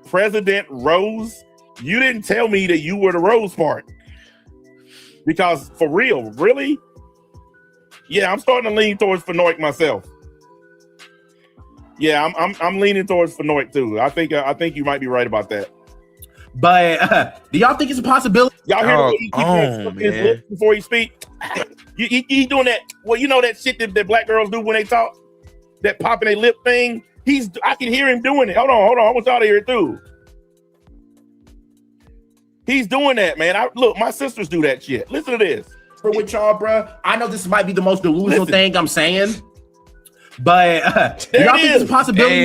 President Rose. You didn't tell me that you were the Rose part. Because for real, really? Yeah, I'm starting to lean towards Fanoik myself. Yeah, I'm leaning towards Fanoik too. I think you might be right about that. But do y'all think it's a possibility? Y'all hear the way he keeps his lips before he speak? He doing that. Well, you know that shit that black girls do when they talk, that popping their lip thing. I can hear him doing it. Hold on. I want y'all to hear it too. He's doing that, man. Look, my sisters do that shit. Listen to this. With y'all, bro. I know this might be the most delusional thing I'm saying, but do y'all think it's a possibility?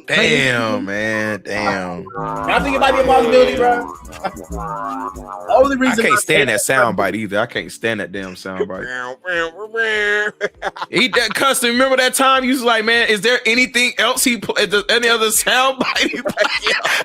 Damn, man. I think it might be a possibility, bro. Only reason I can't stand that soundbite either. I can't stand that damn soundbite. He that custom. Remember that time you was like, man, is there anything else he played? Any other soundbite he played?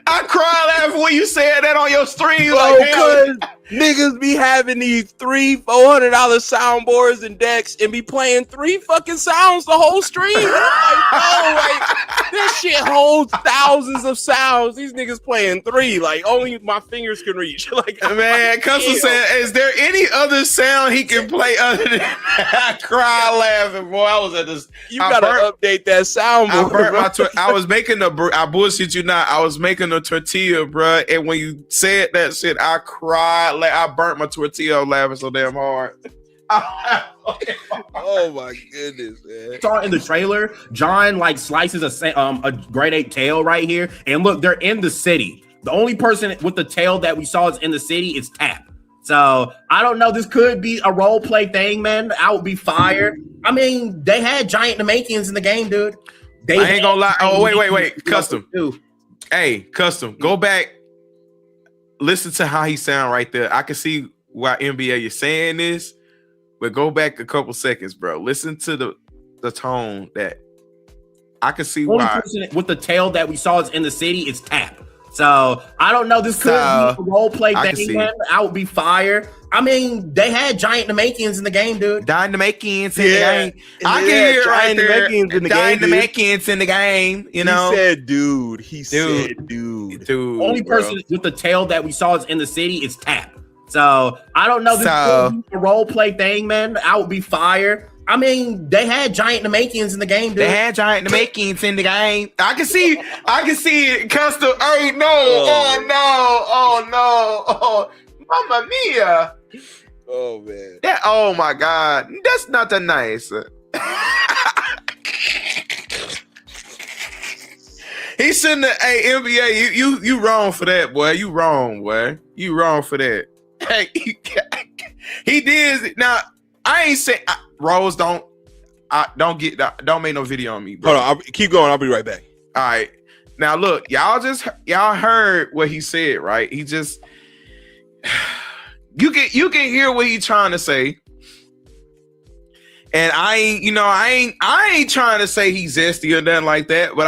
I cried laughing when you said that on your stream. Bro, cause niggas be having these $300-$400 soundboards and decks and be playing 3 fucking sounds the whole stream. I'm like, bro, like this shit holds thousands of sounds. These niggas playing 3, like only my fingers can reach. Like, man, Custom said, is there any other sound he can play other than I cried laughing, boy? I was at this. You gotta update that soundboard. I was making I bullshit you not. I was making a tortilla, bro. And when you said that shit, I cried. Like I burnt my tortilla laughing so damn hard. Oh my goodness, man. Saw in the trailer, John like slices a grade 8 tail right here, and look, they're in the city. The only person with the tail that we saw is in the city is Tap. So I don't know. This could be a role play thing, man. I would be fired. I mean, they had giant Namekians in the game, dude. I ain't gonna lie. Oh wait, Custom. Hey, Custom, go back. Listen to how he sound right there. I can see why MBA is saying this, but go back a couple seconds, bro. Listen to the tone that I can see why. Person with the tail that we saw is in the city is Tap. So I don't know. This could be a role play thing, man. I would be fire. I mean, they had giant Namekians in the game, dude. Giant Namekians in the game. I can hear right there. Giant Namekians in the game. You know, he said, dude. He said, dude. Only person with the tail that we saw is in the city is Tap. So I don't know. This could be a role play thing, man. I would be fire. I mean, they had giant Namekians in the game, dude. They had giant Namekians in the game. I can see it. Custom. Hey, no. Oh, no. Oh, Mamma mia. Oh, man. Oh, my God. That's not that nice. He shouldn't have. Hey, NBA, you wrong for that, boy. You wrong, boy. You wrong for that. Hey, he did. Now, I ain't saying Rose don't make no video on me, bro. Hold on, keep going. I'll be right back. All right. Now look, y'all heard what he said, right? He just you can hear what he's trying to say. And I ain't trying to say he's zesty or nothing like that, but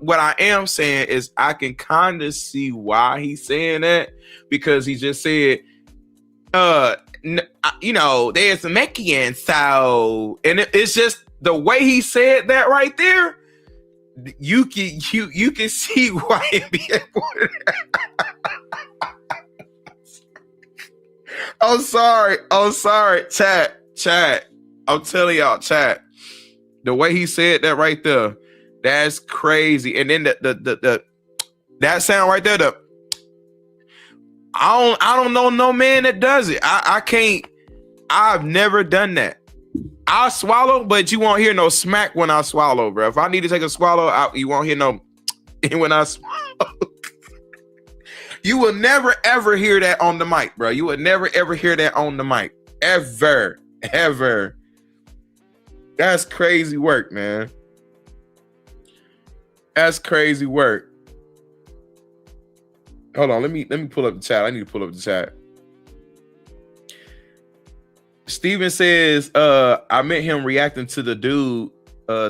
what I am saying is I can kind of see why he's saying that, because he just said there's some Mekian, so, and it's just the way he said that right there. You can see why NBA. I'm sorry, chat. I'm telling y'all, chat. The way he said that right there, that's crazy. And then the that sound right there, I don't know no man that does it. I can't. I've never done that. I'll swallow, but you won't hear no smack when I swallow, bro. If I need to take a swallow, you won't hear no when I swallow. You will never ever hear that on the mic, bro. You will never ever hear that on the mic, ever. That's crazy work, man. That's crazy work. Hold on, let me pull up the chat. I need to pull up the chat. Steven says, I met him reacting to the dude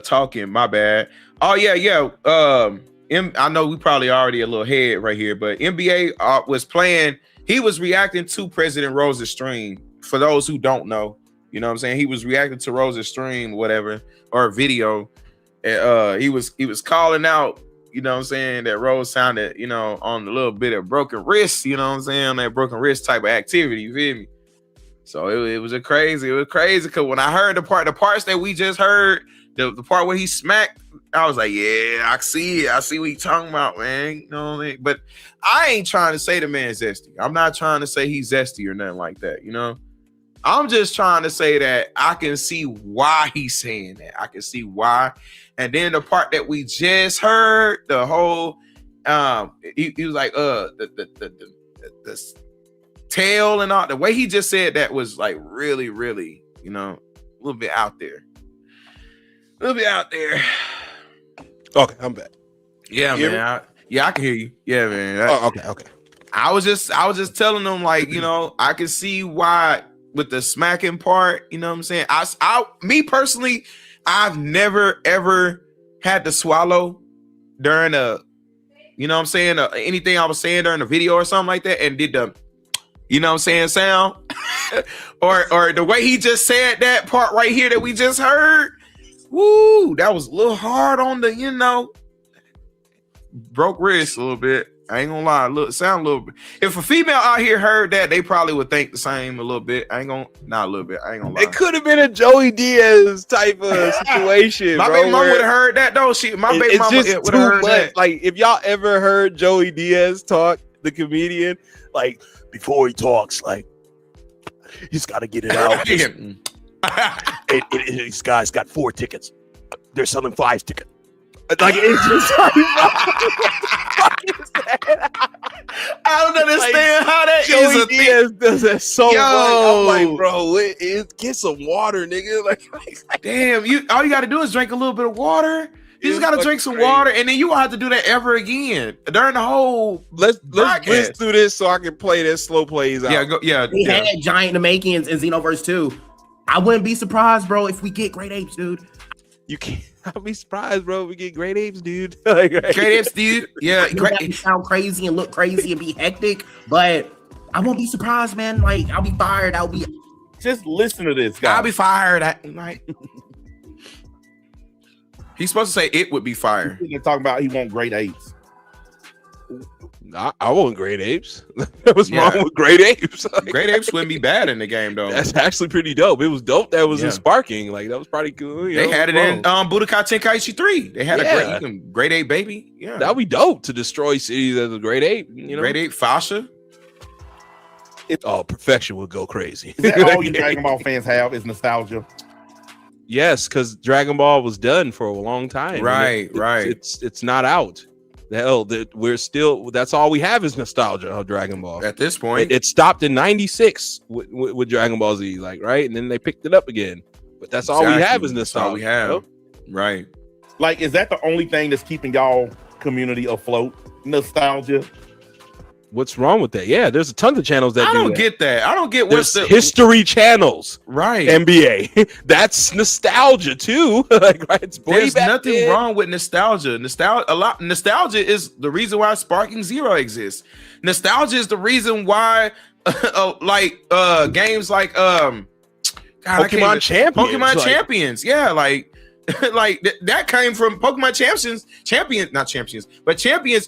talking. My bad. Oh, yeah. I know we probably already a little head right here, but NBA was playing. He was reacting to President Rose's stream. For those who don't know, you know what I'm saying? He was reacting to Rose's stream, whatever, or video. And, he was calling out, you know what I'm saying, that Rose sounded, on a little bit of broken wrist, you know what I'm saying, that broken wrist type of activity, you feel me? So it was crazy because when I heard the parts that we just heard, the part where he smacked, I was like, yeah, I see it. I see what he's talking about, man. You know what I mean? But I ain't trying to say the man's zesty. I'm not trying to say he's zesty or nothing like that, I'm just trying to say that I can see why he's saying that. I can see why. And then the part that we just heard, the whole he was like the tail and all, the way he just said that was like really, really, a little bit out there. Okay, I'm back. Yeah, man. I can hear you. Yeah, man. Okay. I was just telling them, like, I can see why with the smacking part, you know what I'm saying? Me personally, I've never ever had to swallow during anything I was saying during a video or something like that, and did the, sound or the way he just said that part right here that we just heard. Woo, that was a little hard on the, broke wrist a little bit. I ain't gonna lie, sound a little bit. If a female out here heard that, they probably would think the same a little bit. Not a little bit. I ain't gonna lie. It could have been a Joey Diaz type of situation. My baby mama would have heard that though. My baby mama would have heard that. Like, if y'all ever heard Joey Diaz talk, the comedian, like, before he talks, like, he's got to get it out. This guy's got 4 tickets. They're selling 5 tickets. Like, it's just like, I don't understand how that Joey is a Diaz thing. does that so much. I'm like, bro, get some water, nigga. Like damn, all you got to do is drink a little bit of water. You just got to drink some water, and then you won't have to do that ever again during the whole. Let's blitz through this so I can play this slow plays out. They had giant Namekians in Xenoverse 2. I wouldn't be surprised, bro, if we get great apes, dude. You can't. I'll be surprised, bro. We get great apes, dude. Like, right? Great apes, dude. Yeah, It sound crazy and look crazy and be hectic, but I won't be surprised, man. Like I'll be fired. I'll be. Just listen to this guy. I'll be fired. He's supposed to say it would be fired. They're talking about he want great apes. I want great apes. What's wrong with great apes? Like, Great apes wouldn't be bad in the game, though. that's actually pretty dope. It was dope. That was in Sparking. Like that was pretty cool. They had it in Budokai Tenkaichi 3. They had a great ape baby. Yeah, that'd be dope to destroy cities as a great ape. You know, great ape Fasha. Perfection would go crazy. Is that all you Dragon Ball fans have is nostalgia? Yes, because Dragon Ball was done for a long time. Right. It's not out. The hell that we're still. That's all we have is nostalgia of Dragon Ball at this point. It stopped in '96 with Dragon Ball Z, like right, and then they picked it up again. But that's all we have is nostalgia. That's all we have. You know? Right. Like, is that the only thing that's keeping y'all community afloat? Nostalgia. What's wrong with that? Yeah, there's a ton of channels that I don't get that. I don't get what's the history channels. Right. MBA. That's nostalgia too. Like, right? It's There's nothing wrong with nostalgia. Nostalgia is the reason why Sparking Zero exists. Nostalgia is the reason why games like Pokemon Champions. Yeah, like that came from Pokemon Champions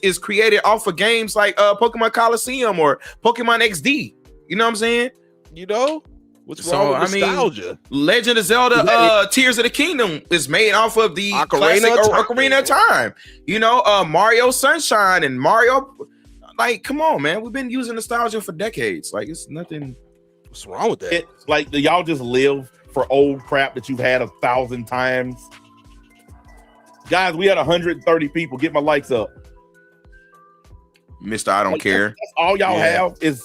is created off of games like Pokemon Coliseum or Pokemon XD. You know what I'm saying? You know what's wrong with nostalgia? Legend of Zelda Tears of the Kingdom is made off of the Ocarina of Time. You know, Mario Sunshine and Mario. Like, come on, man. We've been using nostalgia for decades. Like, it's nothing. What's wrong with that? Like, do y'all just live for old crap that you've had 1,000 times? Guys, we had 130 people. Get my likes up. Mr. I don't care. That's all y'all have is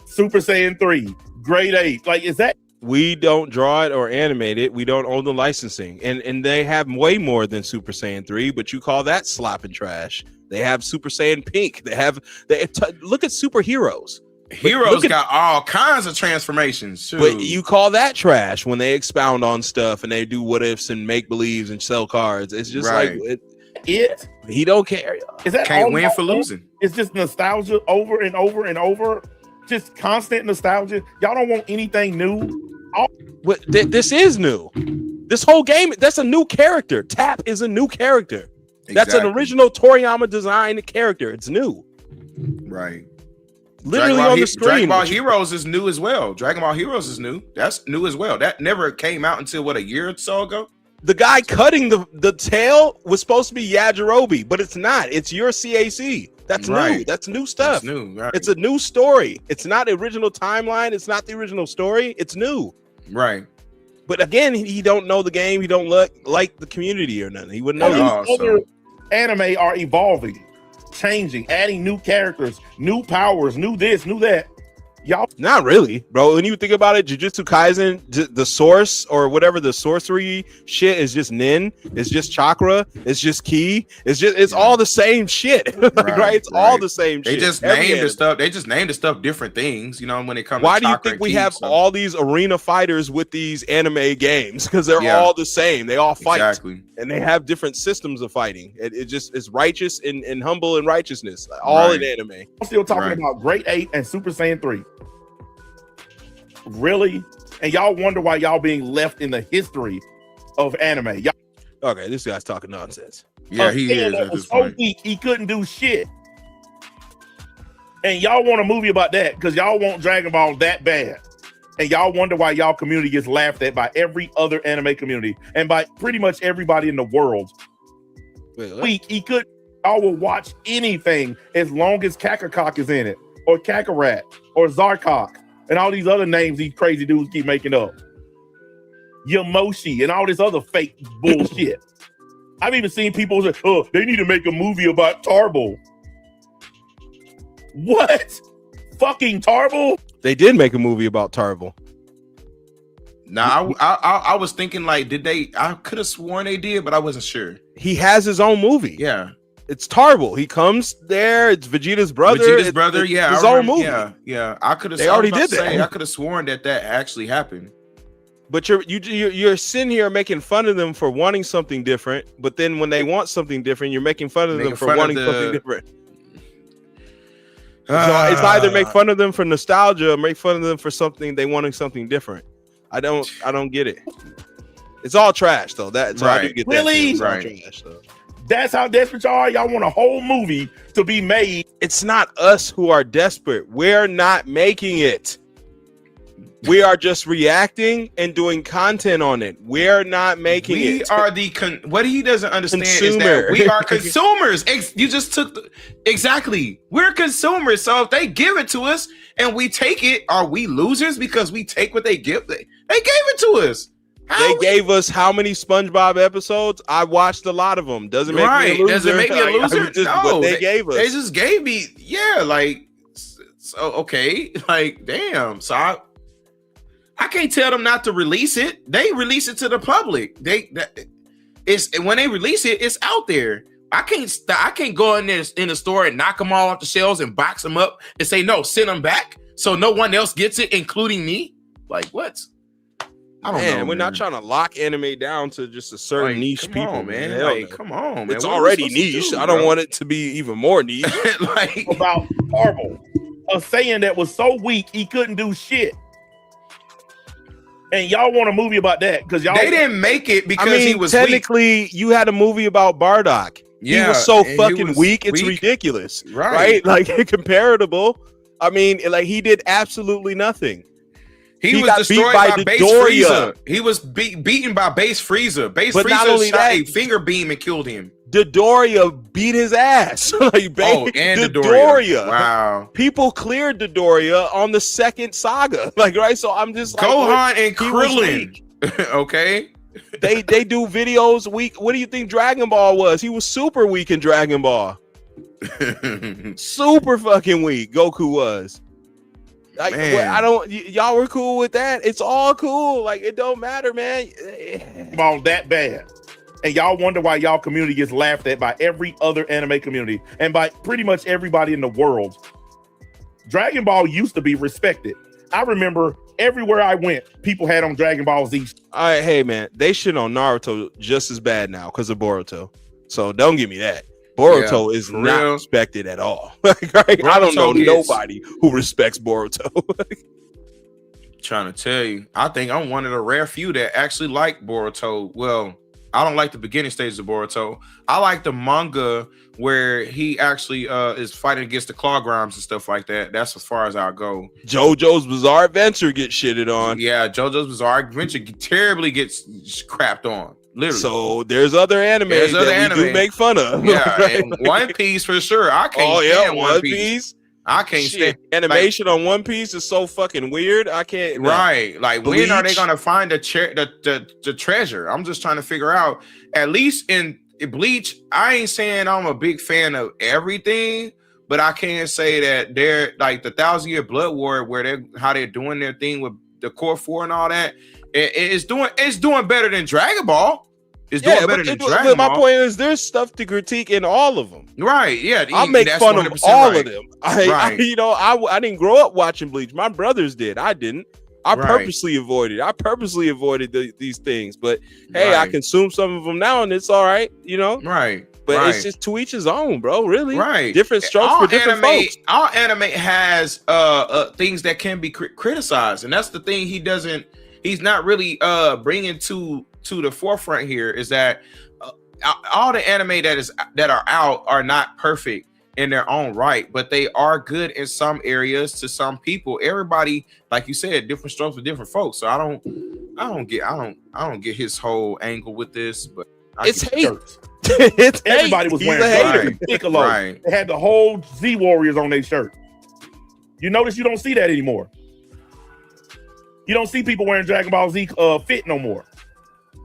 Super Saiyan 3, Grade 8. Like, is that? We don't draw it or animate it. We don't own the licensing. And they have way more than Super Saiyan 3, but you call that slop and trash. They have Super Saiyan Pink. Look at superheroes. Heroes got all kinds of transformations too. But you call that trash when they expound on stuff and they do what ifs and make believes and sell cards. It's just he don't care. Is that can't win for losing? It's just nostalgia over and over and over. Just constant nostalgia. Y'all don't want anything new. This is new. This whole game, that's a new character. Tap is a new character. Exactly. That's an original Toriyama designed character. It's new. Right. Literally on the screen. Dragon Ball Heroes is new as well. Dragon Ball Heroes is new. That's new as well. That never came out until a year or so ago. The guy cutting the tail was supposed to be Yajirobe, but it's not. It's your CAC. That's new. That's new stuff. That's new. Right. It's a new story. It's not the original timeline. It's not the original story. It's new. Right. But again, he don't know the game. He don't like the community or nothing. He wouldn't know. Other anime are evolving, changing, adding new characters, new powers, new this, new that. Y'all not really, bro. When you think about it, Jujutsu Kaisen, the source or whatever the sorcery shit is just nin. It's just chakra. It's just ki. It's all the same shit. Right? It's all the same shit. They just named the stuff. They just named the stuff different things. You know, when it comes. Why do you think we have all these arena fighters with these anime games? Because they're all the same. They all fight, and they have different systems of fighting. It's righteous and humble and righteousness, all in anime. I'm still talking about Great 8 and Super Saiyan 3. Really? And y'all wonder why y'all being left in the history of anime. Okay, this guy's talking nonsense. Yeah, he is. At this point. Weak, he couldn't do shit. And y'all want a movie about that because y'all want Dragon Ball that bad. And y'all wonder why y'all community gets laughed at by every other anime community and by pretty much everybody in the world. Weak, he could. Y'all will watch anything as long as Kakakok is in it, or Kakarot, or Zarkok. And all these other names these crazy dudes keep making up. Yamoshi and all this other fake bullshit. I've even seen people say, oh, they need to make a movie about Tarble. What? Fucking Tarble? They did make a movie about Tarble. Nah, I was thinking like, did they? I could have sworn they did, but I wasn't sure. He has his own movie. Yeah. It's Tarble. He comes there. It's Vegeta's brother. His own movie. Yeah. I could have. They already did that. I could have sworn that actually happened. But you're sitting here making fun of them for wanting something different, but then when they want something different, you're making fun of them for wanting something different. So it's either make fun of them for nostalgia or make fun of them for something they wanting something different. I don't get it. It's all trash though. That's right. I do get really that. Right. Trash, though. That's how desperate y'all are. Y'all want a whole movie to be made. It's not us who are desperate. We're not making it. We are just reacting and doing content on it. We're not making it. We are what he doesn't understand is that we are consumers. You just took exactly. We're consumers. So if they give it to us and we take it, are we losers because we take what they give? They gave it to us. They gave us how many SpongeBob episodes? I watched a lot of them. Doesn't make me a loser. Doesn't make me a loser. No, they gave us. They just gave me. Yeah, like so. Okay, like damn. So I can't tell them not to release it. They release it to the public. It's when they release it, it's out there. I can't go in there in the store and knock them all off the shelves and box them up and say no, send them back so no one else gets it, including me. Like what? I don't know. We're not trying to lock anime down to just a certain niche people, man. Like, come on, man. It's already niche. I don't want it to be even more niche. Like about Marvel, a saying that was so weak he couldn't do shit. And y'all want a movie about that because y'all they didn't make it because he was technically weak. You had a movie about Bardock. Yeah, he was so fucking weak. It's ridiculous, right? Like comparable. I mean, like he did absolutely nothing. He was destroyed by Base Frieza. He was beaten by Base Frieza. Base Frieza shot a finger beam and killed him. Dodoria beat his ass. And Dodoria. Wow. People cleared Dodoria on the second saga. Like, right? So I'm just like Gohan and Krillin. Okay. They do videos weak. What do you think Dragon Ball was? He was super weak in Dragon Ball. Super fucking weak. Goku was. Like, y'all were cool with that. It's all cool. Like, it don't matter, man. All that bad. And y'all wonder why y'all community gets laughed at by every other anime community and by pretty much everybody in the world. Dragon Ball used to be respected. I remember everywhere I went, people had on Dragon Ball Z. All right, hey man, they shit on Naruto just as bad now because of Boruto. So don't give me that. Boruto is not respected at all. Like, right? I don't know nobody who respects Boruto. Trying to tell you, I think I'm one of the rare few that actually like Boruto. Well, I don't like the beginning stages of Boruto. I like the manga where he actually is fighting against the Claw Grimes and stuff like that. That's as far as I'll go. JoJo's Bizarre Adventure gets shitted on. Yeah, JoJo's Bizarre Adventure terribly gets crapped on. Literally. So there's other anime that we do make fun of. Yeah, right? And One Piece for sure. I can't stand One Piece. I can't stand animation on One Piece is so fucking weird. I can't. Right, like Bleach. When are they gonna find the treasure? I'm just trying to figure out. At least in Bleach, I ain't saying I'm a big fan of everything, but I can say that they're like the 1,000-Year Blood War, where they're doing their thing with the Core 4 and all that. It's doing better than Dragon Ball. It's doing better than Dragon Ball. But my point is, there's stuff to critique in all of them. Right? Yeah, I make fun of all of them. I didn't grow up watching Bleach. My brothers did. I didn't. I purposely avoided. These things. But hey, I consume some of them now, and it's all right. You know. Right. But it's just to each his own, bro. Really. Right. Different strokes for different folks. All anime has things that can be criticized, and that's the thing he's not really bringing to the forefront here is that all the anime that are out are not perfect in their own right, but they are good in some areas to some people. Everybody, like you said, different strokes for different folks. So I don't get his whole angle with this, but it's hate. It's everybody was wearing Piccolo. Right. They had the whole Z Warriors on their shirt. You notice you don't see that anymore. You don't see people wearing Dragon Ball Z fit no more.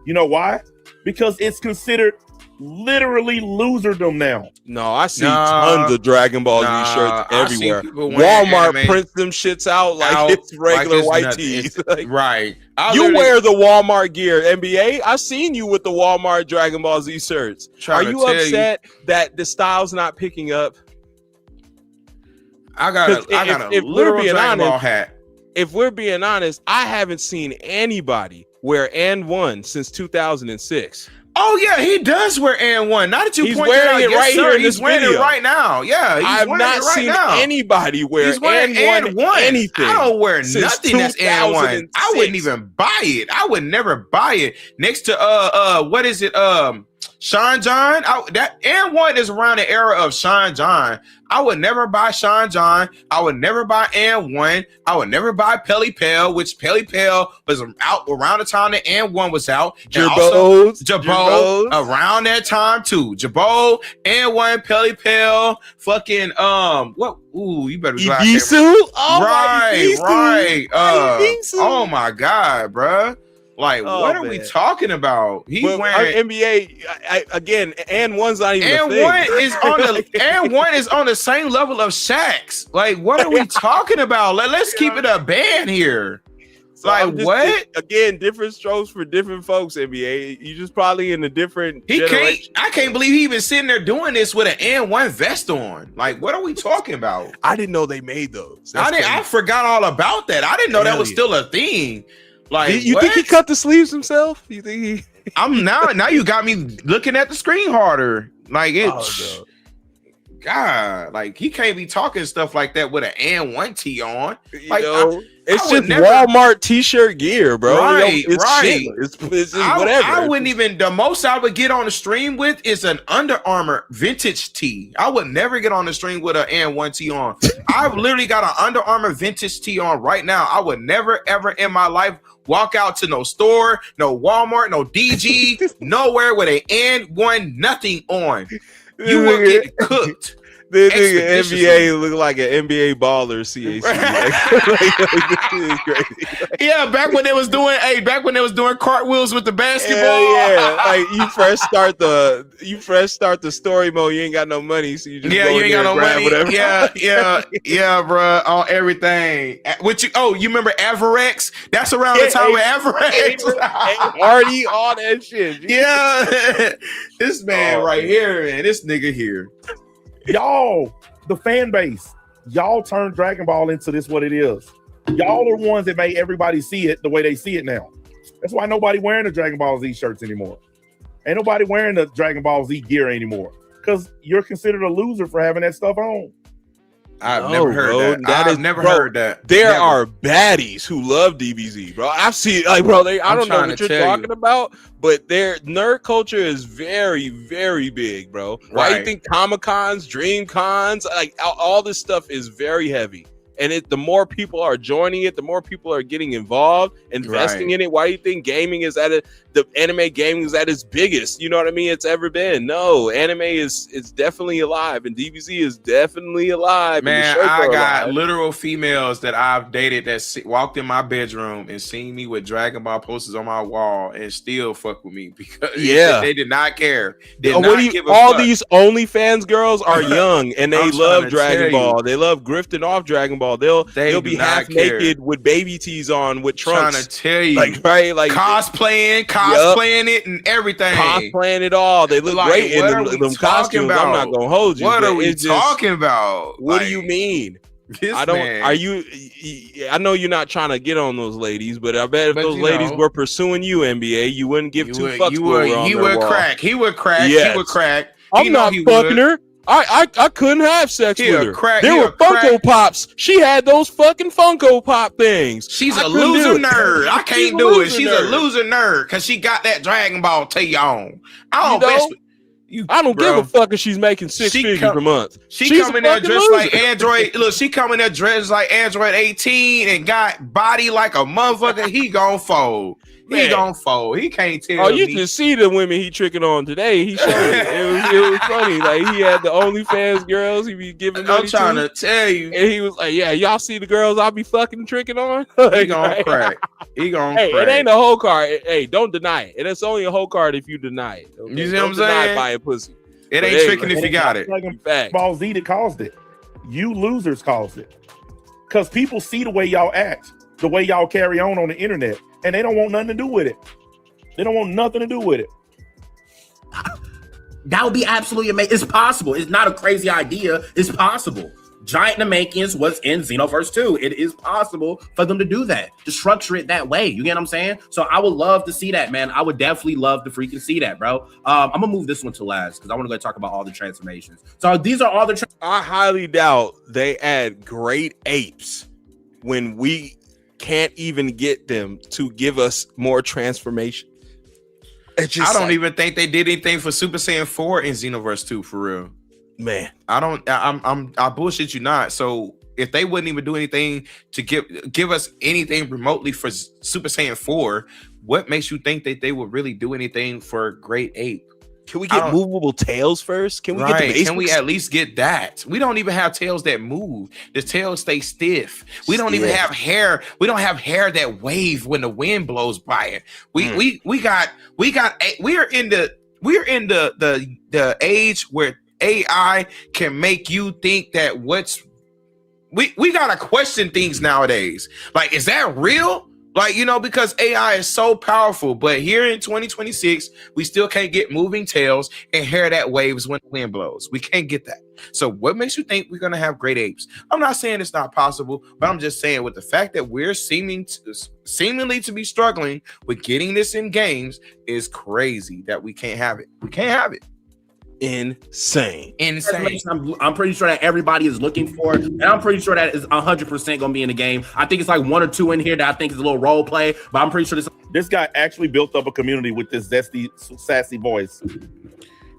You know why? Because it's considered literally loserdom now. No, I see tons of Dragon Ball Z shirts everywhere. Walmart prints them shits out like it's regular white tees. Like, right. You wear the Walmart gear, MBA. I've seen you with the Walmart Dragon Ball Z shirts. Are you upset that the style's not picking up? I got a literal Dragon Ball hat. If we're being honest, I haven't seen anybody wear and one since 2006. Oh yeah, he does wear and one. Now that you He's point that wearing out, it yes, right sir, here in he's this wearing video. it right now. Yeah, he's I've wearing not it right seen now. anybody wear He's wearing and one anything. I don't wear since nothing that's and one. I 2006. wouldn't even buy it. I would never buy it. Next to what is it? Sean John. That and one is around the era of Sean John. I would never buy Sean John. I would never buy and one. I would never buy Pelly Pale, which Pelly Pale was out around the time that and one was out. Jabot around that time too. Jabot and one Pelly Pale. Fucking what? Ooh, you better be glad. Right. Oh my God, bruh. Like, what are we talking about? He's wearing NBA again, and one's not even and a thing. One is on the same level of Shaq's. Like, what are we talking about? Let's keep it a band here. So like, what? Again, different strokes for different folks. NBA, you just probably in a different. I can't believe he even sitting there doing this with an N1 vest on. Like, what are we talking about? I didn't know they made those. I forgot all about that. I didn't know that was still a thing. Like, you think he cut the sleeves himself? You think he? I'm now you got me looking at the screen harder. Like it's God, like he can't be talking stuff like that with an and1 tee on. Like it's just Walmart t-shirt gear, bro. Right. It's whatever. I wouldn't even. The most I would get on the stream with is an Under Armour vintage tee. I would never get on the stream with an and1 tee on. I've literally got an Under Armour vintage tee on right now. I would never ever in my life walk out to no store, no Walmart, no DG, nowhere with an and1 nothing on. You will get cooked. The nigga NBA look like an NBA baller. CAC. Yeah, back when they was doing cartwheels with the basketball. Yeah, like you fresh start the story mode. You ain't got no money, so you just you ain't got no money. Whatever. Yeah, bro, on everything. You remember Averex? That's around the time with Averex. Hardy, all that shit. Yeah, this man right here, man, this nigga here. Y'all, the fan base, y'all turned Dragon Ball into this what it is. Y'all are ones that made everybody see it the way they see it now. That's why nobody wearing the Dragon Ball Z shirts anymore. Ain't nobody wearing the Dragon Ball Z gear anymore because you're considered a loser for having that stuff on. I've never heard that. I've never heard that. There are baddies who love DBZ, bro. I've seen I don't know what you're talking about, but their nerd culture is very, very big, bro. Why do you think Comic-Cons, Dream Cons, like all this stuff is very heavy? And the more people are joining it, the more people are getting involved, investing in it. Why do you think gaming is the anime gaming is at its biggest? You know what I mean? It's ever been. No, anime is definitely alive, and DBZ is definitely alive. Man, I got literal females that I've dated that walked in my bedroom and seen me with Dragon Ball posters on my wall and still fuck with me because they did not care. These OnlyFans girls are young and they love Dragon Ball. They love grifting off Dragon Ball. They'll be half naked with baby tees on with trunks. Trying to tell you, like cosplaying it and everything, cosplaying it all. They look great in them costumes. I'm not gonna hold you. What are we talking about? What do you mean? I know you're not trying to get on those ladies, but I bet if those ladies were pursuing you, NBA, you wouldn't give two fucks. He would crack. He would crack. I'm not fucking her. I couldn't have sex with her. There were Funko Pops. She had those fucking Funko Pop things. She's a loser nerd. I can't do it. She's a loser nerd because she got that Dragon Ball tee on. I don't give a fuck if she's making six figures a month. She's coming there dressed like Android. Look, she coming there dressed like Android 18 and got body like a motherfucker. He gon' fold. He gonna fold. He can't tell. You can see the women he tricking on today. He showed it. It was funny. Like he had the OnlyFans girls. He be giving money. I'm trying to tell you. And he was like, "Yeah, y'all see the girls I be fucking tricking on." He gonna crack. He gonna crack. It ain't a whole card. Hey, don't deny it. And it's only a whole card if you deny it. Okay? You see what I'm saying? Buying pussy. It ain't tricking if you got it. Like Ball Z that caused it. You losers caused it. Because people see the way y'all act, the way y'all carry on the internet, and they don't want nothing to do with it. They don't want nothing to do with it. That would be absolutely amazing. It's possible. It's not a crazy idea. It's possible. Giant Namekians was in Xenoverse 2. It is possible for them to do that, to structure it that way. You get what I'm saying? So I would love to see that, man. I would definitely love to freaking see that, bro. I'm gonna move this one to last because I want to go talk about all the transformations. So these are all the. I highly doubt they add great apes when we can't even get them to give us more transformation. I don't even think they did anything for Super Saiyan 4 in Xenoverse 2 for real. Man, I bullshit you not. So if they wouldn't even do anything to give us anything remotely for Super Saiyan 4, what makes you think that they would really do anything for Great Ape? Can we get movable tails first? Can we get the basics? Can we at least get that? We don't even have tails that move. The tails stay stiff. We don't even have hair. We don't have hair that wave when the wind blows by it. We're in the age where AI can make you think that we gotta question things nowadays. Like, is that real? Like, because AI is so powerful, but here in 2026, we still can't get moving tails and hair that waves when the wind blows. We can't get that. So what makes you think we're gonna have great apes? I'm not saying it's not possible, but I'm just saying with the fact that we're seemingly to be struggling with getting this in games is crazy that we can't have it. We can't have it. Insane. I'm pretty sure that everybody is looking for it, and I'm pretty sure that is 100% gonna be in the game. I think it's like one or two in here that I think is a little role play, but I'm pretty sure this guy actually built up a community with this zesty, sassy voice.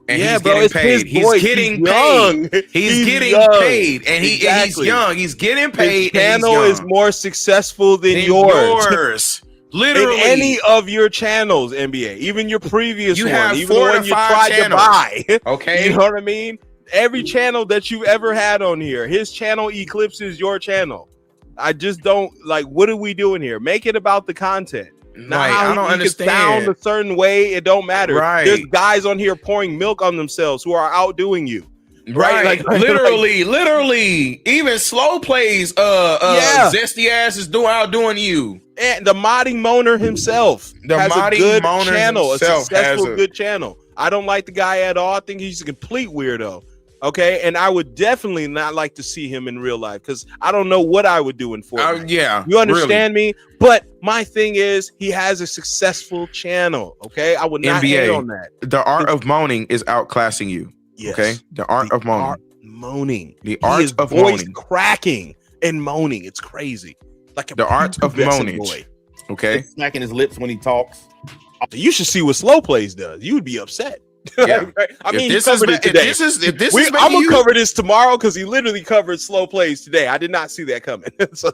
And he's getting paid. He's getting paid. He's getting paid, and he's young. He's getting paid. His channel is more successful than yours. Literally, in any of your channels, MBA, even your previous you one, have even 4 the one to you 5 tried channels. to buy. Okay, you know what I mean? Every channel that you've ever had on here, his channel eclipses your channel. I just don't like. What are we doing here? Make it about the content. Right, I don't understand. Sound a certain way, it don't matter. Right, there's guys on here pouring milk on themselves who are outdoing you. Right, literally, even slow plays. Zesty ass is outdoing you. And the modding moaner himself has a good channel, a successful good channel. I don't like the guy at all. I think he's a complete weirdo. Okay, and I would definitely not like to see him in real life because I don't know what I would do in Fortnite. You understand me? But my thing is, he has a successful channel. Okay, I would not hate on that. The art of moaning is outclassing you. Yes. Okay, the art of moaning. The art of moaning, cracking and moaning. It's crazy. Like the art of moaning. Okay, smacking his lips when he talks. You should see what Slow Plays does. You would be upset. Yeah. I mean, he covered it today. I'm gonna cover this tomorrow because he literally covered Slow Plays today. I did not see that coming. So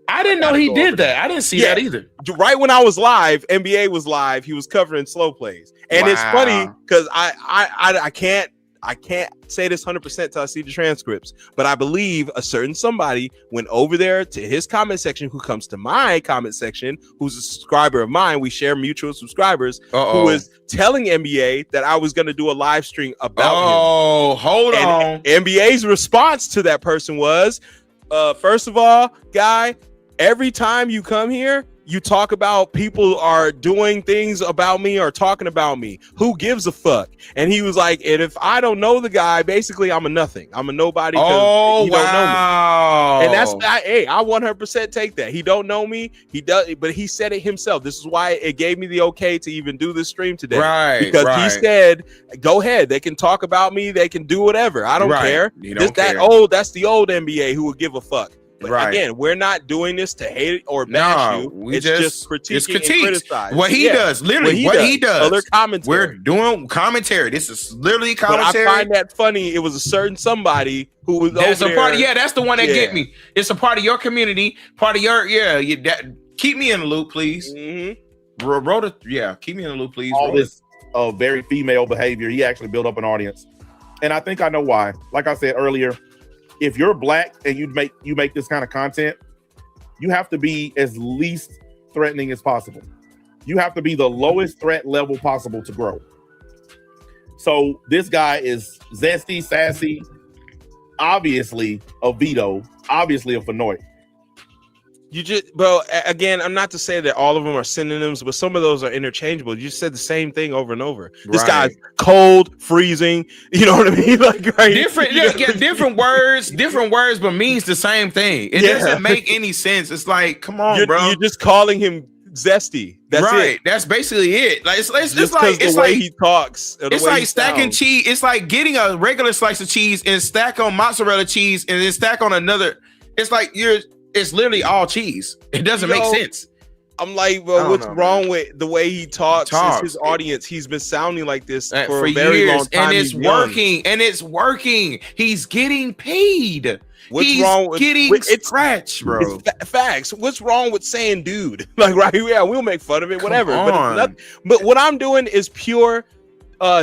I didn't know he did that. I didn't see that either. Right when I was live, NBA was live. He was covering Slow Plays, and it's funny because I can't say this 100% till I see the transcripts, but I believe a certain somebody went over there to his comment section, who comes to my comment section, who's a subscriber of mine. We share mutual subscribers. Who was telling NBA that I was going to do a live stream about him. Hold on. NBA's response to that person was, first of all, guy, every time you come here, you talk about people are doing things about me or talking about me. Who gives a fuck? And he was like, and if I don't know the guy, basically I'm a nothing. I'm a nobody. He don't know me. And that's I 100% take that. He don't know me. He does, but he said it himself. This is why it gave me the okay to even do this stream today. Right. Because he said, go ahead. They can talk about me. They can do whatever. I don't care. That's the old NBA who would give a fuck. But again, we're not doing this to hate or bash you. It's just critiquing and criticize. What he does, Other commentary. We're doing commentary. This is literally commentary. But I find that funny. It was a certain somebody who was that's over there. That's the one that get me. It's a part of your community, part of your keep me in the loop, please. Mm-hmm. Keep me in the loop, please. All this very female behavior. He actually built up an audience, and I think I know why. Like I said earlier, if you're black and you make this kind of content, you have to be as least threatening as possible. You have to be the lowest threat level possible to grow. So this guy is zesty, sassy, obviously a veto, obviously a Fenoit. You just, bro, again, I'm not to say that all of them are synonyms, but some of those are interchangeable. You just said the same thing over and over. This guy's cold, freezing, you know what I mean? Like, right? Different, different words, but means the same thing. It doesn't make any sense. It's like, come on, bro. You're just calling him zesty. That's right. it. That's basically it. Like it's like the way he talks. It's like stacking cheese. It's like getting a regular slice of cheese and stack on mozzarella cheese and then stack on another. It's like it's literally all cheese. It doesn't make sense. I'm like, bro, what's wrong with the way he talks? His audience. He's been sounding like this for a very long time. And it's working. And it's working. He's getting paid. What's wrong with getting scratch, bro? It's facts. What's wrong with saying dude? Like, right? Yeah, we'll make fun of it, whatever. But what I'm doing is pure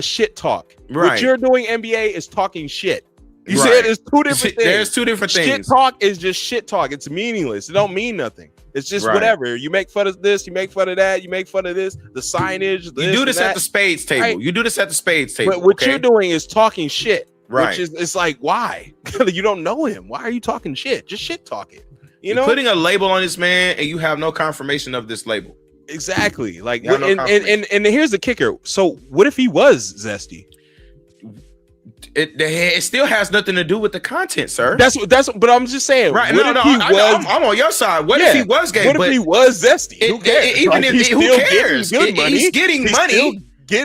shit talk. Right. What you're doing, MBA, is talking shit. You said it's two different things. There's two different things. Shit talk is just shit talk. It's meaningless. It don't mean nothing. It's just whatever. You make fun of this, you make fun of that, you make fun of this, the signage. You do this at the spades table. Right? You do this at the spades table. But what you're doing is talking shit. Right. Which is, it's like, why? You don't know him. Why are you talking shit? Just shit talking. You're putting a label on this man and you have no confirmation of this label. Exactly. Like, and here's the kicker. So what if he was zesty? It still has nothing to do with the content, sir. That's but I'm just saying. Right. I'm on your side. What if he was gay? What if he was zesty? Who cares? Who cares? He's getting money.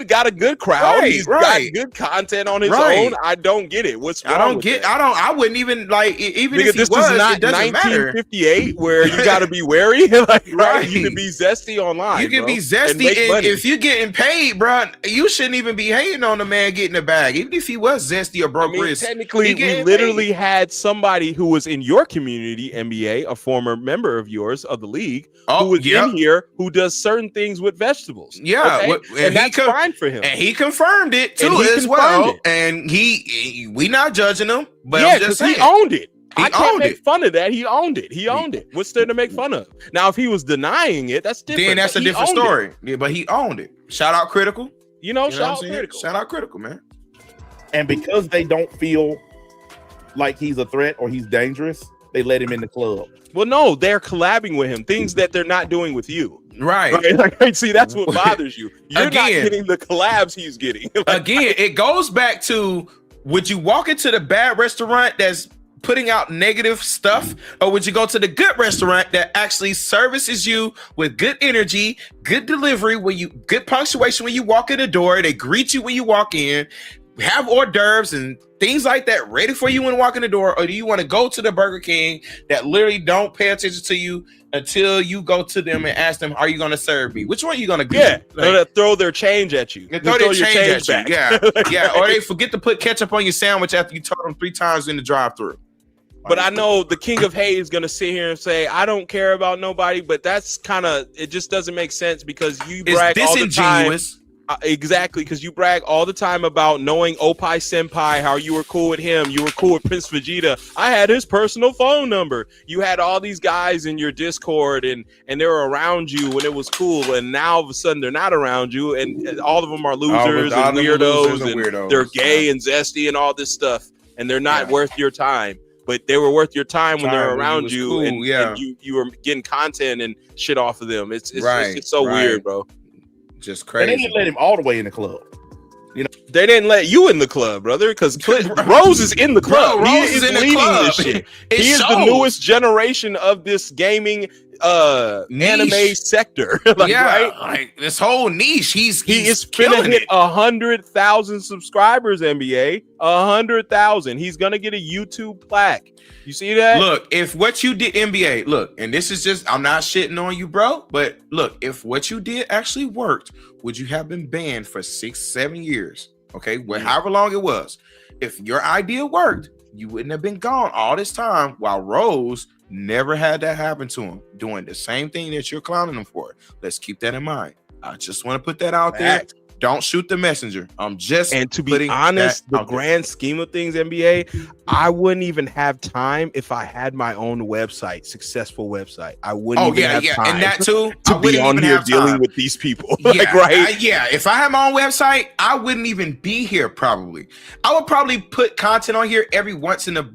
Got a good crowd. He's got good content on his own. I don't get it. What's wrong? I wouldn't even like even if this he was, is not it doesn't 1958 where you got to be wary. Like, you can be zesty online. You can be zesty, and if you're getting paid, bro, you shouldn't even be hating on the man getting the bag, even if he was zesty or broke wrist. Technically, we literally had somebody who was in your community, NBA, a former member of yours of the league, who was in here who does certain things with vegetables. Yeah, okay? And that's fine for him, and he confirmed it too as well. And we not judging him, but I'm just saying he owned it. I can't make fun of that. He owned it. He owned it. What's there to make fun of? Now, if he was denying it, that's different. Then that's a different story. Yeah, but he owned it. Shout out Critical. Shout out Critical. Shout out Critical, man. And because they don't feel like he's a threat or he's dangerous, they let him in the club. Well, no, they're collabing with him. Things that they're not doing with you. Right. Like, see, that's what bothers you. You're not getting the collabs he's getting. Again, it goes back to, would you walk into the bad restaurant that's putting out negative stuff, or would you go to the good restaurant that actually services you with good energy, good delivery, good punctuation when you walk in the door, they greet you when you walk in, have hors d'oeuvres and things like that ready for you when you walk in the door? Or do you want to go to the Burger King that literally don't pay attention to you until you go to them and ask them, are you going to serve me? Which one are you going to get? Yeah, throw their change at you. Throw their change at you. Yeah. Or they forget to put ketchup on your sandwich after you told them 3 times in the drive-thru. But I know the King of Hay is going to sit here and say, I don't care about nobody, but that's kind of, it just doesn't make sense because you brag all the time. Exactly, because you brag all the time about knowing Opie Senpai, how you were cool with him, you were cool with Prince Vegeta. I had his personal phone number. You had all these guys in your Discord, and they were around you when it was cool, and now all of a sudden they're not around you, and all of them are losers and weirdos, and they're gay and zesty and all this stuff, and they're not worth your time. But they were worth your time when they were around you, cool, and you were getting content and shit off of them. It's so weird, bro. Just crazy. And they didn't let him all the way in the club. They didn't let you in the club, brother, because Rose is in the club. He is leading this shit. He is the newest generation of this gaming anime sector. Like this whole niche. He is finna hit 100,000 subscribers. NBA 100,000. He's gonna get a YouTube plaque. You see that? Look, if what you did, NBA, look, and this is just, I'm not shitting on you, bro, but look, if what you did actually worked, would you have been banned for 6-7 years? Okay, however long it was. If your idea worked, you wouldn't have been gone all this time, while Rose never had that happen to him, doing the same thing that you're clowning him for. Let's keep that in mind. I just want to put that out there. Don't shoot the messenger. I'm just, and to be honest, the grand scheme of things, NBA, I wouldn't even have time if I had my own website, successful website. I wouldn't have time. And that too, to be on here dealing with these people. If I had my own website, I wouldn't even be here. Probably, I would probably put content on here every once in a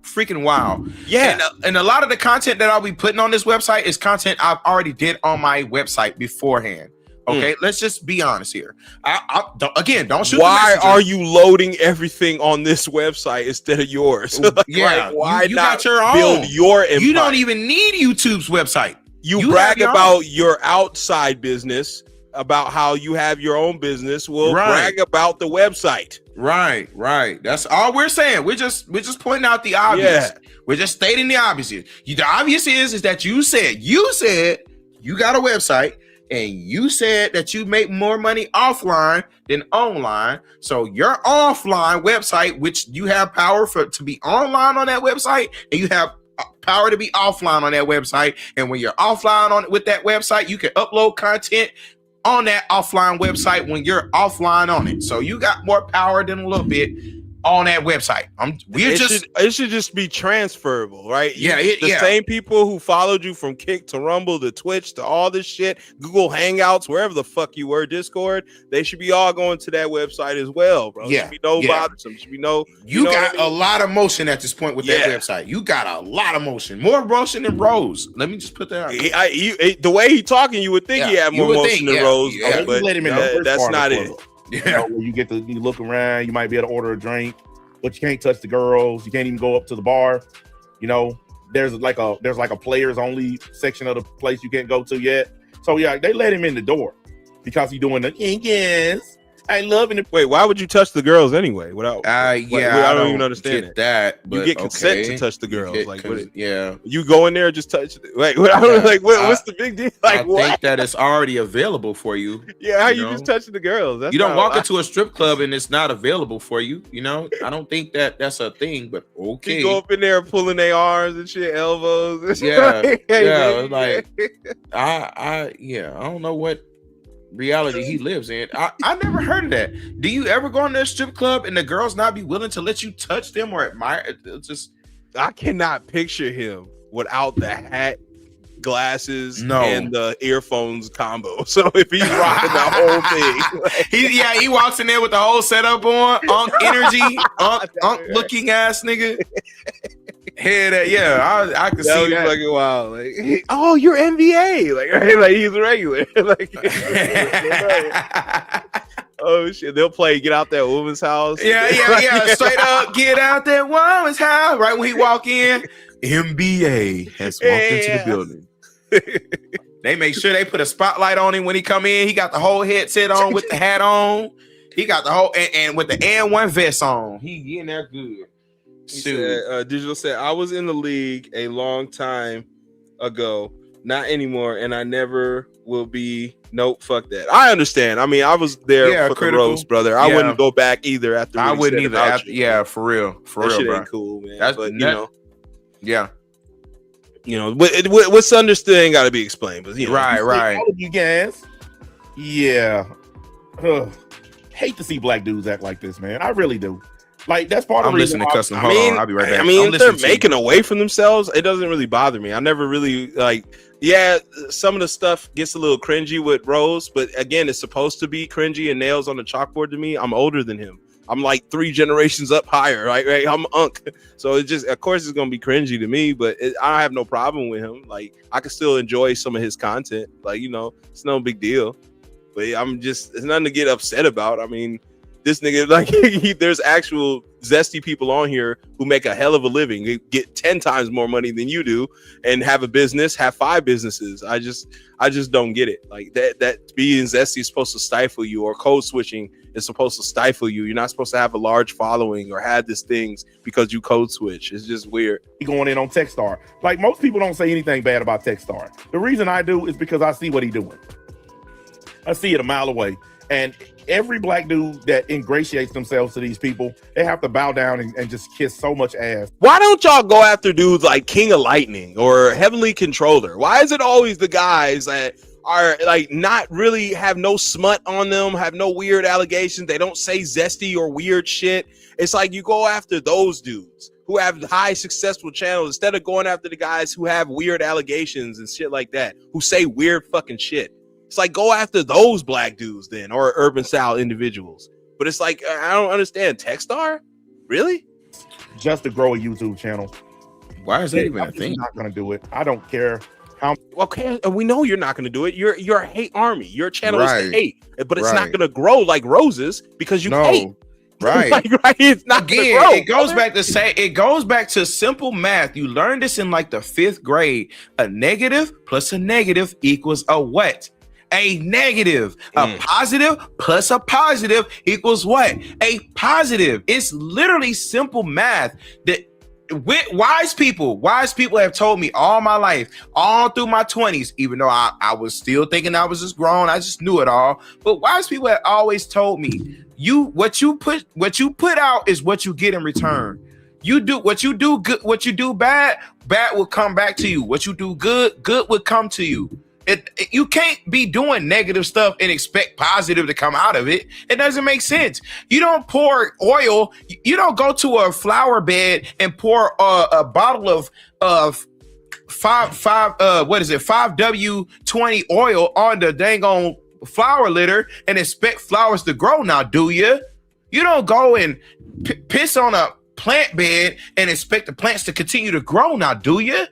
freaking wild. Yeah. And a lot of the content that I'll be putting on this website is content I've already did on my website beforehand. Okay, let's just be honest here. Don't shoot. Why are you loading everything on this website instead of yours? Yeah, why you not got your own. build your empire? You don't even need YouTube's website. You brag about your outside business, about how you have your own business. We'll brag about the website. Right. That's all we're saying. We're just pointing out the obvious. Yeah. We're just stating the obvious. The obvious is that you said you got a website. And you said that you make more money offline than online. So your offline website, which you have power to be online on that website, and you have power to be offline on that website. And when you're offline with that website, you can upload content on that offline website when you're offline on it. So you got more power than a little bit on that website. It should just be transferable, right? The same people who followed you from Kick to Rumble to Twitch to all this shit, Google Hangouts, wherever the fuck you were, Discord, they should be all going to that website as well, bro. Yeah, should be no bothersome. Should be no. You got a lot of motion at this point with that website. You got a lot of motion, more motion than Rose. Let me just put that out. The way he talking, you would think he had more motion than Rose, but let him in that's not it. Yeah, where you look around, you might be able to order a drink, but you can't touch the girls. You can't even go up to the bar. You know, there's like a players only section of the place you can't go to yet. So yeah, they let him in the door because he's doing the yes. I love it. Wait, why would you touch the girls anyway? Without I don't even understand that. But you get consent to touch the girls. You go in there and just touch it. What's the big deal? I think that it's already available for you. Yeah, how you just touching the girls? You don't walk into a strip club and it's not available for you. You know, I don't think that's a thing. But okay, you go up in there pulling their arms and shit, elbows. And shit. I don't know what reality he lives in. I never heard of that. Do you ever go in their strip club and the girls not be willing to let you touch them or admire? I cannot picture him without the hat, glasses, No. and the earphones combo. So if he's rocking the whole thing, he walks in there with the whole setup on, energy, looking ass nigga. Head I can see that. Fucking wild. Like, oh, you're MBA. Like he's regular. Oh shit, they'll play Get Out That Woman's House. Yeah. Straight up, Get Out That Woman's House. Right when he walk in, MBA has walked into the building. They make sure they put a spotlight on him when he come in. He got the whole headset on with the hat on. He got the whole and with the N1 vest on. He in there good. Digital said, I was in the league a long time ago, not anymore, and I never will be. Nope, fuck that. I understand. I mean, I was there for the roast, brother. I wouldn't go back either after. I wouldn't either. After, for real, that shit bro. Ain't cool, man. What's understood ain't got to be explained, but right. All of you guys, hate to see black dudes act like this, man. I really do. Like, that's part of the reason. I'm listening to custom. Hold on, I'll be right back. I mean, if they're making away from themselves, it doesn't really bother me. I never really some of the stuff gets a little cringy with Rose, but again, it's supposed to be cringy and nails on the chalkboard to me. I'm older than him. I'm like 3 generations up higher, right? I'm Unc. So it just, of course, it's gonna be cringy to me, but I have no problem with him. Like, I can still enjoy some of his content. Like, it's no big deal. But it's nothing to get upset about. I mean, this nigga, like, there's actual zesty people on here who make a hell of a living. They get 10 times more money than you do and have a business, have 5 businesses. I just don't get it. Like, that being zesty is supposed to stifle you, or code switching is supposed to stifle you. You're not supposed to have a large following or have these things because you code switch. It's just weird. Going in on Techstar. Like, most people don't say anything bad about Techstar. The reason I do is because I see what he's doing. I see it a mile away. And every black dude that ingratiates themselves to these people, they have to bow down and just kiss so much ass. Why don't y'all go after dudes like King of Lightning or Heavenly Controller? Why is it always the guys that are like not really have no smut on them, have no weird allegations, they don't say zesty or weird shit? It's like you go after those dudes who have high successful channels instead of going after the guys who have weird allegations and shit like that, who say weird fucking shit. It's like, go after those black dudes then, or urban style individuals. But it's like, I don't understand. Techstar? Really? just to grow a YouTube channel. Why is that even a I'm just thing? not gonna do it. I don't care how. Okay, and we know you're not going to do it. You're a hate army. Your channel is to Right. hate, but it's not Right. going to grow like roses because you hate. No, right. Right? It's not going to Again, grow. it goes brother. back to say it goes back to simple math. You learned this in like the 5th grade. A negative plus a negative equals a what? A negative. A positive plus a positive equals what? A positive. It's literally simple math. That wise people have told me all my life, all through my 20s, even though I was still thinking I was just grown, I just knew it all. But wise people have always told me, what you put out is what you get in return. You do what you do good, what you do bad will come back to you. What you do good will come to you. You can't be doing negative stuff and expect positive to come out of it. It doesn't make sense. You don't pour oil. You don't go to a flower bed and pour a bottle of 5W20 oil on the dang on flower litter and expect flowers to grow. Now, do you? You don't go and piss on a plant bed and expect the plants to continue to grow. Now, do you?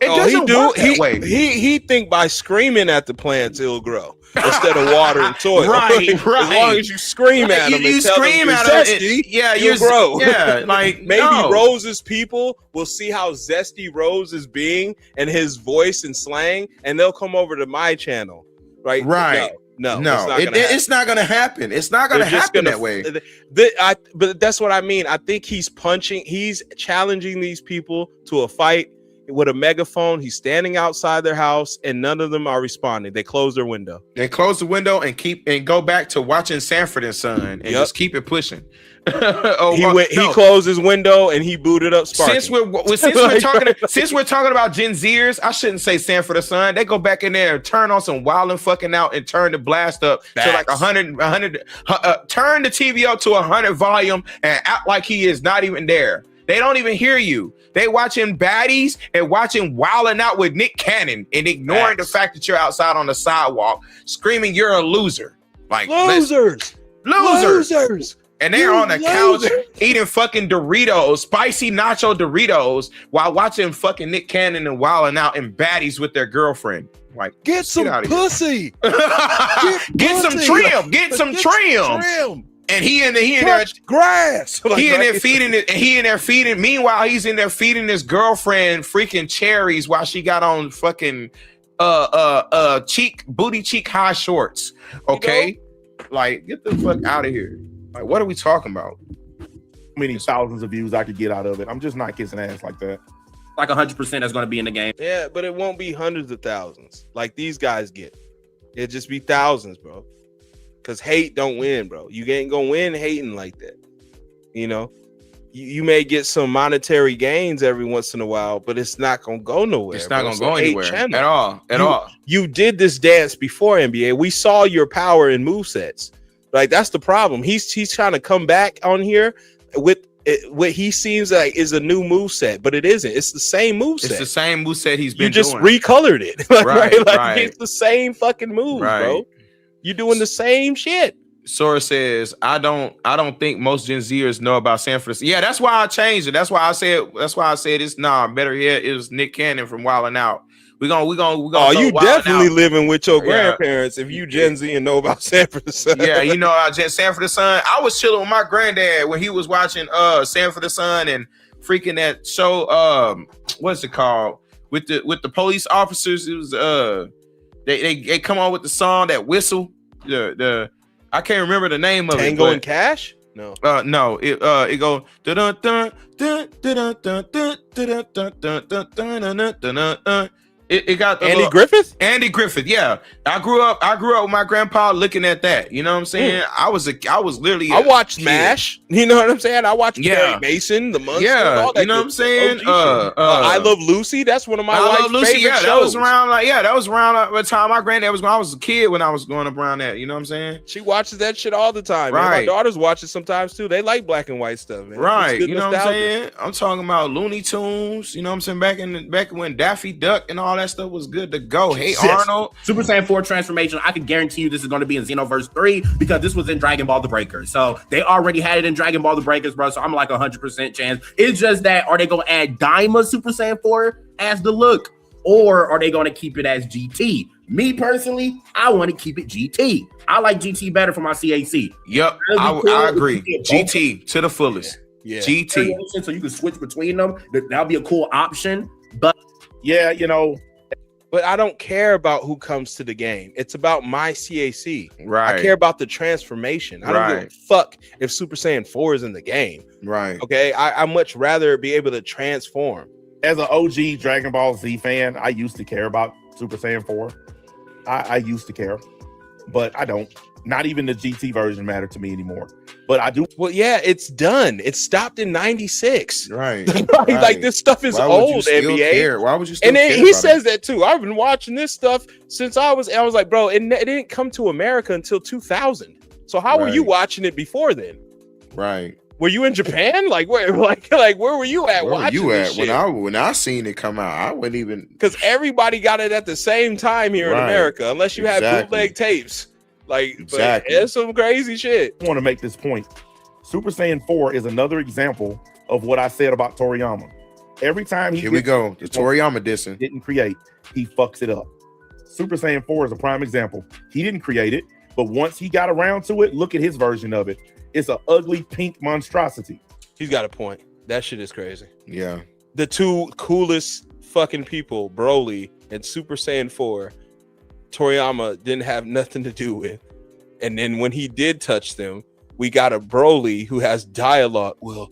It doesn't work that way. He think by screaming at the plants it'll grow instead of watering soil. Right. As long as you scream at them, you scream at them. You'll grow. Yeah, like maybe no. Rose's people will see how zesty Rose is being and his voice and slang, and they'll come over to my channel. Right. Right. No, it's not gonna happen. It's not gonna happen that way. But that's what I mean. I think he's challenging these people to a fight with a megaphone. He's standing outside their house and none of them are responding. They close their window. They close the window and go back to watching Sanford and Son and just keep it pushing. He closed his window and he booted up Sparky. Since we're talking about Gen Zers, I shouldn't say Sanford and Son. They go back in there and turn on some Wild and Fucking Out and turn the blast up to like 100 turn the TV up to 100 volume and act like he is not even there. They don't even hear you. They watching baddies and watching Wildin' Out with Nick Cannon and ignoring the fact that you're outside on the sidewalk screaming you're a loser. Like losers. And they're on the couch eating fucking Doritos, spicy nacho Doritos, while watching fucking Nick Cannon and Wildin' Out and baddies with their girlfriend. Like, get some pussy. Get some trim. Get some trim. And he in there grass. He in there feeding it. He in there feeding. Meanwhile, he's in there feeding his girlfriend freaking cherries while she got on fucking booty cheek high shorts. Okay, like get the fuck out of here. Like, what are we talking about? How many thousands of views I could get out of it? I'm just not kissing ass like that. Like 100% that's going to be in the game. Yeah, but it won't be hundreds of thousands like these guys get. It'll just be thousands, bro. Because hate don't win, bro. You ain't gonna win hating like that. You know, you may get some monetary gains every once in a while, but it's not gonna go nowhere. It's not gonna go anywhere at all. You did this dance before NBA. We saw your power in movesets. Like that's the problem. He's trying to come back on here with what he seems like is a new moveset, but it isn't. It's the same moveset. It's the same moveset he's been. You just doing. recolored it, right? Right. It's the same fucking move, bro. You're doing the same shit. Sora says, I don't think most Gen Zers know about Sanford. Yeah, that's why I changed it. That's why I said it's better here is Nick Cannon from Wildin' Out. We gonna Oh, you definitely living with your grandparents if you Gen Z and know about Sanford the Son. Yeah, you know Sanford the Son. I was chilling with my granddad when he was watching Sanford the Son and freaking that show. What's it called? With the police officers. It was They come on with the song, that whistle. The I can't remember the name of Tango and Cash? No. No. It goes dun dun dun dun dun dun dun dun. It got the Andy Griffith? Andy Griffith, yeah. I grew up with my grandpa looking at that. You know what I'm saying? I was literally I watched MASH. You know what I'm saying? I watched Perry Mason, The Monster. Yeah, you know what I'm saying? I Love Lucy. That's one of my wife's favorite shows. That was around the time my granddad was going. I was a kid when I was going up around that. You know what I'm saying? She watches that shit all the time. Right. Man. My daughters watch it sometimes too. They like black and white stuff, man. Right. You know what I'm saying? I'm talking about Looney Tunes. You know what I'm saying? Back when Daffy Duck and all that that stuff was good to go. Hey, Yes. Arnold. Super Saiyan 4 transformation. I can guarantee you this is going to be in Xenoverse 3 because this was in Dragon Ball The Breakers. So they already had it in Dragon Ball The Breakers, bro. So I'm like 100% chance. It's just that, are they going to add Daima Super Saiyan 4 as the look? Or are they going to keep it as GT? Me personally, I want to keep it GT. I like GT better for my CAC. Yep, I agree. GT to the fullest. Yeah. GT. So you can switch between them. That'll be a cool option. But Yeah, you know, But I don't care about who comes to the game. It's about my CAC. Right. I care about the transformation. I don't give a fuck if Super Saiyan 4 is in the game. Right. Okay. I much rather be able to transform. as an OG Dragon Ball Z fan, I used to care about Super Saiyan 4. I used to care, but I don't. Not even the GT version mattered to me anymore. But I do. Well, yeah, it's done. It stopped in 96. Right. Like this stuff is Why would you old, still NBA. care? Why would you still And then care he about says that too. I've been watching this stuff since I was like, bro, it didn't come to America until 2000. So how were you Right. watching it before then? it? Right. Were you in Japan? Like where? Like where were you at? Where were watching you this at when I seen it come out? I wouldn't even. Because everybody got it at the same time here in Right. America, unless you have Exactly. bootleg tapes. Like, Exactly. but it's some crazy shit. want to make this point. Super Saiyan 4 is another example of what I said about Toriyama. Every time he Here we go. The Toriyama dissing. didn't create, he fucks it up. Super Saiyan 4 is a prime example. He didn't create it, but once he got around to it, look at his version of it. It's an ugly pink monstrosity. He's got a point. That shit is crazy. Yeah. The two coolest fucking people, Broly and Super Saiyan 4, Toriyama didn't have nothing to do with. And then when he did touch them, we got a Broly who has dialogue. Well,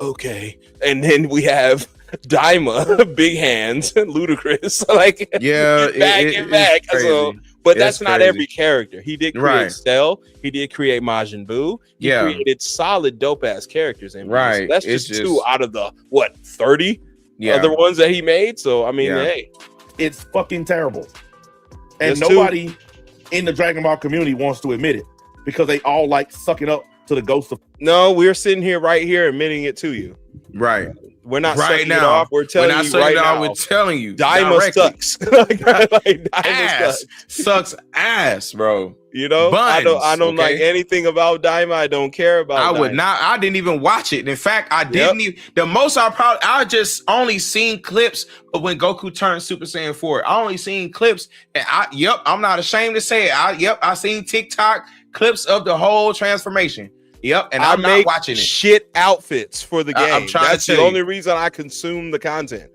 okay. And then we have Daima, big hands, ludicrous. Like, Yeah. get back. It's crazy. So, but that's It's not crazy. every character. He did create Right. Cell. He did create Majin Buu. He Yeah. created solid, dope ass characters. In Right. So that's It's just just- two out of the 30 Yeah. other ones that he made. So I mean, Yeah. hey, It's fucking terrible. And There's two. nobody in the Dragon Ball community wants to admit it because they all like sucking up to the ghost of. no, we're sitting here right here admitting it to you. Right. We're not Right sucking now. it off. We're We're telling not you saying right that. now. We're telling you. Daima directly. sucks. Like, Daima Ass. sucks. Sucks ass, bro. You know, I don't like okay? anything about Daima. I don't care about. I would Daima. not. I didn't even watch it. In fact, I didn't even. The most I just only seen clips of when Goku turned Super Saiyan 4. I only seen clips, and I'm not ashamed to say it. I seen TikTok clips of the whole transformation. Yep, and I'm not watching it. Shit outfits for the game. I'm trying to That's the tell you. only reason I consume the content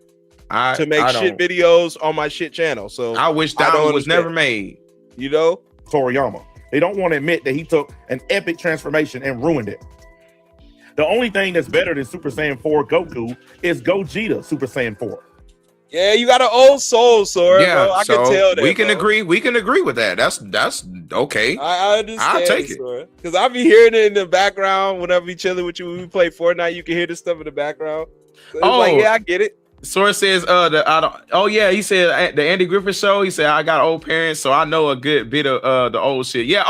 I to make I shit don't- videos on my shit channel. So I wish I that don't was understand. never made. you know, Toriyama. They don't want to admit that he took an epic transformation and ruined it. The only thing that's better than Super Saiyan 4 Goku is Gogeta Super Saiyan 4. yeah, you got an old soul, Sora. Yeah, bro. I so can tell that. we can bro. agree. We can agree with that. That's okay. I understand. I'll take it. Because I be hearing it in the background whenever we chilling with you. When we play Fortnite, you can hear this stuff in the background. So it's like, Oh. yeah, I get it. Source says, he said the Andy Griffith show. He said, I got old parents, so I know a good bit of the old shit. Yeah,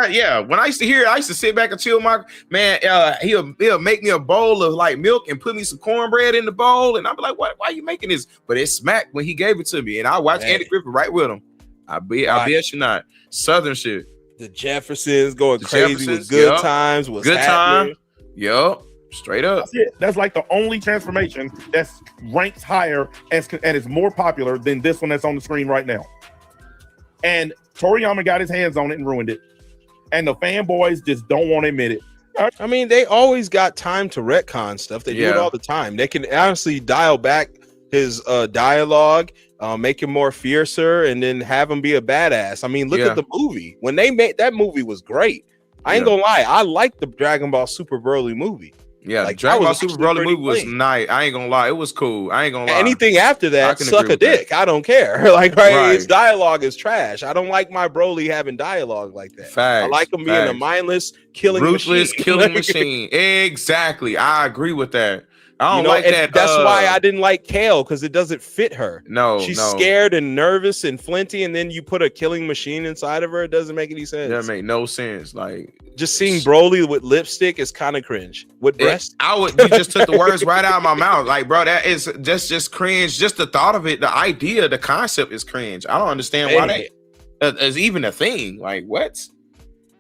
yeah. When I used to hear it, I used to sit back and chill. My man, he'll make me a bowl of like milk and put me some cornbread in the bowl, and I'll be like, why are you making this? But it smacked when he gave it to me, and I watched Hey. Andy Griffith right with him. I bet you not. Southern shit. The Jeffersons going The crazy Jeffersons, with good yup. times. What's Good happening. time. Yup. Straight up. That's it. That's like the only transformation that's ranks higher and is more popular than this one that's on the screen right now. And Toriyama got his hands on it and ruined it. And the fanboys just don't want to admit it. I mean, they always got time to retcon stuff. They do it Yeah. all the time. They can honestly dial back his dialogue, make him more fiercer, and then have him be a badass. I mean, look Yeah. at the movie. When they made that movie was great. I ain't Yeah. gonna lie, I like the Dragon Ball Super Broly movie. Yeah, Like, Dragon that Ball was Super actually Broly pretty movie was clean. nice. I ain't gonna lie, it was cool. I ain't gonna lie. Anything after I that, can suck agree a with that. dick. I don't care. Like, right? Right. His dialogue is trash. I don't like my Broly having dialogue like that. Facts, I like him being a facts. mindless killing Ruthless machine. killing Like, machine. Exactly. I agree with that. I don't you know, like and that. That's why I didn't like Kale, because it doesn't fit her. No, She's no. scared and nervous and flinty, and then you put a killing machine inside of her. It doesn't make any sense. That make no sense. Like Just seeing Broly with lipstick is kind of cringe. With breasts, You just took the words right out of my mouth. Like, bro, that is just cringe. Just the thought of it, the idea, the concept is cringe. I don't understand why that is even a thing. Like, what?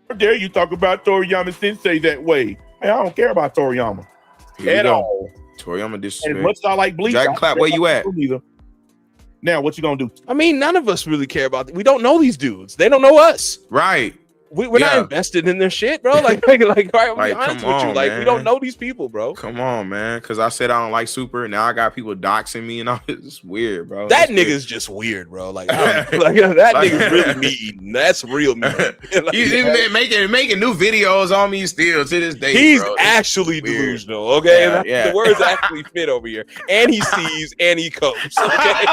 How dare you talk about Toriyama Sensei that way? Man, I don't care about Toriyama at all. Toriyama disrespect. And much as I like Bleach, Dragon Clap, where you at? Now, what you gonna do? I mean, none of us really care about. We don't know these dudes. They don't know us. Right. We're not invested in their shit, bro. Like, right, I'll be honest with you. Like, man. we don't know these people, bro. Come on, man. Because I said I don't like Super. Now I got people doxing me and all. It's weird, bro. That nigga's just weird, bro. Like, that nigga's really mean. That's real mean. Like, he's even making new videos on me still to this day. He's bro. actually delusional. Okay, Yeah. The words actually fit over here. And he sees and he copes. Okay?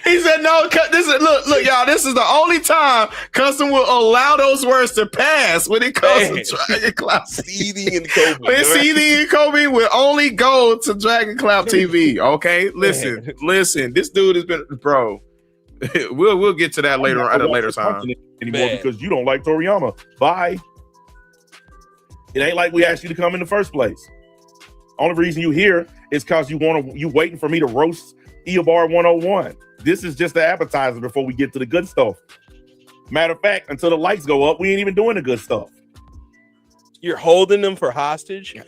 He said, "No, this is look, y'all. This is the only time Custom will allow those words to pass when it comes to Dragon Cloud Seething and coping. When Seething and Kobe will only go to Dragon Cloud TV. Okay, listen. This dude has been, bro. We'll get to that later at a later time. Anymore because you don't like Toriyama. Bye. It ain't like we asked you to come in the first place. Only reason you here is because you waiting for me to roast Eobar 101. This is just the appetizer before we get to the good stuff. Matter of fact, until the lights go up, we ain't even doing the good stuff. You're holding them for hostage, bro.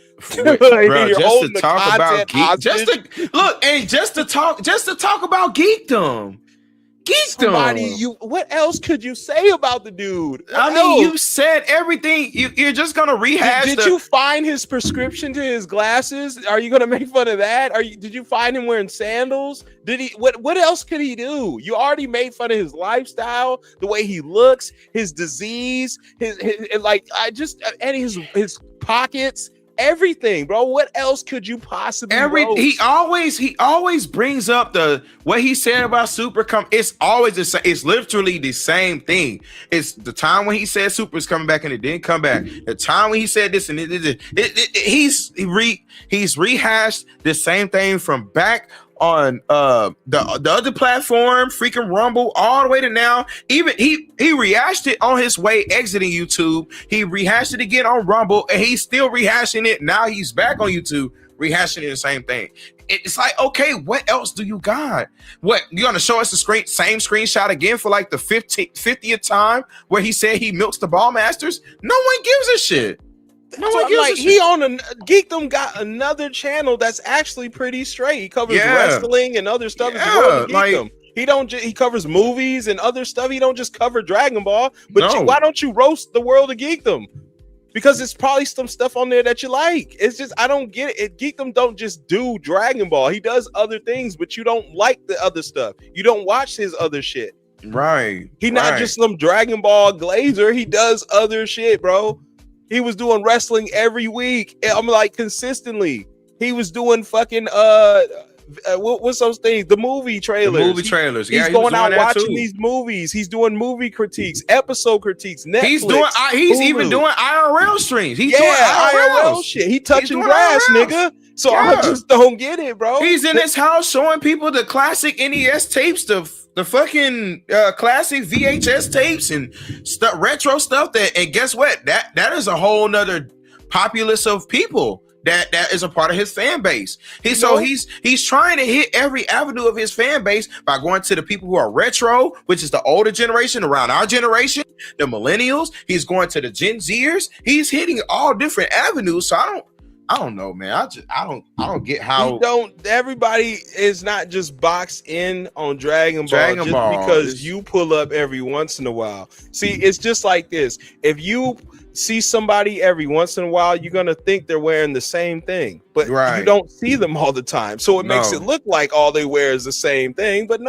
Just to talk about just to talk about geekdom. What else could you say about the dude? You said everything. You're just gonna rehash. Did you find his prescription to his glasses? Are you gonna make fun of that? Did you find him wearing sandals? Did he? What else could he do? You already made fun of his lifestyle, the way he looks, his disease, his pockets. Everything, bro. What else could you possibly? He always brings up what he said about Super. It's always the same. It's literally the same thing. It's the time when he said Super is coming back and it didn't come back. The time when he said this and he's rehashed the same thing from back on the other platform, freaking Rumble, all the way to now. Even he rehashed it on his way exiting YouTube. He rehashed it again on Rumble, and he's still rehashing it. Now he's back on YouTube, rehashing it the same thing. It's like, okay, what else do you got? What, you gonna show us the same screenshot again for like the 50th time where he said he milks the ball masters? No one gives a shit. No one gives a shit. Geekdom got another channel that's actually pretty straight. He covers wrestling and other stuff. He covers movies and other stuff. He don't just cover Dragon Ball. But why don't you roast the world of Geekdom? Because it's probably some stuff on there that you like. It's just, I don't get it. Geekdom don't just do Dragon Ball. He does other things, but you don't like the other stuff. You don't watch his other shit. Right. He not just some Dragon Ball glazer. He does other shit, bro. He was doing wrestling every week. I'm like, consistently. He was doing fucking what's those things? The movie trailers. He's going out watching these movies. He's doing movie critiques, episode critiques. Netflix. He's even doing IRL streams. He's doing IRL shit. He touching grass, nigga. So I just don't get it, bro. He's in his house showing people the classic NES tapes, the fucking classic VHS tapes and retro stuff. And guess what? That is a whole nother populace of people that is a part of his fan base. He's trying to hit every avenue of his fan base by going to the people who are retro, which is the older generation around our generation, the millennials. He's going to the Gen Zers. He's hitting all different avenues. So I don't know, man. I don't get how everybody is not just boxed in on Dragon Ball because you pull up every once in a while. See, it's just like this. If you see somebody every once in a while, you're gonna think they're wearing the same thing, but you don't see them all the time. So it makes it look like all they wear is the same thing, but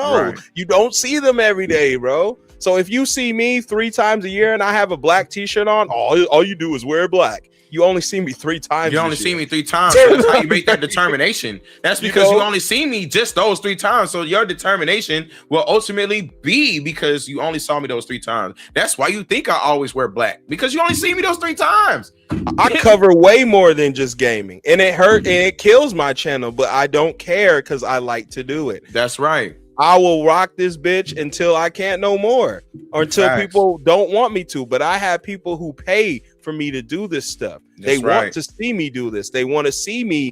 you don't see them every day, bro. So if you see me 3 times a year and I have a black t-shirt on, all you do is wear black. You only see me 3 times. You only see me 3 times. That's how you make that determination. That's because you only see me just those 3 times. So your determination will ultimately be because you only saw me those 3 times. That's why you think I always wear black, because you only see me those 3 times. I cover way more than just gaming, and it kills my channel, but I don't care because I like to do it. That's right. I will rock this bitch until I can't no more, or until people don't want me to. But I have people who pay for me to do this stuff. That's They right. want to see me do this. They want to see me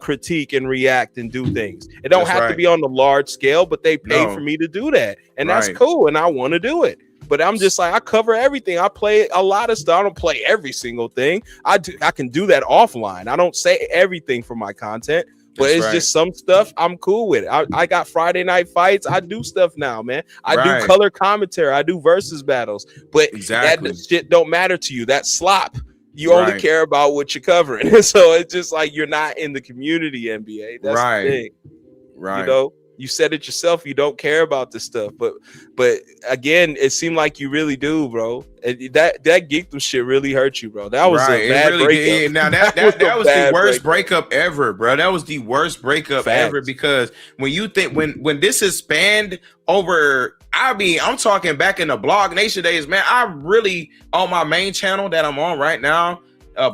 critique and react and do things. It don't That's have to right. be on the large scale, but they pay No. for me to do that. And that's Right. cool. And I want to do it. But I'm just like, I cover everything. I play a lot of stuff. I don't play every single thing. I can do that offline. I don't say everything for my content, but That's it's right. just some stuff I'm cool with. I got Friday night fights. I do stuff now, man. I Right. do color commentary. I do versus battles. But Exactly. that shit don't matter to you. That's slop. You only Right. care about what you're covering. So it's just like you're not in the community, NBA. That's Right. the thing. Right. You know, you said it yourself. You don't care about this stuff, but again, it seemed like you really do, bro. And that geekdom shit really hurt you, bro. That was Right. a bad It really breakup. did. Now that a was the bad worst breakup ever, bro. That was the worst breakup Facts. ever, because when you think when this is spanned over, I'm talking back in the Blog Nation days, man. I really, on my main channel that I'm on right now,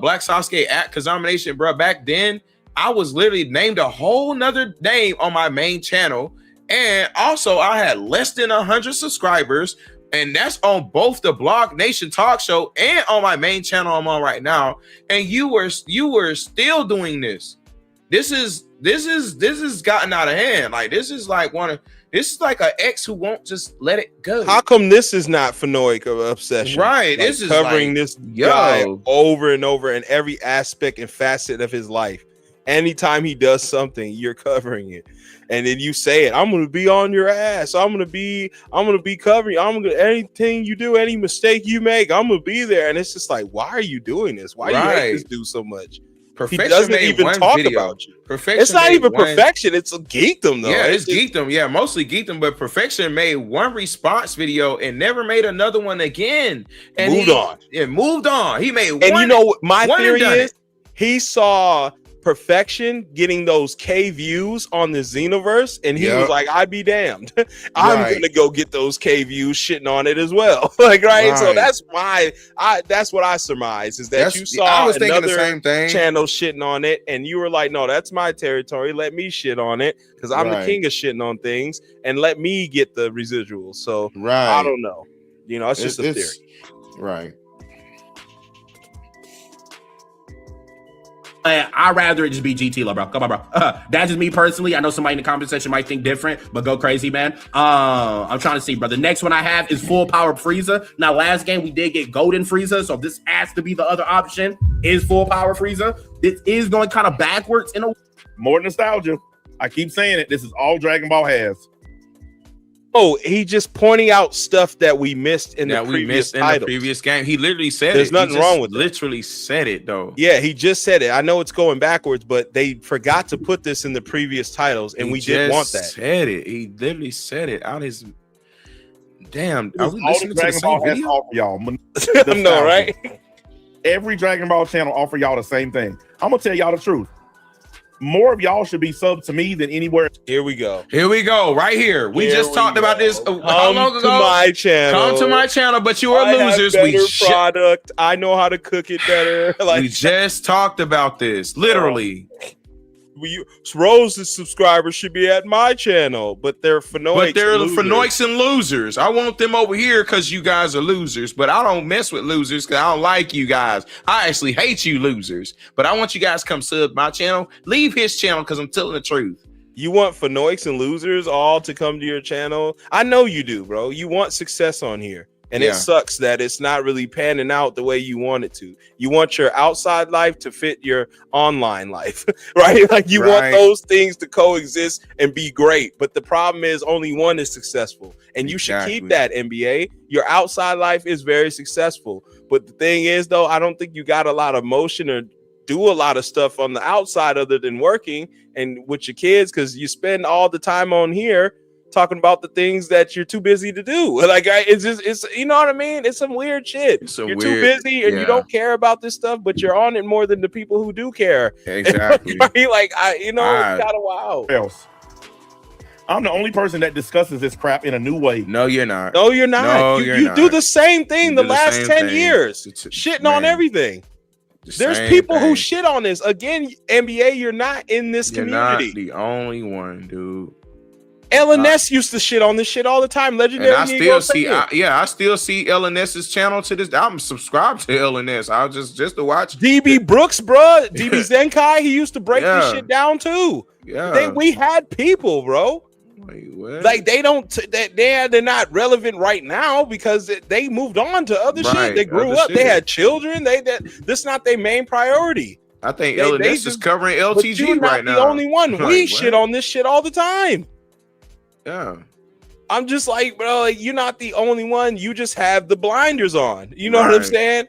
Black Sasuke at Kazamination, bro. Back then, I was literally named a whole nother name on my main channel. And also I had less than 100 subscribers. And that's on both the Blog Nation talk show and on my main channel I'm on right now. And you were still doing this. This is gotten out of hand. Like this is like this is like an ex who won't just let it go. How come this is not Phanoic obsession? Right. Like This is covering like, this guy yo. over and over in every aspect and facet of his life. Anytime he does something, you're covering it. And then you say it, I'm gonna be on your ass. I'm gonna be covering. Anything you do, any mistake you make, I'm gonna be there. And it's just like, why are you doing this? Why do you hate this dude so much? Perfection He doesn't made even one talk video. about you. Perfection It's not made even one- perfection. It's a geekdom though. Yeah, it's just- geekdom. Yeah, mostly geekdom. But Perfection made one response video and never made another one again. And Moved on. Yeah, moved on. He made And one. you know what my one and theory done is? He saw Perfection getting those K views on the Xenoverse, and he Yep. was like, I'd be damned. I'm Right. gonna go get those K views shitting on it as well. Like, right? So Right. that's what I surmise is that That's- you saw I was thinking the another same thing. channel shitting on it, and you were like, no, that's my territory. Let me shit on it because I'm Right. the king of shitting on things, and let me get the residuals. So Right. I don't know. You know, it's just a theory. Right. I'd rather it just be GT, bro. Come on, bro. That's just me personally. I know somebody in the comment section might think different, but go crazy, man. I'm trying to see, bro. The next one I have is full power Frieza. Now, last game we did get golden Frieza, so this has to be the other option. Is full power Frieza? This is going kind of backwards in a. More nostalgia. I keep saying it. This is all Dragon Ball has. Oh, he just pointing out stuff that we missed in That the we previous missed in the titles. previous game. He literally said There's it. nothing He just wrong with that. literally said it though. Yeah, he just said it. I know it's going backwards, but they forgot to put this in the previous titles, and He we did want just that. Said it. He literally said it out his. Damn, This are is we all listening the to the Dragon same Ball has to video? offer y'all. I know, right? Every Dragon Ball channel offer y'all the same thing. I'm gonna tell y'all the truth. More of y'all should be subbed to me than anywhere. Here we go. Here we go, right here. We Here just we talked about go. this. How Come long to ago? my channel. Come to my channel, but you are I have losers. better product. I know how to cook it better. Like We just talked about this, literally. Rose's subscribers should be at my channel, but they're Phanoics. But they're losers. Phanoics and losers. I want them over here because you guys are losers. But I don't mess with losers because I don't like you guys. I actually hate you losers. But I want you guys to come sub my channel. Leave his channel because I'm telling the truth. You want Phanoics and losers all to come to your channel? I know you do, bro. You want success on here. And Yeah. it sucks that it's not really panning out the way you want it to. You want your outside life to fit your online life, right? Like you want Right. those things to coexist and be great. But the problem is only one is successful. And you should Exactly. keep that, NBA. Your outside life is very successful. But the thing is, though, I don't think you got a lot of motion or do a lot of stuff on the outside other than working and with your kids, because you spend all the time on here talking about the things that you're too busy to do. Like it's you know what I mean? It's some weird shit. It's a You're weird- too busy and yeah. you don't care about this stuff, but you're on it more than the people who do care. Exactly. Like it's Alright. kind of wild. Else, I'm the only person that discusses this crap in a new way. No, you're not. No, you're not. No, you you're you not. do the same thing You the do the last same 10 thing. years. It's- Shitting man, on everything. the There's same people who thing. shit on this. Again, NBA, you're not in this You're community. not the only one, dude. LNS used to shit on this shit all the time. Legendary. And I still see, I still see LNS's channel to this. I'm subscribed to LNS. I'll just to watch DB Brooks, bro. DB Zenkai. He used to break this shit down too. Yeah, we had people, bro. Wait, what? Like they're not relevant right now because they moved on to other shit. They grew up. They had children. This not their main priority. I think LNS is covering LTG right now. The only one. We shit on this shit all the time. Yeah. I'm just like, bro, like, you're not the only one. You just have the blinders on. You know what I'm saying?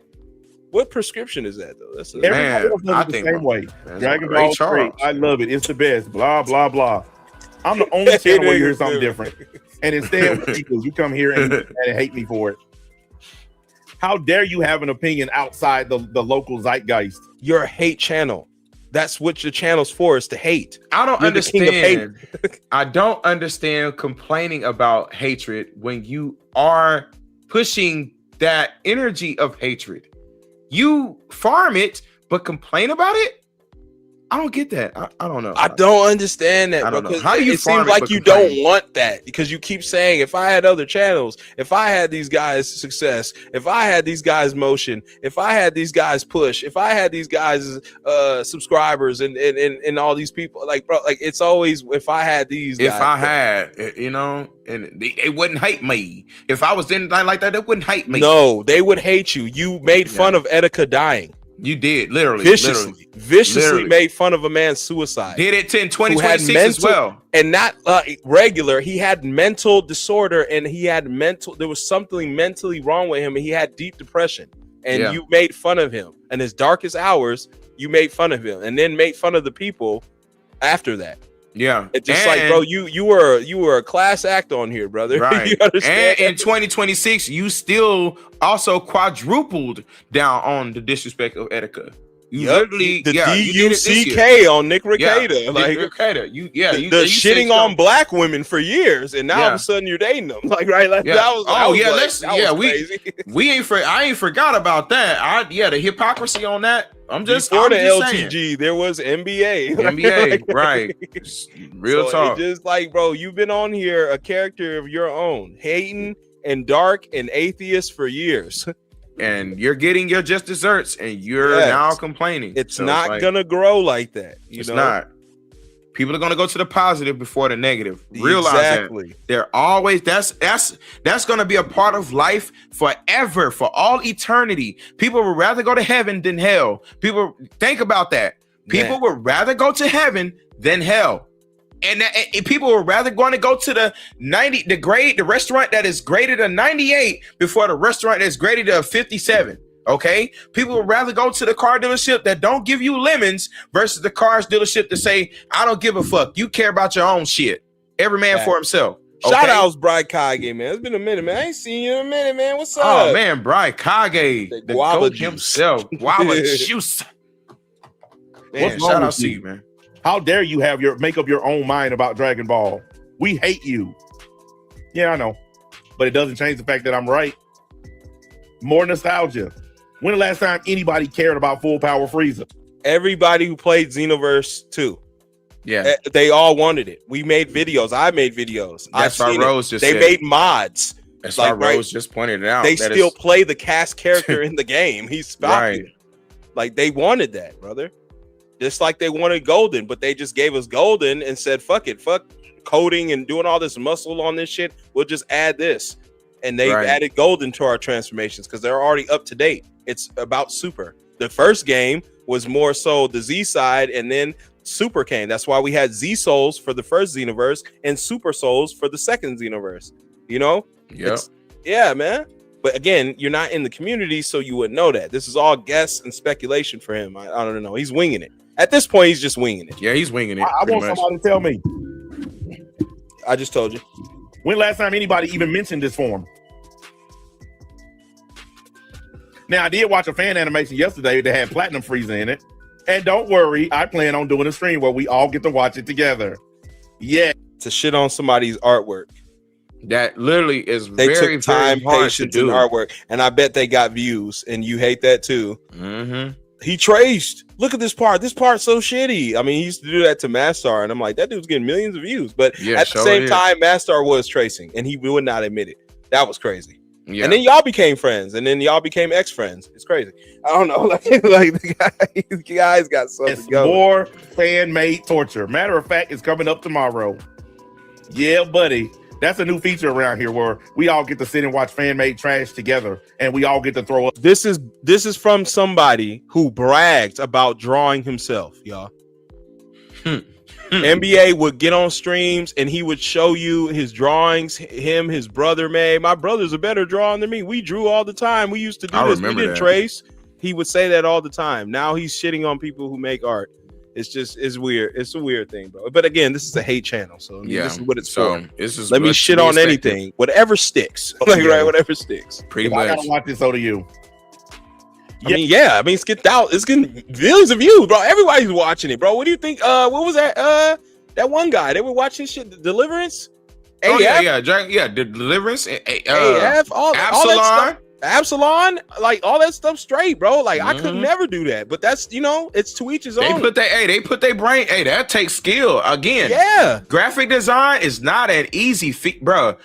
What prescription is that though? That's I think the same way. Dragon Ball Charles. I love it. It's the best. Blah blah blah. I'm the only channel where you hear something different. And instead, you come here and hate me for it. How dare you have an opinion outside the local zeitgeist? You're a hate channel. That's what your channel's for, is to hate. I don't understand. I don't understand complaining about hatred when you are pushing that energy of hatred. You farm it, but complain about it? I don't get that. I don't know. I don't understand that. I don't know. How do you it seems like you don't want that, because you keep saying, if I had other channels, if I had these guys success, if I had these guys motion, if I had these guys push, if I had these guys subscribers and all these people, like, bro, like, it's always if I had these guys. If I had, you know, and they wouldn't hate me. If I was anything like that, they wouldn't hate me. No, they would hate you. You made fun of Etika dying. You did, literally. Viciously made fun of a man's suicide. Did it in 2026 as well. And not regular. He had mental disorder, and there was something mentally wrong with him, and he had deep depression. And you made fun of him. In his darkest hours, you made fun of him, and then made fun of the people after that. Yeah. It's just like, bro, you were a class act on here, brother. Right. You understand? And in 2026, you still also quadrupled down on the disrespect of Etika. You literally the DUCK on Nick Rekieta. Yeah, like Nick Rekieta. You shitting on black women for years, and now all of a sudden you're dating them. Like, right? Like, that was crazy. I ain't forgot about that. The hypocrisy on that. Before the LTG, saying. There was MBA. MBA, right? Real talk. Just like, bro, you've been on here a character of your own, hating and dark and atheist for years. And you're getting your just desserts, and you're now complaining. It's not gonna grow like that. It's not. People are gonna go to the positive before the negative. Realize that they're always that's gonna be a part of life forever, for all eternity. People would rather go to heaven than hell. People think about that. People would rather go to heaven than hell. And people would rather going to go to the restaurant that is graded a 98 before the restaurant that's graded a 57. Okay, people would rather go to the car dealership that don't give you lemons versus the cars dealership that say, I don't give a fuck. You care about your own shit. Every man for himself. Okay? Shout outs, Brian Kage, man. It's been a minute, man. I ain't seen you in a minute, man. What's up? Oh man, Brian Kage, the guava himself, guava juice. Man, shout out to you, man. How dare you make up your own mind about Dragon Ball? We hate you. Yeah, I know. But it doesn't change the fact that I'm right. More nostalgia. When the last time anybody cared about Full Power Frieza? Everybody who played Xenoverse 2. Yeah. They all wanted it. We made videos. I made videos. That's why Rose just said. They made mods. That's why Rose just pointed it out. They still play the cast character in the game. He's Falcon. Like, they wanted that, brother. Just like they wanted Golden, but they just gave us Golden and said, fuck it, fuck coding and doing all this muscle on this shit. We'll just add this. And they've added Golden to our transformations because they're already up to date. It's about Super. The first game was more so the Z side, and then Super came. That's why we had Z Souls for the first Xenoverse and Super Souls for the second Xenoverse. You know? Yeah, man. But again, you're not in the community, so you wouldn't know that. This is all guess and speculation for him. I don't know. He's winging it. At this point, he's just winging it. Yeah, he's winging it. I want somebody to tell me. I just told you. When last time anybody even mentioned this form? Now, I did watch a fan animation yesterday that had Platinum Frieza in it. And don't worry, I plan on doing a stream where we all get to watch it together. Yeah. To shit on somebody's artwork. That literally is they very, took time, very hard patience, to do. And artwork. And I bet they got views. And you hate that too. Mm-hmm. he traced. Look at this part. This part's so shitty. I mean, he used to do that to Mastar, and I'm like, that dude's getting millions of views. But Yeah, at the sure same is. time, Mastar was tracing, and he would not admit it. That was crazy. Yeah. And then y'all became friends, and then y'all became ex-friends. It's crazy. I don't know. Like the guys got something It's going. more fan-made torture. Matter of fact, it's coming up tomorrow. Yeah, buddy. That's a new feature around here where we all get to sit and watch fan-made trash together, and we all get to throw up. This is from somebody who bragged about drawing himself, y'all. MBA would get on streams and he would show you his drawings. His brother made. My brother's a better drawing than me. We drew all the time. We used to do I this. We remember didn't that. trace. He would say that all the time. Now he's shitting on people who make art. It's weird. It's a weird thing, bro. But again, this is a hate channel, so I mean, this is what it's for. It's just Let me what's shit to be on expected. anything, whatever sticks. Like Yeah. right, whatever sticks. Pretty I much. gotta watch this. So do you. I mean, yeah. I mean, it's getting millions of views, bro. Everybody's watching it, bro. What do you think? What was that? That one guy they were watching shit. Deliverance. Oh AF? yeah, the Deliverance. AF. All that stuff. Absalon. Absalon, like all that stuff straight, bro. Like I could Mhm. never do that, but that's it's to each his They own. put their brain. Hey, that takes skill. Again, Yeah, graphic design is not an easy feat, bro.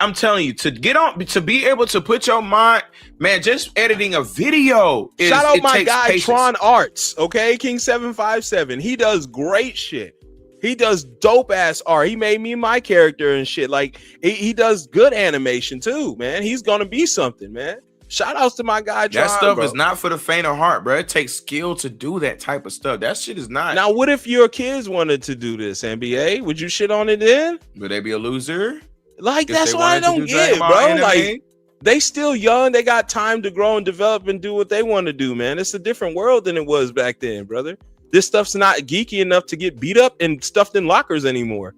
I'm telling you, to be able to put your mind, man, just editing a video. shout out it my takes guy patience. Tron Arts. Okay, King 757. He does great shit. He does dope ass art. He made me my character and shit. Like he does good animation too, man. He's gonna be something, man. Shout outs to my guy Tron. That stuff bro. is not for the faint of heart, bro. It takes skill to do that type of stuff. That shit is not. Now, what if your kids wanted to do this, NBA? Would you shit on it then? Would they be a loser? Like, If that's they what I wanted to don't do get, Dragon Ball bro. anime? Like, they still young. They got time to grow and develop and do what they want to do, man. It's a different world than it was back then, brother. This stuff's not geeky enough to get beat up and stuffed in lockers anymore.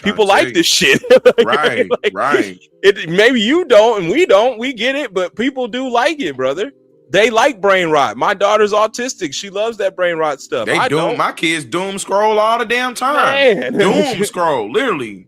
People like this shit. Right, Like, right. Maybe you don't and we don't. We get it, but people do like it, brother. They like brain rot. My daughter's autistic. She loves that brain rot stuff. I don't. My kids doom scroll all the damn time. Man. Doom scroll, literally.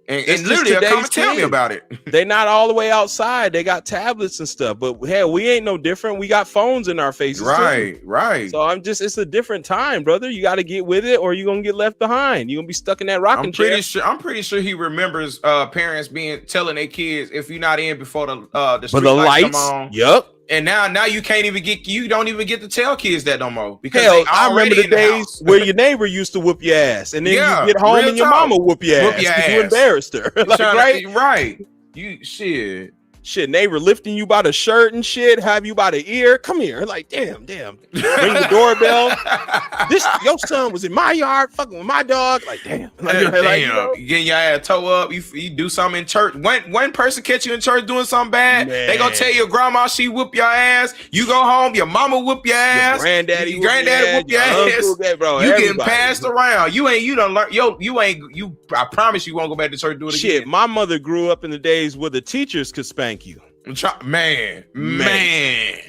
And It's just literally, they'll come and today's tell me kid. about it. They not all the way outside. They got tablets and stuff. But hell, we ain't no different. We got phones in our faces. too. Right. So it's a different time, brother. You got to get with it or you're going to get left behind. You're going to be stuck in that rocking chair. I'm pretty sure he remembers parents telling their kids, if you're not in before the But street the lights come lights, on. yup. And now you don't even get to tell kids that no more because Hell, they I already remember the in the days house. where your neighbor used to whoop your ass, and then Yeah, you get home real and your talk. mama whoop your Whoop ass your because you ass. embarrassed her. Like, Right. You shit. Shit, neighbor lifting you by the shirt and shit, have you by the ear. Come here, like damn. Ring the doorbell. Your son was in my yard, fucking with my dog. Like damn. Like, Damn. you know? You getting your ass toe up. You do something in church. One person catch you in church doing something bad. Man. They gonna tell your grandma she whoop your ass. You go home, your mama whoop your ass. Your granddaddy your granddaddy whoop your ass. Uncle, bro, You getting everybody. passed around. You don't learn. I promise you won't go back to church and do it Shit, again. my mother grew up in the days where the teachers could spank you. Man.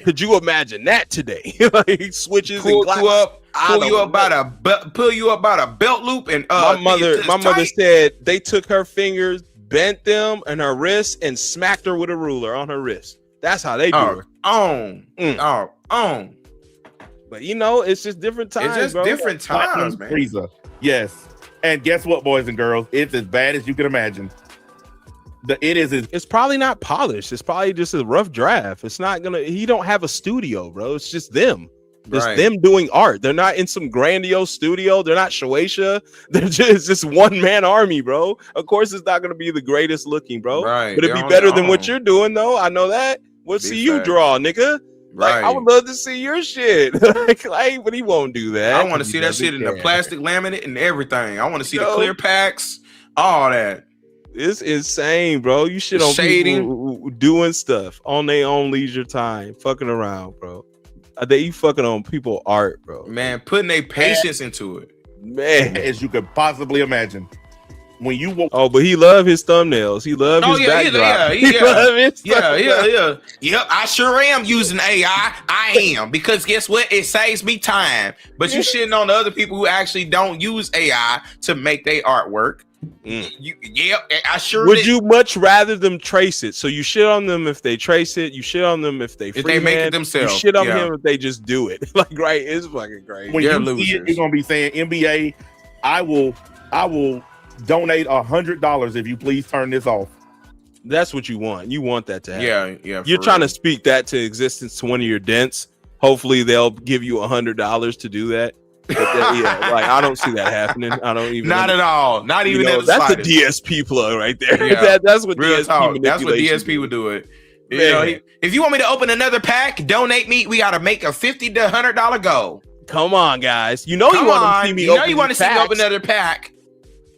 Could you imagine that today? Like switches Pull and you up. I Pull don't you up by know. a belt loop and my mother tight. said they took her fingers, bent them and her wrists, and smacked her with a ruler on her wrist. That's how they do her. But it's just different times. It's just bro. different times, man. Frieza. Yes. And guess what, boys and girls? It's as bad as you can imagine. It's probably not polished. It's probably just a rough draft. It's not gonna. He don't have a studio, bro. It's just them. It's Right. them doing art. They're not in some grandiose studio. They're not Shueisha. They're just one man army, bro. Of course, it's not gonna be the greatest looking, bro. Right. But it'd They're be on better their than what own. you're doing, though. I know that. We'll see you fact. draw, nigga. Like I Right. would love to see your shit. like, but he won't do that. I want to 'cause see he that doesn't shit in the care. plastic laminate and everything. I want to see the Yo. clear packs, all that. It's insane, bro. You shit on Shading. people who doing stuff on their own leisure time, fucking around, bro. You fucking on people art, bro. Man, putting their patience into it. Man. as you could possibly imagine. When you walk, Oh, but he loved his thumbnails. He loved his backdrop. He loved his thumbnails. Yep, I sure am using AI. I am, because guess what? It saves me time. But you shitting on the other people who actually don't use AI to make their artwork. I sure Would did. you much rather them trace it? So you shit on them if they trace it. You shit on them if they make it themselves. You shit on him if they just do it. Like, right? It's fucking crazy. When They're you see losers. it, you're gonna be saying, NBA, I will donate $100 if you please turn this off. That's what you want. You want that to happen. Yeah. You're trying to speak that to existence to one of your dents. Hopefully they'll give you $100 to do that. But like I don't see that happening. I don't even. Not at all. Not even at the that's slightest. a DSP plug right there. Yeah. That's what Real DSP talk. That's what manipulation DSP would do it. You Man. know, if you want me to open another pack, donate me. We got to make a $50 to $100 goal. Come on, guys. You know you want to see me. You know open you want to these see me packs, open another pack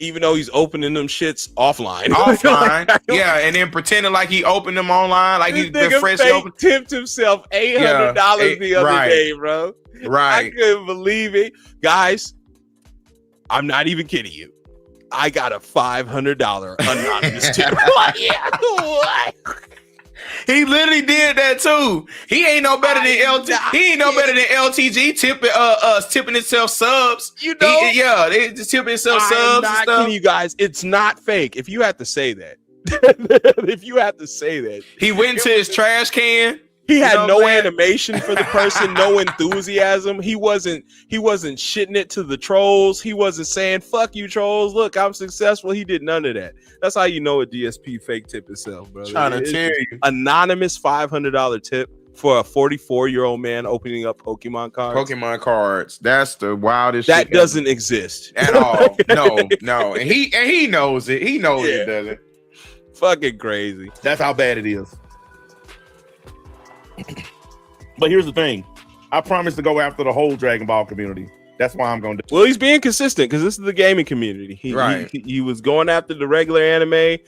even though he's opening them shits offline. offline. Yeah, and then pretending like he opened them online, like he's been nigga freshly open. tipped himself $800 the other day, bro. I Right. couldn't believe it, guys. I'm not even kidding you. I got a $500 anonymous tip. Yeah, what? He literally did that too. He ain't no better than LT. He ain't no better than LTG tipping himself subs. You know, they just tipping himself I'm subs and not stuff. kidding you guys. It's not fake. If you have to say that, He went to his trash can. he had know no what I'm saying? animation for the person, no enthusiasm. He wasn't shitting it to the trolls. He wasn't saying "fuck you, trolls." Look, I'm successful. He did none of that. That's how you know a DSP fake tip itself, bro. Trying to tell you, Anonymous $500 tip for a 44-year-old man opening up Pokemon cards. Pokemon cards. That's the wildest. That shit doesn't exist at all. No, and he knows it. He knows it doesn't. Fucking crazy. That's how bad it is. But here's the thing. I promise to go after the whole Dragon Ball community. That's why I'm going to do. Well, he's being consistent because this is the gaming community. He was going after the regular anime.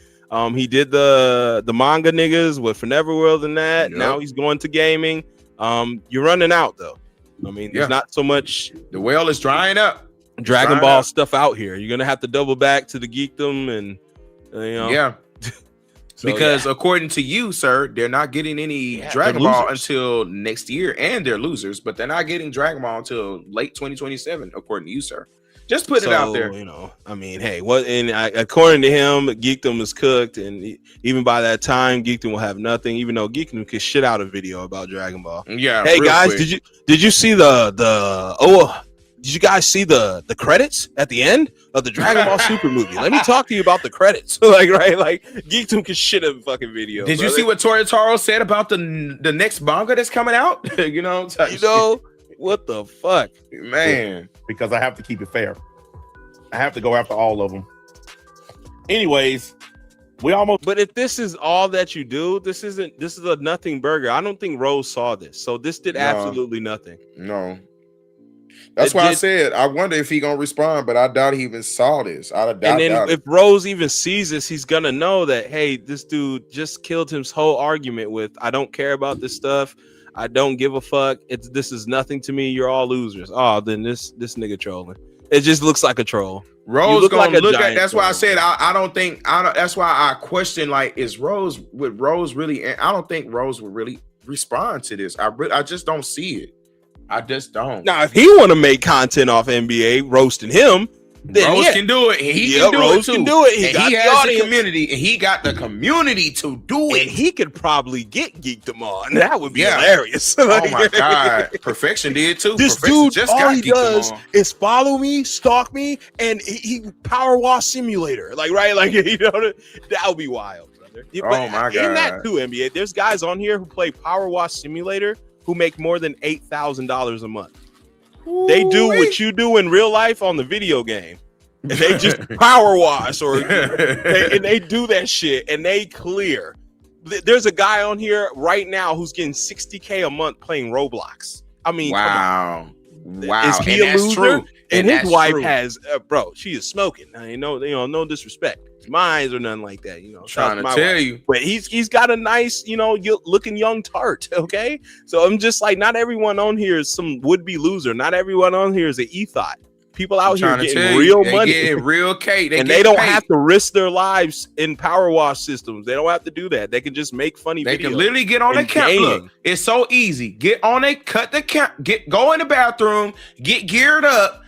He did the manga niggas with For Neverworld and that. Yep. Now he's going to gaming. You're running out though. I mean, there's not so much The well is drying up. Dragon Ball stuff out here. You're gonna have to double back to the geekdom and Yeah. So, Because according to you, sir, they're not getting any Dragon they're Ball losers. until next year, and they're losers. But they're not getting Dragon Ball until late 2027, according to you, sir. Just put it out there. I mean, hey, what? And according to him, Geekdom is cooked, and even by that time, Geekdom will have nothing. Even though Geekdom could shit out a video about Dragon Ball. Yeah. Hey real guys, quick. did you see did you guys see the credits at the end of the Dragon Ball Super movie? Let me talk to you about the credits. Like Geekdom can shit a fucking video. Did you see what Toritaro said about the next manga that's coming out? What the fuck, man? Because I have to keep it fair. I have to go after all of them. Anyways, But if this is all that you do, this is a nothing burger. I don't think Rose saw this, so this did absolutely nothing. No. That's why I said I wonder if he gonna respond, but I doubt he even saw this. And then if Rose even sees this, he's gonna know that, hey, this dude just killed his whole argument with, I don't care about this stuff. I don't give a fuck. This is nothing to me. You're all losers. Oh, then this nigga trolling. It just looks like a troll. Rose gonna look at. That's why I troll. said I don't. That's why I question, like, would Rose really? I don't think Rose would really respond to this. I just don't see it. I just don't. Now, if he want to make content off NBA roasting him, then Rose can do it. He can do Rose it too. can do it. He has the community, and he got the community to do it. And he could probably get Geekdom on. That would be hilarious. Oh my god, Perfection did too. This Perfection dude, just all got he Geekdom does on. is follow me, stalk me, and he power wash simulator. That would be wild, brother. Oh my god, in that too, NBA. There's guys on here who play power wash simulator who make more than $8,000 a month. They do what you do in real life on the video game. And they just power wash and they do that shit and they clear. There's a guy on here right now who's getting $60K a month playing Roblox. I mean, wow. Is he a loser? True. And his wife has, bro, she is smoking. I no disrespect. Mines or nothing like that, Trying to tell you, but he's got a nice, looking young tart. Okay, so I'm just like, not everyone on here is some would-be loser. Not everyone on here is an ethot. People out here getting real money, getting real cake, and they don't have to risk their lives in power wash systems. They don't have to do that. They can just make funny. They videos can literally get on a camp. Look, it's so easy. Get on a cut the camp. Go in the bathroom. Get geared up.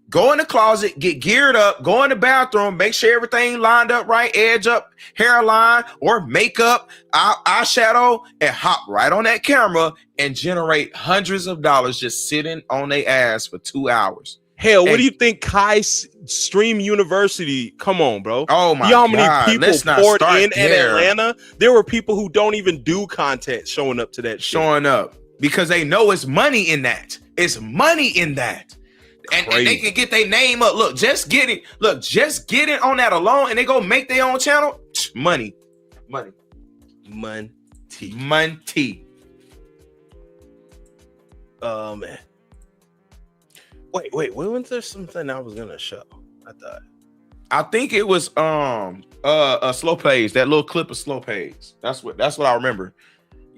go in the closet, get geared up, go in the bathroom, make sure everything lined up right, edge up, hairline or makeup, eyeshadow, and hop right on that camera and generate hundreds of dollars just sitting on their ass for 2 hours. Hell, what do you think Stream University? Come on, bro. Oh my God. You know how many people poured in Atlanta? There were people who don't even do content showing up to that shit. Showing up because they know it's money in that. It's money in that. And they can get their name up. Look, just get it. Look, just get it on that alone, and they go make their own channel. Money. Oh man. Wait. Wasn't there something I was gonna show? I think it was a slow plays. That little clip of slow plays. That's what I remember.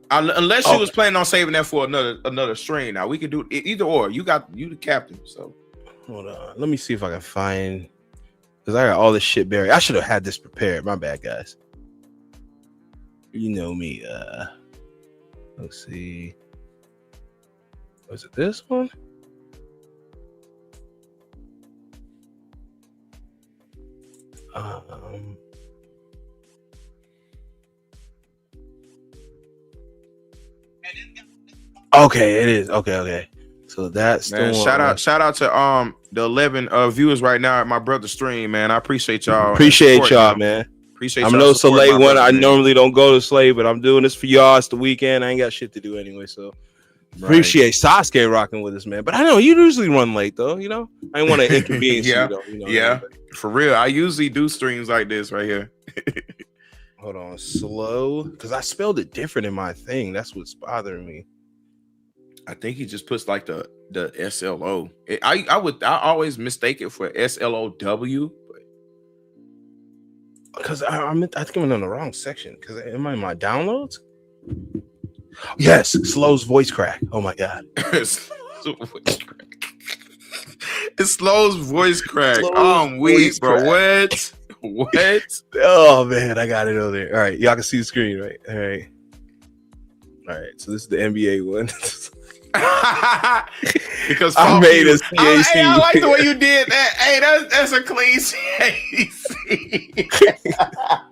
Unless you was planning on saving that for another stream. Now we could do either or. You the captain. So hold on. Let me see if I can find, because I got all this shit buried. I should have had this prepared. My bad, guys. You know me. Let's see. Was it this one? Okay, it is. Okay. So that's man, the one. Shout out to the 11 viewers right now at my brother's stream, man. I appreciate y'all. Appreciate y'all, man. Appreciate I'm y'all. no Soleil one. I normally don't go to Slay, but I'm doing this for y'all. It's the weekend. I ain't got shit to do anyway, so appreciate Sasuke rocking with us, man. But I know you usually run late though, you know. I didn't want to inconvenience you though. You know, yeah. For real. I usually do streams like this right here. Hold on, slow, because I spelled it different in my thing. That's what's bothering me. I think he just puts like the SLO. I always mistake it for SLOW, because I think I'm in the wrong section. Because am I in my downloads? Yes, Slow's voice crack. Oh my god, it's Slow's voice crack. I'm weak, bro. What? Oh man, I got it over there. All right, y'all can see the screen, right? All right. So this is the NBA one. Because I made a CAC. I like the way you did that. Hey, that's a clean CAC.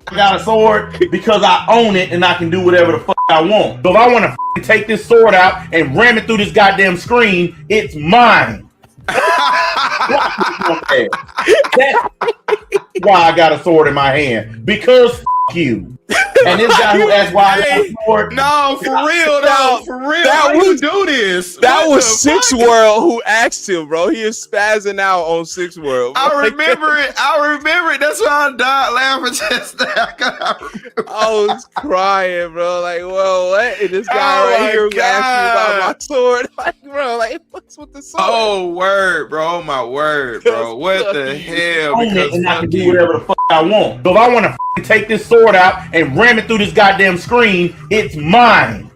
I got a sword because I own it and I can do whatever the fuck I want. So if I want to take this sword out and ram it through this goddamn screen, it's mine. That's why I got a sword in my hand. Because you. And this guy who asked why I got a sword. No, for real. How you do this? That was Six World who asked him, bro. He is spazzing out on Six World. Bro. I remember it. That's why I died laughing just now. I was crying, bro. Like, whoa, what? And this guy right here who asked me about my sword. Like, bro, like, what's with the sword? Oh, word, bro. My word, bro. What the hell? Because and I can do whatever the fuck I want. So if I want to take this sword out and ram it through this goddamn screen, it's mine.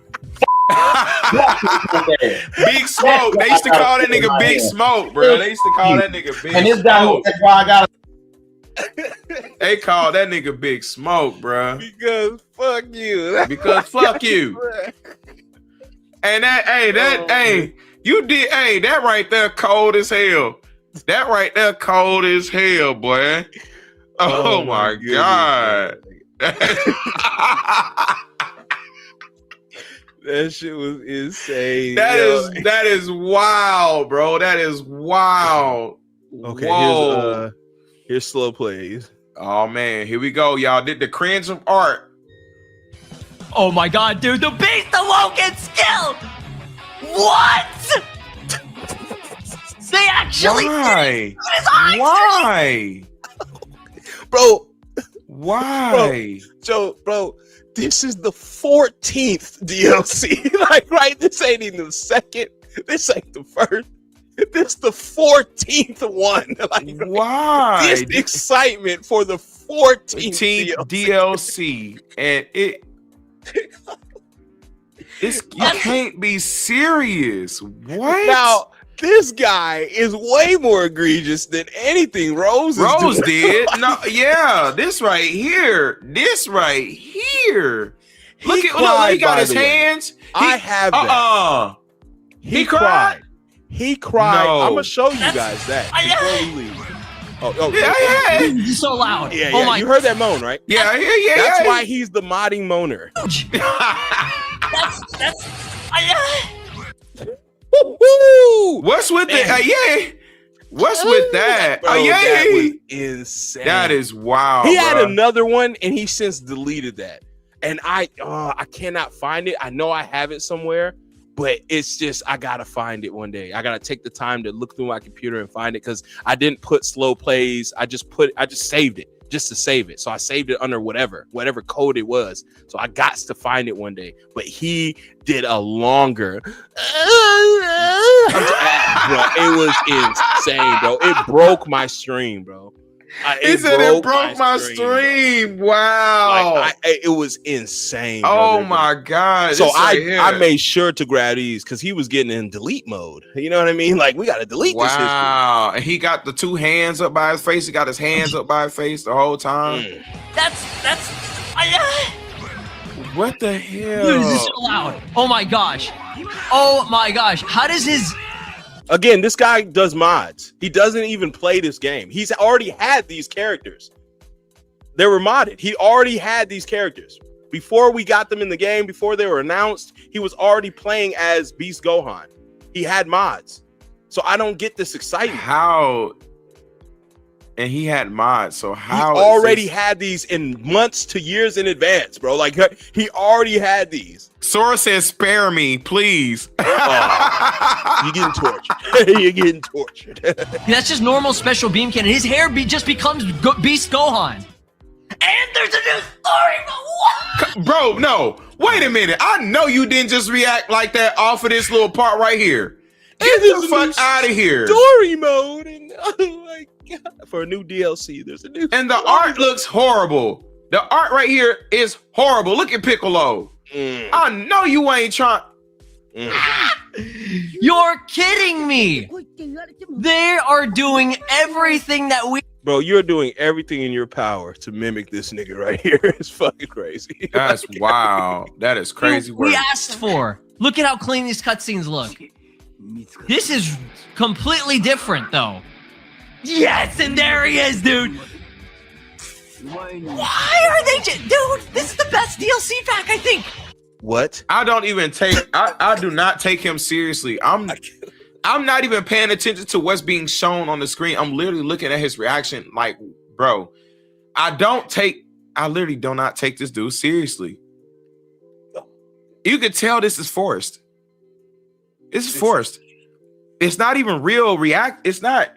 Big Smoke. They used to call that nigga Big Smoke, bro. They used to call that nigga Big Smoke. And this guy, that's why I got. They call that nigga Big Smoke, bro. Because fuck you. Because fuck you. And you did. Hey, that right there, cold as hell. That right there, cold as hell, boy. Oh my god. That shit was insane. That is wild, bro. That is wild. Okay, here's slow plays. Oh man, here we go, y'all. Did the cringe of art. Oh my god, dude, the beast won't get skilled. What? They actually Why? Why? Bro. Why? Bro, this is the 14th DLC. Like, right? This ain't even the second. This ain't the first. This the 14th one. Like, why? This excitement for the 14th DLC. And you can't be serious. What? Now, this guy is way more egregious than anything Rose did. No, yeah, this right here. Look, he got his hands. I have that. He cried. He cried. No. I'm gonna show you That's- guys that before we leave. Yeah. He's so loud. Yeah, Oh my. You heard that moan, right? Yeah. That's why he's the modding moaner. That's. Woo-hoo! What's with the Man. What's with that? Bro, that was That insane. is wild. He had bro. another one, and he since deleted that. And I cannot find it. I know I have it somewhere, but it's just I gotta find it one day. I gotta take the time to look through my computer and find it because I didn't put slow plays. I just saved it just to save it. So I saved it under whatever code it was. So I got to find it one day. But he did a longer. Bro, it was insane, bro. It broke my stream, bro. He said it broke my stream. Wow. Like, it was insane. Oh brother. my God. So This right here. I made sure to grab these because he was getting in delete mode. You know what I mean? Like, we got to delete this history. Wow. And he got the two hands up by his face. He got his hands up by his face the whole time. That's. What the hell? Dude, this is so loud. Oh my gosh. Oh my gosh. How does his. Again, this guy does mods. He doesn't even play this game. He's already had these characters. They were modded. He already had these characters. Before we got them in the game, before they were announced, he was already playing as Beast Gohan. He had mods. So I don't get this excitement. How? And he had mods. So how? He already had these in months to years in advance, bro. Like, he already had these. Sora says, "Spare me, please." You're getting tortured. You're getting tortured. That's just normal special beam cannon. His hair just becomes Beast Gohan. And there's a new story. What? Bro, no. Wait a minute. I know you didn't just react like that off of this little part right here. Get the fuck out of here. Story mode. And, oh my God. For a new DLC, there's a new And the art looks horrible. The art right here is horrible. Look at Piccolo. I know you ain't trying. You're kidding me. They are doing everything that we. Bro, you're doing everything in your power to mimic this nigga right here. It's fucking crazy. That's wow. That is crazy work. We asked for. Look at how clean these cutscenes look. This is completely different, though. Yes, and there he is, dude. Why are they dude, this is the best DLC pack, I think. What? I don't even take I do not take him seriously. I'm not even paying attention to what's being shown on the screen. I'm literally looking at his reaction like, bro, I literally do not take this dude seriously. You could tell this is forced. It's forced. It's not even real It's not.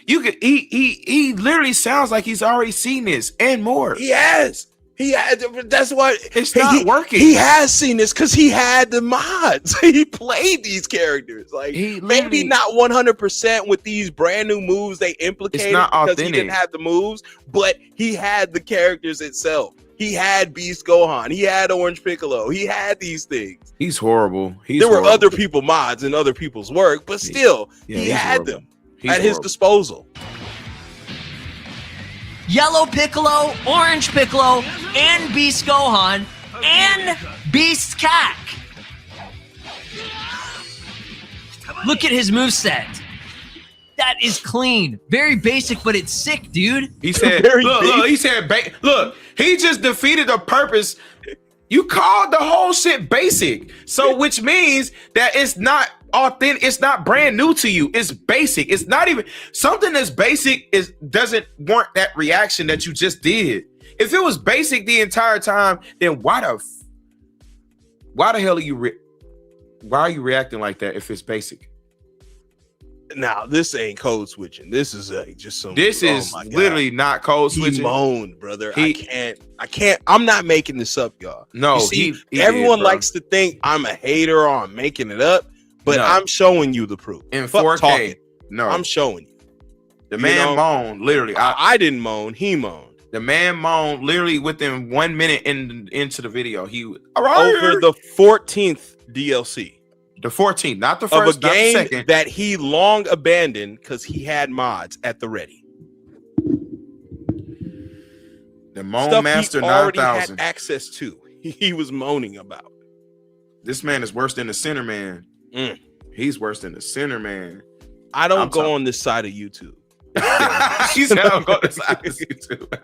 You could he literally sounds like he's already seen this and more. He has. That's what It's not working. He has seen this because he had the mods. He played these characters. Like, maybe not 100% with these brand new moves they implicated not because authentic. he didn't have the moves, but he had the characters itself. He had Beast Gohan. He had Orange Piccolo. He had these things. He's horrible. There were other people mods and other people's work, but still, he had them at his disposal. Yellow Piccolo, Orange Piccolo, and Beast Gohan, and Beast Cat. Look at his moveset. That is clean. Very basic, but it's sick, dude. He said, look, he just defeated the purpose. You called the whole shit basic. So which means that it's not authentic, it's not brand new to you. It's basic. It's not even something that's basic doesn't warrant that reaction that you just did. If it was basic the entire time, then why the hell are you why are you reacting like that if it's basic? Now, this ain't code switching. This is just some. This is literally not code switching. He moaned, brother. I can't. I'm not making this up, y'all. No, you see, everyone likes to think I'm a hater or I'm making it up, but I'm showing you the proof. In Fuck 4K, talking. no, I'm showing you. The man moaned, literally. I didn't moan. He moaned. The man moaned literally within 1 minute into the video. He over the 14th DLC. The 14th, not the first, of a game not the second. That he long abandoned because he had mods at the ready. The Moan Master 9000 had access to. He was moaning about. This man is worse than the Center Man. He's worse than the center, man. I don't go on this side of YouTube. He said, "I don't go on this side of YouTube."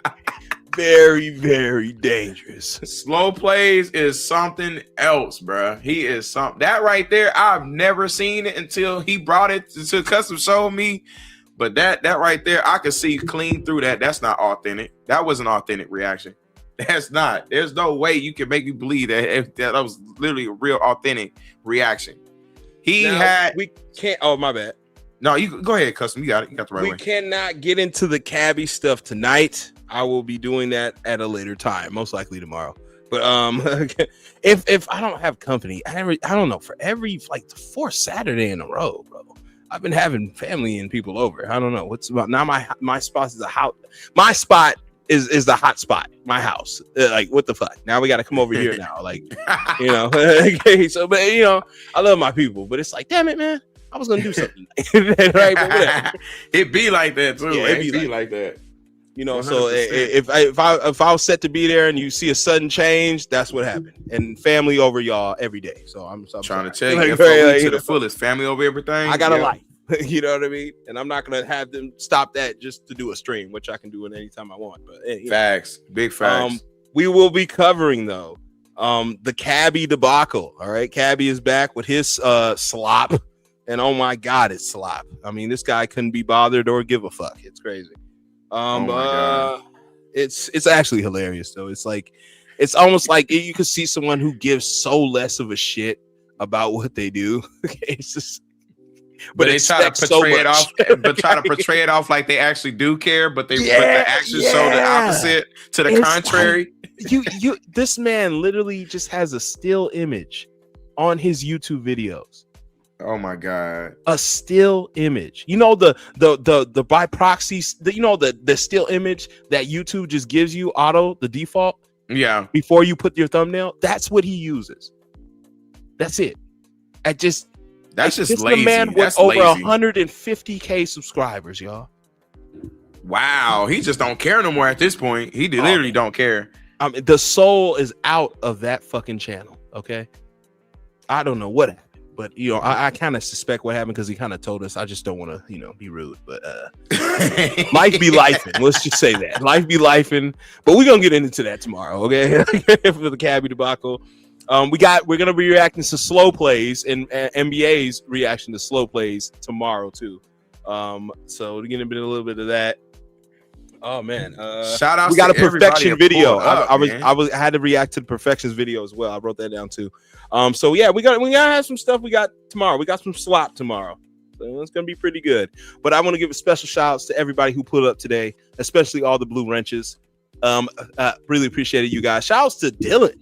Very, very dangerous. Slow plays is something else, bro. He is something that right there. I've never seen it until he brought it to custom show me. But that right there, I could see clean through that. That's not authentic. That was an authentic reaction. That's not. There's no way you can make me believe that that was literally a real authentic reaction. We can't. Oh, my bad. No, you go ahead, custom. You got it. You got the right way. We cannot get into the cabbie stuff tonight. I will be doing that at a later time, most likely tomorrow. But if I don't have company, I don't know, for every like the fourth Saturday in a row, bro, I've been having family and people over. I don't know what's about now. My spot is a house. My spot is the hot spot. My house. Like what the fuck? Now we got to come over here now. Like okay. So, but I love my people, but it's like, damn it, man. I was gonna do something, right? But whatever. It be like that too. Yeah, it be like that. So if I was set to be there and you see a sudden change, that's what happened. And family over y'all every day. So I'm trying to tell you, to the fullest, family over everything. I got a life. You know what I mean? And I'm not gonna have them stop that just to do a stream, which I can do it anytime I want. But facts, big facts. We will be covering though the Cabbie debacle. All right, Cabbie is back with his slop, and oh my god, it's slop. I mean, this guy couldn't be bothered or give a fuck. It's crazy. It's actually hilarious though. It's like it's almost like you could see someone who gives so less of a shit about what they do. It's just, but they try to portray it off, but try to portray it off like they actually do care, but the actions show the opposite to the contrary. Like, this man literally just has a still image on his YouTube videos. Oh my god! A still image. The by proxy. The still image that YouTube just gives you the default. Yeah. Before you put your thumbnail, that's what he uses. That's it. That's just lazy. The man with over 150K subscribers, y'all. Wow, he just don't care no more at this point. He literally don't care. The soul is out of that fucking channel. Okay, I don't know what happened. But I kind of suspect what happened because he kind of told us. I just don't want to, be rude. But life be lifing. Let's just say that life be lifing. But we're gonna get into that tomorrow, okay? For the Cabbie debacle, we're gonna be reacting to slow plays and MBA's reaction to slow plays tomorrow too. So we're gonna be a little bit of that. Oh man! Shout out! We got a perfection video. I had to react to the perfections video as well. I wrote that down too. So yeah, we gotta have some stuff we got tomorrow. We got some slop tomorrow. So it's gonna be pretty good. But I want to give a special shout outs to everybody who put up today, especially all the blue wrenches. Really appreciated you guys. Shout outs to Dylan.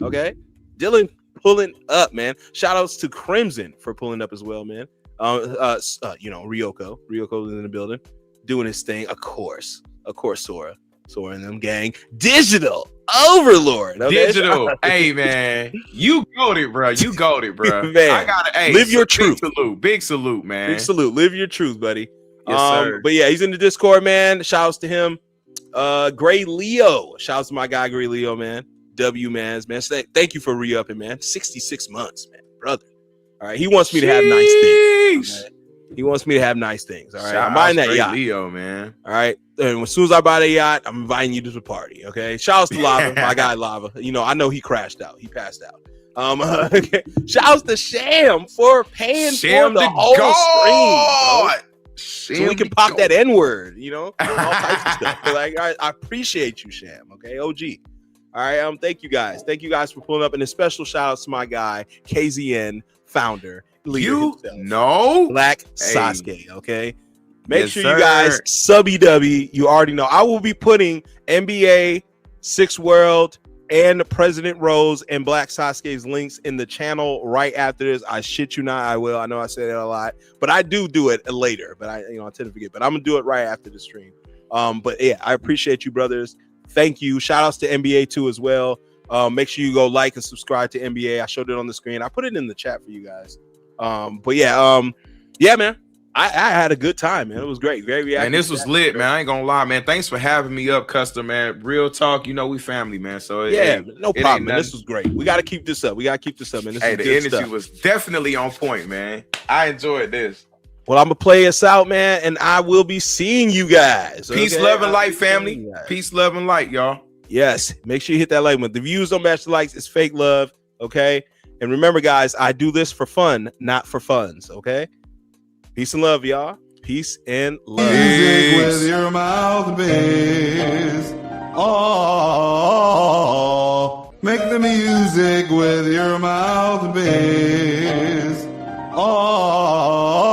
Okay, Dylan pulling up, man. Shout outs to Crimson for pulling up as well, man. Ryoko. Ryoko's in the building, doing his thing. Of course, Sora and them gang. Digital Overlord. Okay? Digital. Hey man, you got it, bro. Man, I gotta live your truth. Big salute, man. Big salute. Live your truth, buddy. Yes, sir. But yeah, he's in the Discord, man. Shouts to him. Gray Leo. Shouts to my guy, Gray Leo, man. W-Mans, man. Thank you for re-upping, man. 66 months, man, brother. All right, he wants me to have nice things. Okay? He wants me to have nice things. All right, I'm buying that yacht, Leo, man. All right, and as soon as I buy the yacht, I'm inviting you to the party. Okay, shouts to Lava, my guy Lava. I know he crashed out. He passed out. Okay. Shouts to Sham for paying for the whole stream, so we can pop that N-word. All types of stuff. But I appreciate you, Sham. Okay, OG. All right, thank you guys for pulling up, and a special shout out to my guy KZN founder. Black Sasuke, okay? Make sure you guys sub-EW. You already know. I will be putting NBA, Six World, and President Rose and Black Sasuke's links in the channel right after this. I shit you not, I will. I know I say that a lot, but I do it later. But I tend to forget. But I'm gonna do it right after the stream. But yeah, I appreciate you, brothers. Thank you. Shout outs to NBA too as well. Make sure you go like and subscribe to NBA. I showed it on the screen. I put it in the chat for you guys. But yeah, man. I had a good time, man. It was great. Very reactive. And this was lit, man. I ain't gonna lie, man. Thanks for having me up, Custom, man. Real talk, you know we family, man. So no problem, man. This was great. We got to keep this up. Man. This hey, the energy was definitely on point, man. I enjoyed this. Well, I'm gonna play us out, man, and I will be seeing you guys. Peace, love, and light, family. Peace, love, and light, y'all. Yes, make sure you hit that like button. The views don't match the likes. It's fake love, okay? And remember, guys, I do this for fun, not for funds, okay? Peace and love, y'all. Peace and love. Music with your mouthpiece. Oh, make the music with your mouthpiece. Oh,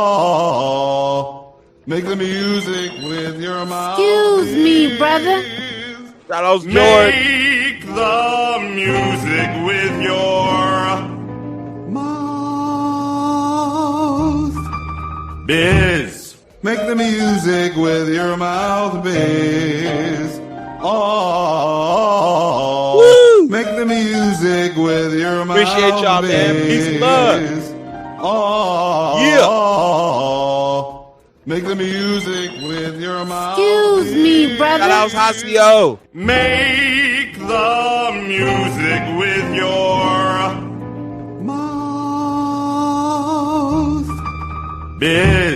make the music with your mouthpiece. Excuse me, brother. Shout out, George. Make the music with your mouth. Biz. Make the music with your mouthpiece. Oh, woo! Make the music with your mouth. Appreciate y'all, man. Peace and love. Oh, yeah. Make the music with your mouth. Excuse me, brother. Shout out, Hasio. Make the music with your mouth. Biz.